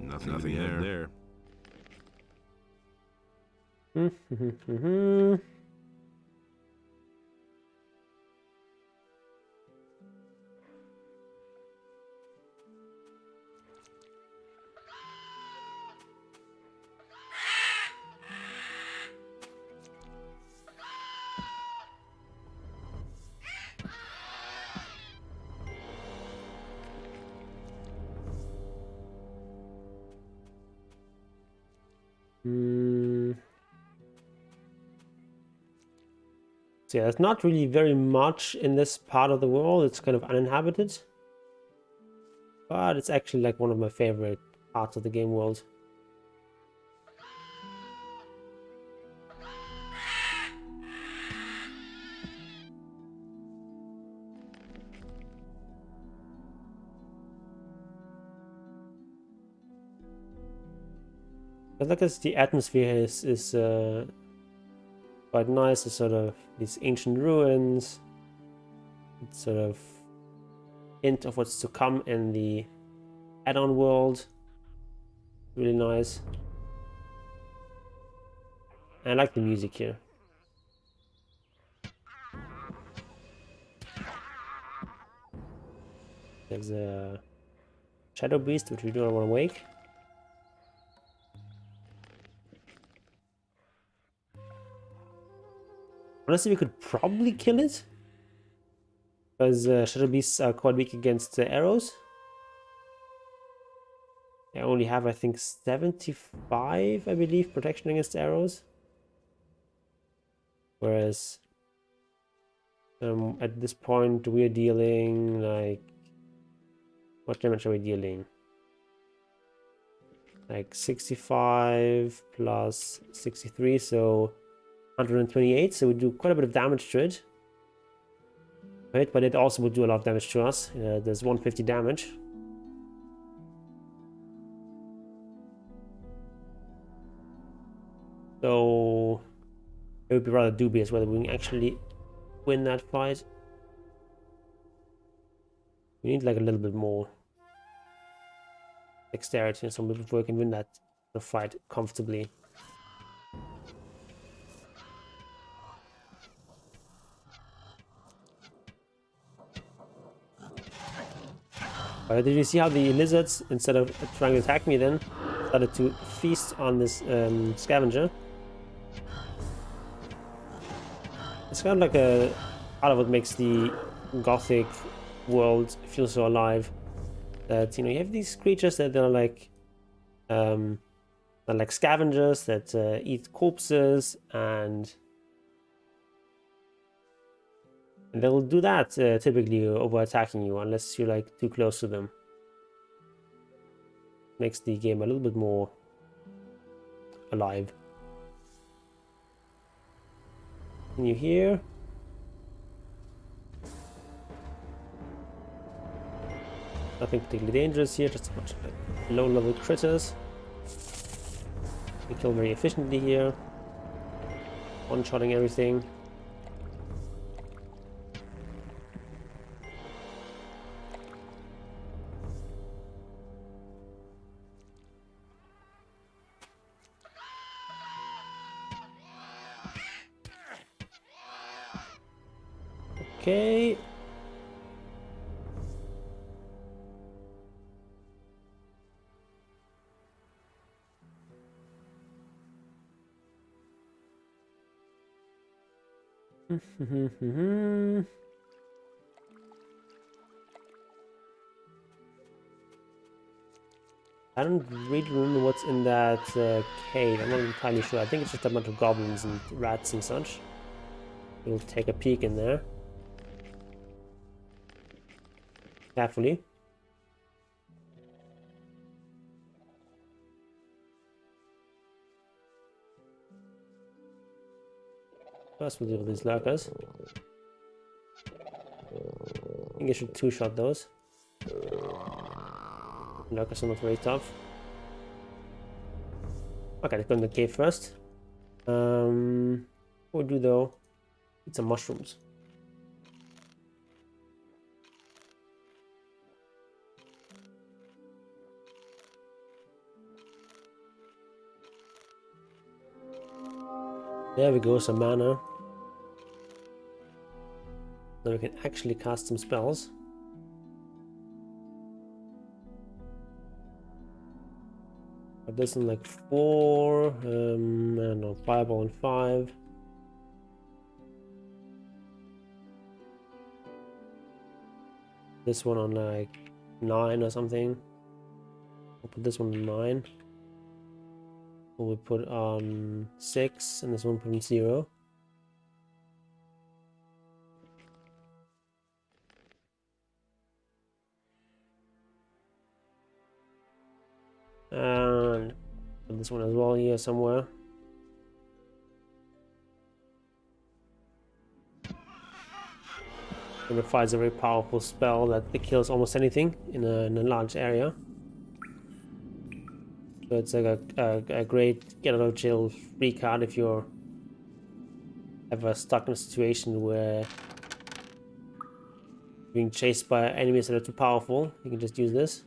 Speaker 5: Nothing there. So yeah, there's not really very much in this part of the world. It's kind of uninhabited. But it's actually like one of my favorite parts of the game world. I like as the atmosphere is quite nice. It's sort of these ancient ruins. It's sort of hint of what's to come in the add-on world. Really nice. And I like the music here. There's a shadow beast, which we do not want to wake. Honestly, we could probably kill it, because shadow beasts are quite weak against arrows. They only have, I think, 75, I believe, protection against arrows. Whereas at this point we're dealing like, what damage are we dealing? Like 65 plus 63, so 128, so we do quite a bit of damage to it. Right, but it also will do a lot of damage to us. There's 150 damage. So it would be rather dubious whether we can actually win that fight. We need like a little bit more dexterity and some before we can win that fight comfortably. Did you see how the lizards, instead of trying to attack me then, Started to feast on this scavenger. It's kind of like a part of what makes the Gothic world feel so alive. That, you know, you have these creatures that are like scavengers that eat corpses, and they'll do that typically over attacking you unless you're like too close to them. Makes the game a little bit more alive. Can you hear? Nothing particularly dangerous here, just a bunch of like low-level critters. We kill very efficiently here. One-shotting everything. Okay. I don't really remember what's in that cave. I'm not entirely sure. I think it's just a bunch of goblins and rats and such. We'll take a peek in there. Carefully. First we'll deal with these lurkers. I think I should two-shot those. Lurkers are not very tough. Okay, let's go in the cave first. What we'll do though, eat some mushrooms. There we go, some mana. Now we can actually cast some spells. Got this in like 4, I don't know, Fireball in 5. This one on like 9 or something. We'll put this one on 9. We'll put on 6, and this one put on 0. And put this one as well here somewhere. And it fires a very powerful spell that kills almost anything in a large area. So it's like a great get out of jail free card if you're ever stuck in a situation where you're being chased by enemies that are too powerful. You can just use this.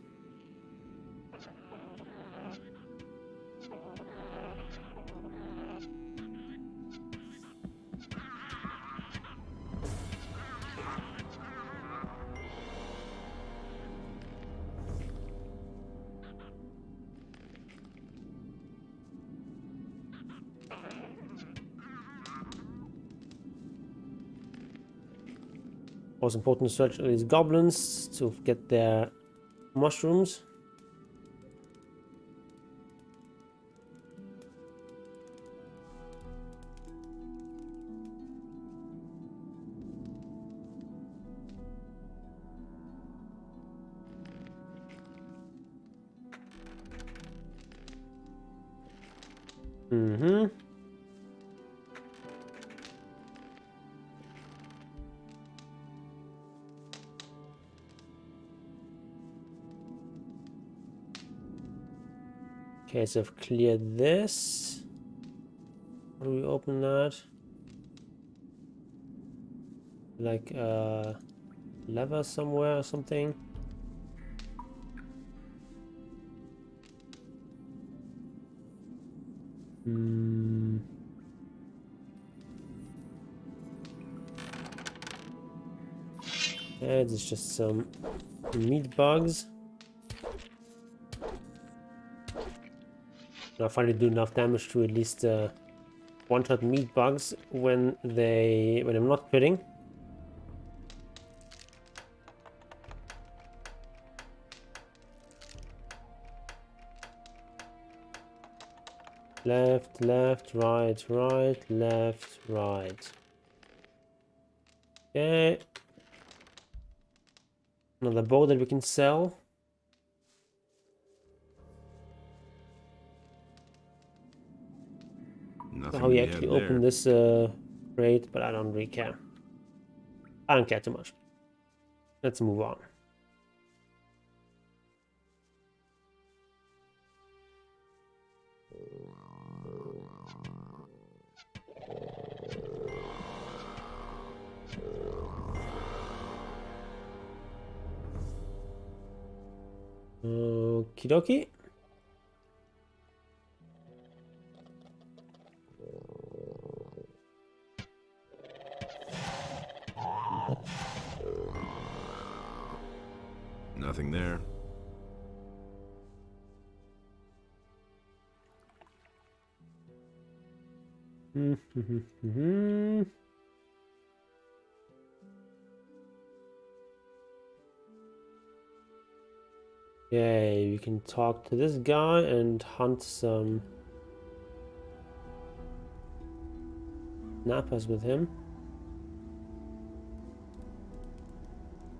Speaker 5: Most important to search these goblins to get their mushrooms. Okay, so I've cleared this. How do we open that? Like a lever somewhere or something? Yeah, it's just some meat bugs. I finally do enough damage to at least one-shot meat bugs when I'm not critting. Left, left, right, right, left, right. Okay. Another bow that we can sell.
Speaker 3: Nothing
Speaker 5: How we
Speaker 3: we
Speaker 5: actually
Speaker 3: have there.
Speaker 5: open this crate, but I don't really care. I don't care too much. Let's move on. Okie dokie.
Speaker 3: Nothing there.
Speaker 5: Okay, we can talk to this guy and hunt some nappers with him.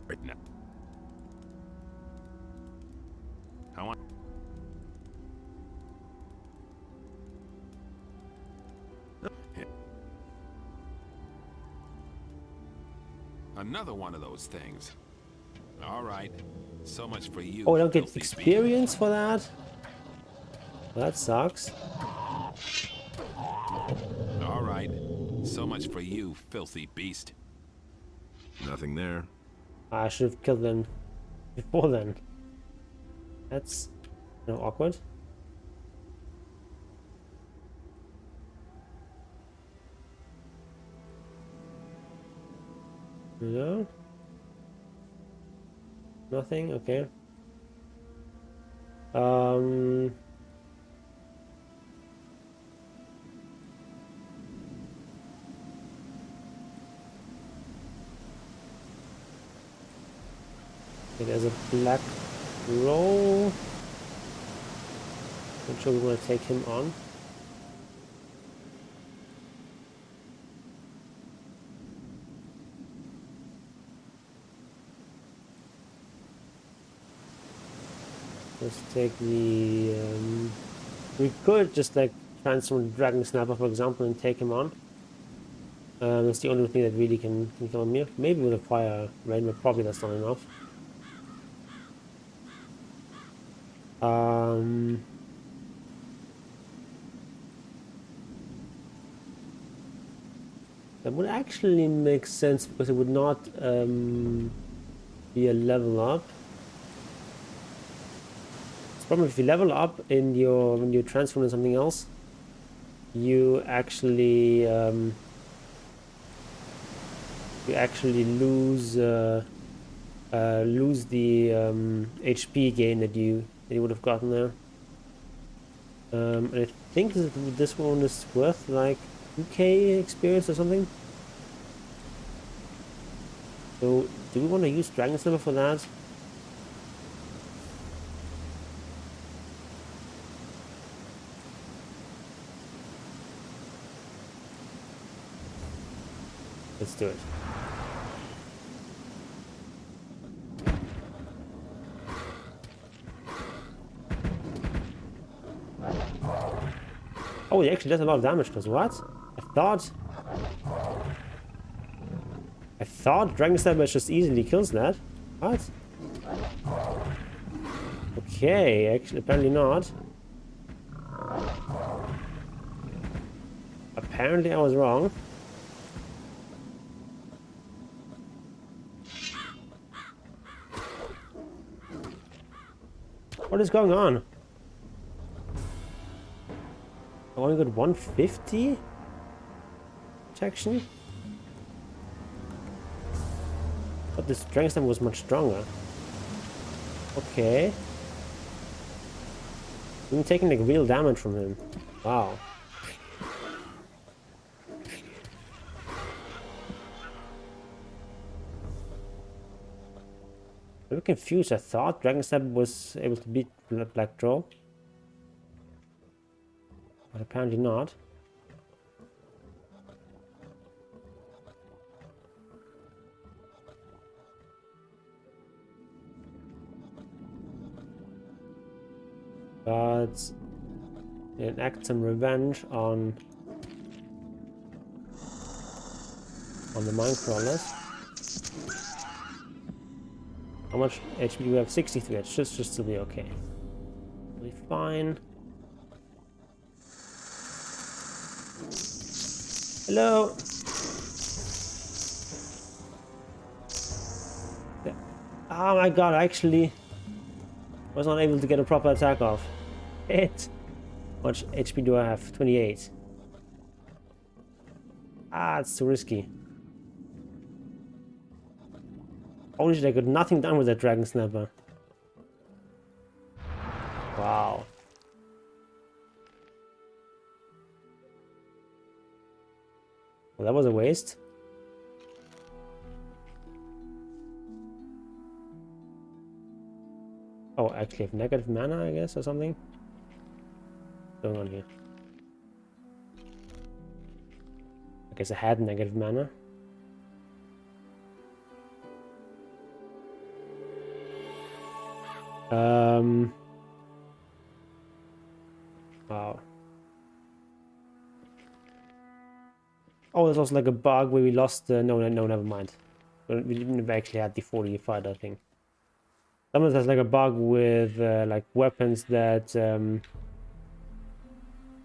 Speaker 3: Right now. How on?
Speaker 12: Another one of those things. All right. So much for you.
Speaker 5: Oh, I don't get
Speaker 12: filthy
Speaker 5: experience for that? Well, that sucks.
Speaker 12: All right. So much for you, filthy beast.
Speaker 3: Nothing there.
Speaker 5: I should have killed them before then. That's awkward. No? Nothing? Okay. Okay, there's a black roll. Not sure we want to take him on. Let's take the... we could just like transform the Dragon Snapper, for example, and take him on. That's the only thing that really can kill him here. Maybe with a fire rain, but probably that's not enough. That would actually make sense because it would not be a level up. Problem if you level up in your when you transform into something else, you actually lose the HP gain that you would have gotten there. And I think this one is worth like 2k experience or something. So do we want to use Dragon Silver for that? Let's do it. Oh, it actually does a lot of damage, because what? I thought Dragon Stab just easily kills that. What? Okay, actually, apparently not. Apparently I was wrong. What is going on? I only got 150 protection. But this Dragon Slam was much stronger. Okay. I'm taking like real damage from him. Wow. I'm a bit confused. I thought Dragonstab was able to beat Black Troll. But apparently not. But enact some revenge on the mine crawlers. How much HP do we have? 63. It should still be okay. We'll be fine. Hello. Oh my god! I actually was not able to get a proper attack off. It. How much HP do I have? 28. Ah, it's too risky. Holy shit, I got nothing done with that Dragon Snapper. Wow. Well, that was a waste. Oh, I actually have negative mana, I guess, or something. What's going on here? I guess I had negative mana. Wow. Oh, there's also like a bug where we lost the... No, never mind. We didn't actually have the 40 fight, I think. Sometimes there's like a bug with like weapons that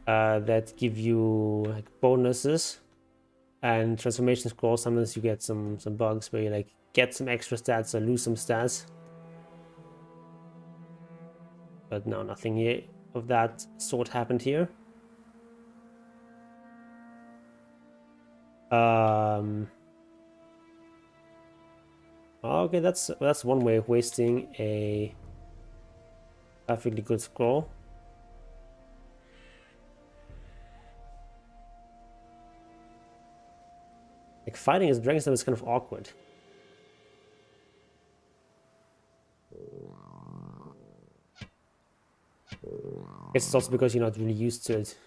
Speaker 5: that give you like bonuses and transformation scrolls. Sometimes you get some bugs where you like get some extra stats or lose some stats. But no, nothing here of that sort happened here. Okay, that's one way of wasting a perfectly good scroll. Like fighting as Dragonstab is kind of awkward. I guess it's also because you're not really used to it.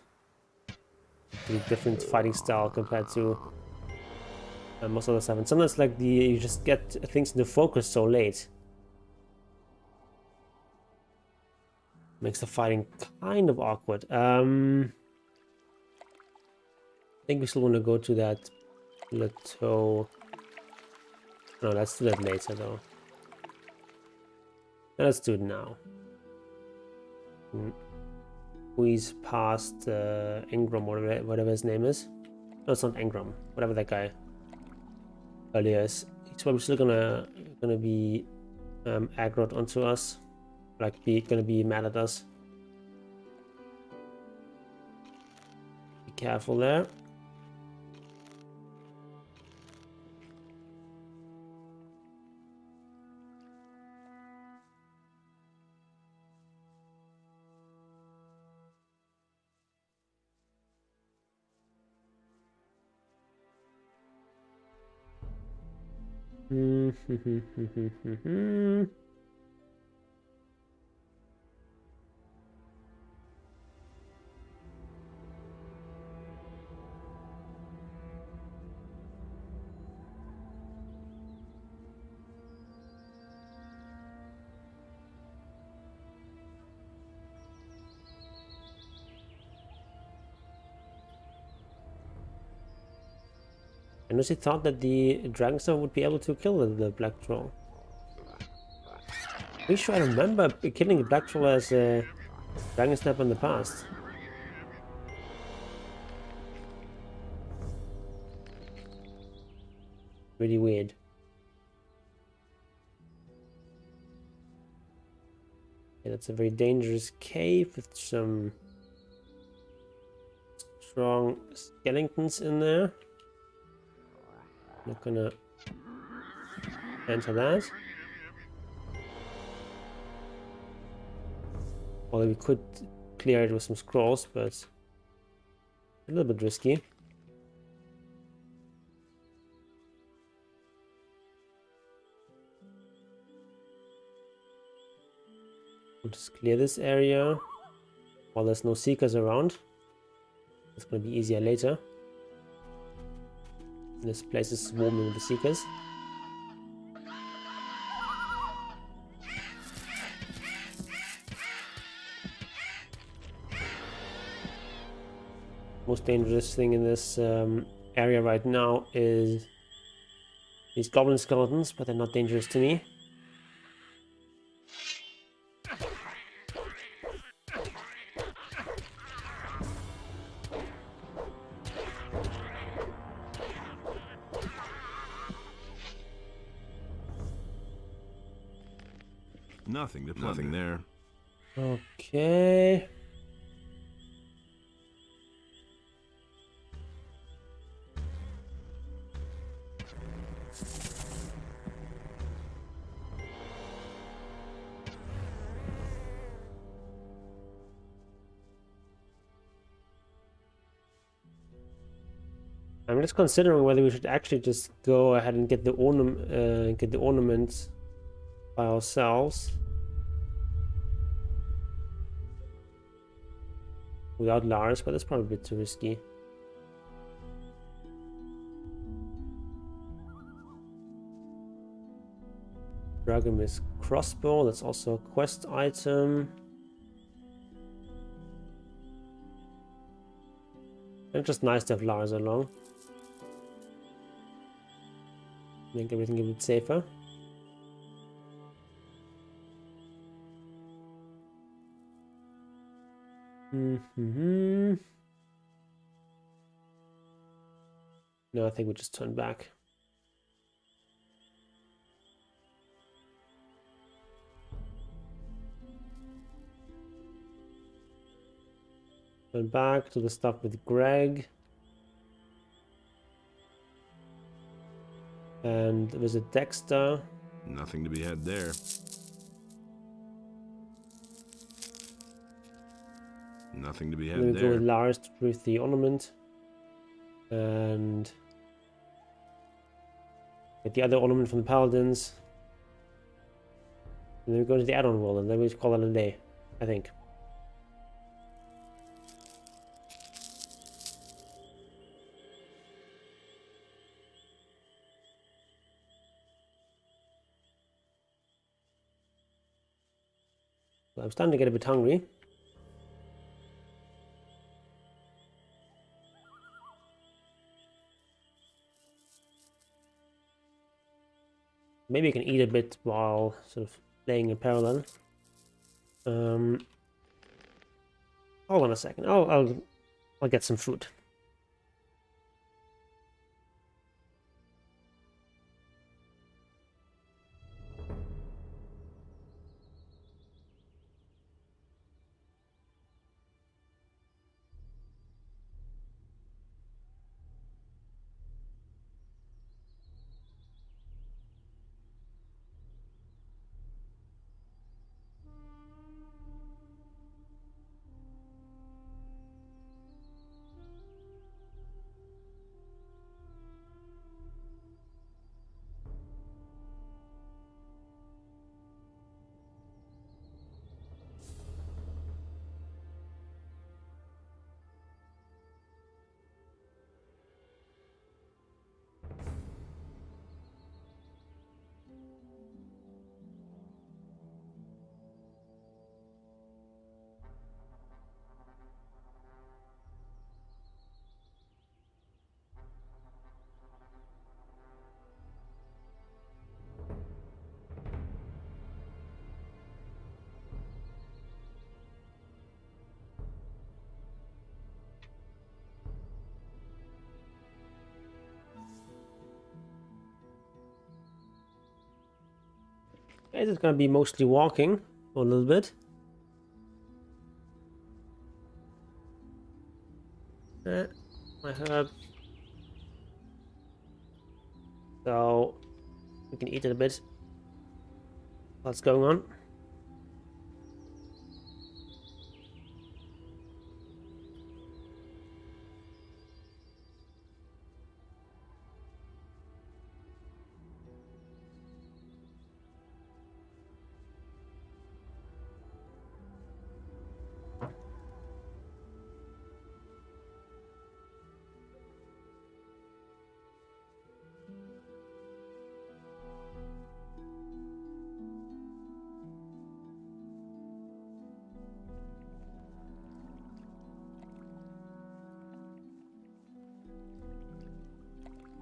Speaker 5: The different fighting style compared to most other stuff. And sometimes like you just get things into focus so late. Makes the fighting kind of awkward. I think we still want to go to that plateau. No, let's do that later though. Let's do it now. Squeeze past Ingram or whatever his name is. No, it's not Ingram. Whatever that guy earlier is. He's probably still gonna be aggroed onto us, like gonna be mad at us. Be careful there. I honestly thought that the Dragonstar would be able to kill the Black Troll. Pretty sure I remember killing a Black Troll as a Dragonstar in the past. Really weird. Yeah, that's a very dangerous cave with some strong skeletons in there. Not gonna enter that. Although we could clear it with some scrolls, but a little bit risky. I'll just clear this area while there's no seekers around. It's going to be easier later. This place is swarming with the seekers. Most dangerous thing in this area right now is these Goblin Skeletons, but they're not dangerous to me.
Speaker 12: Nothing there.
Speaker 5: Okay. I'm just considering whether we should actually just go ahead and get the ornaments by ourselves without Lars, but that's probably a bit too risky. Dragon's crossbow, that's also a quest item. It's just nice to have Lars along. Make everything a bit safer. No, I think we just turn back. Turn back to the stuff with Greg. And visit Dexter.
Speaker 12: Nothing to be had there. Nothing to be had
Speaker 5: Then we
Speaker 12: there.
Speaker 5: go with Lars to prove the ornament. And get the other ornament from the Paladins. And then we go to the add-on world, and then we call it a day, I think. I'm starting to get a bit hungry. Maybe you can eat a bit while sort of playing in parallel. Hold on a second. I'll get some food. Guys, it's gonna be mostly walking for a little bit. My herb. So we can eat it a bit. What's going on?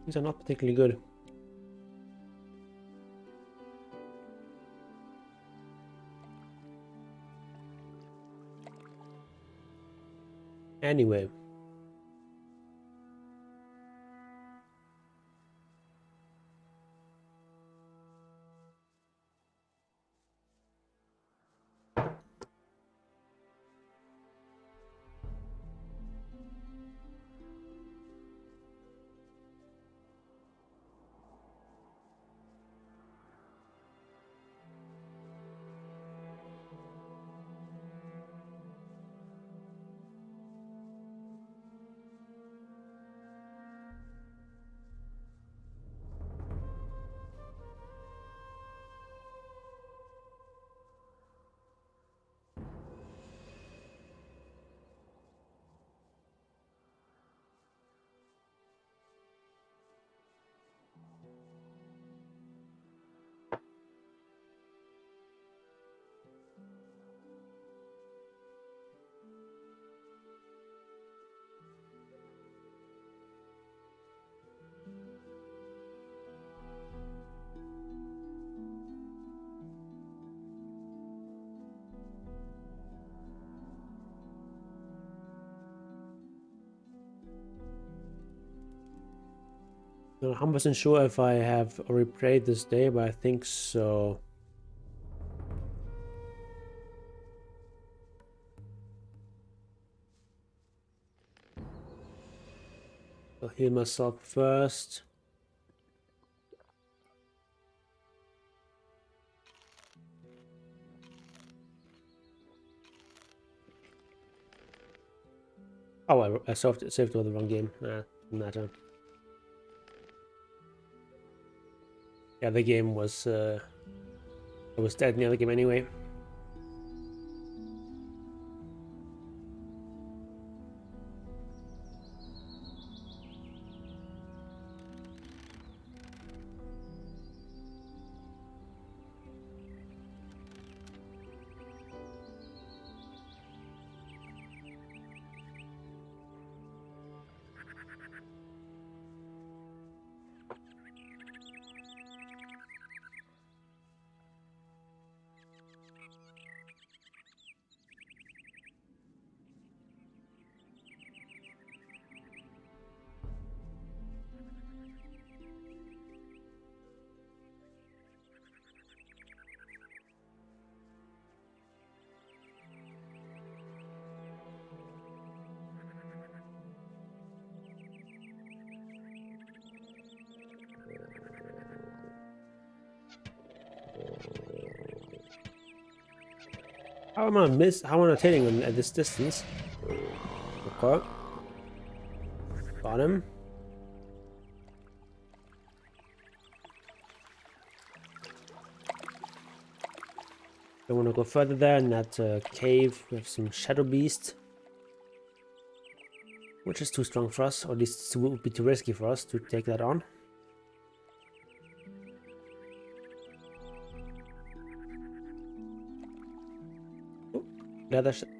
Speaker 5: These are not particularly good. Anyway. Not 100% sure if I have already played this day, but I think so. I'll heal myself first. Oh, I saved all the wrong game. Nah, doesn't matter. Yeah, the game was I was dead in the other game anyway. How am I hitting him at this distance? Okay. Got him. I want to go further there in that cave with some shadow beast, which is too strong for us, or at least it would be too risky for us to take that on.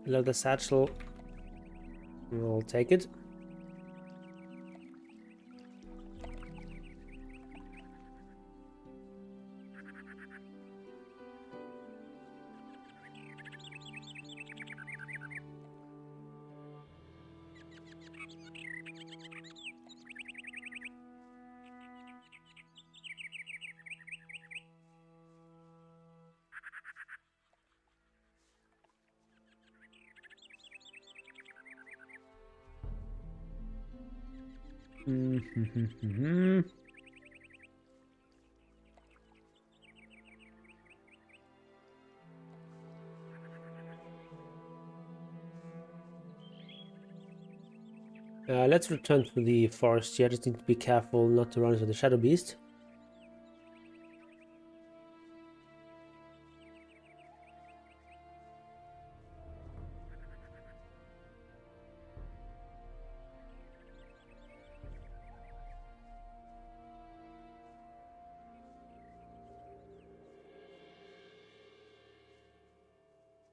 Speaker 5: Leather satchel. I'll take it. Let's return to the forest here. Just need to be careful not to run into the shadow beast.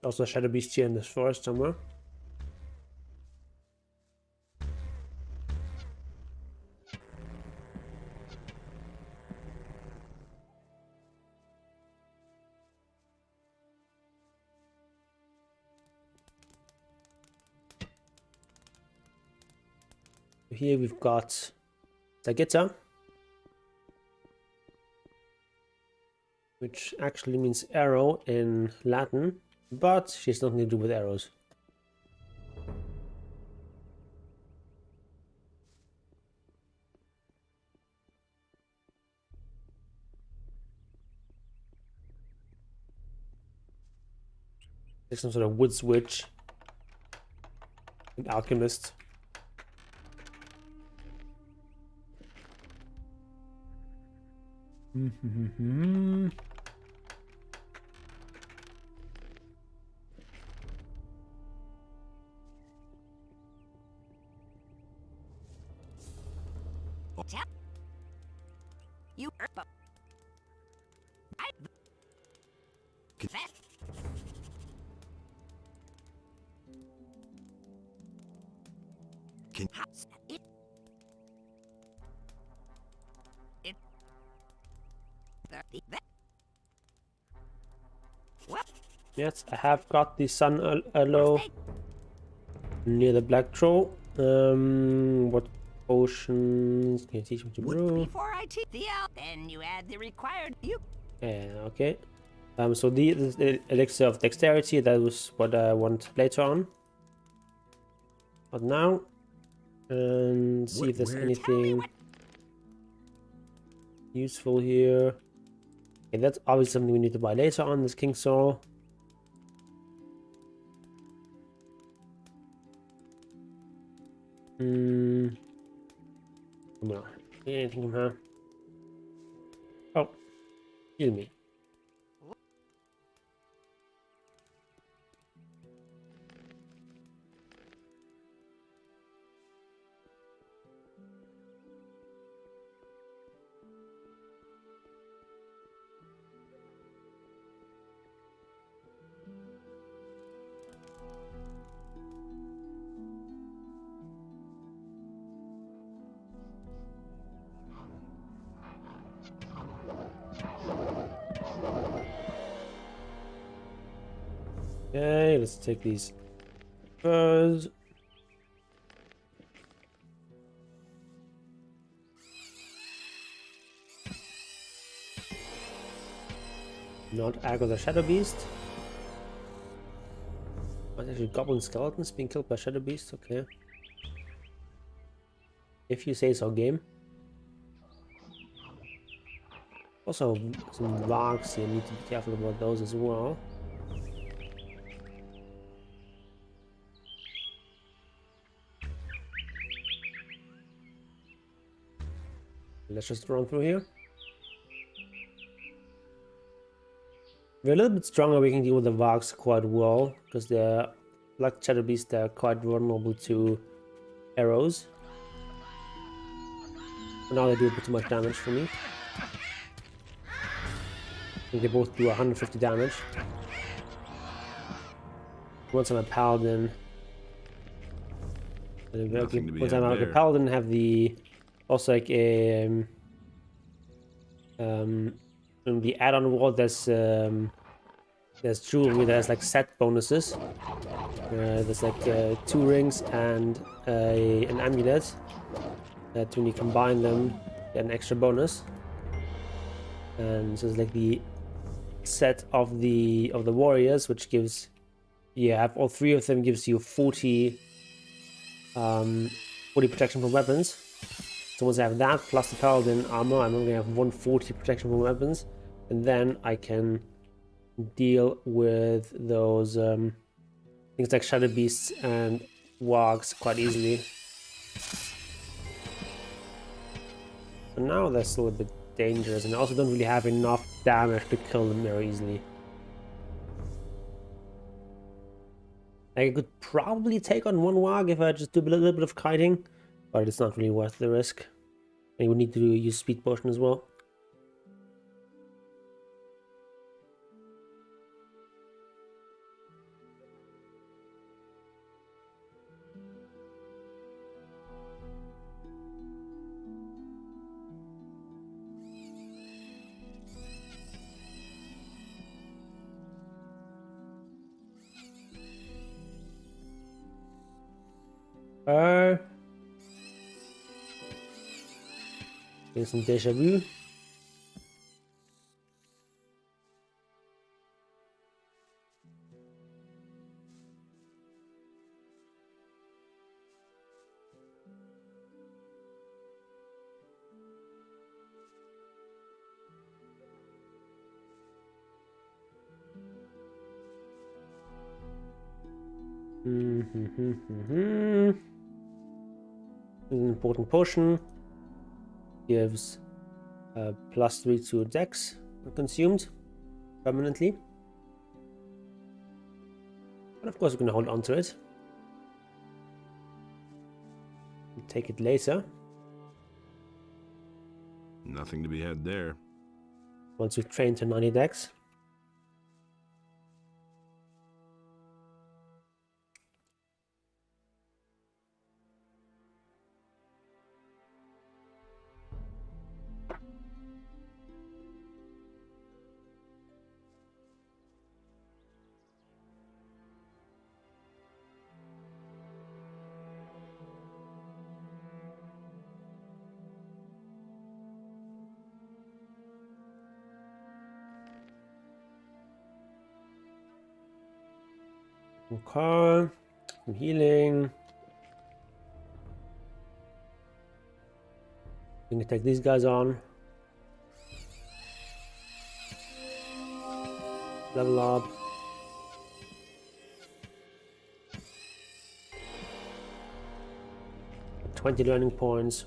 Speaker 5: Also a shadow beast here in this forest somewhere. Here we've got Sagita, which actually means arrow in Latin, but she has nothing to do with arrows. There's some sort of woods witch, an alchemist.
Speaker 8: You
Speaker 6: Can
Speaker 5: Yes, I have got the sun aloe near the black troll. What potions can you teach me to brew?
Speaker 8: Before I teach the out, then you add the required.
Speaker 5: Yeah, okay. So the elixir of dexterity, that was what I want later on. But now, and see if there's anything useful here. Okay, that's obviously something we need to buy later on, this King Soul. Come on, anything from her? Oh, heal me. Okay, let's take these furs. Not aggro the Shadow Beast. But actually, Goblin Skeletons being killed by Shadow Beast. Okay. If you say so, game. Also, some vargs here. Need to be careful about those as well. Let's just run through here. We're a little bit stronger, we can deal with the vargs quite well, because they're like Shadow Beasts, they're quite vulnerable to arrows. But now they do a bit too much damage for me. I think they both do 150 damage. Once I'm a paladin, once I'm a paladin, have the also like a in the add-on world, there's jewelry that has like set bonuses. There's like 2 rings and an amulet that when you combine them, get an extra bonus. And so it's like the set of the warriors, which gives you have all 3 of them, gives you 40 protection from weapons. So once I have that plus the paladin armor, I'm only gonna have 140 protection from weapons, and then I can deal with those things like Shadow Beasts and wargs quite easily. But now they're still a bit dangerous, and I also don't really have enough damage to kill them very easily. I could probably take on one warg if I just do a little bit of kiting, but it's not really worth the risk. And you would need to use speed potion as well. Getting some deja vu. An important potion gives +3 to Dex when consumed permanently. But of course, we're gonna hold on to it. We'll take it later.
Speaker 12: Nothing to be had there.
Speaker 5: Once we've trained to 90 Dex. Okay, some healing. I'm gonna take these guys on. Level up. $20 learning points.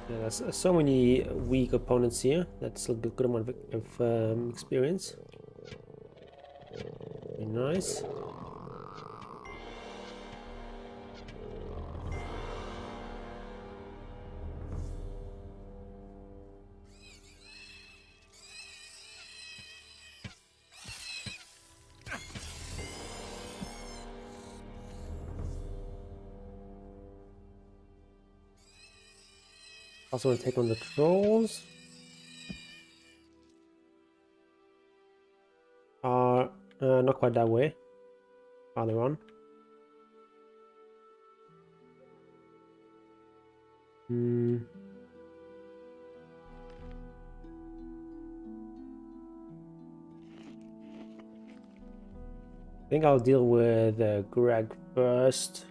Speaker 5: Yeah, there's so many weak opponents here. That's a good amount of experience. Very nice. Also want to take on the trolls. Not quite that way. Farther on. I think I'll deal with Greg first.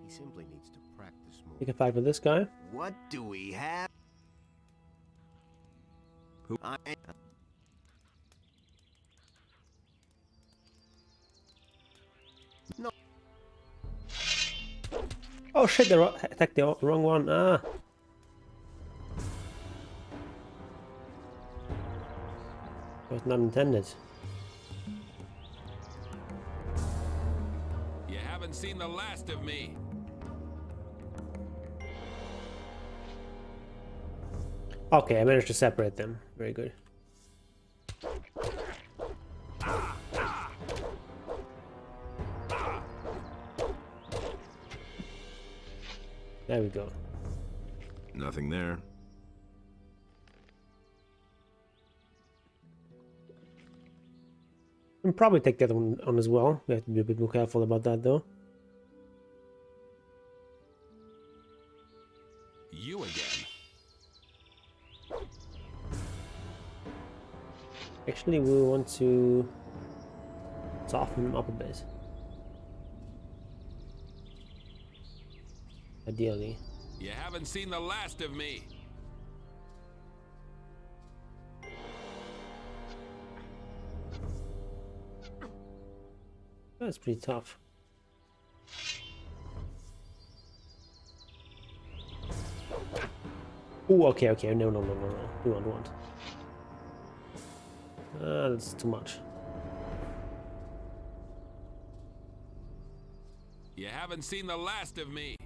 Speaker 6: Simply needs to practice more.
Speaker 5: You can fight with this guy.
Speaker 6: What do we have?
Speaker 12: Who?
Speaker 6: No.
Speaker 5: Oh shit! They attacked the wrong one. Ah. That was not intended.
Speaker 12: You haven't seen the last of me.
Speaker 5: Okay, I managed to separate them. Very good. There we go.
Speaker 12: Nothing there.
Speaker 5: I'll probably take that one on as well. We have to be a bit more careful about that though.
Speaker 12: You again.
Speaker 5: Actually, we want to soften them up a bit. Ideally.
Speaker 12: You haven't seen the last of me.
Speaker 5: That's pretty tough. Oh, okay, okay. No. We want. That's too much.
Speaker 12: You haven't seen the last of me.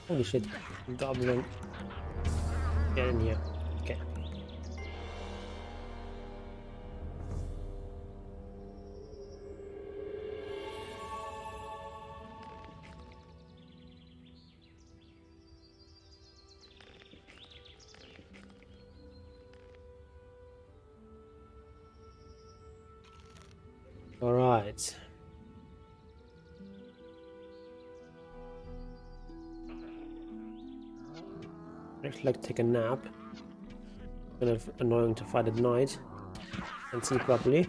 Speaker 1: Holy shit, goblin. Get in here. Okay. All right. I'd like to take a nap. Kind of annoying to fight at night and see properly.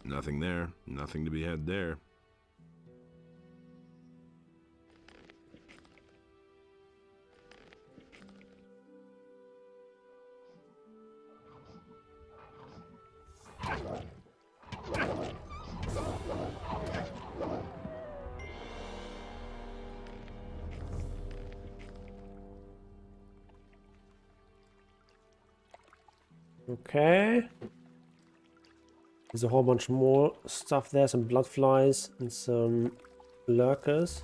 Speaker 3: Nothing there. Nothing to be had there.
Speaker 1: Okay. There's a whole bunch more stuff there, some blood flies and some lurkers.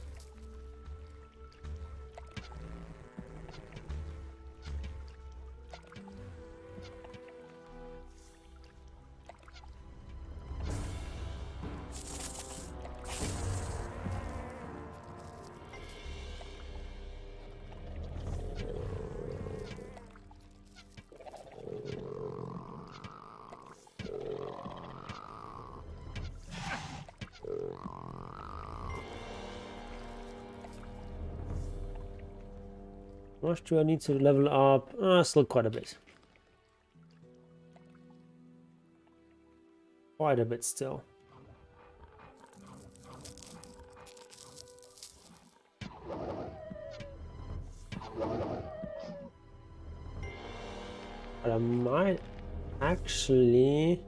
Speaker 1: How much do I need to level up? Still quite a bit. Quite a bit still. But I might actually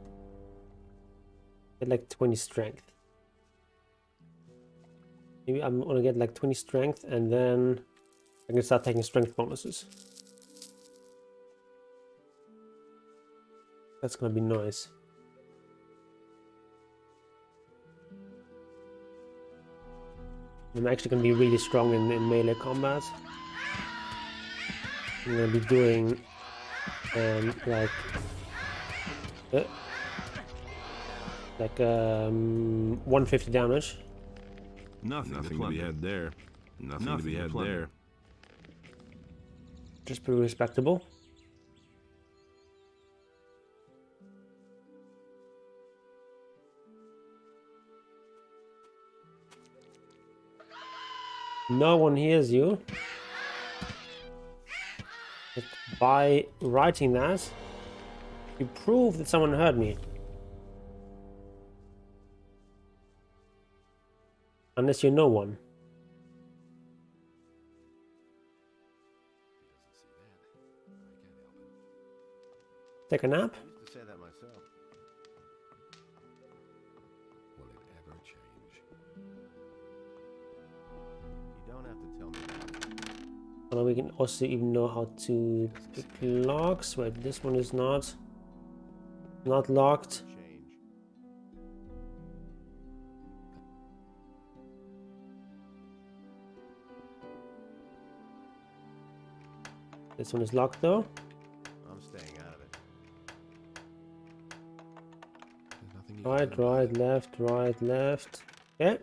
Speaker 1: get like 20 strength. Maybe I'm gonna get like 20 strength and then I can start taking strength bonuses. That's gonna be nice. I'm actually gonna be really strong in melee combat. I'm gonna be doing like 150 damage.
Speaker 3: Nothing to be had there. Nothing to be had there.
Speaker 1: Just pretty respectable. No one hears you. But by writing that, you prove that someone heard me. Unless you're no one. Take a nap?
Speaker 10: I used to say that myself.
Speaker 12: Will it ever change?
Speaker 10: You don't have to tell me.
Speaker 1: Although we can also even know how to pick locks. Wait, this one is not locked. This one is locked though.
Speaker 10: I'm staying out of it.
Speaker 1: Right, left, right, left. Okay.
Speaker 10: The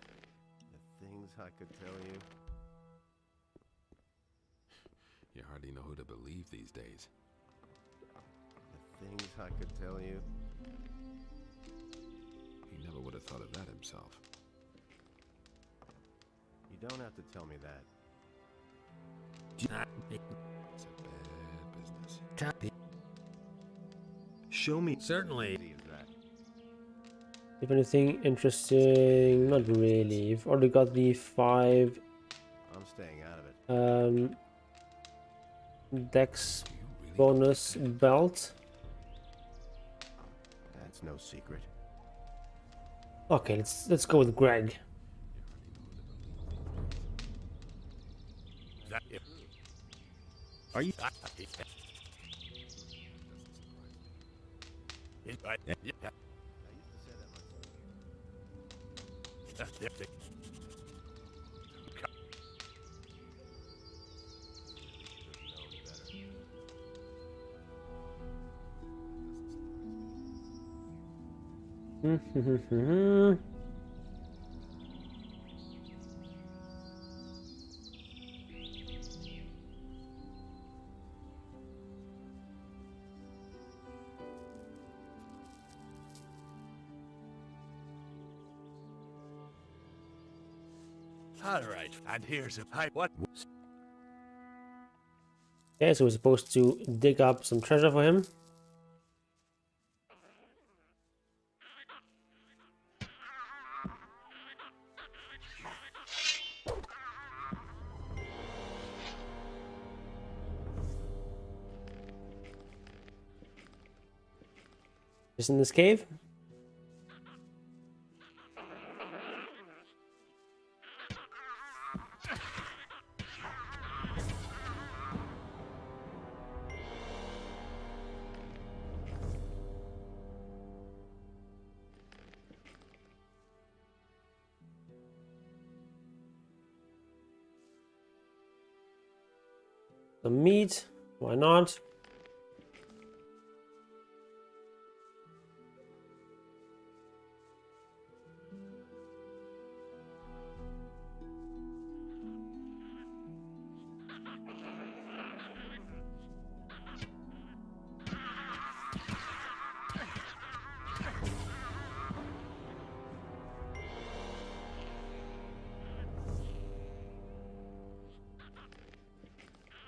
Speaker 10: things I could tell you.
Speaker 12: You hardly know who to believe these days.
Speaker 10: The things I could tell you.
Speaker 12: He never would have thought of that himself.
Speaker 10: You don't have to tell me that.
Speaker 12: It's a bad business.
Speaker 6: Show me. Certainly.
Speaker 1: If anything interesting, not really. You've already got the 5.
Speaker 10: I'm staying out of it.
Speaker 5: Dex bonus belt.
Speaker 6: That's no secret.
Speaker 5: Okay, let's go with Greg.
Speaker 6: Are you?
Speaker 2: All right, and here's a pipe. What?
Speaker 5: Okay, so we're supposed to dig up some treasure for him. Just in this cave. Some meat, why not?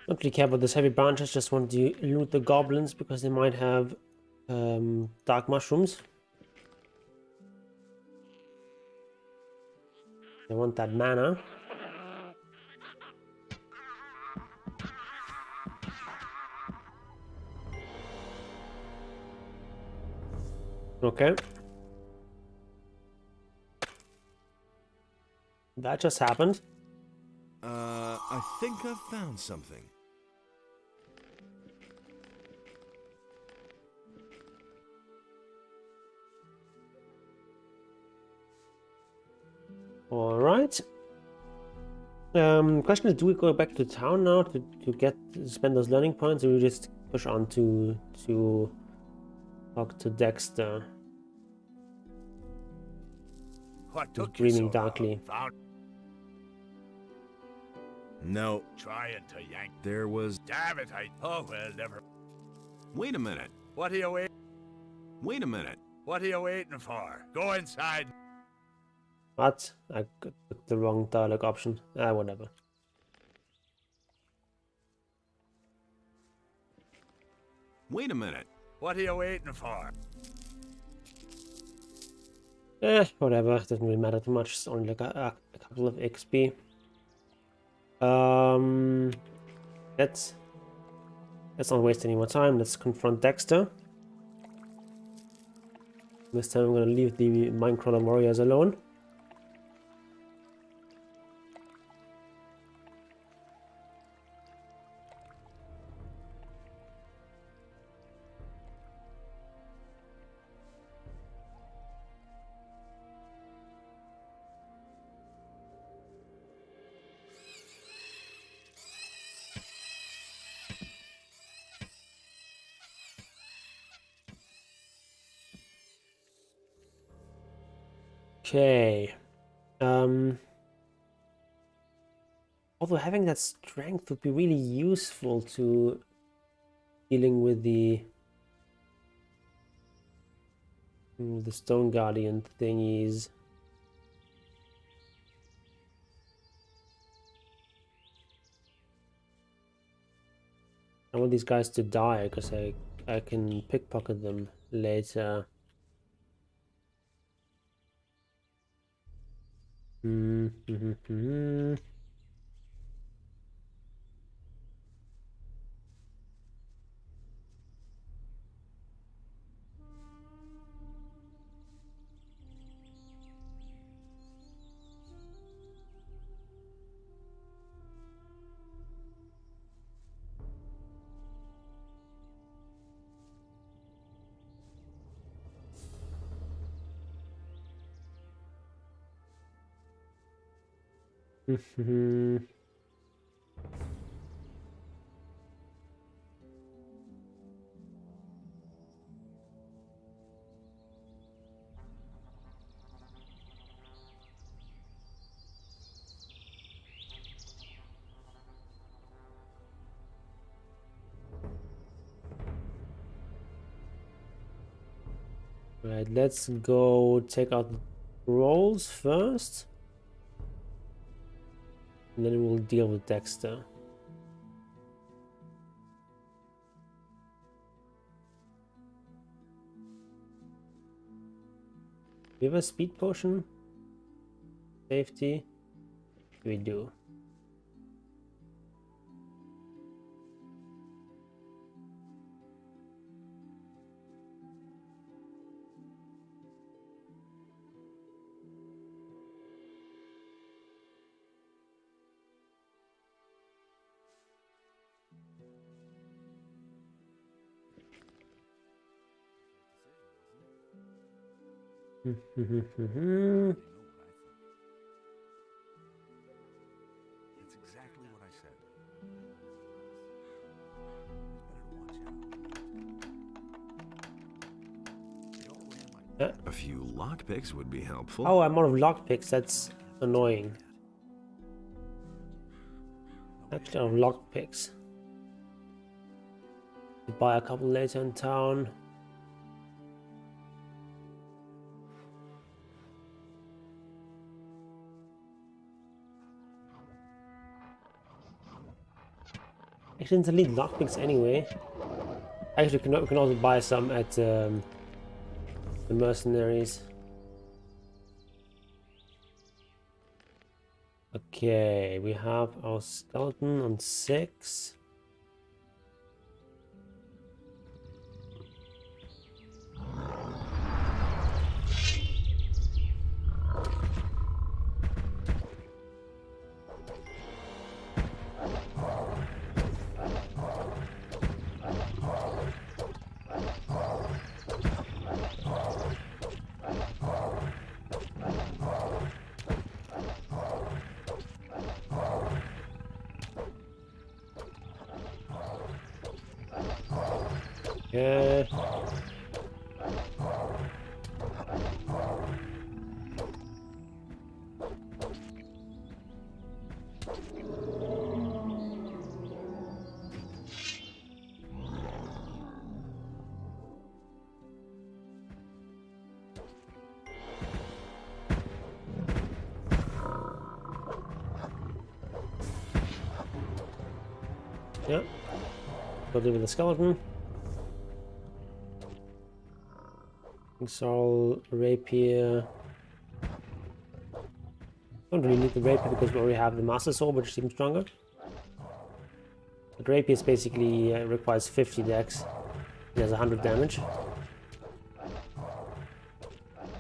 Speaker 5: Don't really care about those heavy branches, just want to loot the goblins because they might have dark mushrooms. I want that mana. Okay. That just happened.
Speaker 13: I think I've found something.
Speaker 5: All right. Question is, do we go back to town now to spend those learning points, or we just push on to talk to Dexter?
Speaker 2: What took
Speaker 5: dreaming
Speaker 2: you so
Speaker 5: darkly.
Speaker 2: long? Found
Speaker 13: No.
Speaker 2: trying to yank.
Speaker 13: There was...
Speaker 2: Damn it, oh well, never.
Speaker 13: Wait a minute.
Speaker 2: What are you waiting?
Speaker 13: Wait a minute.
Speaker 2: What are you waiting for? Go inside.
Speaker 5: What? I took the wrong dialogue option. Whatever.
Speaker 13: Wait a minute.
Speaker 2: What are you waiting for?
Speaker 5: Whatever. Doesn't really matter too much. It's only like a couple of XP. Let's not waste any more time. Let's confront Dexter. This time I'm gonna leave the Minecrawler warriors alone. Okay. Although having that strength would be really useful to dealing with the Stone Guardian thingies. I want these guys to die because I can pickpocket them later. Right, let's go take out the rolls first. And then we'll deal with Dexter. We have a speed potion? Safety? We do.
Speaker 14: That's exactly what I said.
Speaker 3: A few lockpicks would be helpful.
Speaker 5: Oh, I'm out of lockpicks. That's annoying. Actually, out of lockpicks. Buy a couple later in town. Actually, it's elite lockpicks anyway. Actually, we can also buy some at the mercenaries. Okay, we have our skeleton on 6. Yeah. Yep. Go deal with the skeleton. So rapier. Don't really need the rapier because we already have the master sword, which seems stronger. The rapier is basically requires 50 dex. It has 100 damage.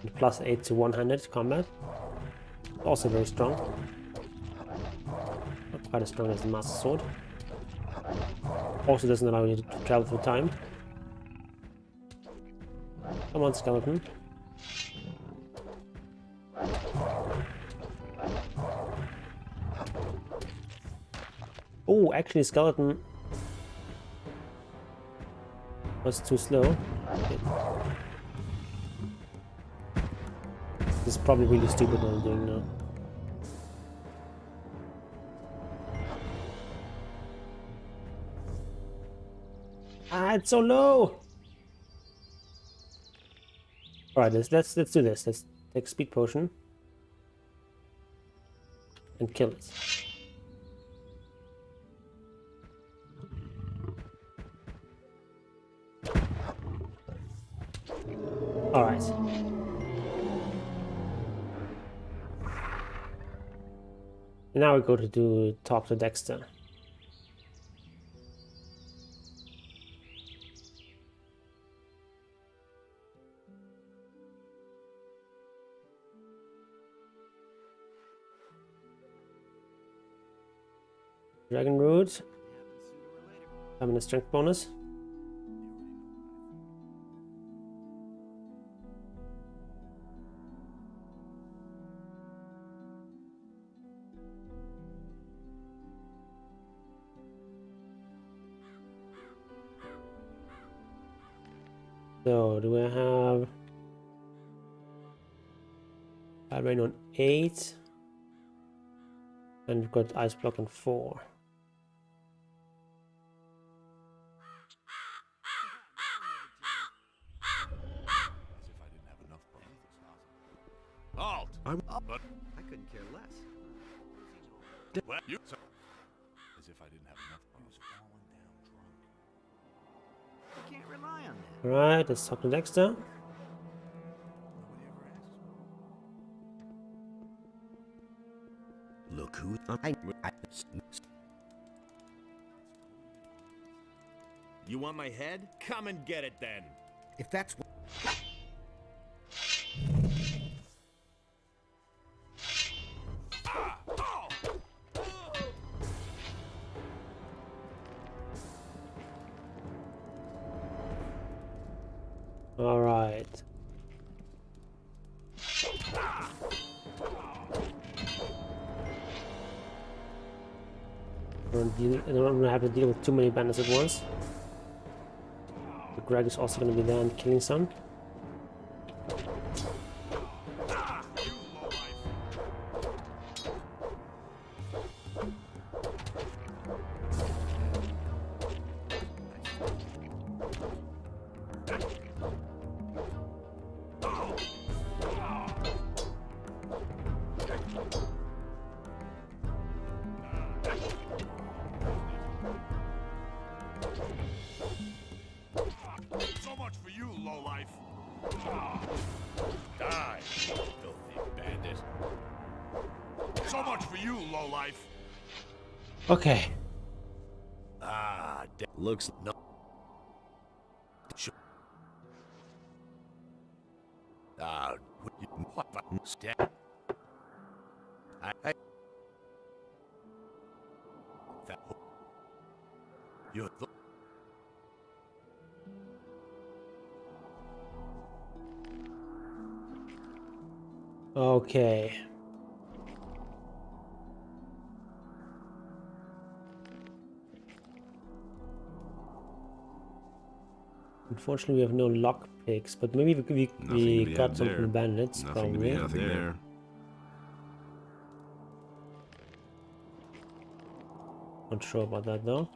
Speaker 5: And plus 8 to one-handed combat. Also very strong. Not quite as strong as the master sword. Also doesn't allow you to travel through time. Come on, skeleton. Oh, actually, skeleton was too slow. Okay. This is probably really stupid what I'm doing now. Ah, it's so low. All right, let's do this. Let's take a speed potion and kill it. All right. Now we go to talk to Dexter. Dragon Root. Having a strength bonus. So, do I have Fire Rain on 8? And we've got Ice Block on 4.
Speaker 2: Halt! But
Speaker 10: I couldn't care less.
Speaker 2: well, you as if I didn't have enough bones.
Speaker 10: You can't rely on that.
Speaker 5: Alright, let's talk to Dexter.
Speaker 6: Look who
Speaker 7: You want my head? Come and get it then.
Speaker 4: If that's what...
Speaker 5: All right. I don't want to have to deal with too many bandits at once. But Greg is also going to be there and killing some.
Speaker 2: So much for you, lowlife. Die, filthy bandit. So much for you, lowlife.
Speaker 5: Okay.
Speaker 10: Looks no.
Speaker 2: You
Speaker 5: Okay. Unfortunately, we have no lock picks, but maybe we got some from bandits. Probably.
Speaker 12: Nothing there.
Speaker 5: Not sure about that though.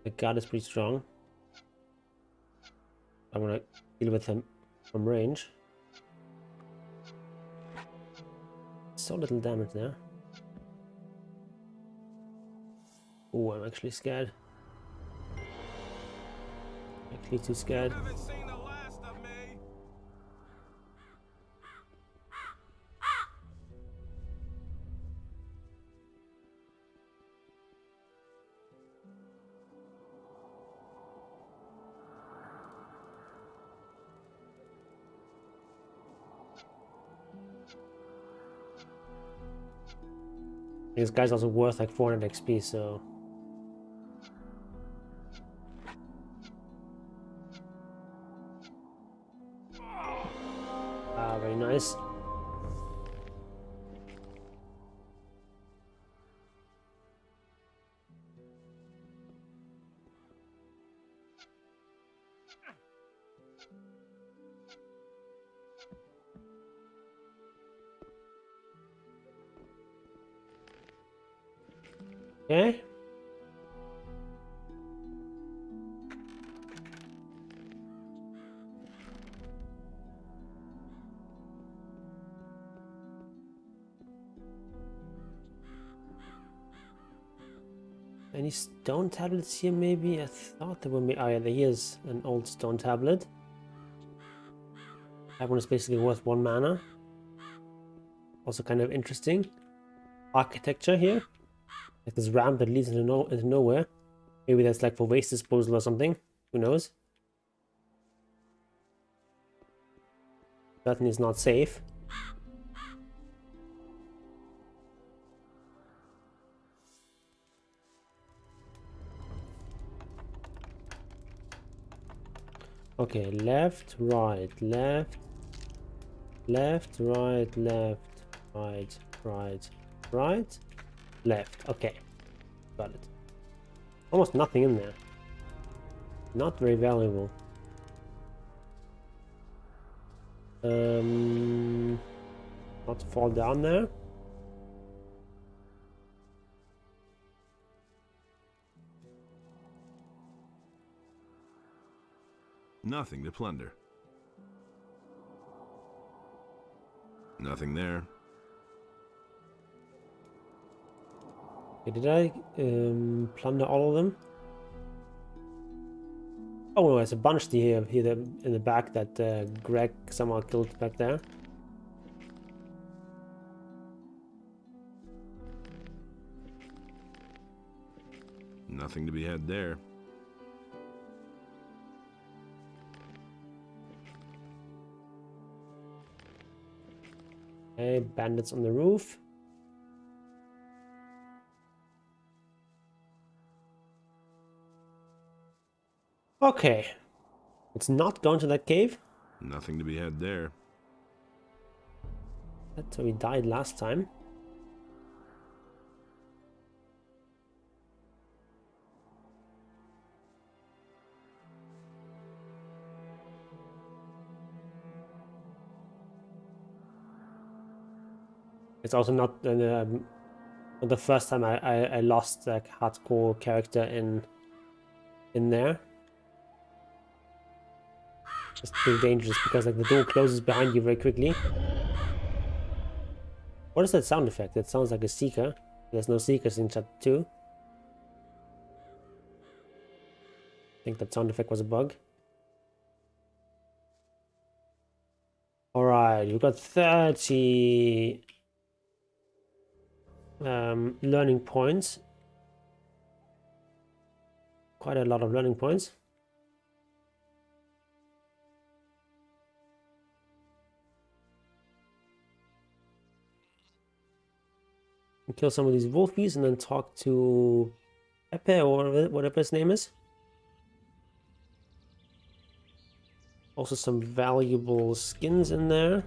Speaker 5: The guard is pretty strong. I want to deal with him from range. So little damage there. Oh, I'm actually scared. Actually too scared. This guy's also worth like 400 XP, so... Ah, very nice. Okay. Any stone tablets here maybe? I thought there were maybe... Oh yeah, there is an old stone tablet. That one is basically worth 1 mana. Also kind of interesting. Architecture here. Like this ramp that leads into nowhere. Maybe that's like for waste disposal or something. Who knows? Certainly is not safe. Okay, left, right, left, left, right, left, right, right, right, left. Okay, got it. Almost nothing in there. Not very valuable. Not fall down there.
Speaker 3: Nothing to plunder. Nothing there.
Speaker 5: Okay, did I plunder all of them? Oh no, there's a bunch here in the back that Greg somehow killed back there.
Speaker 3: Nothing to be had there.
Speaker 5: Okay, bandits on the roof. Okay. Let's not go into that cave.
Speaker 3: Nothing to be had there.
Speaker 5: That's where we died last time. It's also not the first time I lost a hardcore character in there. It's pretty dangerous because like the door closes behind you very quickly. What is that sound effect? It sounds like a seeker. There's no seekers in chapter 2. I think that sound effect was a bug. Alright, we've got 30 learning points. Quite a lot of learning points. Kill some of these wolfies and then talk to Pepe or whatever his name is. Also some valuable skins in there.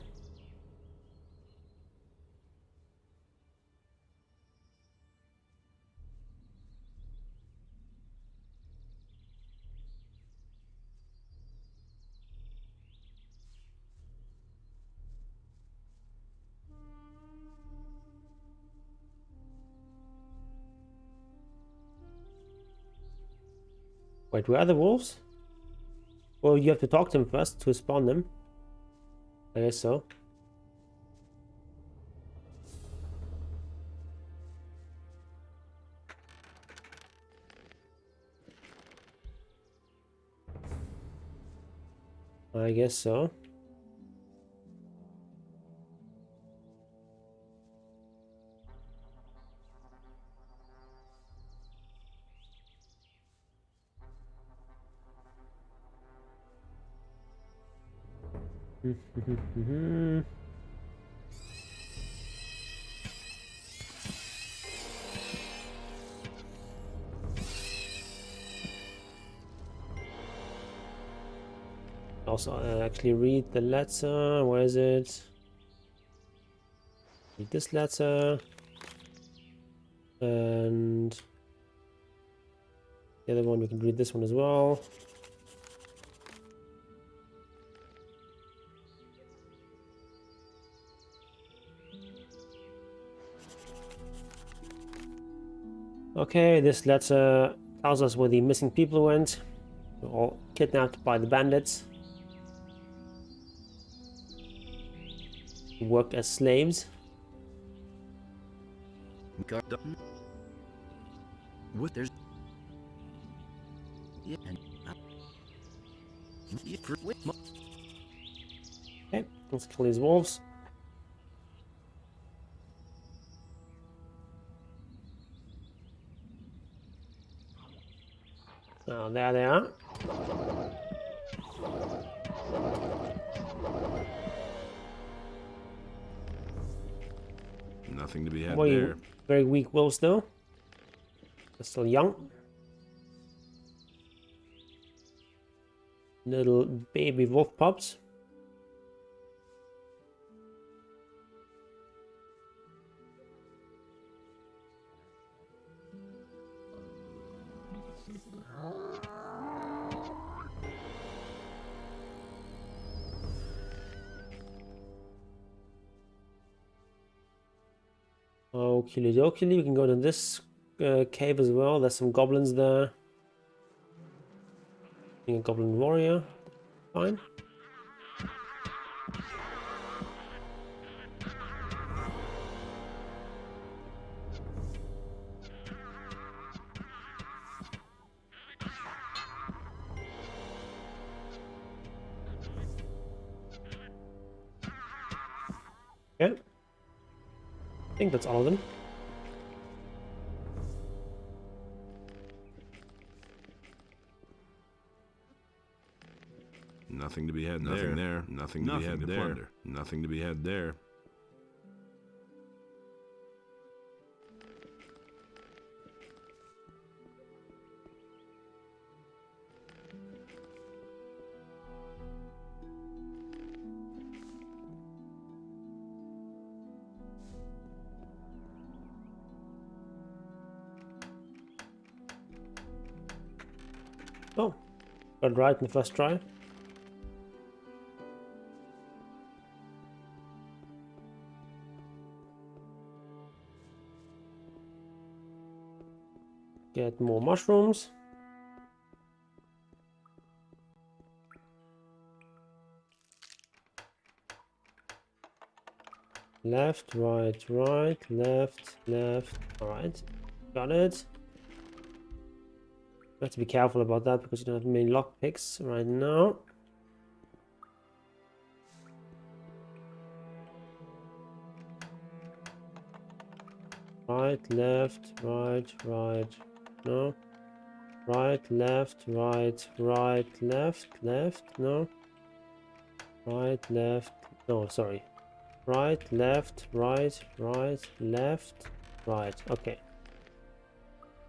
Speaker 5: Wait, where are the wolves? Well, you have to talk to them first to spawn them. I guess so. I guess so. Also, actually read the letter. Where is it? Read this letter. And the other one, we can read this one as well. Okay, this letter tells us where the missing people went. They're all kidnapped by the bandits. Worked as slaves.
Speaker 6: What there's
Speaker 5: Okay, let's kill these wolves. Oh, there they are.
Speaker 3: Nothing to be had
Speaker 5: Boy,
Speaker 3: there.
Speaker 5: very weak wolves though. They're still young. little baby wolf pups. Okie dokie, we can go to this cave as well. There's some goblins there. Being a goblin warrior, fine. Okay. I think that's all of them.
Speaker 13: Nothing to be had there. Nothing to be had there. Nothing to be had there.
Speaker 5: Oh, got right in the first try. Get more mushrooms. Left, right, right, left, left. Alright, got it. You have to be careful about that because you don't have many lockpicks right now. Right, left, right, right. No. Right, left, right, right, left, left. No. Right, left. No, sorry. Right, left, right, right, left, right. Okay.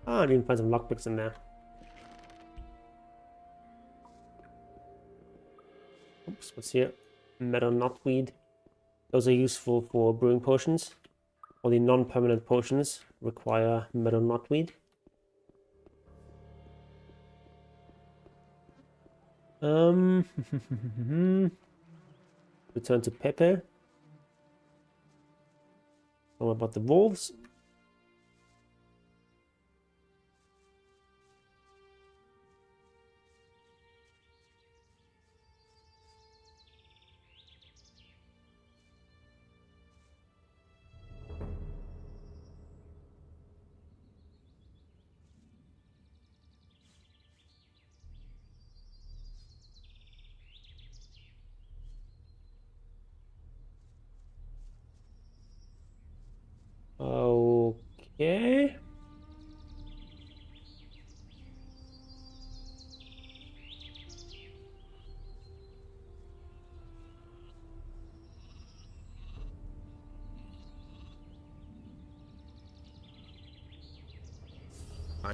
Speaker 5: Ah, I didn't find some lockpicks in there. Oops, what's here? Meadow knotweed. Those are useful for brewing potions. All the non-permanent potions require meadow knotweed. Return to Pepe. What about the wolves? Okay.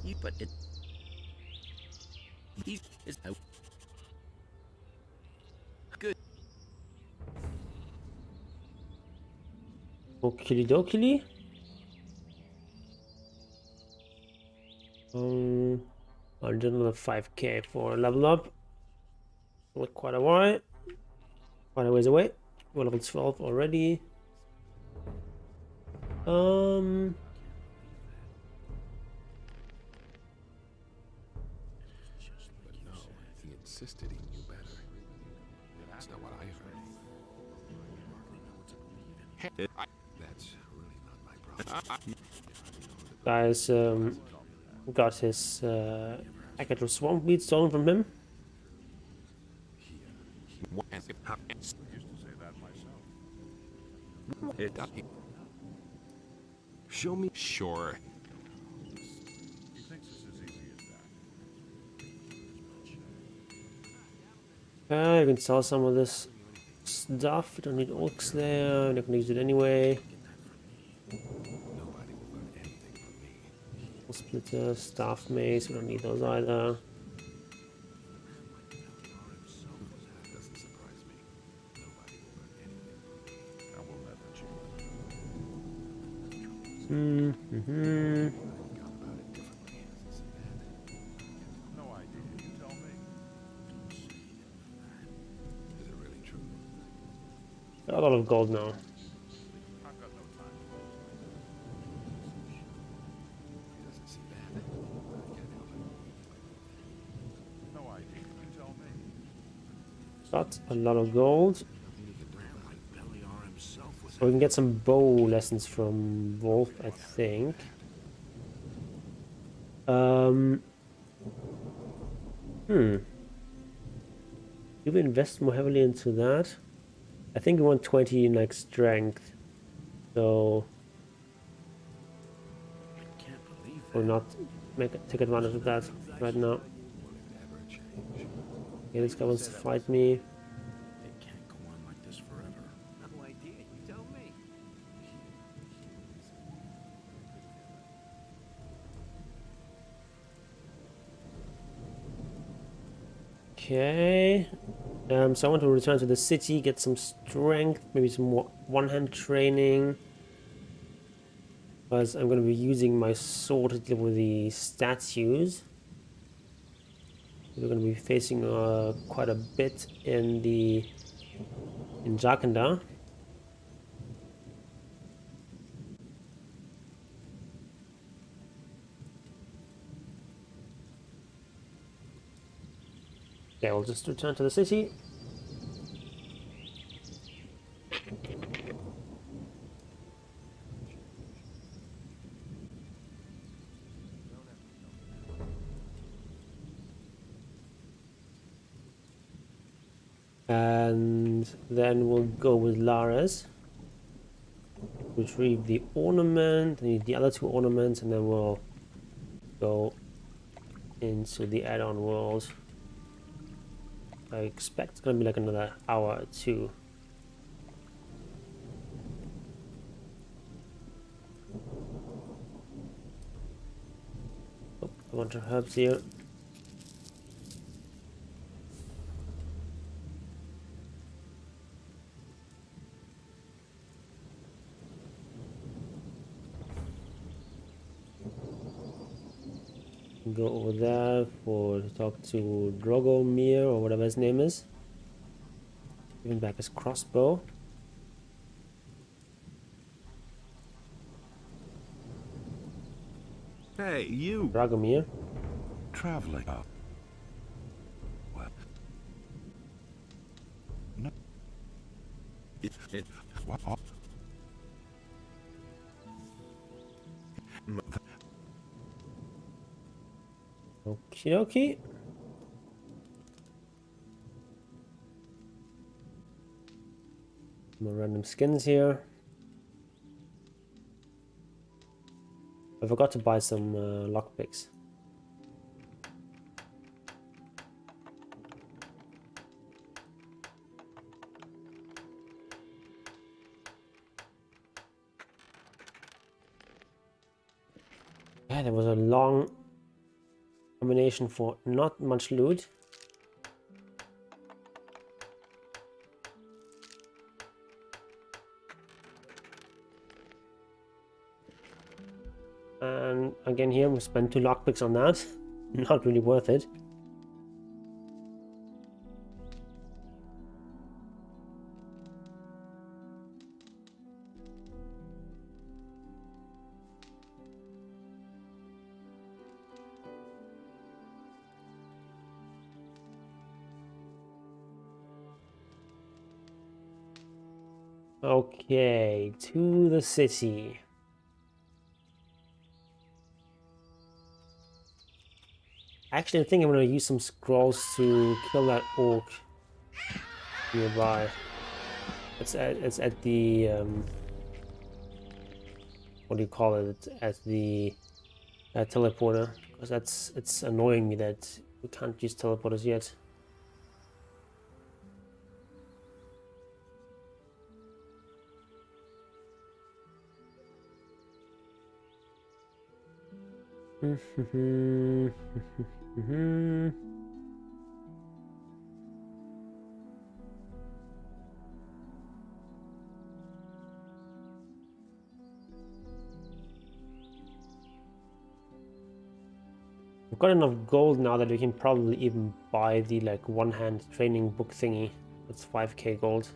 Speaker 6: You, but it. He is out. Good.
Speaker 5: Okie dokie. I did another 5k for a level up. Look quite a while. Quite a ways away. We're level 12 already.
Speaker 12: But no, he insisted he knew better. That's not what I heard. That's really not my problem.
Speaker 5: Guys, got his Agate Swamp Weed stolen from him.
Speaker 13: Show me.
Speaker 12: Sure.
Speaker 14: He thinks it's as easy as that.
Speaker 5: You can sell some of this stuff. You don't need Orc Slayer. You're not gonna use it anyway. Splitter, Staff Mace. We don't need those either.
Speaker 14: idea. You tell me.
Speaker 12: Is it really true?
Speaker 1: Got a lot of gold now.
Speaker 14: I've got no time.
Speaker 12: He doesn't see that. I can't help it.
Speaker 14: No idea. You tell me.
Speaker 1: Got a lot of gold. So we can get some bow lessons from Wolf, I think. Do we invest more heavily into that? I think we want 20 in like strength. So we'll not take advantage of that right now. Okay, this guy wants to fight me.
Speaker 13: It can't go on like this forever.
Speaker 7: No idea. You tell me.
Speaker 1: Okay. So I want to return to the city, get some strength, maybe some more one-hand training. Because I'm going to be using my sword to deal with the statues. We're going to be facing quite a bit in Jharkendar. Okay, we'll just return to the city. And then we'll go with Lara's. Retrieve the ornament, need the other two ornaments, and then we'll go into the add-on world. I expect it's gonna be like another hour or two. Oh, a bunch of herbs here. Go over there to talk to Drogomir or whatever his name is. Giving back his crossbow.
Speaker 3: Hey, you!
Speaker 1: Dragomir.
Speaker 14: Traveling up. What? No. What?
Speaker 1: Okie dokie. More random skins here. I forgot to buy some lockpicks. Yeah, there was a long combination for not much loot. And again here we spent 2 lockpicks on that. Not really worth it. Okay, to the city. Actually, I think I'm gonna use some scrolls to kill that orc nearby. It's at the what do you call it? At the teleporter, because it's annoying me that we can't use teleporters yet.
Speaker 5: We've got enough gold now that we can probably even buy the like one-hand training book thingy. That's 5k gold.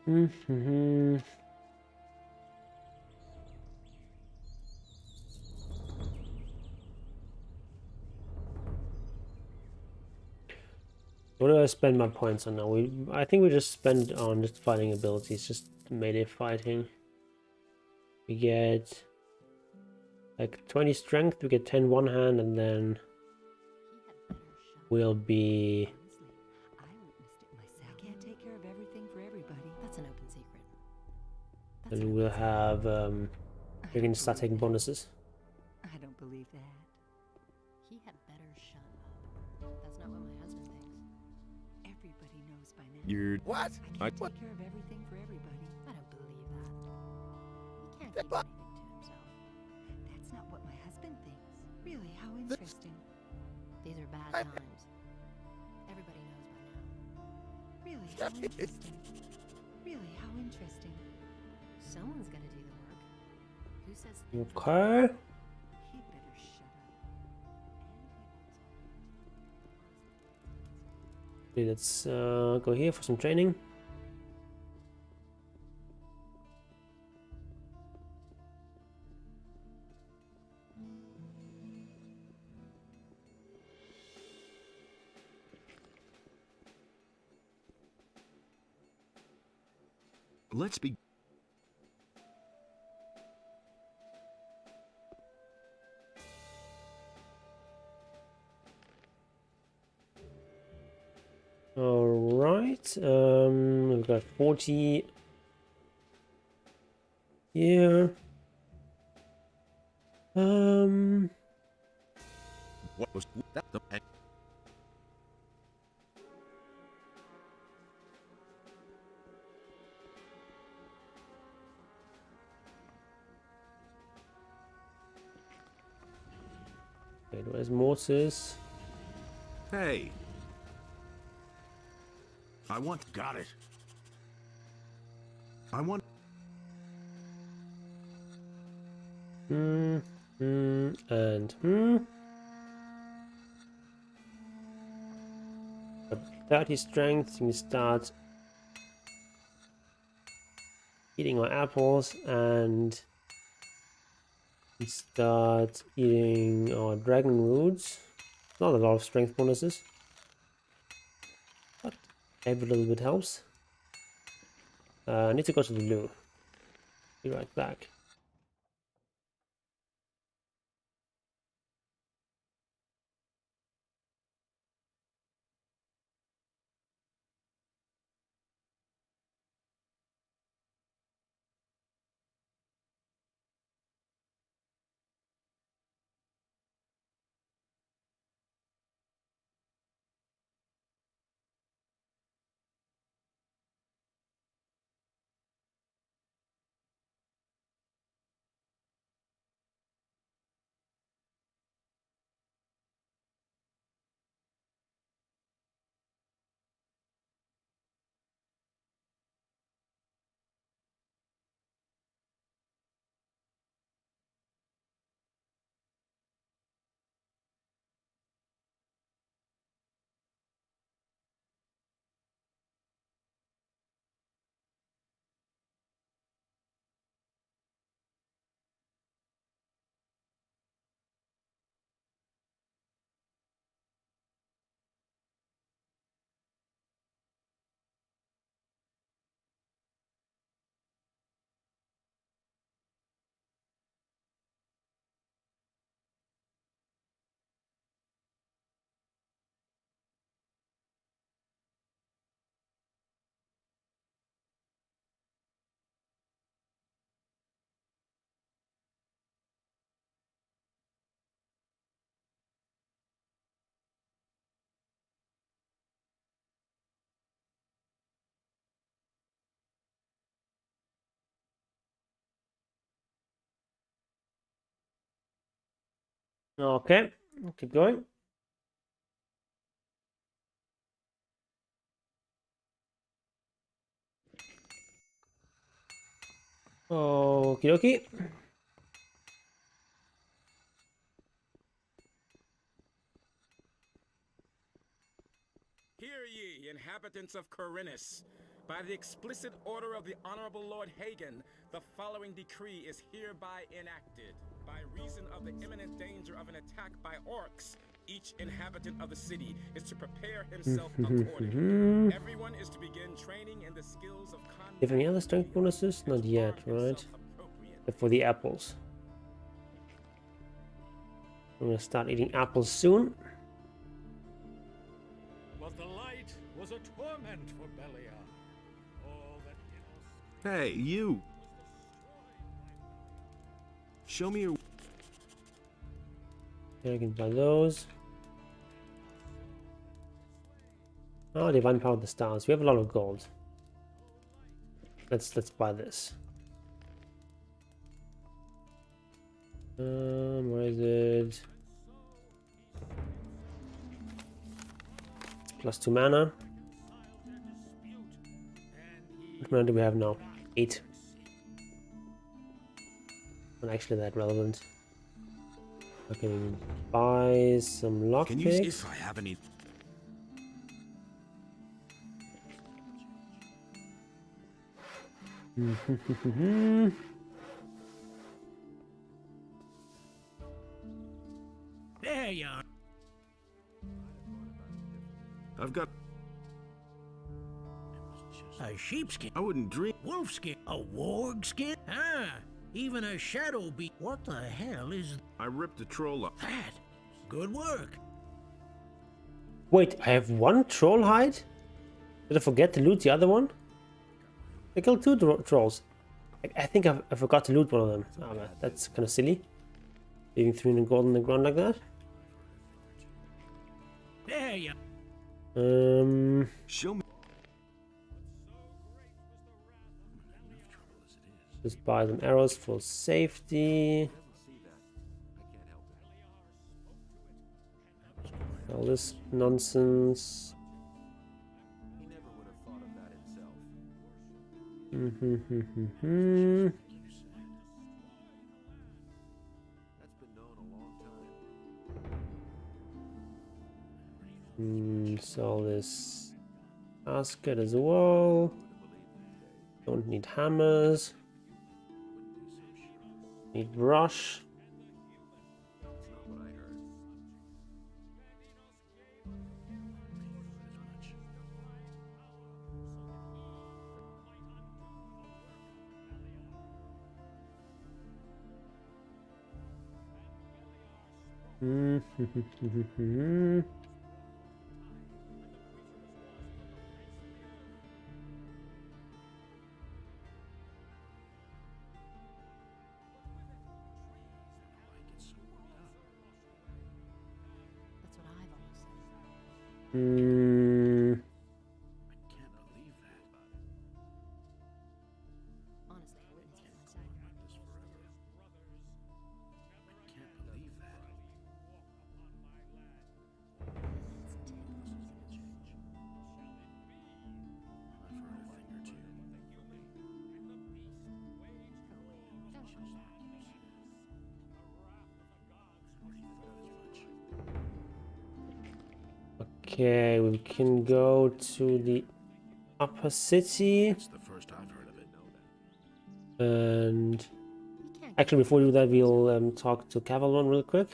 Speaker 5: Mm-hmm. What do I spend my points on now? I think we just spend on just fighting abilities, just melee fighting. We get like 20 strength, we get 10 one hand, and then we'll be.
Speaker 17: I can't take care of everything for everybody.
Speaker 18: That's an open secret.
Speaker 5: Then we'll have. We can start taking bonuses.
Speaker 17: I don't believe that.
Speaker 18: He had better shut up. That's not what my husband thinks.
Speaker 17: Everybody knows by now.
Speaker 20: You're what?
Speaker 17: I can't take care of everything for everybody.
Speaker 18: I don't believe that. He can't keep anything to himself.
Speaker 17: That's not what my husband thinks. Really, how interesting.
Speaker 18: These are bad times. Everybody knows by now.
Speaker 17: Really, how interesting. Really, how interesting.
Speaker 18: Someone's gonna do the work. Who says
Speaker 5: Okay.
Speaker 17: He better shut up.
Speaker 5: Okay, let's go here for some training.
Speaker 3: Let's be.
Speaker 5: All right. We've got 40 here.
Speaker 3: What was that?
Speaker 5: Wait, where's Mortis?
Speaker 3: Hey. I want. Got it. I want.
Speaker 5: And 30 strength. You can start eating our apples and start eating our dragon roots. Not a lot of strength bonuses, but every little bit helps. I need to go to the loo. Be right back.
Speaker 1: Okay, keep going. Okie dokie.
Speaker 15: Hear ye, inhabitants of Corinus. By the explicit order of the Honorable Lord Hagen, the following decree is hereby enacted. By reason of the imminent danger of an attack by orcs, each inhabitant of the city is to prepare himself accordingly. Everyone is to begin training in the skills of combat.
Speaker 1: Have any other strength bonuses? Not yet, right? Except for the apples. I'm gonna start eating apples soon.
Speaker 11: But the light was a torment for Beliar. All that
Speaker 13: Hey, you! Show me your...
Speaker 1: Okay, I can buy those. Oh, divine power of the stars. We have a lot of gold. Let's buy this. Where is it? Plus 2 mana. What mana do we have now? 8. Not actually that relevant. I can buy some lockpicks.
Speaker 13: If I have any...
Speaker 19: There you are.
Speaker 13: I've got...
Speaker 19: A sheepskin.
Speaker 13: I wouldn't dream...
Speaker 19: Wolfskin. A warg skin? Ah, even a shadow beast. What the hell is...
Speaker 13: I ripped a troll up.
Speaker 19: that? Good work.
Speaker 1: Wait, I have one troll hide? Did I forget to loot the other one? I killed 2 trolls. I think I forgot to loot one of them. Oh man, that's kind of silly. Leaving 300 gold on the ground like that.
Speaker 19: There you...
Speaker 13: Show me...
Speaker 1: Just buy them arrows for safety. All this nonsense. Sell this basket as well. Don't need hammers. Need brush. Okay, we can go to the upper city.
Speaker 13: It's the first I've heard of it.
Speaker 1: And actually, before we do that, we'll talk to Cavalon real quick.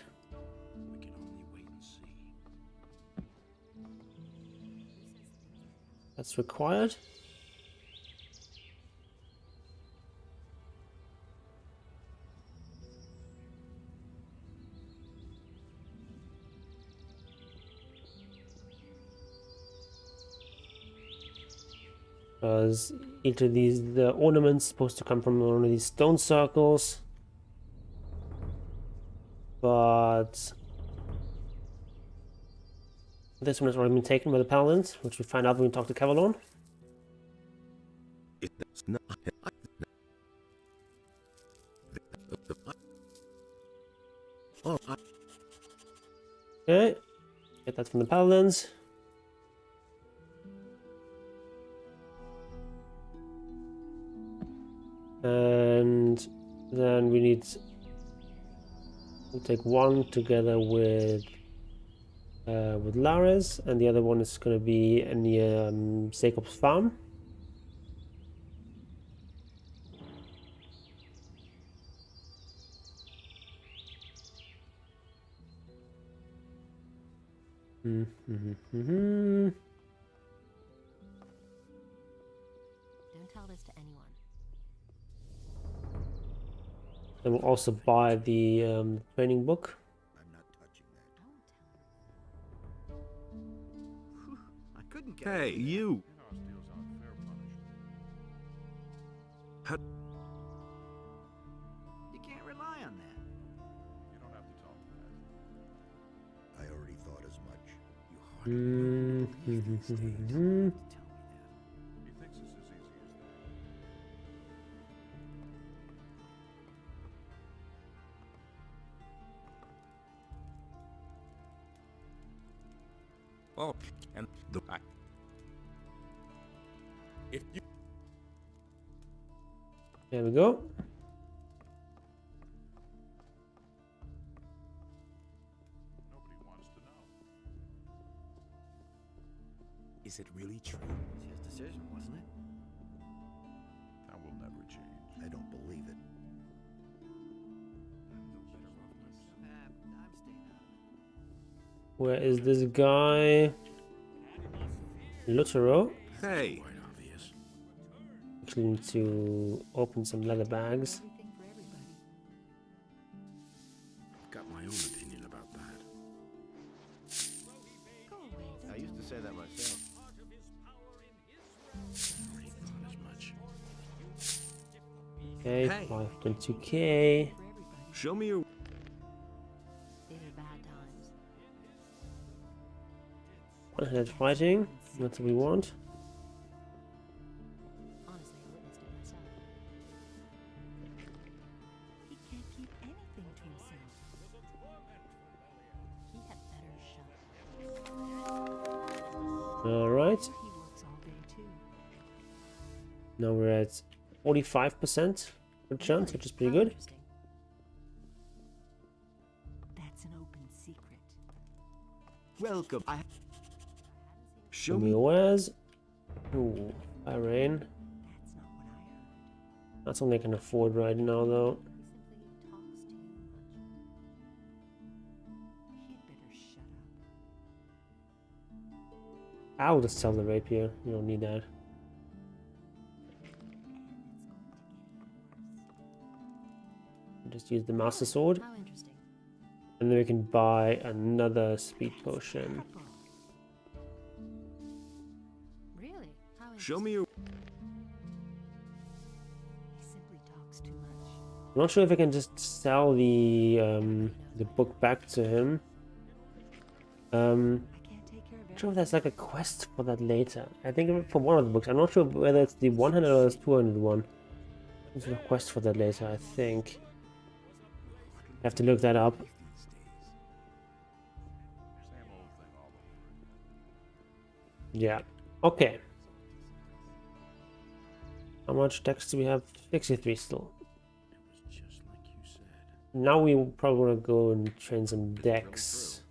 Speaker 13: We can only wait and see.
Speaker 1: That's required. Because each of these, the ornaments supposed to come from one of these stone circles. But this one has already been taken by the paladins, which we find out when we talk to Cavalon.
Speaker 13: It's not...
Speaker 5: Okay, get that from the paladins. And then we need, we'll take one together with Lares, and the other one is going to be near Jacob's farm.
Speaker 18: Don't tell this to anyone.
Speaker 5: Then we'll also buy the training book.
Speaker 3: Hey, you!
Speaker 6: You can't rely on that.
Speaker 9: You don't have to talk to that.
Speaker 20: I already thought as much.
Speaker 9: He thinks it's as easy as that.
Speaker 13: Oh, and the if you
Speaker 5: There we go.
Speaker 9: Nobody wants to know.
Speaker 13: is it really true?
Speaker 6: It's his decision, wasn't it?
Speaker 9: That will never change.
Speaker 20: I don't believe it.
Speaker 7: I'm no better off myself.
Speaker 6: I'm staying out of it.
Speaker 5: Where is this guy? Lutero.
Speaker 3: Hey!
Speaker 9: Quite obvious.
Speaker 5: Actually need to open some leather bags.
Speaker 8: Everything for everybody.
Speaker 9: I've got my own opinion about that.
Speaker 8: Go away.
Speaker 10: I used to say that myself.
Speaker 9: Already thought as much.
Speaker 5: Okay,
Speaker 3: Hey.
Speaker 5: 5.2k.
Speaker 8: For everybody.
Speaker 3: Show me your...
Speaker 18: These are bad times.
Speaker 5: One-handed fighting. That's what we want.
Speaker 18: Honestly, I witnessed it myself.
Speaker 8: He can't keep anything to himself.
Speaker 18: He had better shut.
Speaker 5: Alright.
Speaker 8: He works all day too.
Speaker 5: Now we're at 45% good chance, which is pretty good.
Speaker 18: Interesting.
Speaker 8: That's an open secret.
Speaker 3: Welcome.
Speaker 5: Show
Speaker 3: Show
Speaker 5: me
Speaker 3: me...
Speaker 5: wares. Ooh, fire rain.
Speaker 8: That's not what I heard.
Speaker 5: That's something I can afford right now, though.
Speaker 8: He simply talks too much. He'd better shut up.
Speaker 5: I'll just sell the rapier. You don't need that.
Speaker 8: And it's going to get worse.
Speaker 5: Just use the master sword.
Speaker 18: How interesting.
Speaker 5: And then we can buy another speed potion.
Speaker 8: Trouble.
Speaker 18: Really? How
Speaker 3: Show me your...
Speaker 8: He simply talks too much.
Speaker 5: I'm not sure if I can just sell the book back to him.
Speaker 8: I can't take care of
Speaker 5: I'm not sure if there's like a quest for that later. I think for one of the books. I'm not sure whether it's the 100 or the 200 one. There's a quest for that later, I think. I have to look that up.
Speaker 9: Same old thing all over.
Speaker 5: Yeah. Okay. How much dex do we have? 63 still.
Speaker 9: It was just like you said.
Speaker 5: Now we probably want to go and train some dex.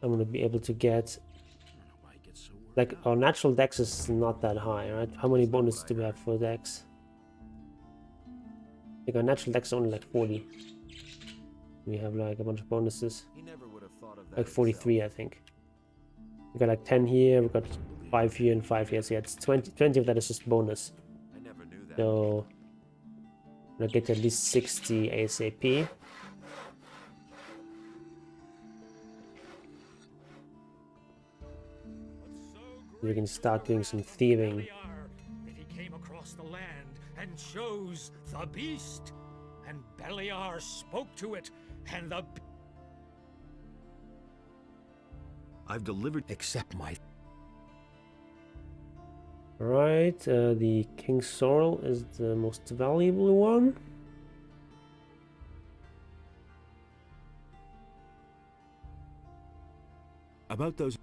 Speaker 5: I'm going to be able to get...
Speaker 9: I don't know why it gets so worked
Speaker 5: Like,
Speaker 9: out.
Speaker 5: our natural dex is not that high, right? How many bonuses do we have for dex? Like, our natural dex is only like 40. We have like a bunch of bonuses.
Speaker 3: He never would have thought of that
Speaker 5: Like 43, I think. We got like 10 here, we got 5 here and 5 here. So yeah, it's 20 of that is just bonus.
Speaker 3: I never knew that.
Speaker 5: So I'm gonna get to at least 60 ASAP. We can start doing some thieving.
Speaker 11: If he came across the land and chose the beast, and Beliar spoke to it, and the
Speaker 3: I've delivered...
Speaker 13: Accept my...
Speaker 5: Right, the King's Sorrel is the most valuable one.
Speaker 13: About those...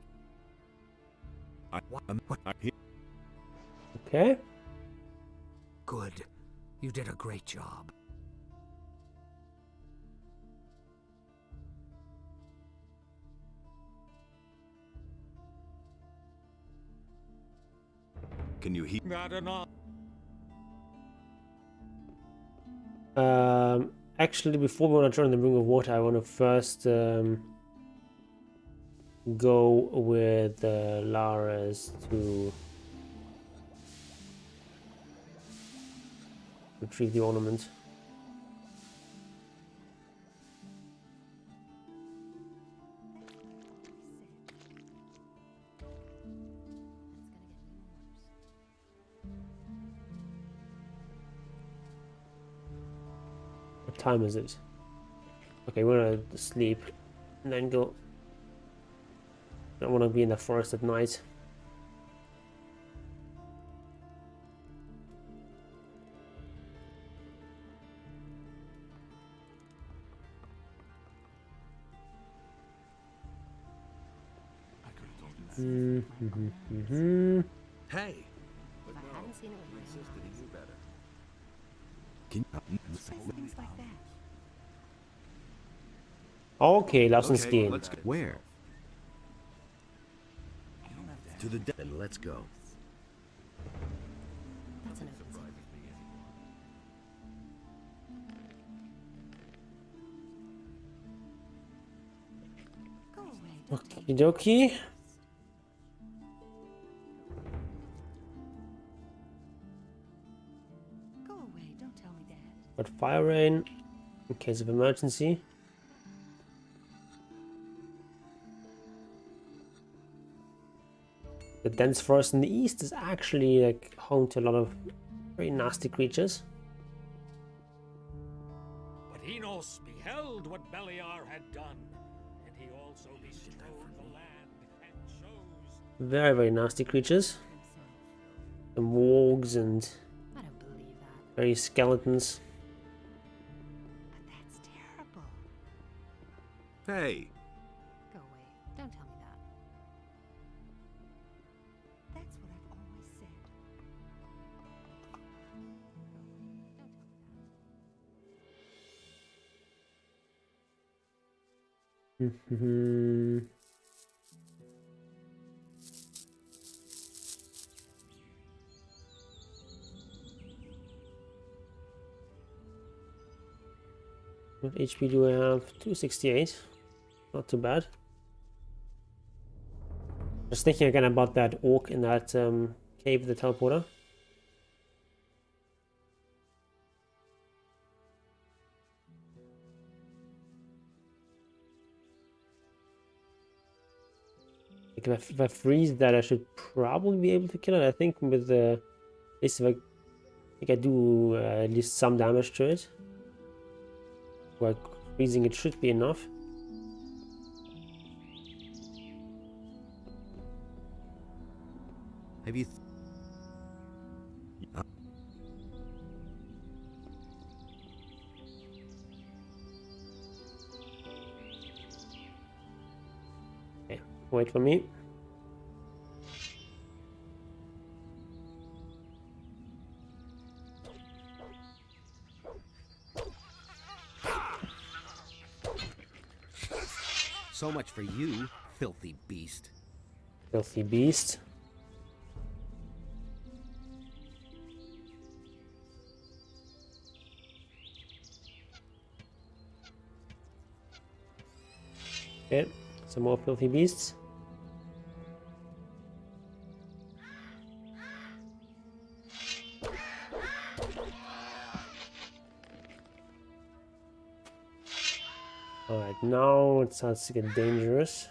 Speaker 1: Okay.
Speaker 19: Good. You did a great job.
Speaker 13: Can you hear?
Speaker 11: That enough.
Speaker 1: Actually, before we want to join the Ring of Water, I want to first go with Lara's to retrieve the ornament. What time is it? Okay, we're gonna sleep and then go. I don't want to be in the forest at night.
Speaker 3: Hey!
Speaker 8: If I hadn't seen it with my
Speaker 3: Insisted he knew better.
Speaker 8: things like that.
Speaker 1: Okay, lass uns
Speaker 3: Okay,
Speaker 1: gehen.
Speaker 3: let's go.
Speaker 6: Where? To the den. Then let's go.
Speaker 8: That's an open secret. Go away.
Speaker 1: Okie dokie.
Speaker 8: Go away. Don't tell me that.
Speaker 1: But fire rain in case of emergency. The dense forest in the east is actually like home to a lot of very nasty creatures.
Speaker 11: But Enos beheld what Beliar had done, and he also bestrode the land and chose.
Speaker 1: Very, very nasty creatures. And wargs and
Speaker 8: I don't believe that.
Speaker 1: very skeletons.
Speaker 8: But that's terrible.
Speaker 3: Hey!
Speaker 8: Go away. Don't tell me that. That's what I've always said.
Speaker 1: What HP do I have? 268. Not too bad. Just thinking again about that orc in that cave, the teleporter. Like if I freeze that, I should probably be able to kill it. I think with the, at least if I think I do at least some damage to it. Like freezing it should be enough.
Speaker 6: Have you?
Speaker 1: Okay, wait for me.
Speaker 4: So much for you, filthy beast.
Speaker 1: Filthy beast. Okay, some more filthy beasts. Alright, now it starts to get dangerous.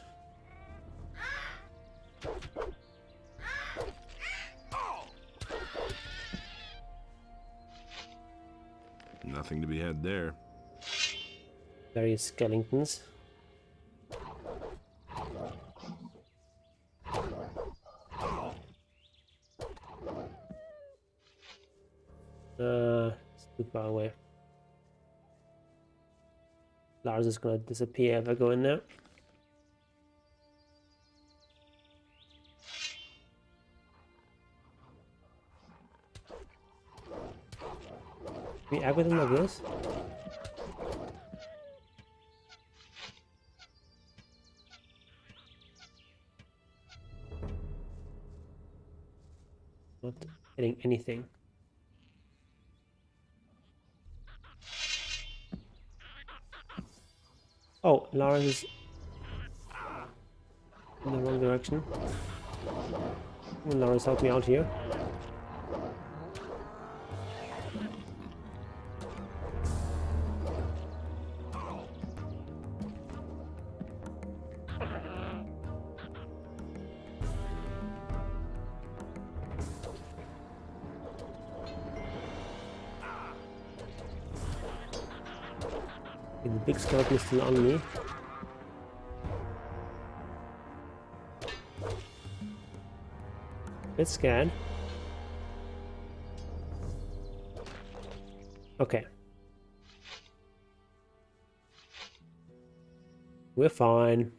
Speaker 3: Nothing to be had there.
Speaker 1: Various skeletons. It's too far away. Lars is gonna disappear if I go in there.
Speaker 5: We act with him like this? Not hitting anything. Oh, Lars is in the wrong direction. Lars, help me out here. The big skeleton is still on me. Bit scared. Okay. We're fine.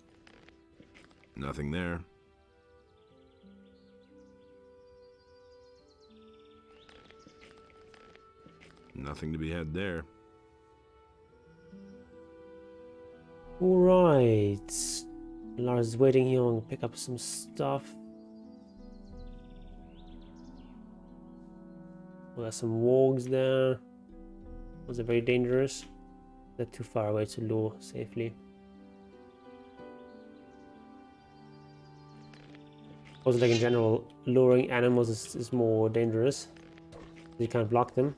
Speaker 3: Nothing there. Nothing to be had there.
Speaker 5: Alright. Lars is waiting here. I'm gonna pick up some stuff. Oh, there's some wargs there. Those are very dangerous. They're too far away to lure safely. Also, like in general, luring animals is more dangerous. You can't block them.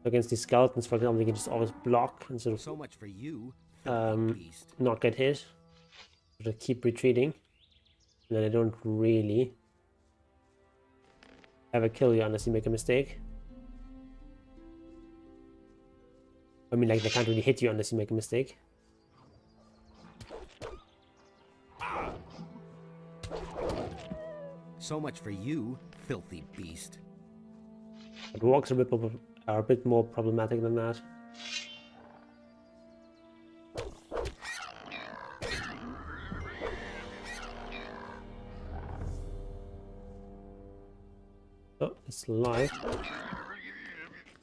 Speaker 5: Against these skeletons, for example, you can just always block and sort of
Speaker 4: so much for you,
Speaker 5: not get hit. Just keep retreating. And then they don't really ever kill you unless you make a mistake. I mean, like, they can't really hit you unless you make a mistake.
Speaker 4: So much for you, filthy beast.
Speaker 5: But walks are a bit more problematic than that. Oh, it's alive.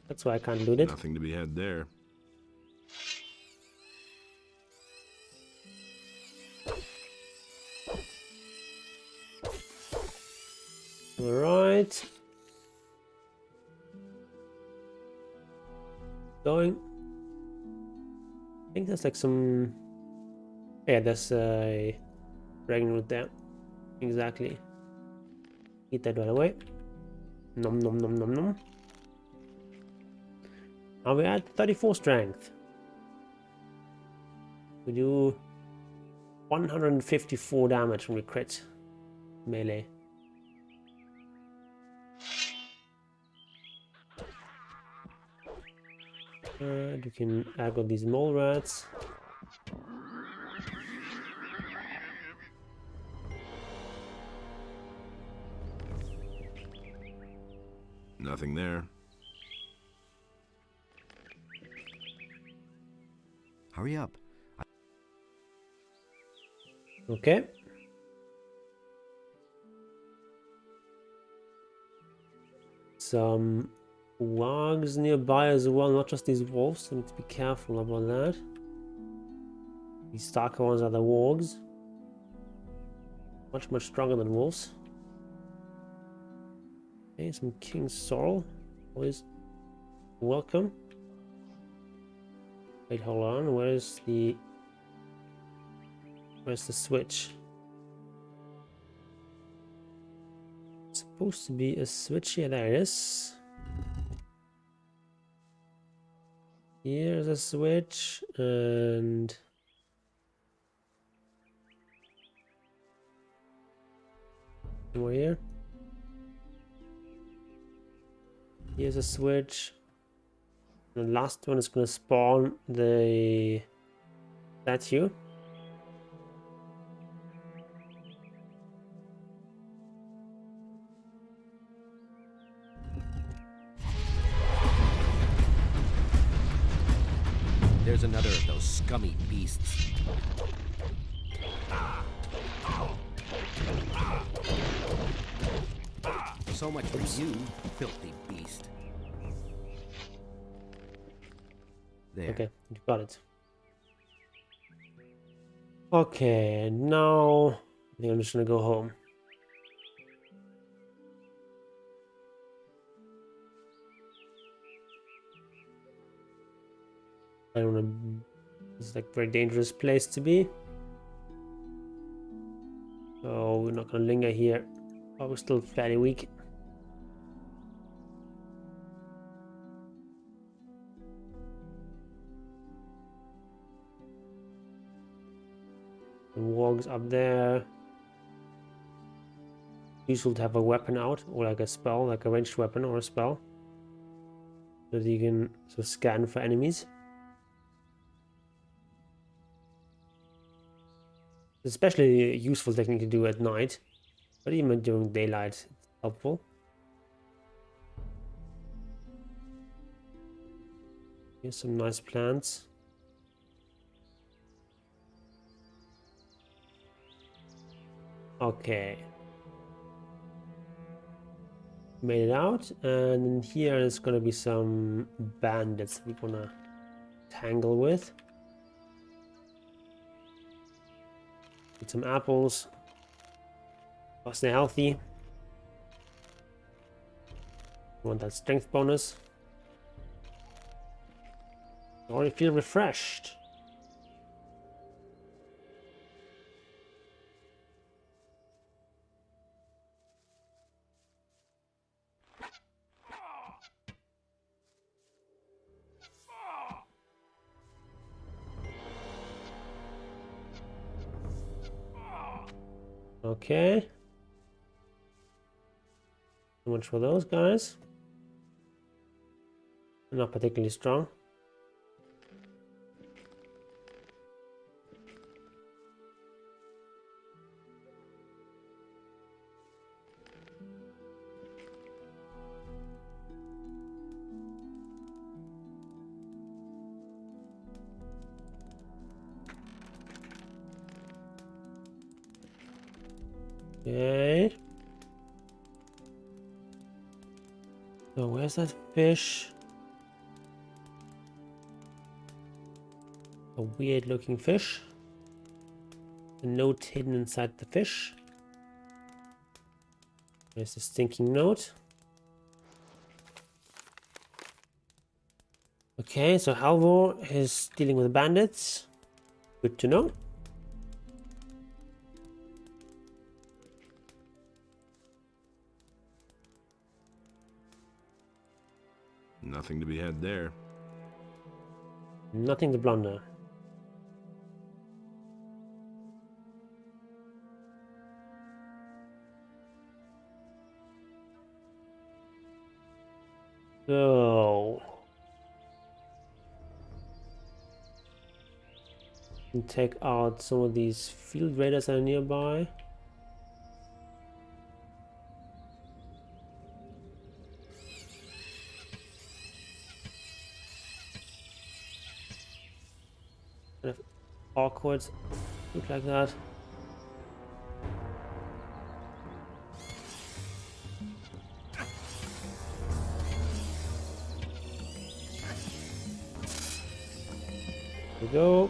Speaker 5: That's why I can't loot it.
Speaker 3: Nothing to be had there.
Speaker 5: Alright. Going. I think there's like some... Yeah, there's a dragon root there. Exactly. Eat that right away. Nom nom nom nom nom. Now we're at 34 strength. We do 154 damage when we crit melee. You can aggro these mole rats.
Speaker 3: Nothing there.
Speaker 4: Hurry up.
Speaker 5: Okay. Some wargs nearby as well, not just these wolves, so I need to be careful about that. These darker ones are the wargs. Much stronger than wolves. Okay, some King Sorrel. Always welcome. Wait, hold on. Where's the switch? It's supposed to be a switch here. There it is. Here's a switch, and more here. Here's a switch. The last one is going to spawn the statue.
Speaker 4: There's another of those scummy beasts. So much for you, filthy beast. There.
Speaker 1: Okay, you got it. Okay, now I think I'm just gonna go home. I don't wanna. It's like a very dangerous place to be. So we're not gonna linger here. But we're still fairly weak. The wargs up there. Useful to have a weapon out, or like a spell, like a ranged weapon or a spell, so that you can sort of scan for enemies. Especially a useful technique to do at night, but even during daylight, it's helpful. Here's some nice plants. Okay. Made it out, and here is gonna be some bandits we're gonna tangle with. Get some apples. Stay healthy. Want that strength bonus. Already feel refreshed. Okay. So much for those guys. Not particularly strong. Okay. So where's that fish? A weird looking fish. A note hidden inside the fish. There's a stinking note. Okay, so Halvor is dealing with bandits. Good to know.
Speaker 3: Nothing to be had there.
Speaker 1: Nothing to blunder. So can take out some of these field raiders that are nearby. Kind of awkward, look like that. There we go.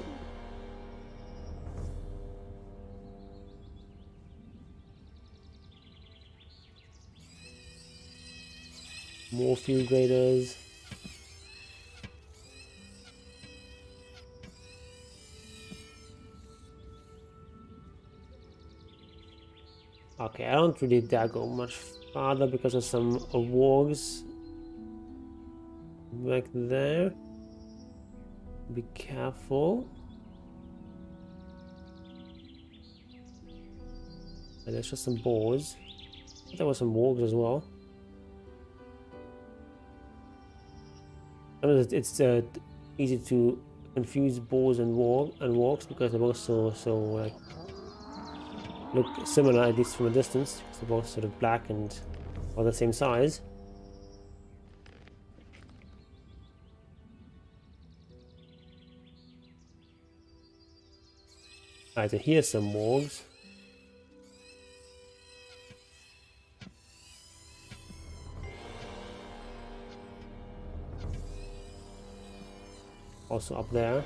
Speaker 1: More field raiders. Okay, I don't really dare go much farther because of some wargs back there. Be careful. And there's just some boars. There were some wargs as well. I mean, it's easy to confuse boars and wargs because they're both so like look similar, at least from a distance. They're both sort of black and are the same size. Alright, so here's some wargs.
Speaker 5: Also up there.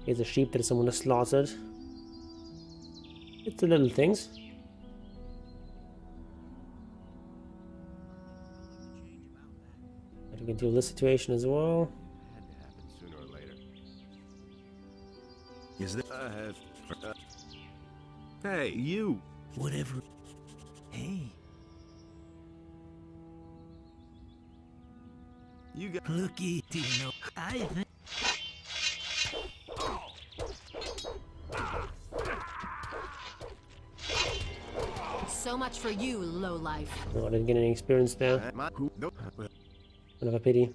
Speaker 5: Here's a sheep that someone has slaughtered. It's the little things. But we can deal with this situation as well.
Speaker 10: Had to happen sooner or later.
Speaker 3: Is that?
Speaker 10: I have.
Speaker 3: Hey, you!
Speaker 19: Whatever. Hey.
Speaker 3: You got.
Speaker 19: Looky, do you know? I think.
Speaker 18: So much for you, lowlife.
Speaker 5: No, I didn't get any experience there. Another pity.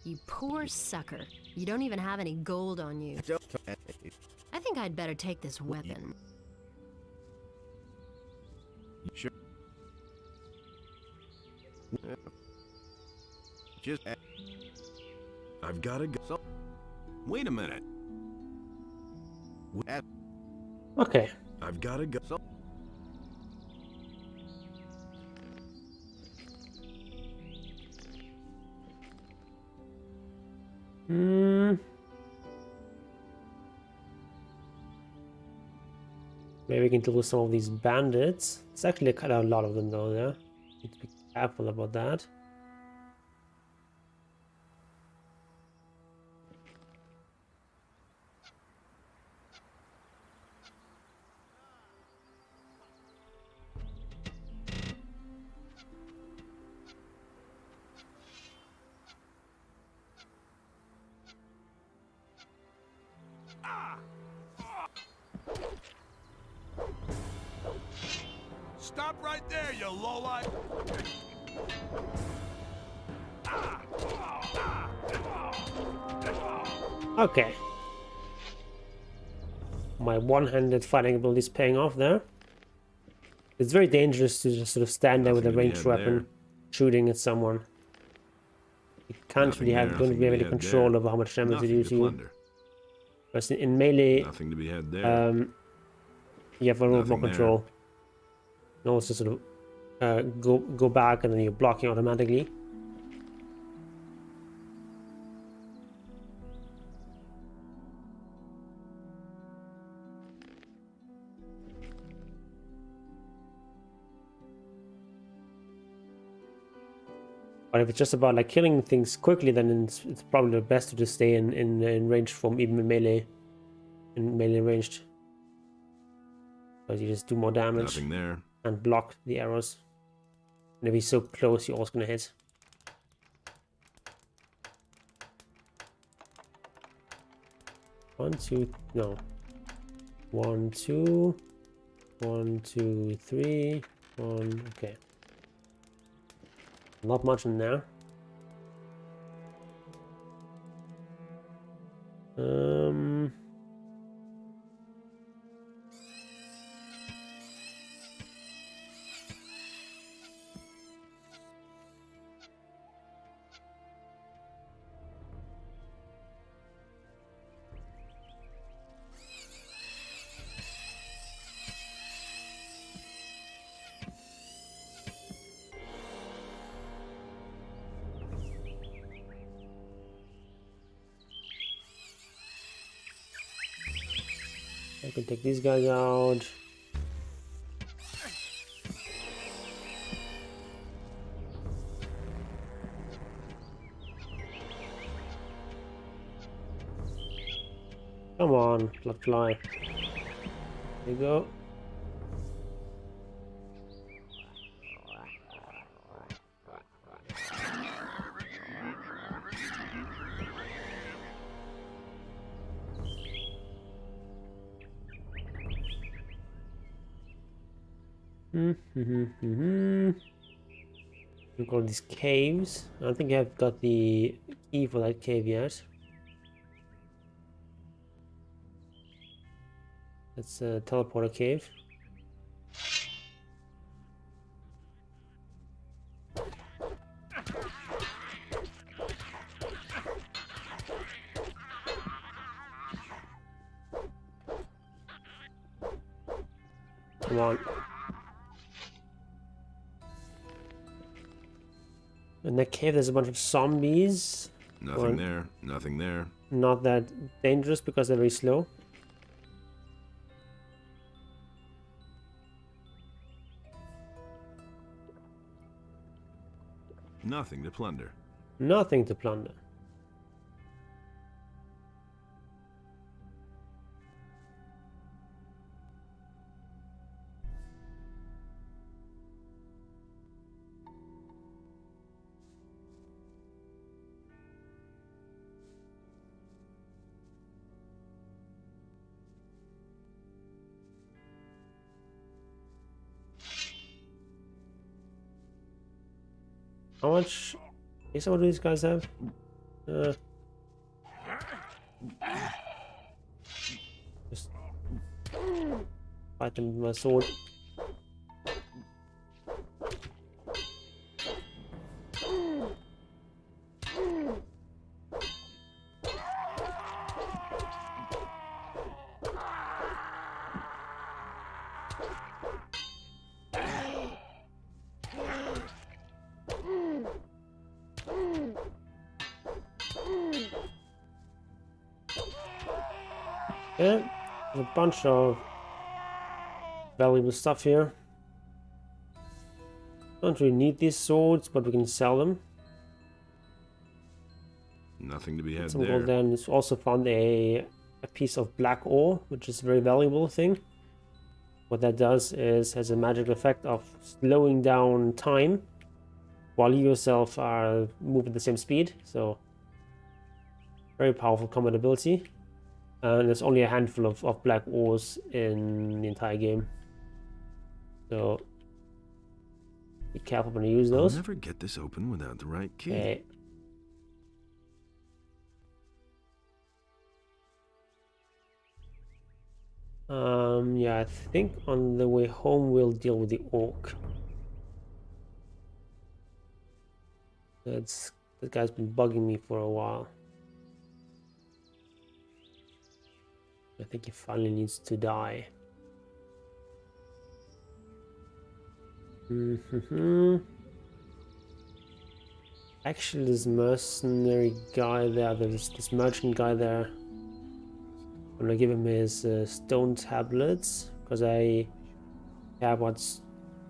Speaker 18: You poor sucker. You don't even have any gold on you. I think I'd better take this weapon.
Speaker 10: Sure. Just.
Speaker 3: I've got to go. Wait a minute.
Speaker 5: Okay.
Speaker 3: I've got to go.
Speaker 5: Maybe we can deal with some of these bandits. It's actually quite a lot of them though there. Need to be careful about that.
Speaker 2: Stop right there, you lowlife!
Speaker 5: Okay. My one-handed fighting ability is paying off there. It's very dangerous to just sort of stand there with a ranged weapon shooting at someone. You can't really have don't really have any control over how much damage they do to you. Whereas in melee,
Speaker 3: Nothing to be had there.
Speaker 5: you have a little more control. You can also sort of go back and then you're blocking automatically. But if it's just about like killing things quickly, then it's probably best to just stay in ranged form, even in melee ranged. Because you just do more damage.
Speaker 3: Nothing there.
Speaker 5: And block the arrows. And if he's so close, you're also gonna hit. One, two, no. 1, 2, 1, 2, 3, 1. Okay. Not much in there. I can take these guys out. Come on, blood fly. There you go. Look at all these caves. I don't think I've got the key for that cave yet. That's a teleporter cave.
Speaker 1: Come on. In that cave, there's a bunch of zombies.
Speaker 3: Nothing there. Nothing there.
Speaker 1: Not that dangerous because they're very slow.
Speaker 3: Nothing to plunder.
Speaker 1: Nothing to plunder. How much is what do these guys have? Just fight them with my sword. Yeah, there's a bunch of valuable stuff here. Don't really need these swords, but we can sell them.
Speaker 3: Nothing to be had
Speaker 1: Some
Speaker 3: there.
Speaker 1: gold. Then we also found a piece of black ore, which is a very valuable thing. What that does is has a magical effect of slowing down time while you yourself are moving at the same speed. So very powerful combat ability. And there's only a handful of black ores in the entire game. So be careful when you use those.
Speaker 3: I'll never get this open without the right key.
Speaker 1: Okay. Yeah, I think on the way home we'll deal with the orc. That guy's been bugging me for a while. I think he finally needs to die. Actually, this mercenary guy there, there's this merchant guy there. I'm gonna give him his stone tablets, because I have what's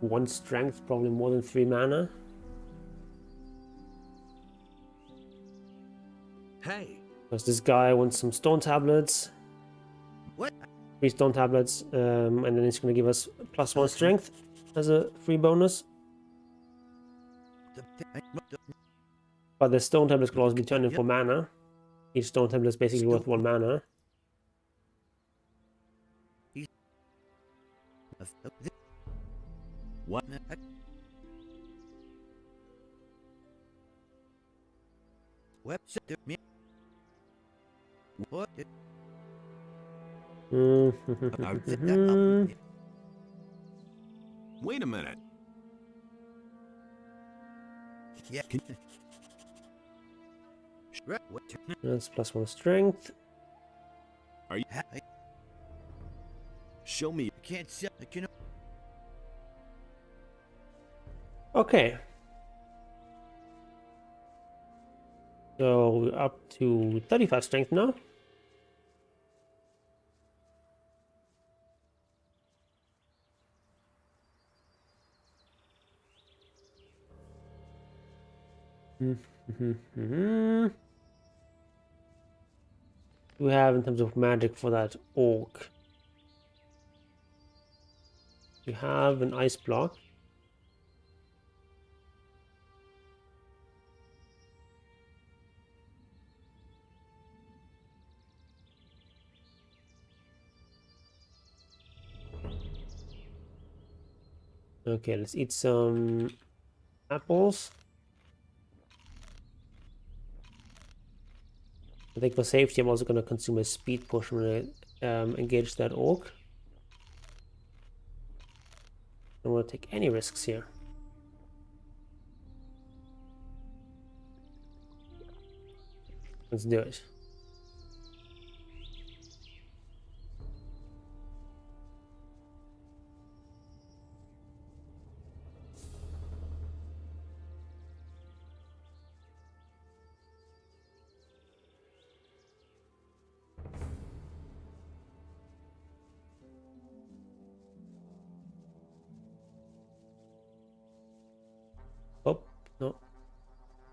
Speaker 1: 1 strength, probably more than 3 mana.
Speaker 3: Hey!
Speaker 1: Because this guy wants some stone tablets.
Speaker 3: What?
Speaker 1: 3 stone tablets, and then he's gonna give us +1 strength as a free bonus. But the stone tablets can also be turned in for mana. Each stone tablet is basically worth 1 mana.
Speaker 3: What?
Speaker 20: What?
Speaker 3: Wait a minute.
Speaker 20: Yeah.
Speaker 1: That's +1 strength.
Speaker 3: Are you? Show me.
Speaker 20: I can't sell. I can.
Speaker 1: Okay. So we're up to 35 strength now. We have in terms of magic for that orc. We have an ice block. Okay, let's eat some apples. I think for safety, I'm also going to consume a speed potion when I engage that orc. I don't want to take any risks here. Let's do it.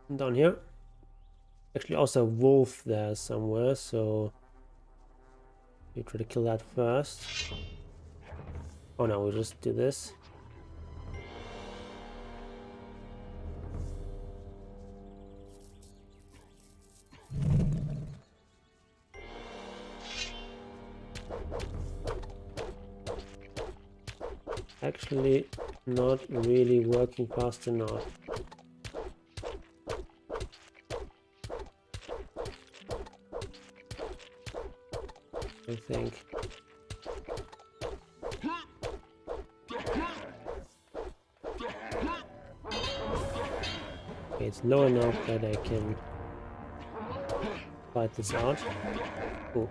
Speaker 1: Down here. Actually also a wolf there somewhere, so you try to kill that first. Oh no, we'll just do this. Actually not really working fast enough. I think. Okay, it's low enough that I can fight this out. Ooh.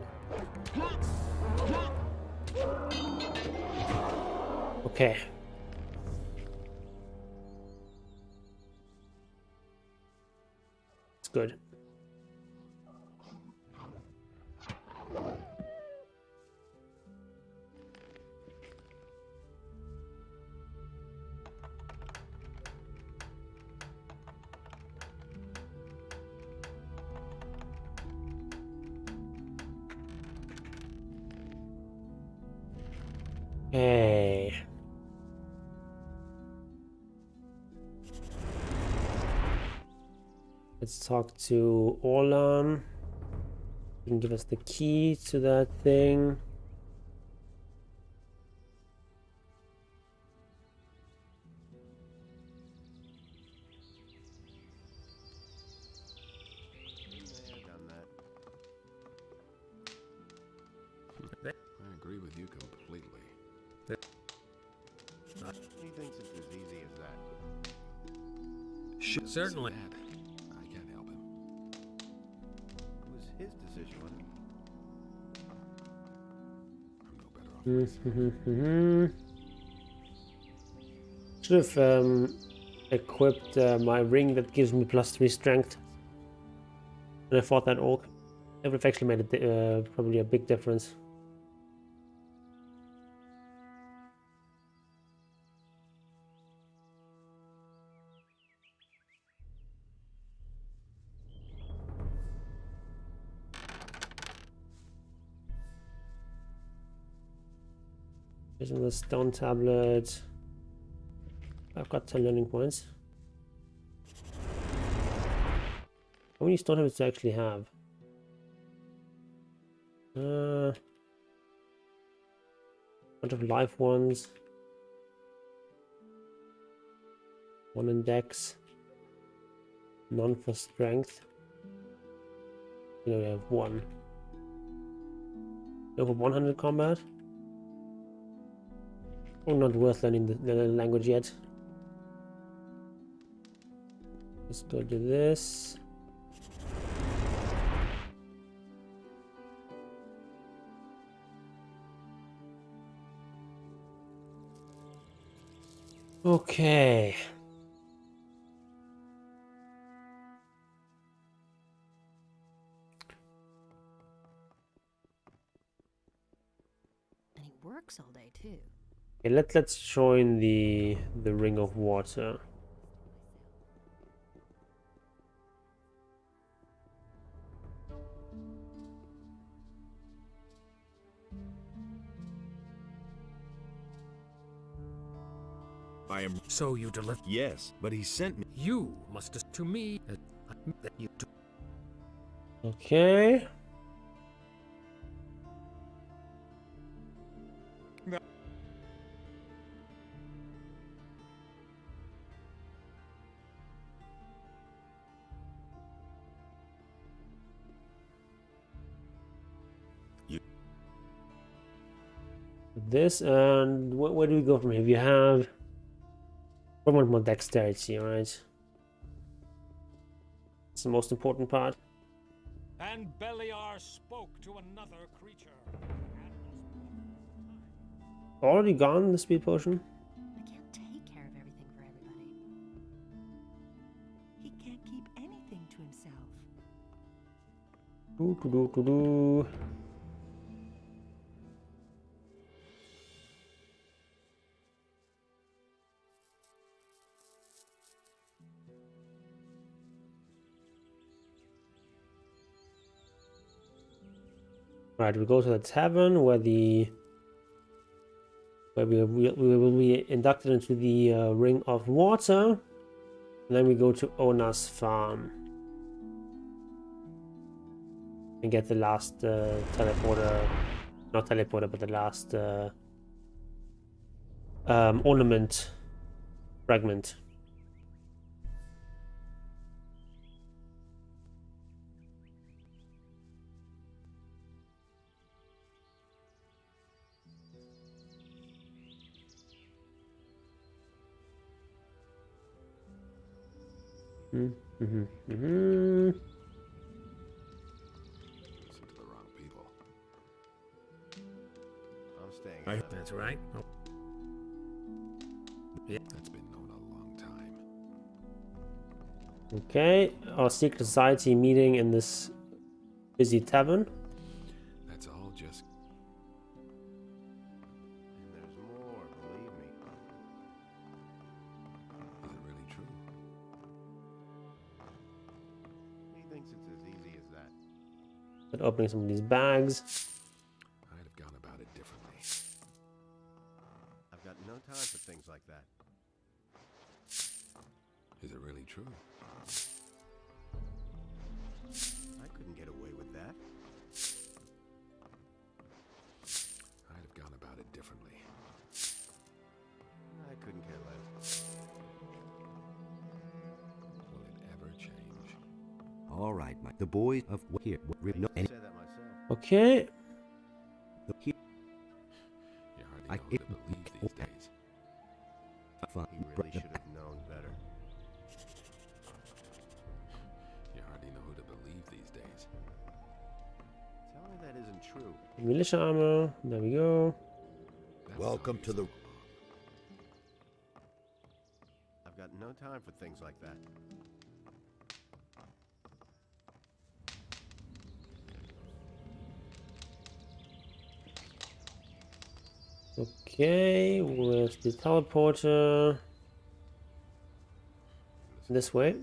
Speaker 1: Okay. It's good. Okay. Let's talk to Orlan. He can give us the key to that thing.
Speaker 12: I agree with you completely.
Speaker 10: He thinks it's as easy as that.
Speaker 12: Certainly. I can't help him.
Speaker 10: It was his decision, wasn't it?
Speaker 12: I'm no better off.
Speaker 1: Should have equipped my ring that gives me +3 strength. And I fought that orc. It would have actually made probably a big difference. Here's another stone tablet. I've got 10 learning points. How many stone tablets do I actually have? Bunch of life ones. One in dex. None for strength. You know, we have one. Over 100 combat. Oh, not worth learning the language yet. Let's go do this. Okay.
Speaker 18: And he works all day too.
Speaker 1: Okay, let's join the Ring of Water.
Speaker 13: I am. So you deliver? Yes, but he sent me.
Speaker 11: You must to me
Speaker 13: that you do.
Speaker 1: Okay. This, and where do we go from here? We have probably more dexterity, right? It's the most important part.
Speaker 11: and Beliar spoke to another creature.
Speaker 1: Already gone, the speed potion?
Speaker 8: I can't take care of everything for everybody. He can't keep anything to himself.
Speaker 1: Do.
Speaker 5: Right, we go to the tavern where we will be inducted into the Ring of Water. And then we go to Ona's farm and get the last teleporter, not teleporter, but the last ornament fragment.
Speaker 12: Listen to the wrong people.
Speaker 10: I'm staying.
Speaker 13: That's right. Oh.
Speaker 12: Yeah. That's been known a long time.
Speaker 5: Okay, our secret society meeting in this busy tavern.
Speaker 12: That's all just...
Speaker 10: And there's more, believe me.
Speaker 12: Is it really true?
Speaker 10: He thinks it's as easy as that.
Speaker 5: But opening some of these bags.
Speaker 12: I'd have gone about it differently.
Speaker 10: I've got no time for things like that.
Speaker 12: Is it really true?
Speaker 10: I couldn't get away with that.
Speaker 12: I'd have gone about it differently.
Speaker 10: I couldn't care less.
Speaker 12: Will it ever change?
Speaker 4: All right, Mike. The boys of here. No,
Speaker 10: I say that myself.
Speaker 5: Okay.
Speaker 12: You hardly know who to believe these days.
Speaker 10: He really should have known better.
Speaker 12: You hardly know who to believe these days.
Speaker 10: Tell me that isn't true.
Speaker 5: Militia armor. There we go.
Speaker 20: Welcome to the...
Speaker 10: I've got no time for things like that.
Speaker 5: Okay, where's the teleporter? This way.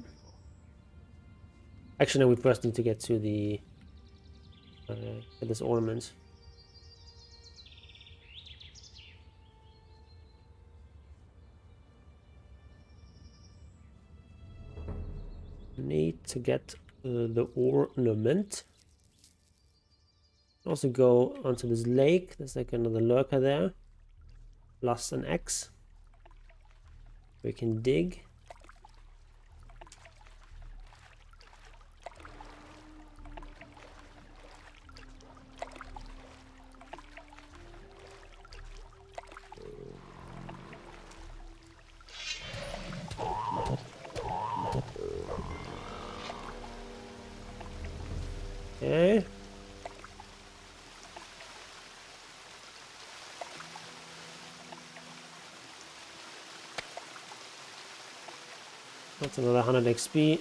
Speaker 5: Actually, no, we first need to get to the this ornament. Need to get the ornament. Also go onto this lake. There's like another lurker there. Plus an X. We can dig. Okay. That's another 100 XP.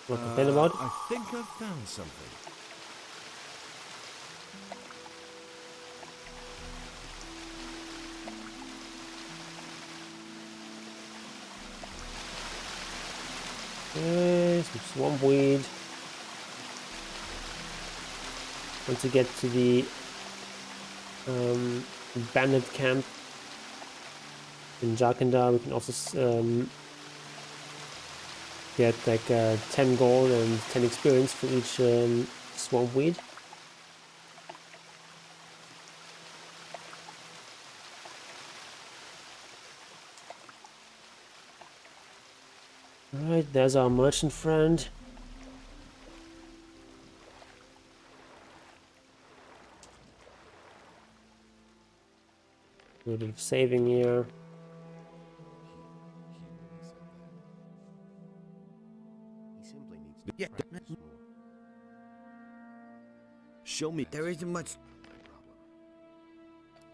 Speaker 5: What to complain about?
Speaker 13: I think I've found something.
Speaker 5: Okay, some swamp weed. Once we get to the bandit camp in Jharkendar, we can also get like 10 gold and 10 experience for each swamp weed. Alright, there's our merchant friend. A little bit of saving here.
Speaker 10: He simply needs to
Speaker 20: Yeah.
Speaker 10: practice more.
Speaker 20: Show me. There isn't much.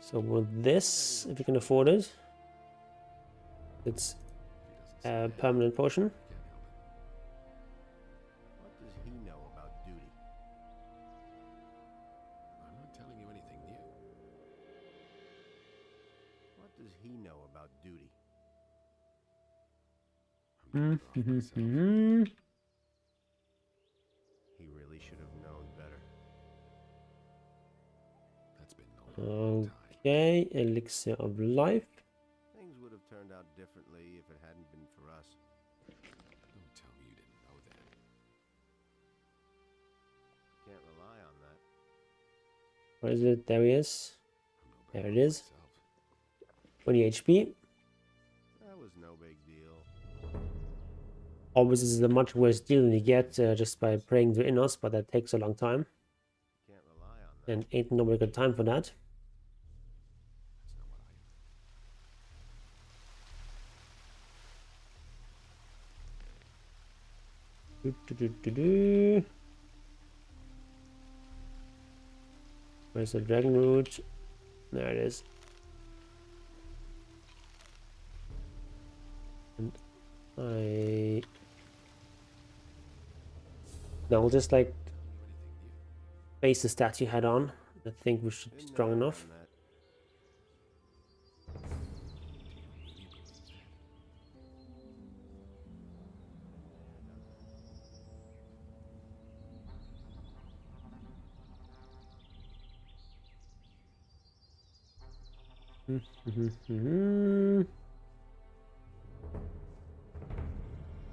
Speaker 5: So with this, if you can afford it, it's a permanent potion.
Speaker 10: What does he know about duty?
Speaker 12: I'm not telling you anything new.
Speaker 10: What does he know about duty?
Speaker 5: Mm-hmm.
Speaker 10: He really should have known better.
Speaker 5: Okay, elixir of life.
Speaker 10: Things would have turned out differently if it hadn't been for us.
Speaker 12: Don't tell me you didn't know that.
Speaker 10: Can't rely on that.
Speaker 5: Where is it? There he is. There it is. 20 HP.
Speaker 10: That was no big deal.
Speaker 5: Obviously, this is a much worse deal than you get just by praying to Innos, but that takes a long time.
Speaker 10: Can't rely on that.
Speaker 5: And ain't nobody got time for that. Where's the dragon root? There it is. And now we'll just like base the stat you had on. I think we should be strong enough.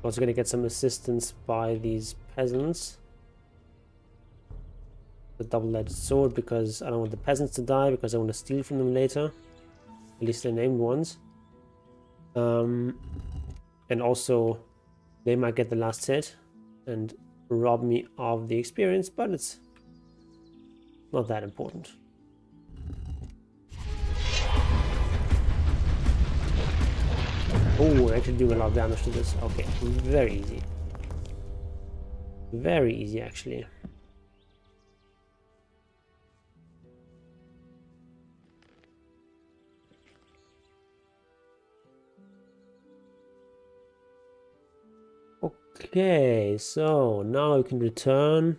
Speaker 5: Also gonna get some assistance by these peasants. The double-edged sword, because I don't want the peasants to die, because I want to steal from them later. At least the named ones. And also they might get the last hit and rob me of the experience, but it's not that important. Oh, actually doing a lot of damage to this. Okay, very easy. Very easy, actually. Okay, so now we can return.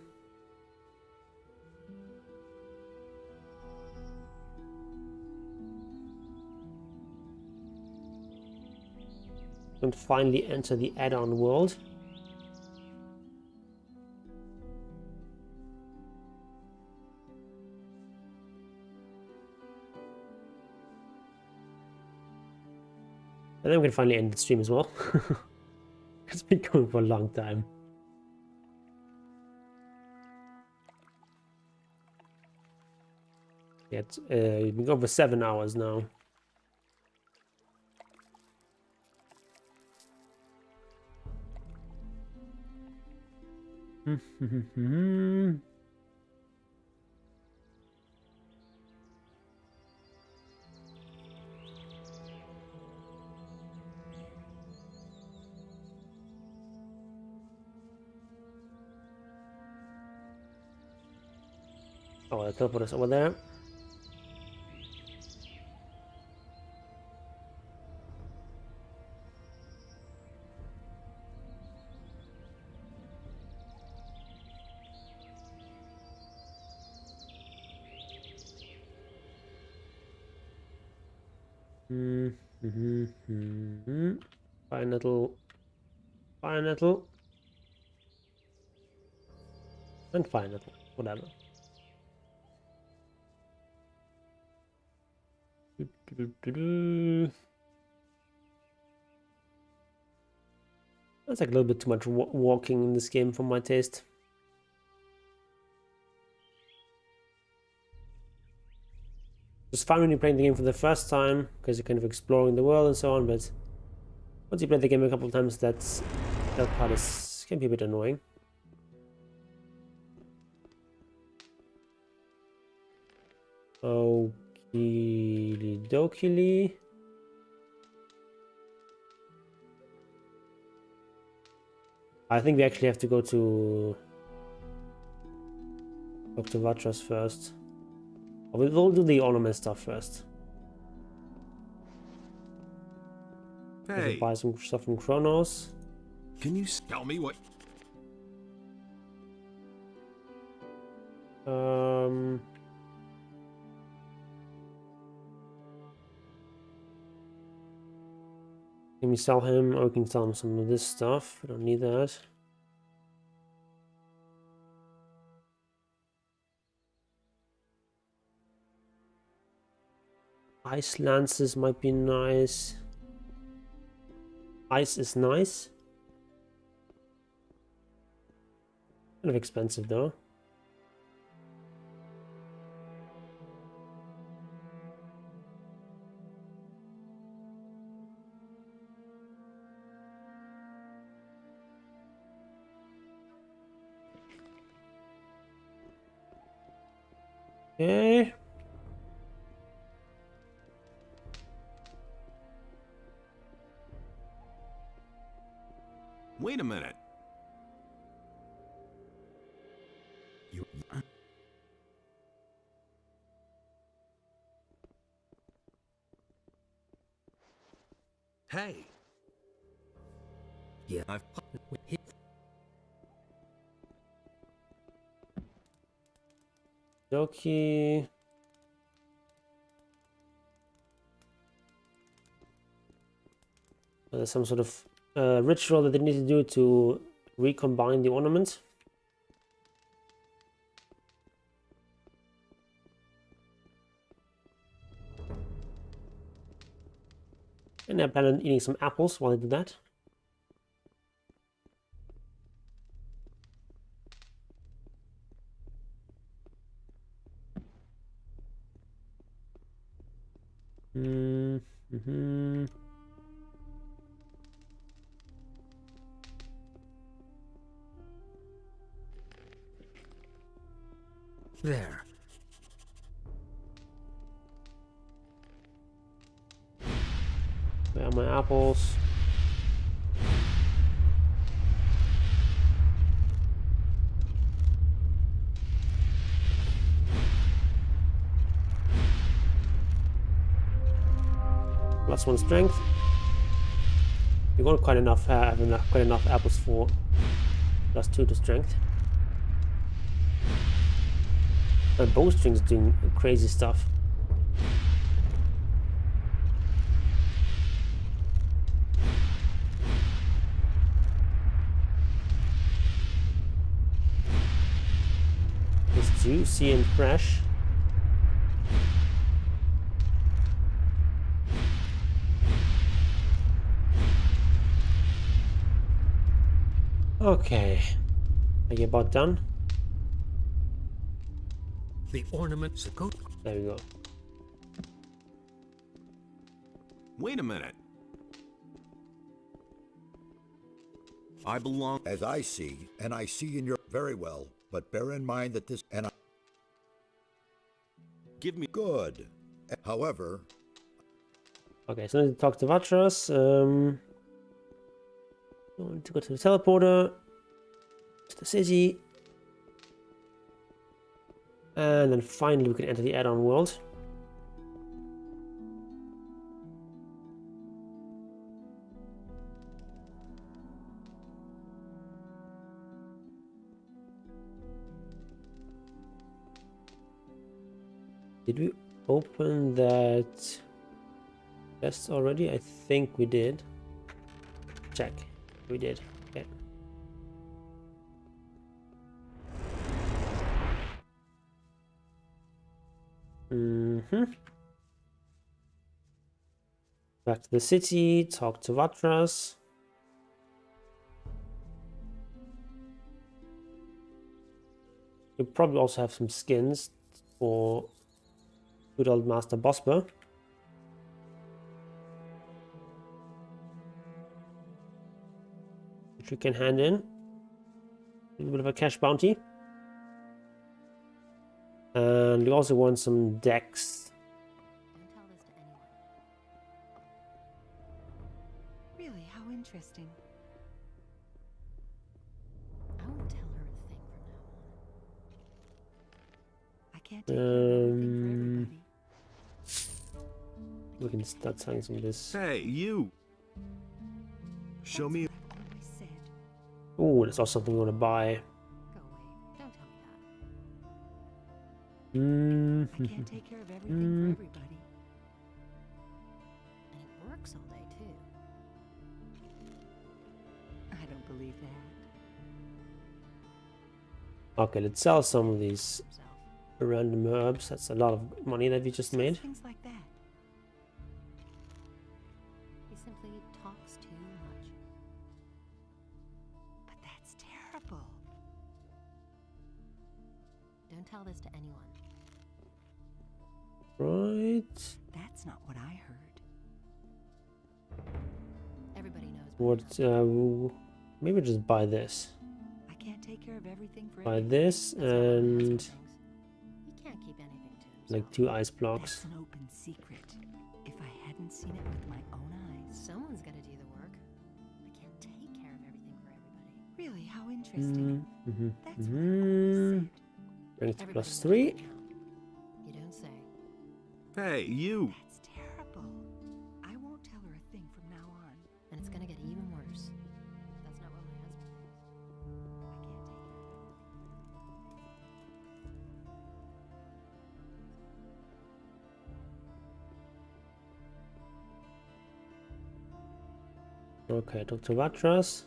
Speaker 5: And finally enter the add-on world. And then we can finally end the stream as well. It's been going for a long time. We've been going for 7 hours now. Oh, the teleport is over there. Pineapple. Pineapple. And pineapple. Whatever. That's like a little bit too much walking in this game for my taste. It's fun when you're playing the game for the first time because you're kind of exploring the world and so on, but once you play the game a couple of times, that part can be a bit annoying. Okie dokie. I think we actually have to go to Dr. Vatras first. We'll do the ornament stuff first.
Speaker 3: Hey,
Speaker 5: buy some stuff from Kronos.
Speaker 3: Can you tell me what? Can we sell him? Or we can sell him some of this stuff. We don't need that.
Speaker 5: Ice lances might be nice. Ice is nice. Kind of expensive though. Okay.
Speaker 3: Wait a minute. Hey.
Speaker 4: Yeah, I've hit.
Speaker 5: Okay. There's some sort of ritual that they need to do to recombine the ornament. And I plan on eating some apples while I do that. Mm-hmm.
Speaker 4: There.
Speaker 5: Where are my apples? +1 strength. You got quite enough, quite enough apples for +2 to strength. My bowstring's doing crazy stuff. It's juicy and fresh. Okay, are you about done?
Speaker 13: The ornaments go.
Speaker 5: There we go.
Speaker 3: Wait a minute.
Speaker 20: I belong as I see, and I see in your very well, but bear in mind that this and I
Speaker 3: Give me
Speaker 20: good. However,
Speaker 5: okay, so I need to talk to Vatras. I want to go to the teleporter, to the city, and then finally we can enter the add-on world. Did we open that chest already? I think we did. Check. We did. Okay. Back to the city, talk to Vatras. You probably also have some skins for good old Master Bosper. Which we can hand in. A little bit of a cash bounty. And we also want some decks.
Speaker 8: Don't tell this to anyone. Really, how interesting. I won't tell her a thing from now on. I can't take care of everything for everybody.
Speaker 5: We can start selling some of this.
Speaker 3: Hey, you. Show me.
Speaker 5: Oh, that's also something we want to buy.
Speaker 8: Go away. Don't tell me that. I can't take care of everything for everybody.
Speaker 18: And it works all day, too.
Speaker 8: I don't believe that.
Speaker 5: Okay, let's sell some of these random herbs. That's a lot of money that we just made.
Speaker 8: Things like that.
Speaker 18: Don't tell this to anyone.
Speaker 1: Right.
Speaker 8: That's not what I heard.
Speaker 18: Everybody knows.
Speaker 1: What? Maybe just buy this.
Speaker 8: I can't take care of everything for
Speaker 1: Buy
Speaker 8: everyone.
Speaker 1: this and
Speaker 18: He can't keep anything to himself.
Speaker 1: like 2 ice blocks.
Speaker 8: That's an open secret. If I hadn't seen it with my own eyes.
Speaker 18: Someone's got to do the work. I can't take care of everything for everybody.
Speaker 8: Really, how interesting. That's what I
Speaker 1: Mm-hmm. Strength plus 3.
Speaker 18: You don't say.
Speaker 3: Hey, you!
Speaker 8: That's terrible. I won't tell her a thing from now on.
Speaker 18: And it's gonna get even worse. That's not what my husband thinks.
Speaker 1: Okay, Dr. Vatras.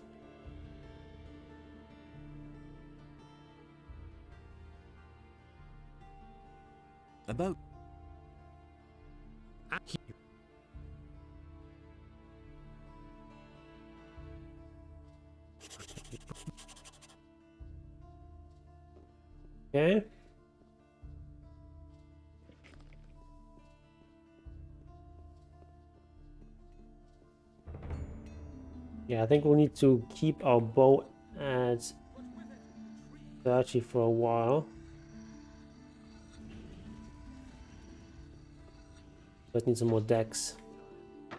Speaker 3: About...
Speaker 1: Okay. Yeah, I think we'll need to keep our bow at 30 for a while. But need some more decks.
Speaker 9: It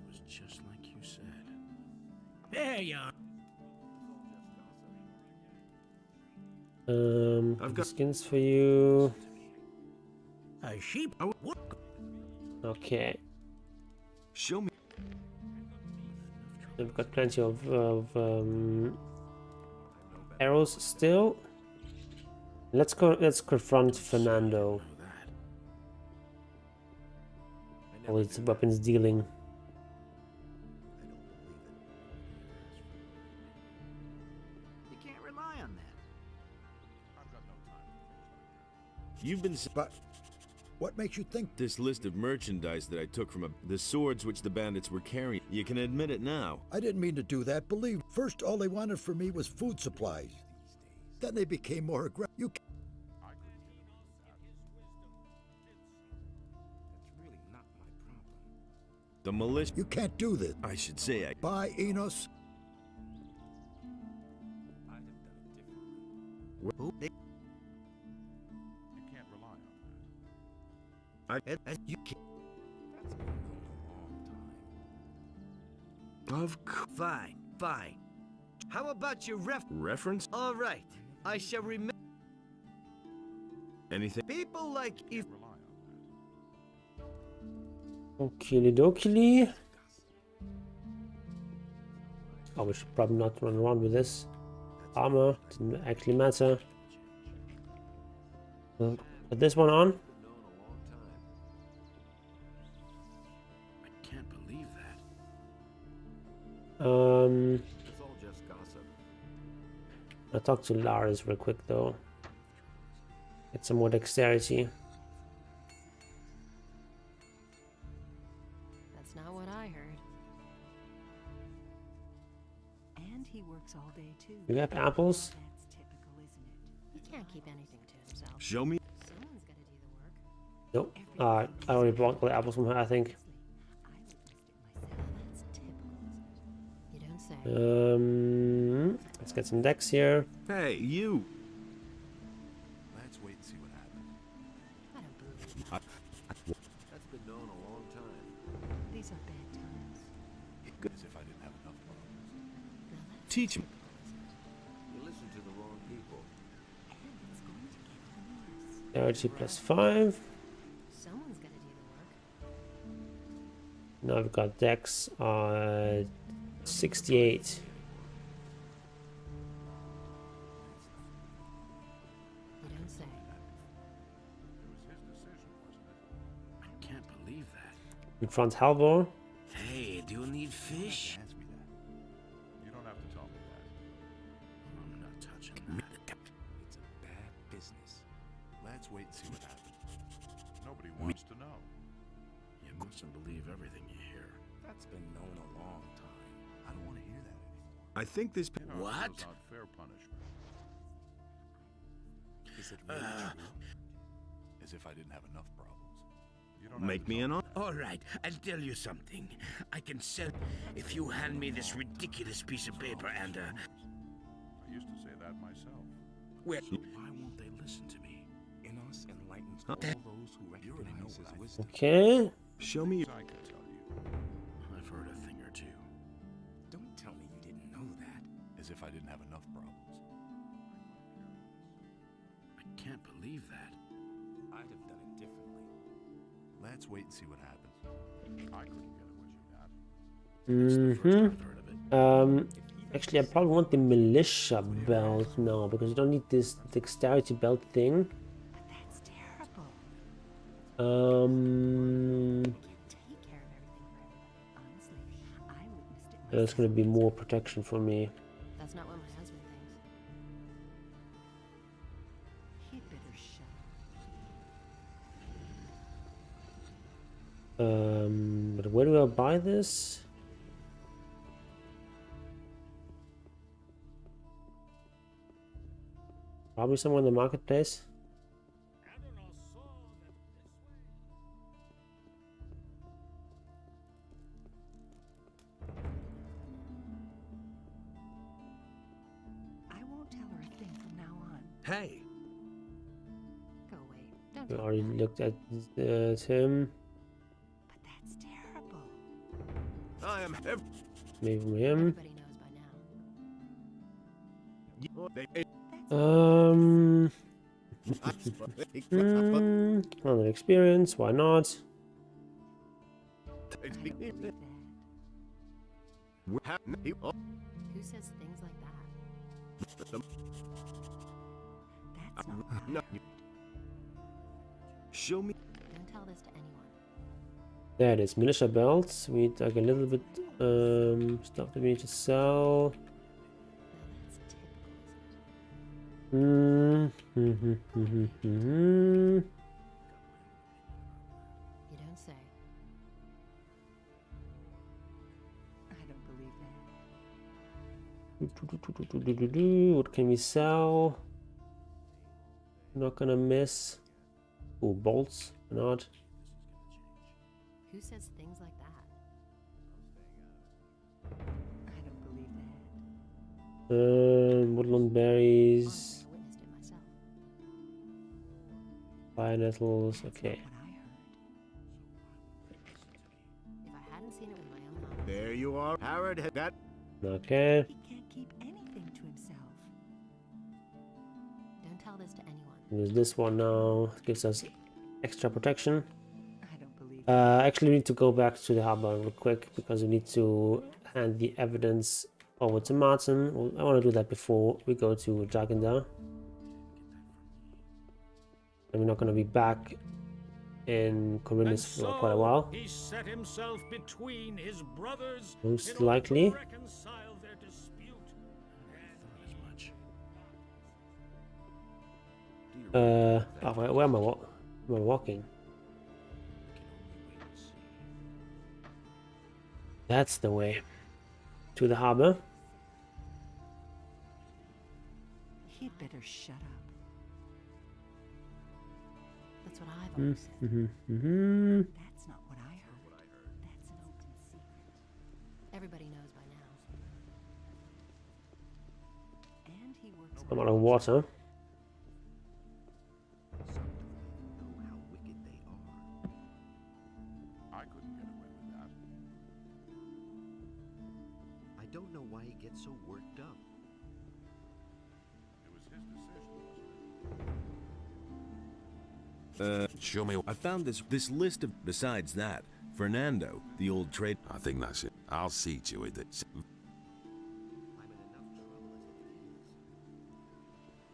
Speaker 9: was just like you said.
Speaker 19: There you are.
Speaker 1: I've got skins for you.
Speaker 19: A sheep.
Speaker 1: Okay.
Speaker 3: Show me.
Speaker 1: We've got plenty of arrows still. Let's go. Let's confront Fernando. All its weapons dealing.
Speaker 6: You can't rely on that.
Speaker 13: You've been...
Speaker 20: But what makes you think
Speaker 13: This list of merchandise that I took from the swords which the bandits were carrying. You can admit it now.
Speaker 20: I didn't mean to do that? Believe. First, all they wanted from me was food supplies. Then they became more aggressive. You can't.
Speaker 13: The militia...
Speaker 20: You can't do this.
Speaker 13: I should say I...
Speaker 20: Bye, Enos.
Speaker 14: You can't rely on that.
Speaker 6: You can't.
Speaker 13: Of course.
Speaker 6: Fine, fine. How about your
Speaker 13: Reference?
Speaker 6: All right. I shall remember.
Speaker 13: Anything?
Speaker 6: People like if.
Speaker 1: Okie dokie. Oh, we should probably not run around with this. Armor didn't actually matter. We'll put this one on.
Speaker 9: I can't believe that.
Speaker 3: It's all just gossip.
Speaker 1: I'll talk to Lars real quick though. Get some more dexterity.
Speaker 18: That's not what I heard.
Speaker 8: And he works all day too.
Speaker 1: You have apples?
Speaker 8: That's typical, isn't it?
Speaker 18: He can't keep anything to himself.
Speaker 13: Show me.
Speaker 18: Someone's got to do the work.
Speaker 1: Nope. I already bought the apples from her, I think.
Speaker 18: That's typical, isn't it? You don't say.
Speaker 1: Let's get some decks here.
Speaker 13: Hey, you.
Speaker 14: Let's wait and see what happens.
Speaker 18: I don't believe it.
Speaker 3: That's been known a long time.
Speaker 8: These are bad times.
Speaker 14: As if I didn't have enough problems.
Speaker 13: Teach me.
Speaker 3: You listen to the wrong people.
Speaker 1: 30 plus 5.
Speaker 18: Someone's got to do the work.
Speaker 1: Now we've got decks 68.
Speaker 18: You don't say.
Speaker 9: I can't believe that.
Speaker 1: In front, Halvor.
Speaker 13: Hey, do you need fish?
Speaker 14: Ask me that. You don't have to tell me that.
Speaker 9: I'm not touching that.
Speaker 14: It's a bad business. Let's wait and see what happens. Nobody wants to know.
Speaker 9: You mustn't believe everything you hear.
Speaker 7: That's been known a long time.
Speaker 14: I don't want to hear that anymore.
Speaker 13: I think this...
Speaker 14: You know,
Speaker 13: What?
Speaker 14: those aren't fair punishment. Is it really true? As if I didn't have enough problems. You don't
Speaker 13: Make me an offer. All right, I'll tell you something. I can sell if you hand me this ridiculous piece of paper and
Speaker 14: I used to say that myself.
Speaker 13: Well,
Speaker 7: why won't they listen to me? Enos enlightens all those who recognize his wisdom.
Speaker 1: Okay.
Speaker 13: Show me.
Speaker 14: I can tell you.
Speaker 7: I've heard a thing or two.
Speaker 15: Don't tell me you didn't know that.
Speaker 14: As if I didn't have enough problems.
Speaker 7: I can't believe that.
Speaker 15: I'd have done it differently.
Speaker 14: Let's wait and see what happens. I couldn't get away with that.
Speaker 1: Actually, I probably want the militia belt now because you don't need this dexterity belt thing.
Speaker 8: That's terrible.
Speaker 1: There's gonna be more protection for me.
Speaker 18: That's not what my husband thinks.
Speaker 8: He'd better shut
Speaker 1: But where do I buy this? Probably somewhere in the marketplace.
Speaker 8: I won't tell her a thing from now on.
Speaker 13: Hey.
Speaker 8: Go away. Don't
Speaker 1: We
Speaker 8: do
Speaker 1: already
Speaker 8: that.
Speaker 1: looked at him.
Speaker 8: But that's terrible.
Speaker 13: I am.
Speaker 1: Maybe him.
Speaker 18: Everybody knows by now.
Speaker 1: Another experience. Why not?
Speaker 18: Who says things like that?
Speaker 8: That's not
Speaker 13: No. Show me.
Speaker 18: Don't tell this to anyone.
Speaker 1: There it is. Militia belts. We need like a little bit stuff that we need to sell.
Speaker 18: You don't say.
Speaker 8: I don't believe that.
Speaker 1: What can we sell? Not gonna miss. Oh, bolts. Not.
Speaker 18: Who says things like that?
Speaker 8: I don't believe that.
Speaker 1: Woodland berries.
Speaker 18: I witnessed it myself.
Speaker 1: Fire nettles. Okay.
Speaker 18: If I hadn't seen it with my own eyes.
Speaker 13: There you are, Howard. That.
Speaker 1: Okay.
Speaker 8: He can't keep anything to himself.
Speaker 18: Don't tell this to anyone.
Speaker 1: There's this one now. It gives us extra protection.
Speaker 8: I don't believe
Speaker 1: Actually, we need to go back to the harbor real quick because we need to hand the evidence over to Martin. Well, I want to do that before we go to Jharkendar. And we're not going to be back in Corinthus for quite a while.
Speaker 11: He set himself between his brothers
Speaker 1: Most
Speaker 11: in order
Speaker 1: likely.
Speaker 11: to reconcile their dispute.
Speaker 1: Where am I walking? That's the way. To the harbor.
Speaker 8: He'd better shut up.
Speaker 18: That's what I've always said.
Speaker 8: That's not what I heard. That's an open secret.
Speaker 18: Everybody knows by now.
Speaker 8: And he works
Speaker 1: I'm out of water.
Speaker 14: I couldn't get away with that.
Speaker 6: I don't know why he gets so worked up.
Speaker 14: It was his decision, wasn't it?
Speaker 13: Show me. I found this list of. Besides that, Fernando, the old trade.
Speaker 12: I think that's it. I'll see to it that.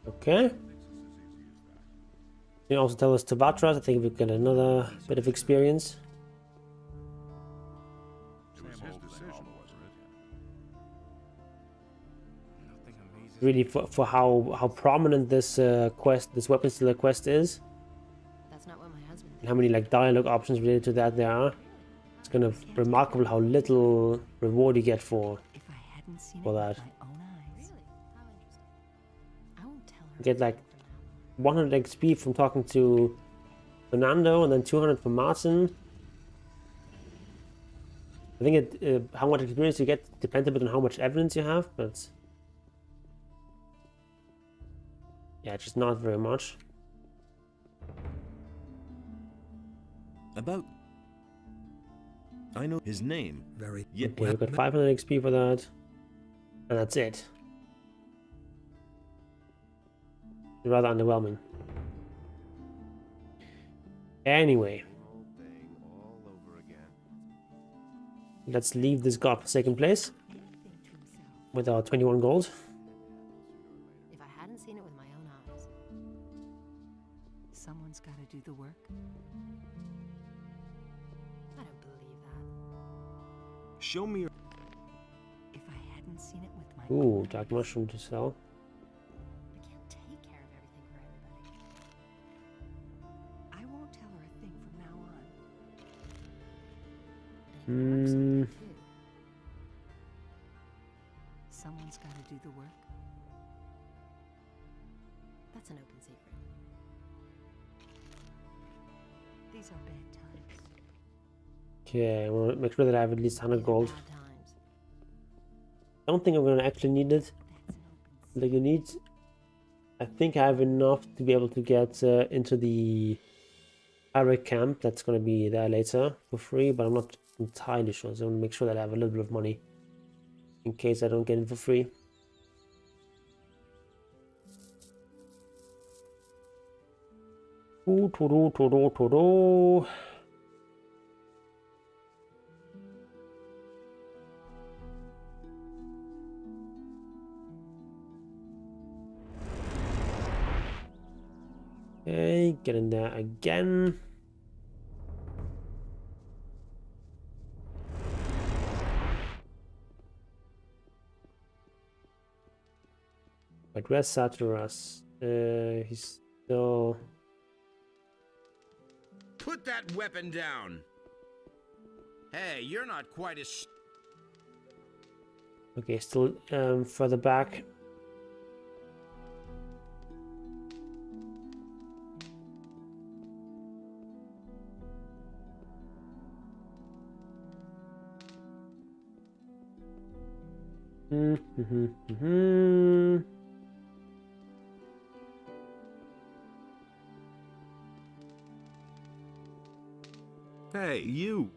Speaker 1: Okay. You can also tell us Tavatras. I think we get another bit of experience.
Speaker 14: It was his decision, wasn't it?
Speaker 1: Really, for how prominent this this weapon stealer quest is.
Speaker 18: That's not what my husband
Speaker 1: And how many like dialogue options related to that there are. It's kind of remarkable how little reward you get for
Speaker 8: hadn't seen
Speaker 1: that.
Speaker 8: it with my own eyes.
Speaker 18: Really? How interesting. I won't tell her.
Speaker 1: You get like
Speaker 5: 100 XP from talking to Fernando, and then 200 from Martin. I think how much experience you get depends a bit on how much evidence you have, but yeah, just not very much.
Speaker 9: I know his name.
Speaker 20: Very.
Speaker 9: Yeah.
Speaker 5: Okay, we got 500 XP for that, and that's it. Rather underwhelming. Anyway, let's leave this godforsaken place with our 21 gold.
Speaker 18: If I hadn't seen it with my own eyes.
Speaker 8: Someone's got to do the work.
Speaker 18: I don't believe that.
Speaker 9: Show me your...
Speaker 8: If I hadn't seen it with my
Speaker 5: Ooh, dark mushroom to sell.
Speaker 18: I can't take care of everything for everybody.
Speaker 8: I won't tell her a thing from now on.
Speaker 5: Hmm.
Speaker 8: Someone's got to do the work.
Speaker 18: That's an open secret.
Speaker 8: These are bad times.
Speaker 5: Okay, I want to make sure that I have at least 100 gold. I don't think I'm going to actually need it. Like you need... I think I have enough to be able to get into the Iraq camp. That's going to be there later for free, but I'm not entirely sure. So I want to make sure that I have a little bit of money in case I don't get it for free. Okay, get in there again. But where's Saturas? He's still...
Speaker 13: Put that weapon down. Hey, you're not quite as...
Speaker 5: Okay, still further back.
Speaker 9: Hey, you.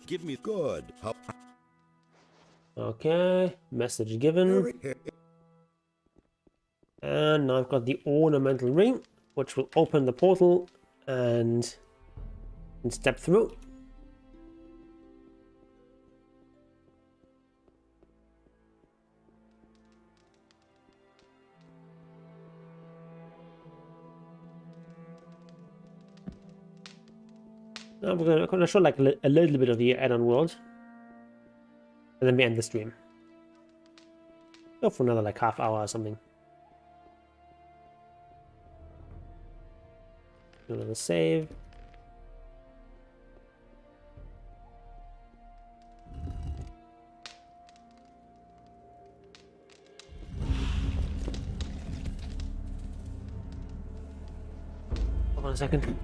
Speaker 9: Give me
Speaker 20: good.
Speaker 5: Okay, message given. And now I've got the ornamental ring, which will open the portal and step through. Now we're going to show like a little bit of the add-on world, and then we end the stream. Go for another like half hour or something. Do another save. Hold on a second.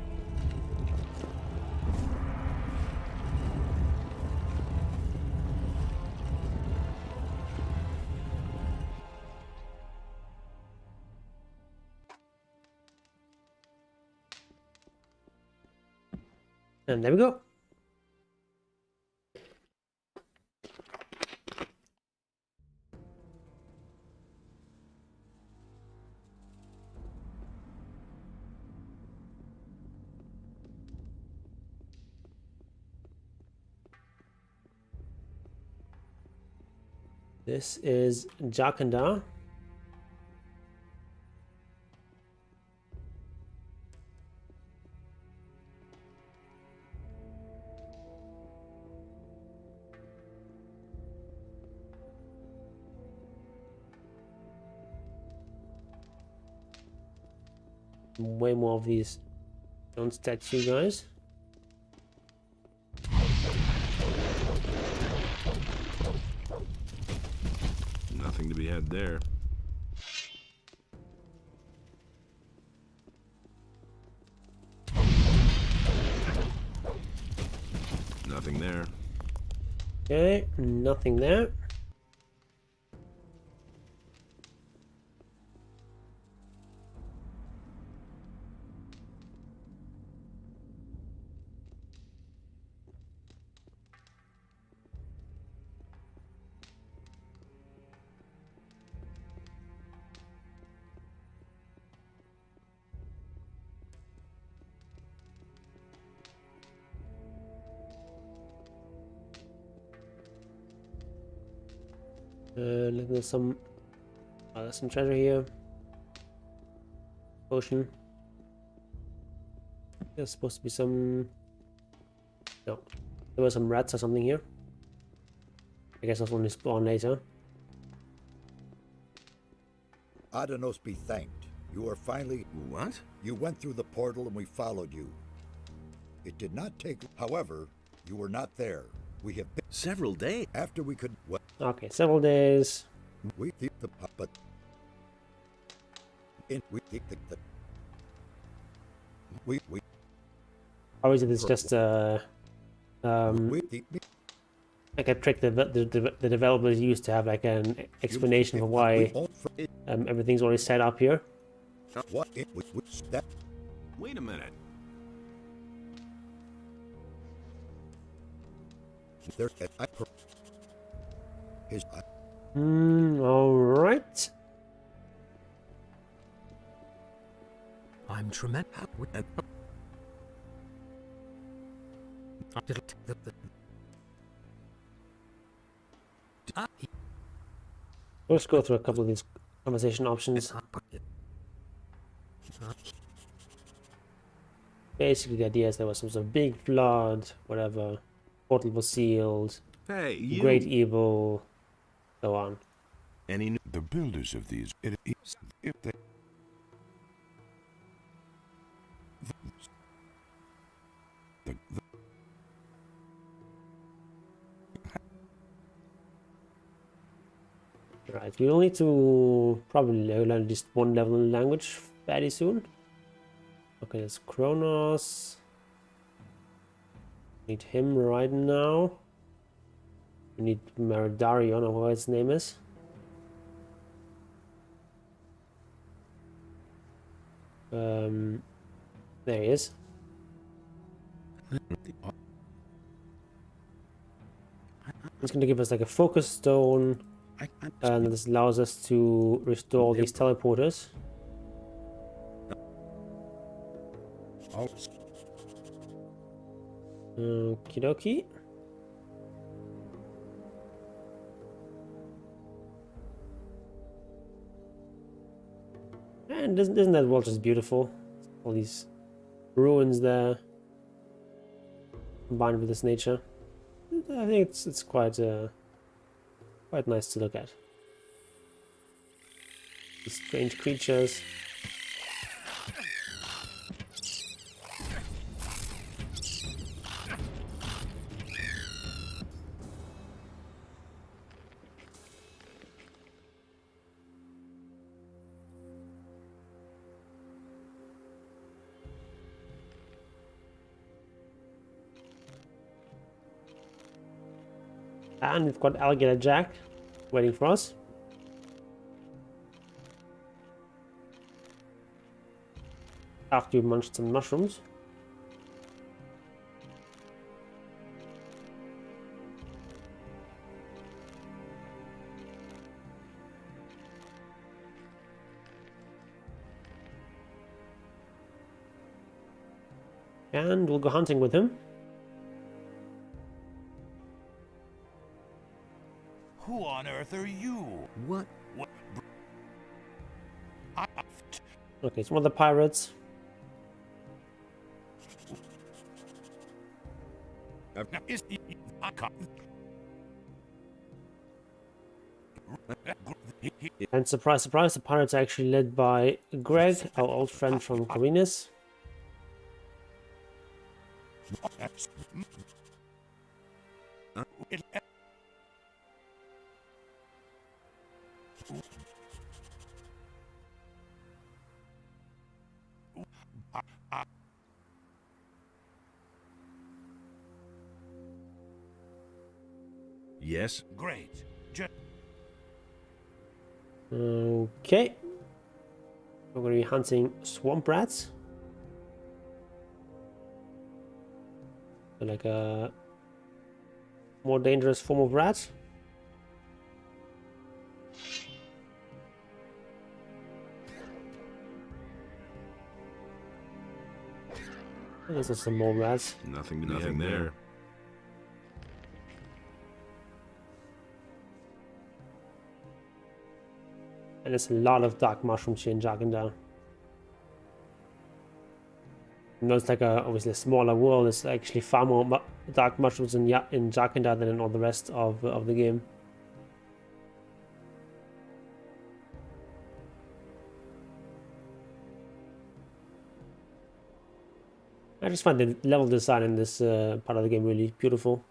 Speaker 5: And there we go. This is Jharkendar. Way more of these stone statue guys.
Speaker 9: nothing to be had there.
Speaker 3: Nothing there.
Speaker 5: Okay, nothing there. There's some treasure here. Potion. There's supposed to be some. No, there were some rats or something here. I guess that's only spawn later.
Speaker 20: Adanos be thanked. You are finally...
Speaker 13: What?
Speaker 20: You went through the portal and we followed you. It did not take... However, you were not there. We have been...
Speaker 13: Several days.
Speaker 20: After we could... Well,
Speaker 5: Okay, several days.
Speaker 20: we think the... But... We think that... We...
Speaker 5: Or is it just like a trick that the developers use to have like an explanation for why everything's already set up here?
Speaker 3: Wait a minute.
Speaker 5: All right.
Speaker 19: I'm tremendous.
Speaker 5: Let's go through a couple of these conversation options. Basically, the idea is there was some sort of big flood, whatever. Portal was sealed.
Speaker 3: Hey, you.
Speaker 5: Great evil, so on.
Speaker 14: The builders of these, if they...
Speaker 5: Right, we'll need to probably learn at least one level in language fairly soon. Okay, there's Kronos. Need him right now. We need Meridarion, or whatever his name is. There he is. It's going to give us like a focus stone, and this allows us to restore these teleporters. Okie dokie. And isn't that world just beautiful? All these ruins there, combined with this nature. I think it's quite quite nice to look at. These strange creatures. And we've got Alligator Jack waiting for us. After you've munched some mushrooms. And we'll go hunting with him.
Speaker 14: Who on earth are you?
Speaker 13: What?
Speaker 5: Okay, it's one of the pirates. And surprise, surprise, the pirates are actually led by Greg, our old friend from Carinas.
Speaker 13: Yes.
Speaker 14: Great.
Speaker 5: Okay. We're going to be hunting swamp rats. Like a more dangerous form of rat. There's also some more rats.
Speaker 12: Nothing there.
Speaker 5: And there's a lot of dark mushrooms here in Jharkendar. You know, it's like obviously a smaller world. There's actually far more dark mushrooms in Jharkendar than in all the rest of the game. I just find the level design in this part of the game really beautiful.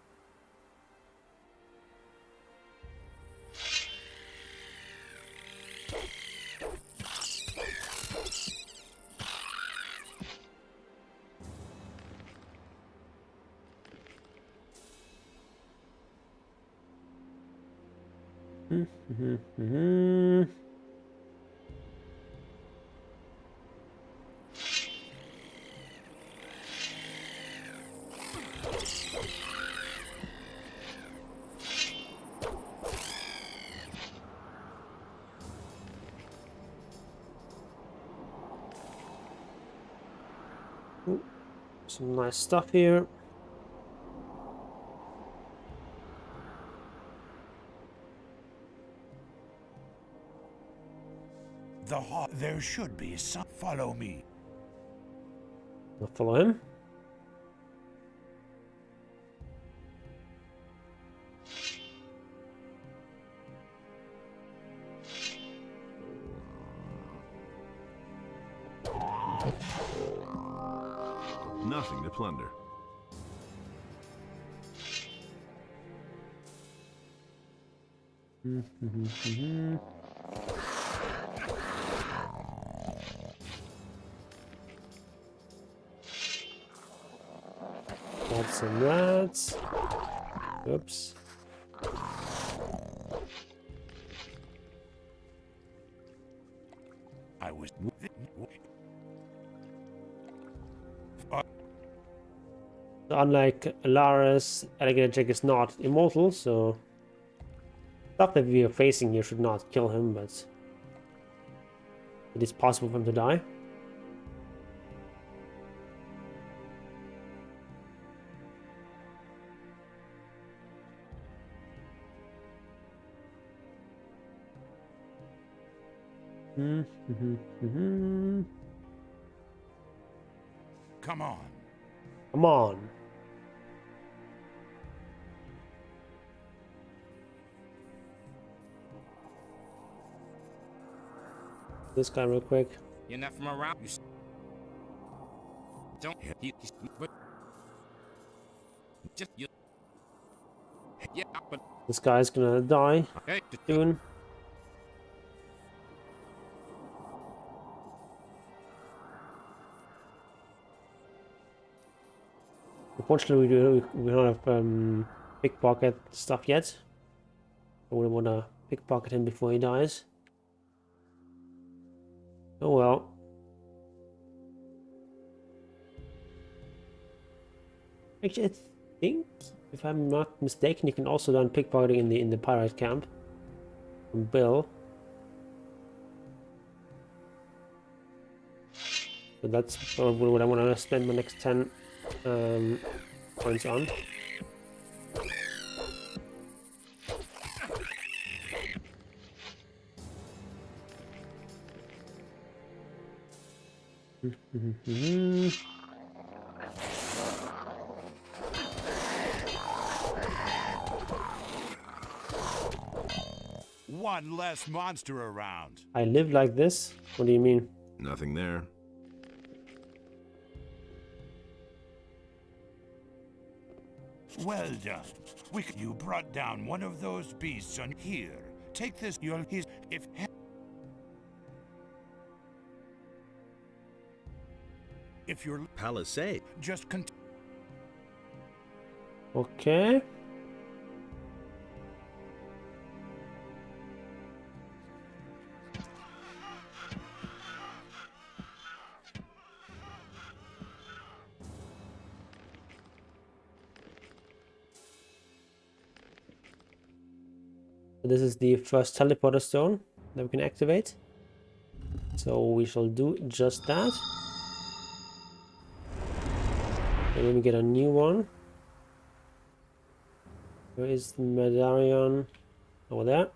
Speaker 5: Some nice stuff here.
Speaker 14: There should be some. Follow me.
Speaker 5: I'll follow him.
Speaker 12: Nothing to plunder.
Speaker 5: Lots of rats. Oops.
Speaker 14: I was.
Speaker 5: Unlike Alaris, Alligator Jack is not immortal, so stuff that we are facing here should not kill him, but it is possible for him to die.
Speaker 14: Come on.
Speaker 5: Come on. This guy real quick.
Speaker 15: You're not from around. You don't. Just you. Yeah, but
Speaker 5: This guy's gonna die soon. Unfortunately, we don't have pickpocket stuff yet. We want to pickpocket him before he dies. Oh well. Actually, I think, if I'm not mistaken, you can also learn pickpocketing in the pirate camp from Bill. So that's probably what I want to spend my next 10 points on.
Speaker 14: One less monster around.
Speaker 5: I live like this? What do you mean?
Speaker 12: Nothing there.
Speaker 14: Well done. You brought down one of those beasts on here. Take this. If you're
Speaker 13: Palisade.
Speaker 14: Just continue.
Speaker 5: Okay. This is the first teleporter stone that we can activate. So we shall do just that. And then we get a new one. Where is the medallion? Over there.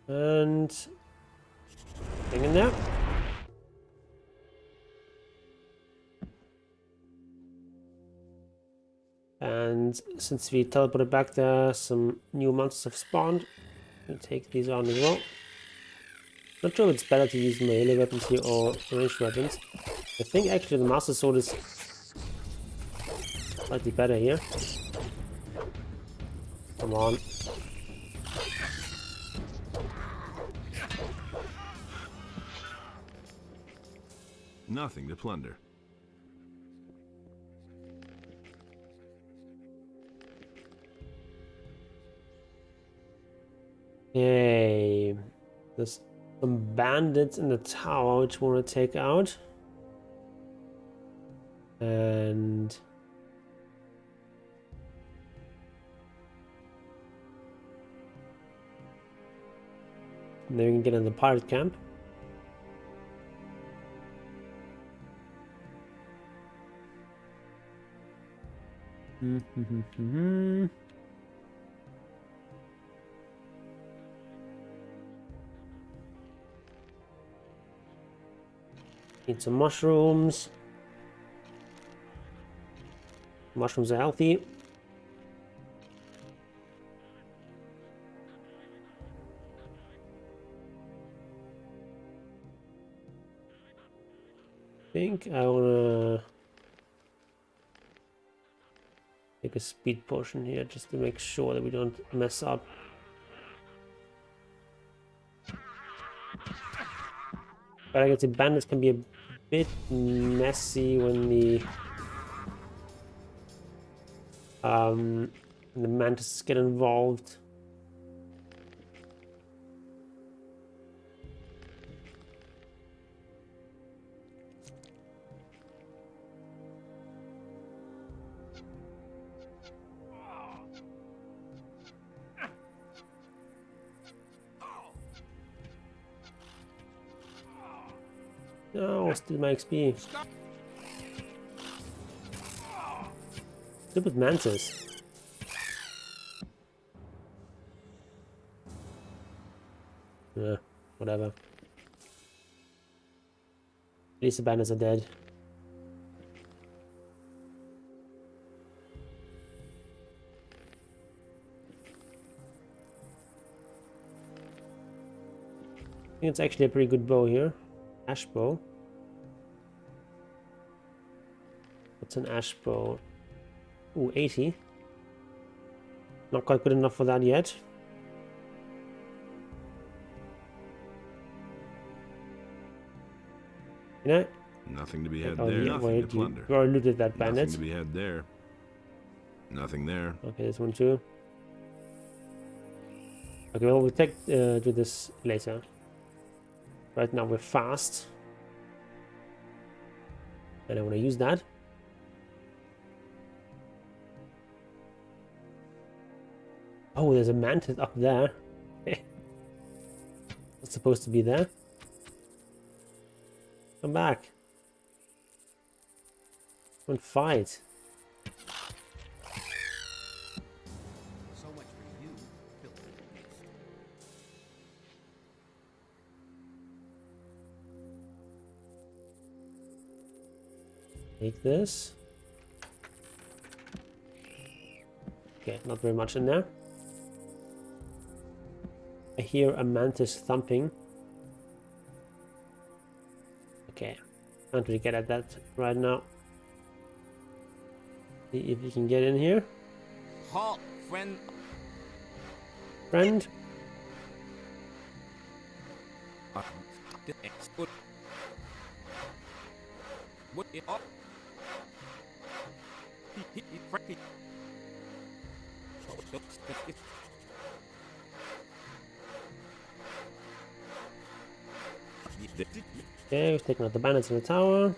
Speaker 5: And hang in there. And since we teleported back there, some new monsters have spawned. We'll take these on as well. Not sure if it's better to use melee weapons here or ranged weapons. I think actually the Master Sword is slightly better here. Come on.
Speaker 3: Nothing to plunder.
Speaker 5: Yay. There's some bandits in the tower which we want to take out. And then we can get in the pirate camp. Eat some mushrooms. Mushrooms are healthy. I think I wanna take a speed potion here just to make sure that we don't mess up. But I guess the bandits can be a bit messy when the mantises get involved. No, still my XP. Stupid mantis. Yeah, whatever. At least the bandits are dead. I think it's actually a pretty good bow here. Ash bow. What's an ash bow? Ooh, 80. Not quite good enough for that yet. You know?
Speaker 3: Nothing to be had
Speaker 5: Oh,
Speaker 3: there.
Speaker 5: yeah,
Speaker 3: Nothing to plunder.
Speaker 5: you already looted that bandit.
Speaker 3: Nothing to be had there. Nothing there.
Speaker 5: Okay, this one too. Okay, well, we'll do this later. Right now we're fast. And I want to use that. Oh, there's a mantis up there. It's supposed to be there. Come back. Come and fight.
Speaker 4: So much for you, filthy beast.
Speaker 5: Take this. Okay, not very much in there. I hear a mantis thumping. Okay, can't really get at that right now. See if we can get in here.
Speaker 15: Halt, friend.
Speaker 5: Friend? Okay, we've taken out the bandits in the tower.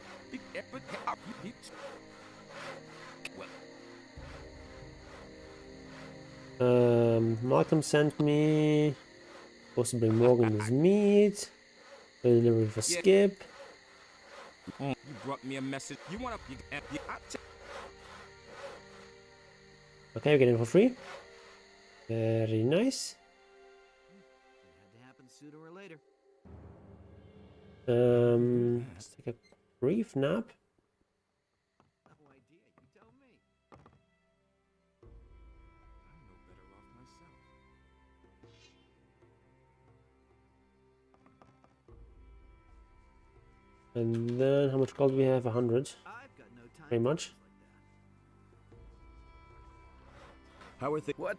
Speaker 5: Malcolm sent me. Supposed to bring Morgan his meat. Delivery for Skip.
Speaker 15: You brought me a message. You want to?
Speaker 5: Okay, we get it for free. Very nice.
Speaker 21: Had to happen sooner or later.
Speaker 5: Let's take a brief nap.
Speaker 21: No idea. You tell me.
Speaker 7: I'm no better off myself.
Speaker 5: And then how much gold do we have? 100.
Speaker 21: I've got no time.
Speaker 5: Very much.
Speaker 3: How are things?
Speaker 21: What?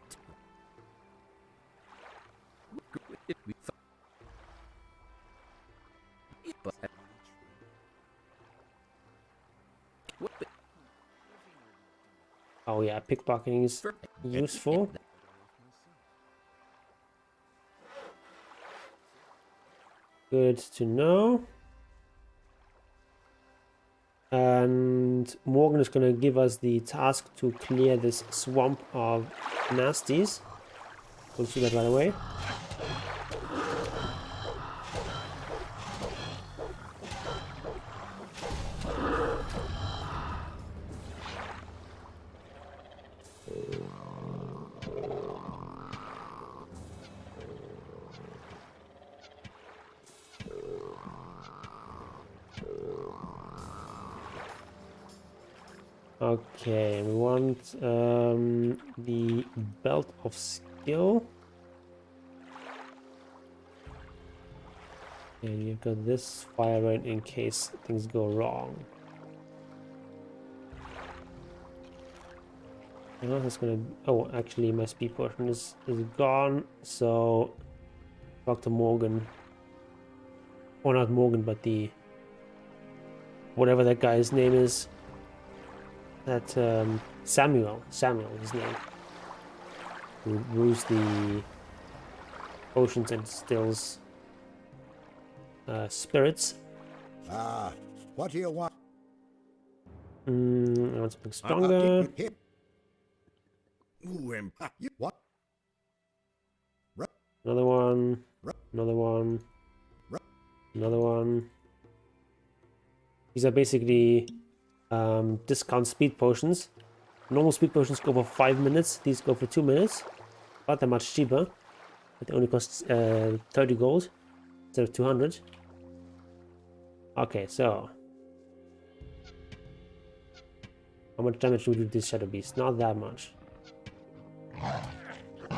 Speaker 5: Oh yeah, pickpocketing is useful. Good to know. And Morgan is going to give us the task to clear this swamp of nasties. We'll see that right away. Okay, we want the belt of skill. And you've got this fire rate in case things go wrong. That's gonna. Oh, actually, my speed potion is gone. So, talk to Morgan. Or not Morgan, but the whatever that guy's name is. That Samuel, his name, who brews the potions and distills spirits.
Speaker 20: Ah, what do you want?
Speaker 5: I want something stronger.
Speaker 20: What?
Speaker 5: Another one. Another one. Another one. These are basically discount speed potions. Normal speed potions go for 5 minutes. These go for 2 minutes. But they're much cheaper. It only costs 30 gold instead of 200. Okay, so how much damage do we do to this shadow beast? Not that much.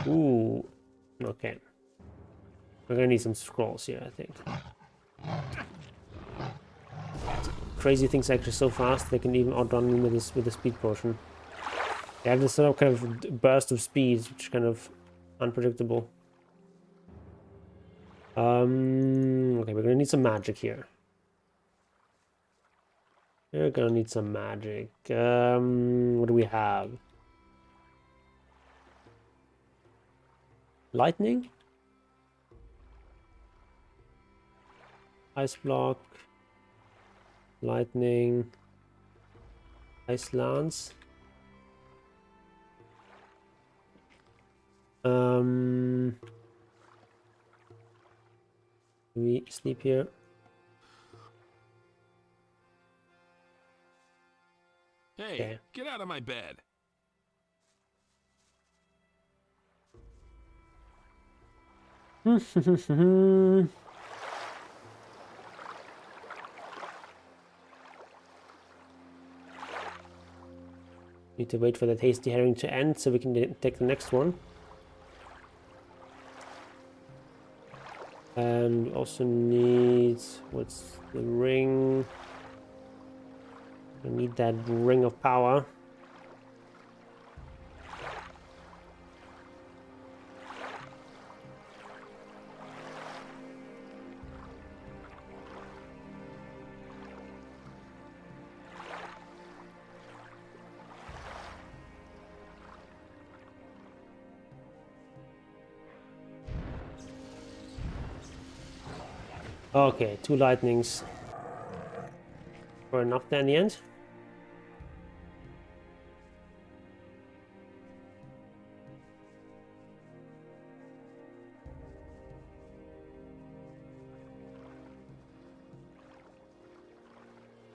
Speaker 5: Ooh, okay. We're gonna need some scrolls here, I think. Crazy things actually so fast they can even outrun me with the speed potion. They have this sort of kind of burst of speed, which is kind of unpredictable. Okay, we're gonna need some magic here. We're gonna need some magic. What do we have? Lightning? Ice block. Lightning. Ice lance. Do we sleep here?
Speaker 12: Hey,
Speaker 5: okay.
Speaker 12: Get out of my bed.
Speaker 5: Need to wait for the tasty herring to end so we can take the next one. And we also need, what's the ring? We need that ring of power. Okay, 2 lightnings were enough there in the end.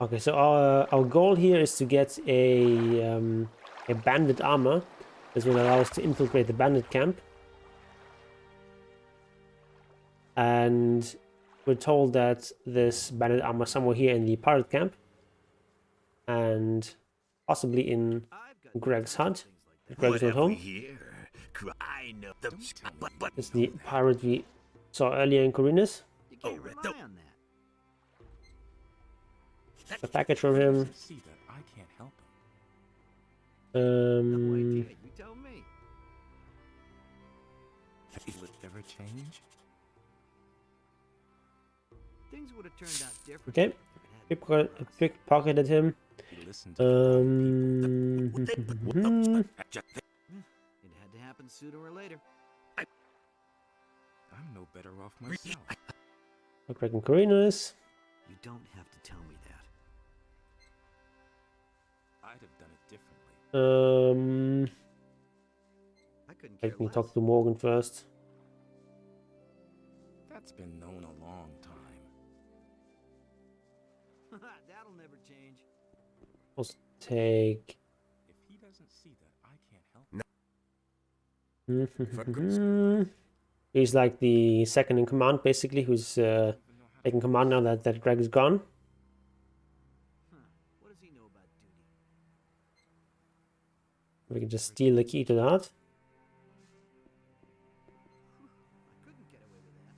Speaker 5: Okay, so our goal here is to get a bandit armor. This will allow us to infiltrate the bandit camp. And we're told that there's bandit armor somewhere here in the pirate camp. And possibly in Greg's hut. Greg's not home. It's the pirate we saw earlier in Corinus. A package from him.
Speaker 7: You tell me. Will it ever change?
Speaker 21: Things would have turned out different.
Speaker 5: Okay. Pickpocketed him.
Speaker 21: It had to happen sooner or later.
Speaker 7: I'm no better off myself.
Speaker 5: Greg and Corinus.
Speaker 21: You don't have to tell me that.
Speaker 7: I'd have done it differently.
Speaker 21: I couldn't
Speaker 5: Let me talk to Morgan first.
Speaker 7: That's been known a long time.
Speaker 21: That'll never change.
Speaker 5: Let's take.
Speaker 7: If he doesn't see that, I can't help.
Speaker 5: He's like the second in command, basically, who's taking command now that Greg is gone.
Speaker 21: What does he know about duty?
Speaker 5: We can just steal the key to that.
Speaker 21: I couldn't get away with that.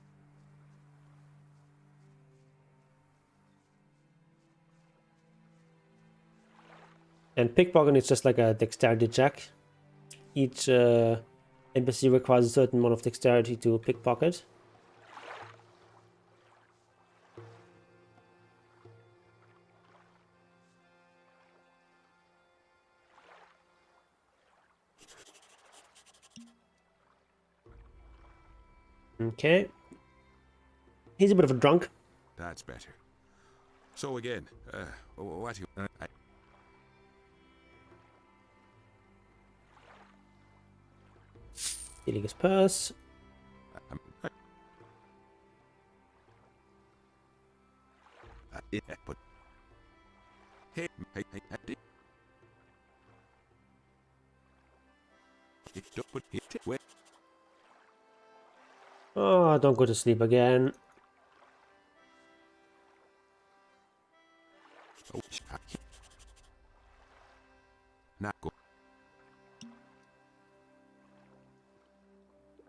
Speaker 5: And pickpocketing is just like a dexterity check. Each NPC requires a certain amount of dexterity to pickpocket. Okay. He's a bit of a drunk.
Speaker 12: That's better. So again, what you...
Speaker 5: Stealing his purse. Oh, don't go to sleep again.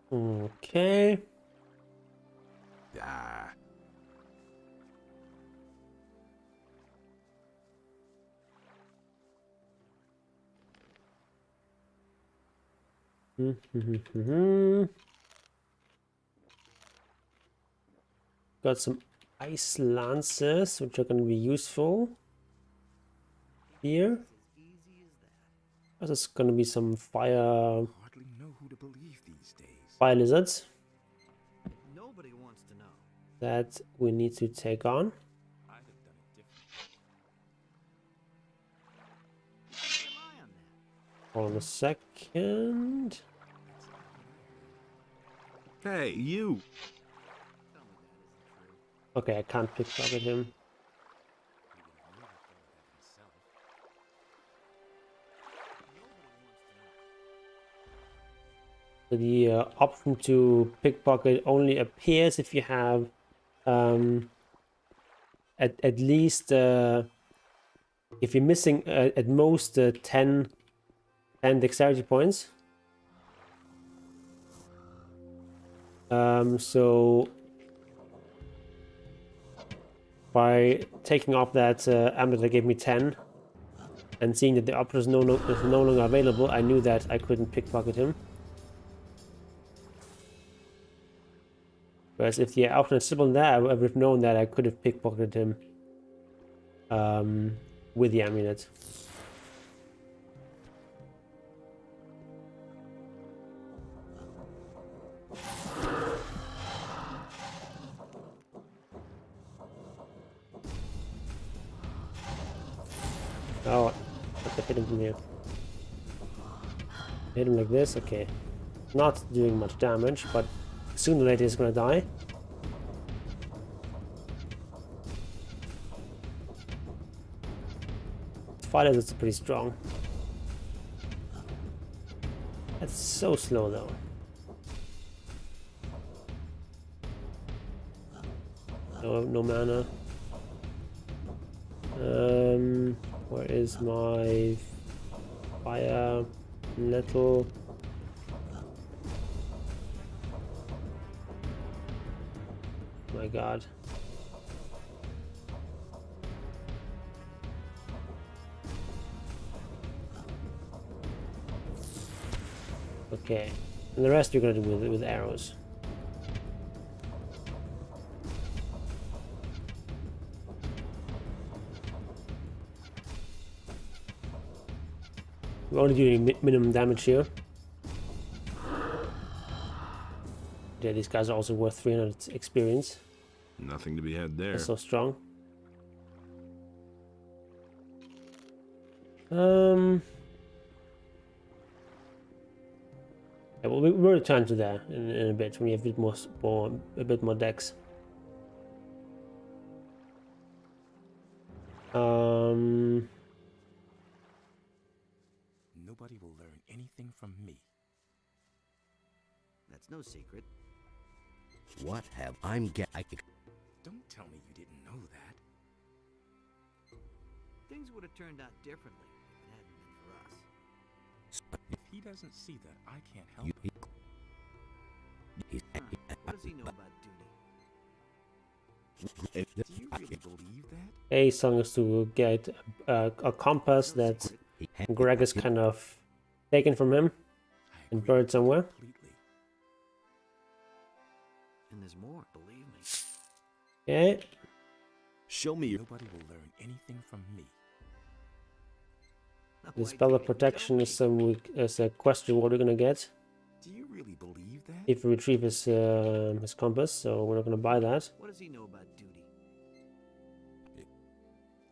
Speaker 5: Okay. Got some ice lances, which are going to be useful here. There's going to be some fire lizards
Speaker 21: Nobody wants to know.
Speaker 5: that we need to take on. Hold on a second.
Speaker 3: Hey, you!
Speaker 5: Okay, I can't pickpocket him. The option to pickpocket only appears if you have at least if you're missing at most 10 dexterity points. So by taking off that amulet that gave me 10 and seeing that the option is no longer available, I knew that I couldn't pickpocket him. Whereas if the option is still there, I would have known that I could have pickpocketed him with the amulet.
Speaker 1: hit him from here. Hit him like this, okay. Not doing much damage, but sooner or later he's gonna die. Fighters is pretty strong. That's so slow though. No mana. Where is my fire nettle? My god. Okay, and the rest you're gonna do with arrows. We're only doing minimum damage here. Yeah, these guys are also worth 300 experience.
Speaker 12: Nothing to be had there.
Speaker 1: They're so strong. Yeah, well, we'll return to that in a bit when we have a bit more decks.
Speaker 7: Nobody will learn anything from me.
Speaker 6: That's no secret.
Speaker 4: What have I'm get?
Speaker 7: Don't tell me you didn't know that.
Speaker 21: Things would have turned out differently if it hadn't been for us.
Speaker 7: If he doesn't see that, I can't help him.
Speaker 21: What does he know about duty?
Speaker 7: Do you really believe that?
Speaker 1: A's telling us to get a compass that Greg is kind of taken from him and buried somewhere.
Speaker 21: And there's more, believe me.
Speaker 1: Okay.
Speaker 7: Show me. Nobody will learn anything from me.
Speaker 1: The spell of protection is a quest reward we're gonna get.
Speaker 7: Do you really believe that?
Speaker 1: If we retrieve his compass, so we're not gonna buy that.
Speaker 21: What does he know about duty?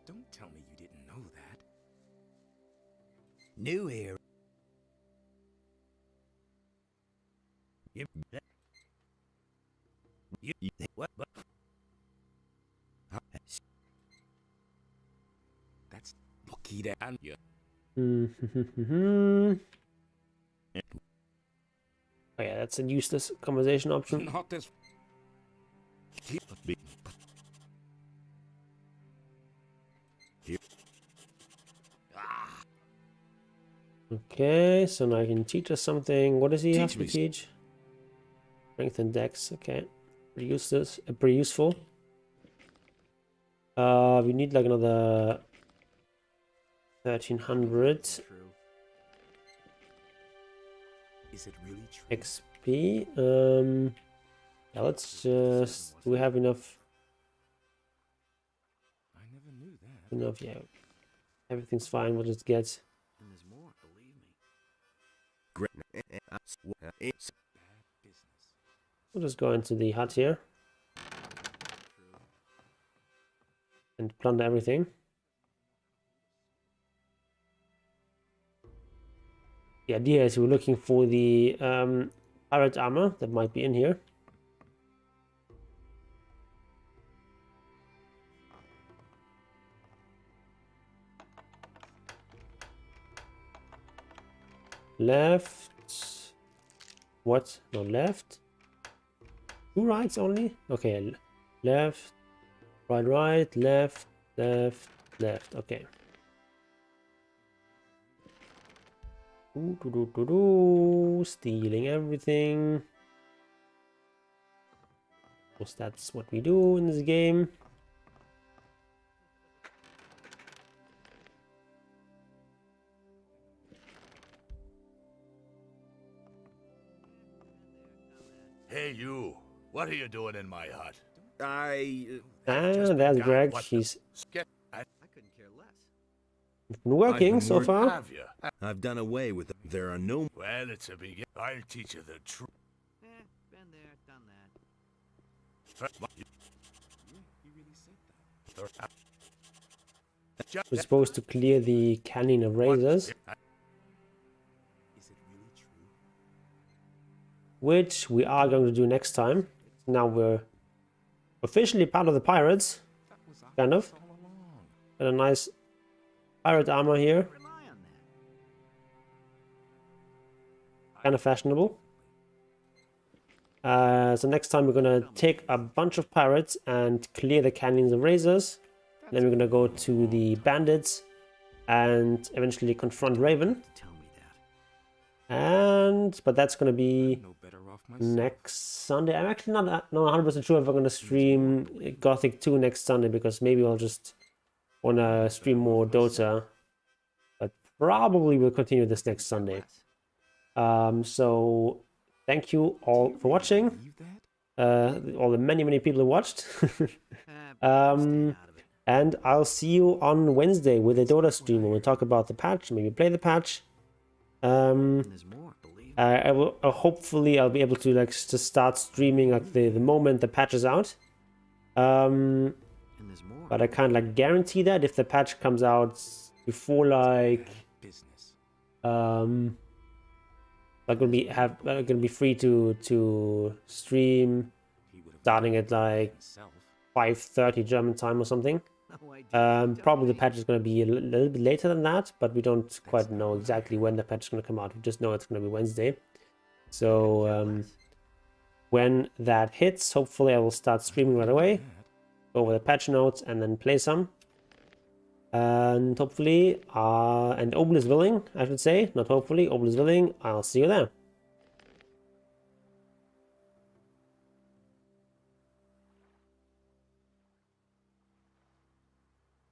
Speaker 7: Don't tell me you didn't know that.
Speaker 6: New here. What?
Speaker 7: That's lucky that and you.
Speaker 1: Oh yeah, that's a useless conversation option.
Speaker 7: Not this.
Speaker 1: Okay, so now I can teach us something. What does he have to
Speaker 12: me.
Speaker 1: teach? Strength and dex. Okay, pretty useless. Pretty useful. We need like another 1300
Speaker 7: Is it really true?
Speaker 1: XP. Yeah, let's just. Do we have enough?
Speaker 7: I never knew that.
Speaker 1: Enough, yeah. Everything's fine. We'll just get.
Speaker 21: And there's more, believe me.
Speaker 1: We'll just go into the hut here and plunder everything. The idea is we're looking for the pirate armor that might be in here. Left. What? No, left. 2 rights only? Okay. Left. Right, left, left, left. Okay. Stealing everything. Of course, that's what we do in this game.
Speaker 2: Hey, you. What are you doing in my hut?
Speaker 1: That's Greg. He's
Speaker 21: I couldn't care less.
Speaker 1: been working so far.
Speaker 2: Have you?
Speaker 13: I've done away with it. There are no.
Speaker 2: Well, it's a begin. I'll teach you the truth.
Speaker 21: Been there, done that.
Speaker 7: Yeah, he really said that.
Speaker 5: We're supposed to clear the canyon of razors, which we are going to do next time. Now we're officially part of the pirates, kind of. Got a nice pirate armor here. Kind of fashionable. So next time we're gonna take a bunch of pirates and clear the canyons of razors. Then we're gonna go to the bandits and eventually confront Raven. But that's gonna be next Sunday. I'm actually not 100% sure if I'm gonna stream Gothic 2 next Sunday, because maybe I'll just wanna stream more Dota. But probably we'll continue this next Sunday. So thank you all for watching. All the many people who watched. And I'll see you on Wednesday with a Dota stream where we'll talk about the patch, maybe play the patch. Hopefully I'll be able to like just start streaming like the moment the patch is out. But I can't like guarantee that. If the patch comes out before like I'm gonna be free to stream starting at like 5:30 German time or something. Probably the patch is going to be a little bit later than that, but we don't quite know exactly when the patch is going to come out. We just know it's going to be Wednesday. So when that hits, hopefully I will start streaming right away, go over the patch notes and then play some. And hopefully, and Obel is willing, I should say, not hopefully, Obel is willing, I'll see you there.